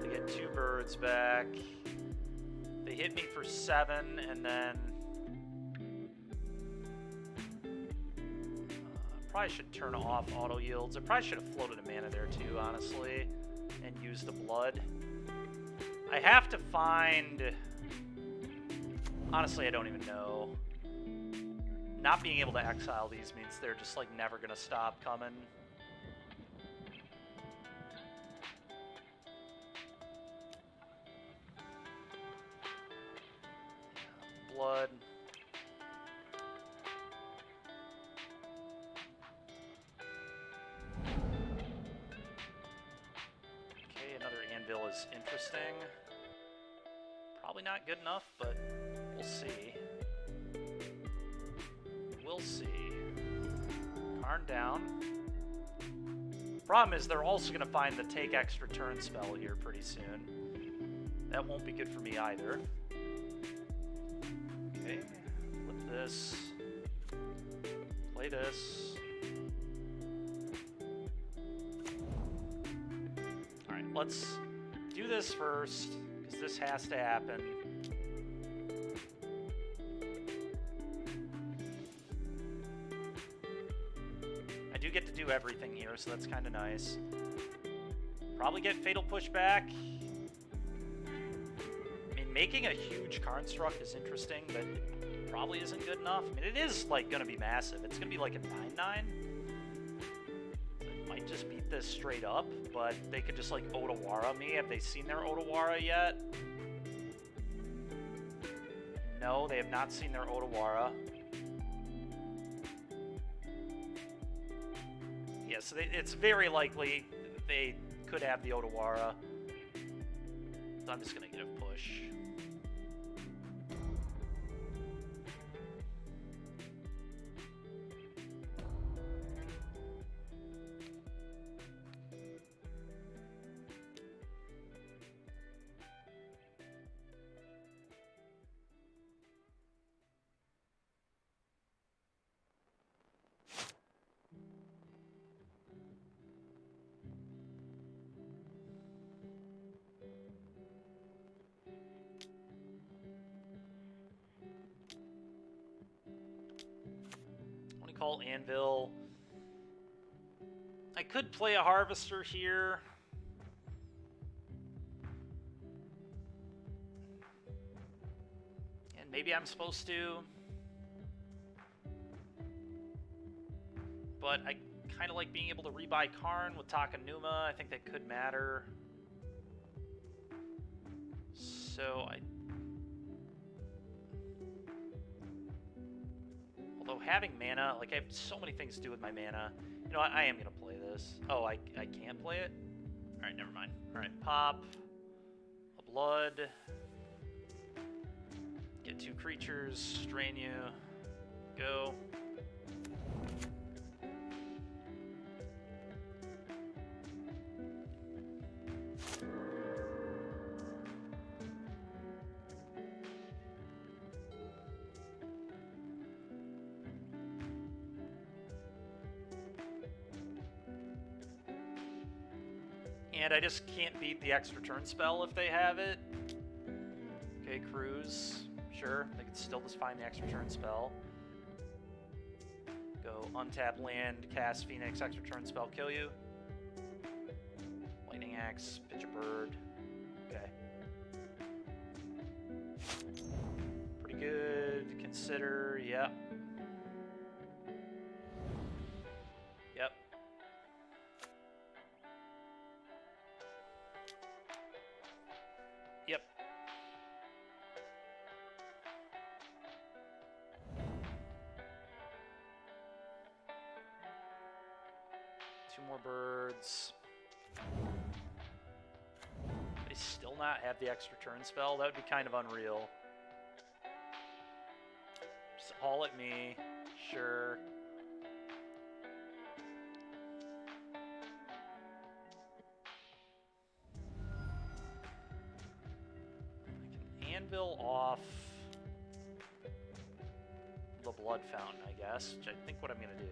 They get 2 birds back. They hit me for 7, and then probably should turn off auto yields. I probably should have floated a mana there too, honestly, and use the blood. I have to find. Honestly, I don't even know. Not being able to exile these means they're just like never gonna stop coming. Blood. Okay, another anvil is interesting. Probably not good enough, but we'll see. We'll see. Karn down. Problem is they're also going to find the take extra turn spell here pretty soon. That won't be good for me either. Okay, flip this. Play this. Alright, let's do this first, because this has to happen. I do get to do everything here, so that's kind of nice. Probably get Fatal Pushback. Making a huge Karn struck is interesting, but it probably isn't good enough. I mean, it is, like, going to be massive. It's going to be, like, a 9/9. It might just beat this straight up, but they could just, like, Otawara me. Have they seen their Otawara yet? No, they have not seen their Otawara. Yeah, so it's very likely they could have the Otawara. So I'm just going to get a push. Call Anvil. I could play a Harvester here. And maybe I'm supposed to. But I kind of like being able to rebuy Karn with Takanuma. I think that could matter. So although having mana, like I have so many things to do with my mana. You know what, I am going to play this. Oh, I can't play it? Alright, never mind. Alright, pop. A blood. Get 2 creatures, strain you. Go. And I just can't beat the extra turn spell if they have it. Okay, Cruise. Sure, they can still just find the extra turn spell. Go untap land, cast Phoenix, extra turn spell, kill you. Lightning Axe, pitch a bird. Okay. Pretty good. Consider, yep. Yep. Yep. Two more birds. They still not have the extra turn spell? That would be kind of unreal. Just all at me. Sure. I can anvil off the blood fountain, I guess, which I think what I'm going to do.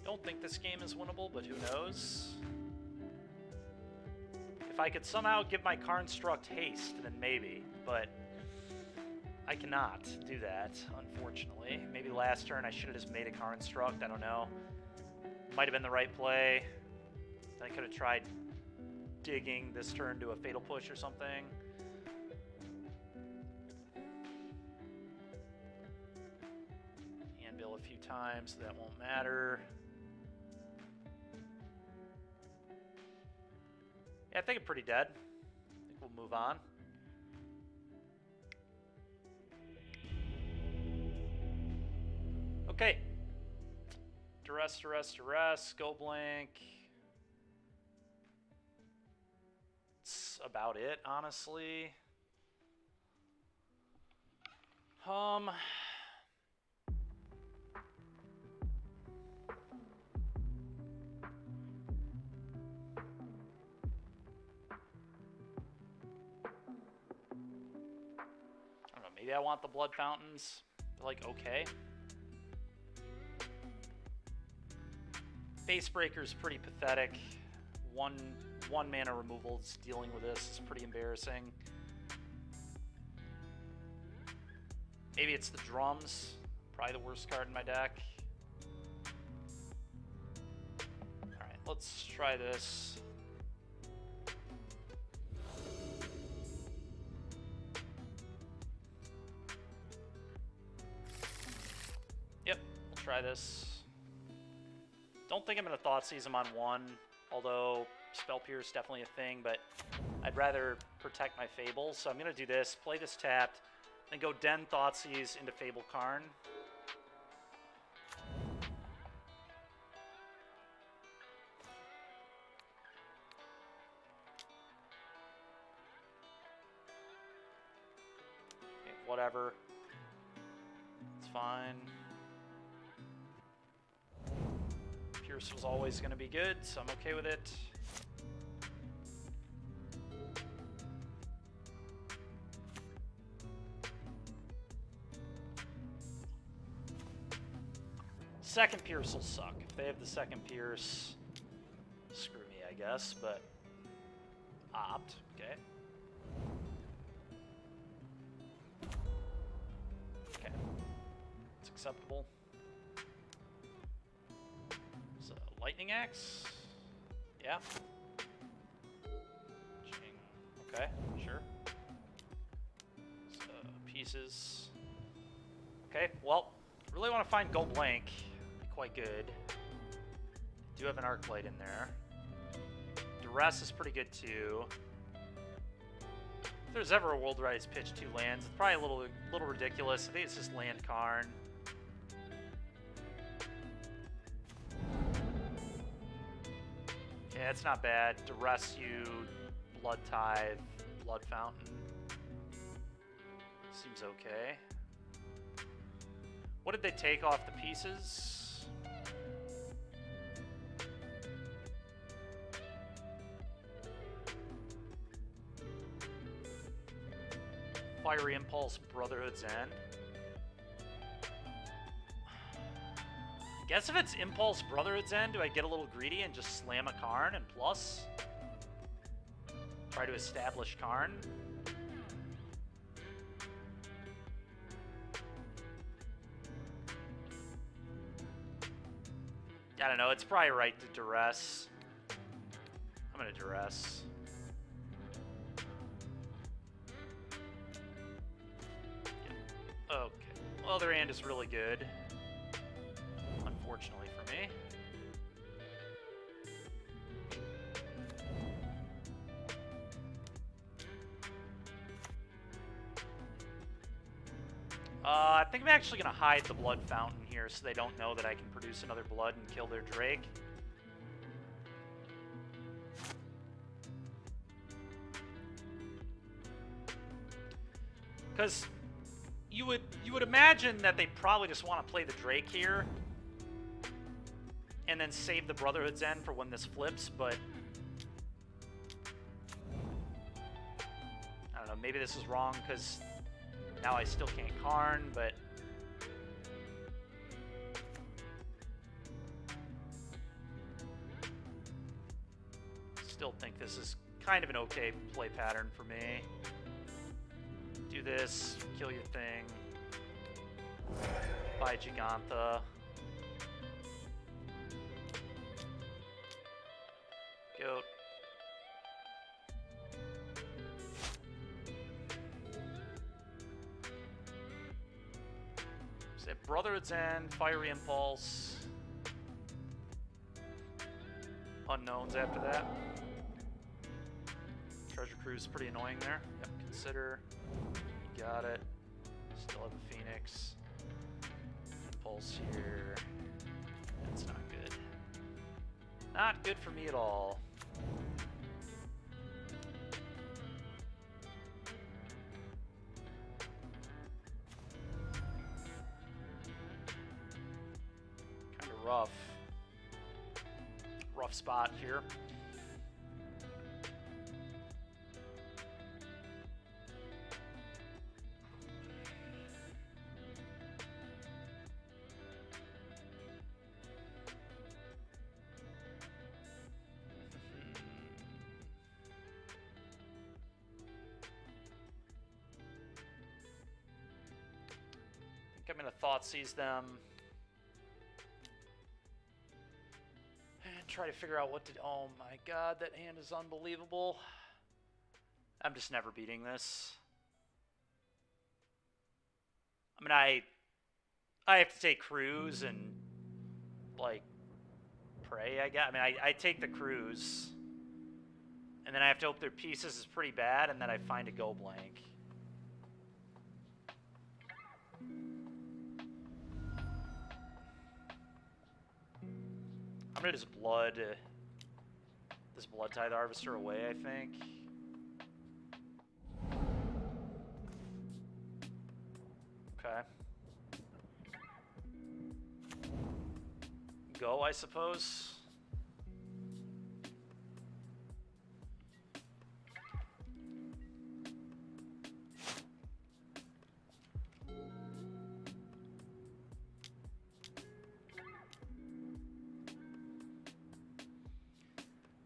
Don't think this game is winnable, but who knows? If I could somehow give my Karnstruct haste, then maybe, but I cannot do that, unfortunately. Maybe last turn I should have just made a Karnstruct, I don't know. Might have been the right play. I could have tried digging this turn to a Fatal Push or something. Anvil a few times, so that won't matter. Yeah, I think I'm pretty dead. I think we'll move on. Okay. Duress, duress, duress. Go blank. That's about it, honestly. Maybe I want the blood fountains. They're like, okay. Face Breaker's pretty pathetic. One mana removals dealing with this is pretty embarrassing. Maybe it's the drums. Probably the worst card in my deck. Alright, let's try this. Try this. Don't think I'm going to Thoughtseize him on one, although Spell Pierce is definitely a thing, but I'd rather protect my Fable, so I'm going to do this, play this tapped, then go Den Thoughtseize into Fable Karn. Okay, whatever. It's fine. Pierce was always going to be good, so I'm okay with it. Second Pierce will suck. If they have the second Pierce, screw me, I guess, but opt, okay. Okay, it's acceptable. Lightning Axe? Yeah. Okay, sure. So, pieces. Okay, well, really want to find Go Blank. Be quite good. Do have an Arclight in there. Duress is pretty good too. If there's ever a world where I just pitch 2 lands, it's probably a little ridiculous. I think it's just land Karn. Yeah, it's not bad. Duress you, Blood Tithe, Blood Fountain. Seems okay. What did they take off the pieces? Fiery Impulse, Brotherhood's End. Guess if it's Impulse Brotherhood's End, do I get a little greedy and just slam a Karn and plus? Try to establish Karn? I don't know, it's probably right to Duress. gonna duress. Yeah. Okay. Well, their hand is really good. Unfortunately for me. I think I'm actually going to hide the blood fountain here so they don't know that I can produce another blood and kill their Drake. Because you would imagine that they probably just want to play the Drake here and then save the Brotherhood's End for when this flips, but I don't know, maybe this is wrong because now I still can't Karn, but still think this is kind of an okay play pattern for me. Do this, kill your thing, buy Gigantha. Goat. So Brotherhood's End, Fiery Impulse. Unknowns after that. Treasure Cruise is pretty annoying there. Yep, consider. Got it. Still have a Phoenix. Impulse here. That's not good. Not good for me at all. Kind of rough. Rough spot here. I'm going to thought seize them and try to figure out what to. Oh my god, that hand is unbelievable. I'm just never beating this. I mean, I have to take cruise and like pray. I mean, I take the cruise, and then I have to hope their pieces is pretty bad, and then I find a go blank. I'm gonna just blood this Blood Tithe Harvester away, I think. Okay. Go, I suppose.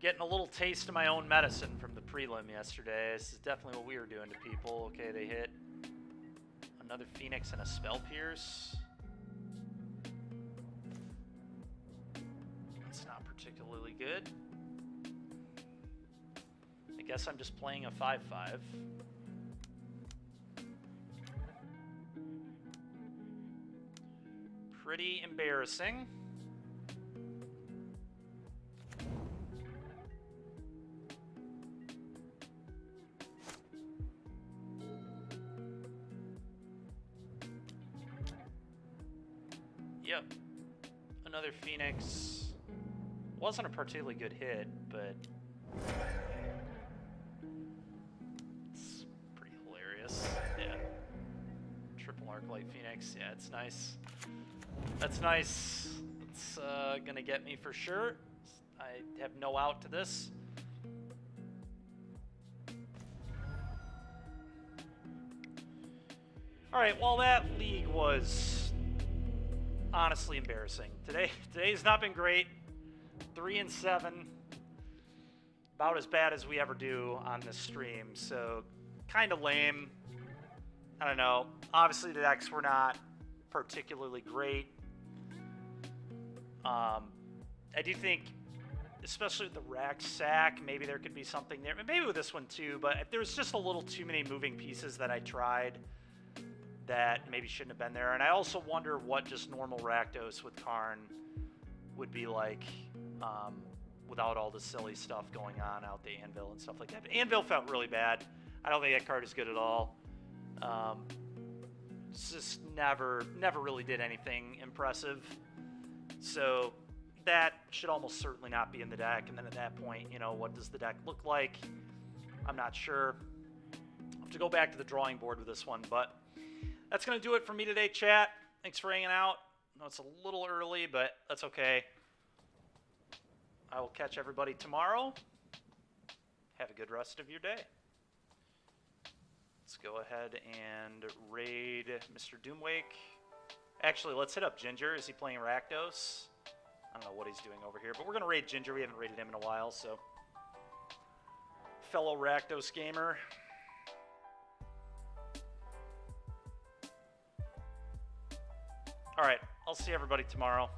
Getting a little taste of my own medicine from the prelim yesterday. This is definitely what we were doing to people. Okay, they hit another Phoenix and a Spell Pierce. That's not particularly good. I guess I'm just playing a 5/5. Pretty embarrassing. Yep. Another Phoenix. Wasn't a particularly good hit, but it's pretty hilarious. Yeah. Triple Arclight Phoenix. Yeah, it's nice. That's nice. It's gonna get me for sure. I have no out to this. Alright, well that league was honestly embarrassing. Today's not been great. 3-7. About as bad as we ever do on this stream. So kind of lame. I don't know. Obviously the decks were not particularly great. I do think especially with the rack sack, maybe there could be something there. Maybe with this one too, but there was just a little too many moving pieces that I tried that maybe shouldn't have been there. And I also wonder what just normal rakdos with Karn would be like without all the silly stuff going on out the anvil and stuff like that. But anvil felt really bad. I don't think that card is good at all. Just never really did anything impressive. So that should almost certainly not be in the deck. And then at that point, you know, what does the deck look like? I'm not sure. I'll have to go back to the drawing board with this one, but that's going to do it for me today, chat. Thanks for hanging out. I know it's a little early, but that's okay. I will catch everybody tomorrow. Have a good rest of your day. Let's go ahead and raid Mr. Doomwake. Actually, let's hit up Ginger. Is he playing Rakdos? I don't know what he's doing over here, but we're going to raid Ginger. We haven't raided him in a while, so. Fellow Rakdos gamer. All right, I'll see everybody tomorrow.